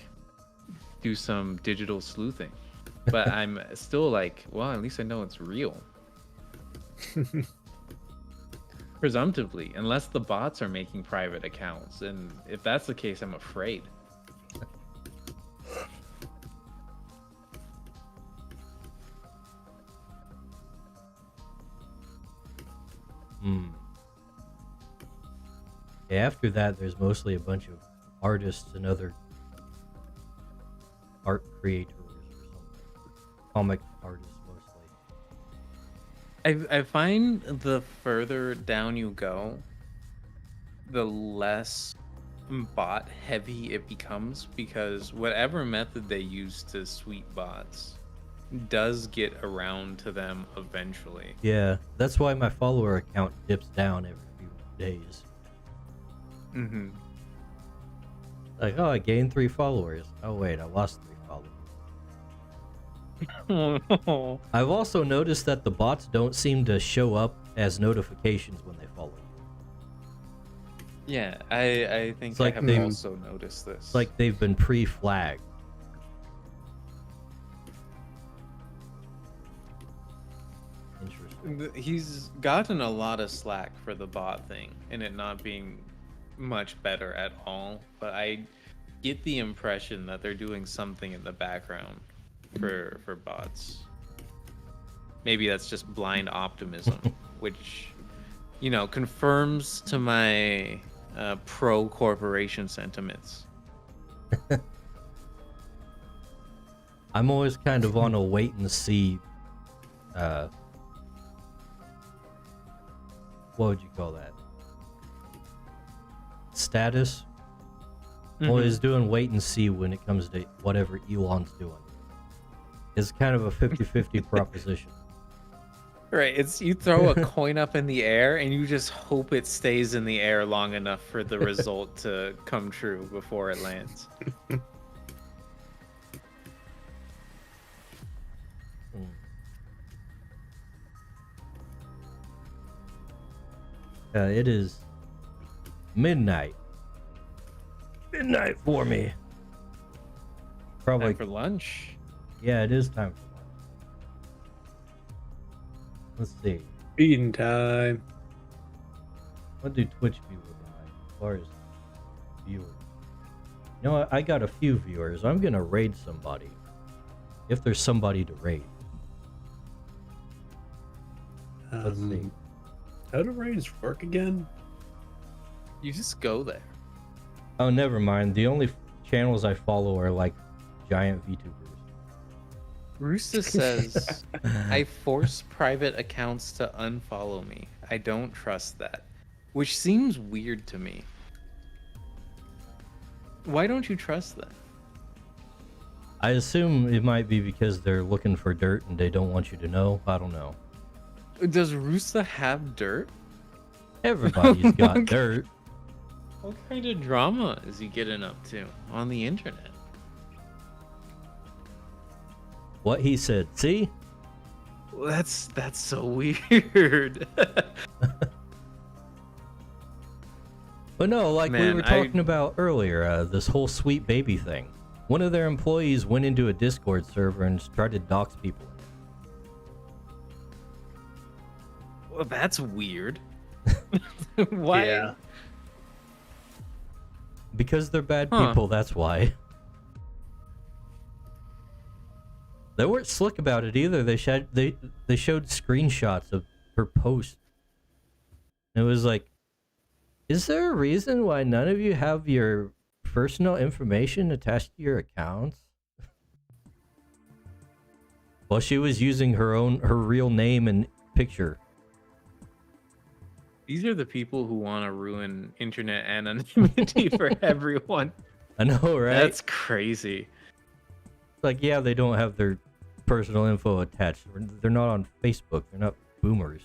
do some digital sleuthing. But I'm still like, well, at least I know it's real. Presumptively, unless the bots are making private accounts, and if that's the case, I'm afraid. After that, there's mostly a bunch of artists and other art creators or something. Comic artists mostly. I find the further down you go, the less bot heavy it becomes, because whatever method they use to sweep bots does get around to them eventually. Yeah, that's why my follower account dips down every few days. Mm-hmm. Like, oh, I gained 3 followers. Oh wait, I lost 3 followers. I've also noticed that the bots don't seem to show up as notifications when they follow you. Yeah, I think It's like I have they've- also noticed this. It's like they've been pre-flagged. Interesting. He's gotten a lot of slack for the bot thing and it not being much better at all, but I get the impression that they're doing something in the background for bots. Maybe that's just blind optimism, which, you know, confirms to my pro corporation sentiments. I'm always kind of on a wait and see. What would you call that? Status. Always doing wait and see when it comes to whatever Elon's doing. It's kind of a 50-50 proposition. Right, it's you throw a coin up in the air and you just hope it stays in the air long enough for the result to come true before it lands. It is midnight. Midnight for me. Probably. Time for lunch. Yeah, it is time for lunch. Let's see. Feeding time. What do Twitch be looking like as far as viewers? You know what? I got a few viewers. I'm gonna raid somebody. If there's somebody to raid. Let's see. How do raids work again? You just go there. Oh, never mind. The only channels I follow are like giant VTubers. Rooster says, I force private accounts to unfollow me. I don't trust that. Which seems weird to me. Why don't you trust that? I assume it might be because they're looking for dirt and they don't want you to know. I don't know. Does Rooster have dirt? Everybody's got Okay. dirt. What kind of drama is he getting up to on the internet? What he said. See? Well, that's so weird. But no, like we Man, were talking about earlier, this whole sweet baby thing. One of their employees went into a Discord server and tried to dox people. Well, that's weird. Why? Yeah. Because they're bad Huh. people, that's why. They weren't slick about it either. They showed screenshots of her post. It was like, is there a reason why none of you have your personal information attached to your accounts? Well, she was using her real name and picture. These are the people who want to ruin internet anonymity for everyone. I know, right? That's crazy. Like, yeah, they don't have their personal info attached. They're not on Facebook. They're not boomers.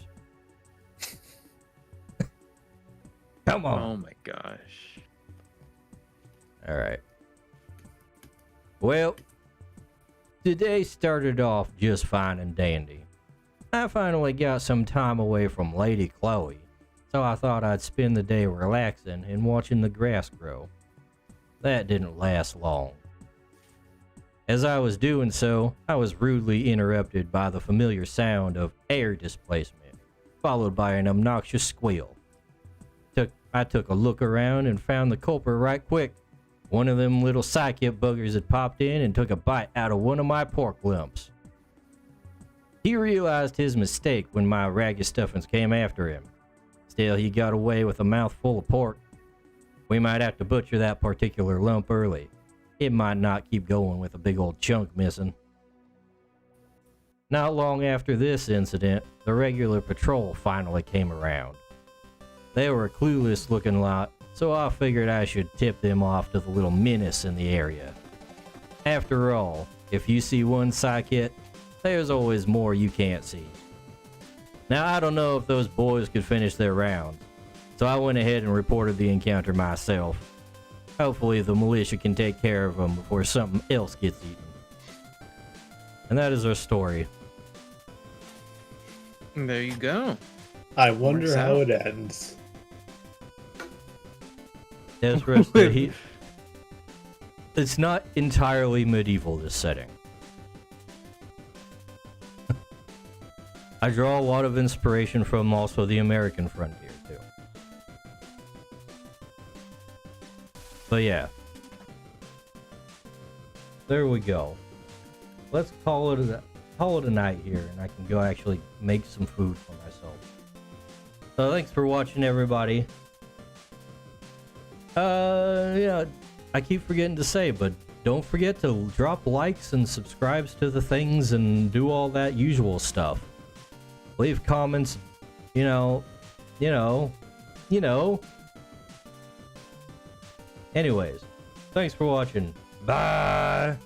Come on. Oh my gosh. All right. Well, today started off just fine and dandy. I finally got some time away from Lady Chloe, so I thought I'd spend the day relaxing and watching the grass grow. That didn't last long. As I was doing so, I was rudely interrupted by the familiar sound of air displacement, followed by an obnoxious squeal. I took a look around and found the culprit right quick. One of them little psychic buggers had popped in and took a bite out of one of my pork lumps. He realized his mistake when my ragged stuffings came after him. Still, he got away with a mouthful of pork. We might have to butcher that particular lump early. It might not keep going with a big old chunk missing. Not long after this incident, the regular patrol finally came around. They were a clueless looking lot, so I figured I should tip them off to the little menace in the area. After all, if you see one psych hit, there's always more you can't see. Now I don't know if those boys could finish their round, so I went ahead and reported the encounter myself. Hopefully the militia can take care of them before something else gets eaten. And that is our story. There you go. I wonder Works how out. it ends. Yes, it's not entirely medieval, this setting. I draw a lot of inspiration from also the American frontier, too. But yeah. There we go. Let's call it a night here, and I can go actually make some food for myself. So thanks for watching, everybody. Yeah, I keep forgetting to say, but don't forget to drop likes and subscribes to the things and do all that usual stuff. Leave comments, you know. Anyways, thanks for watching. Bye!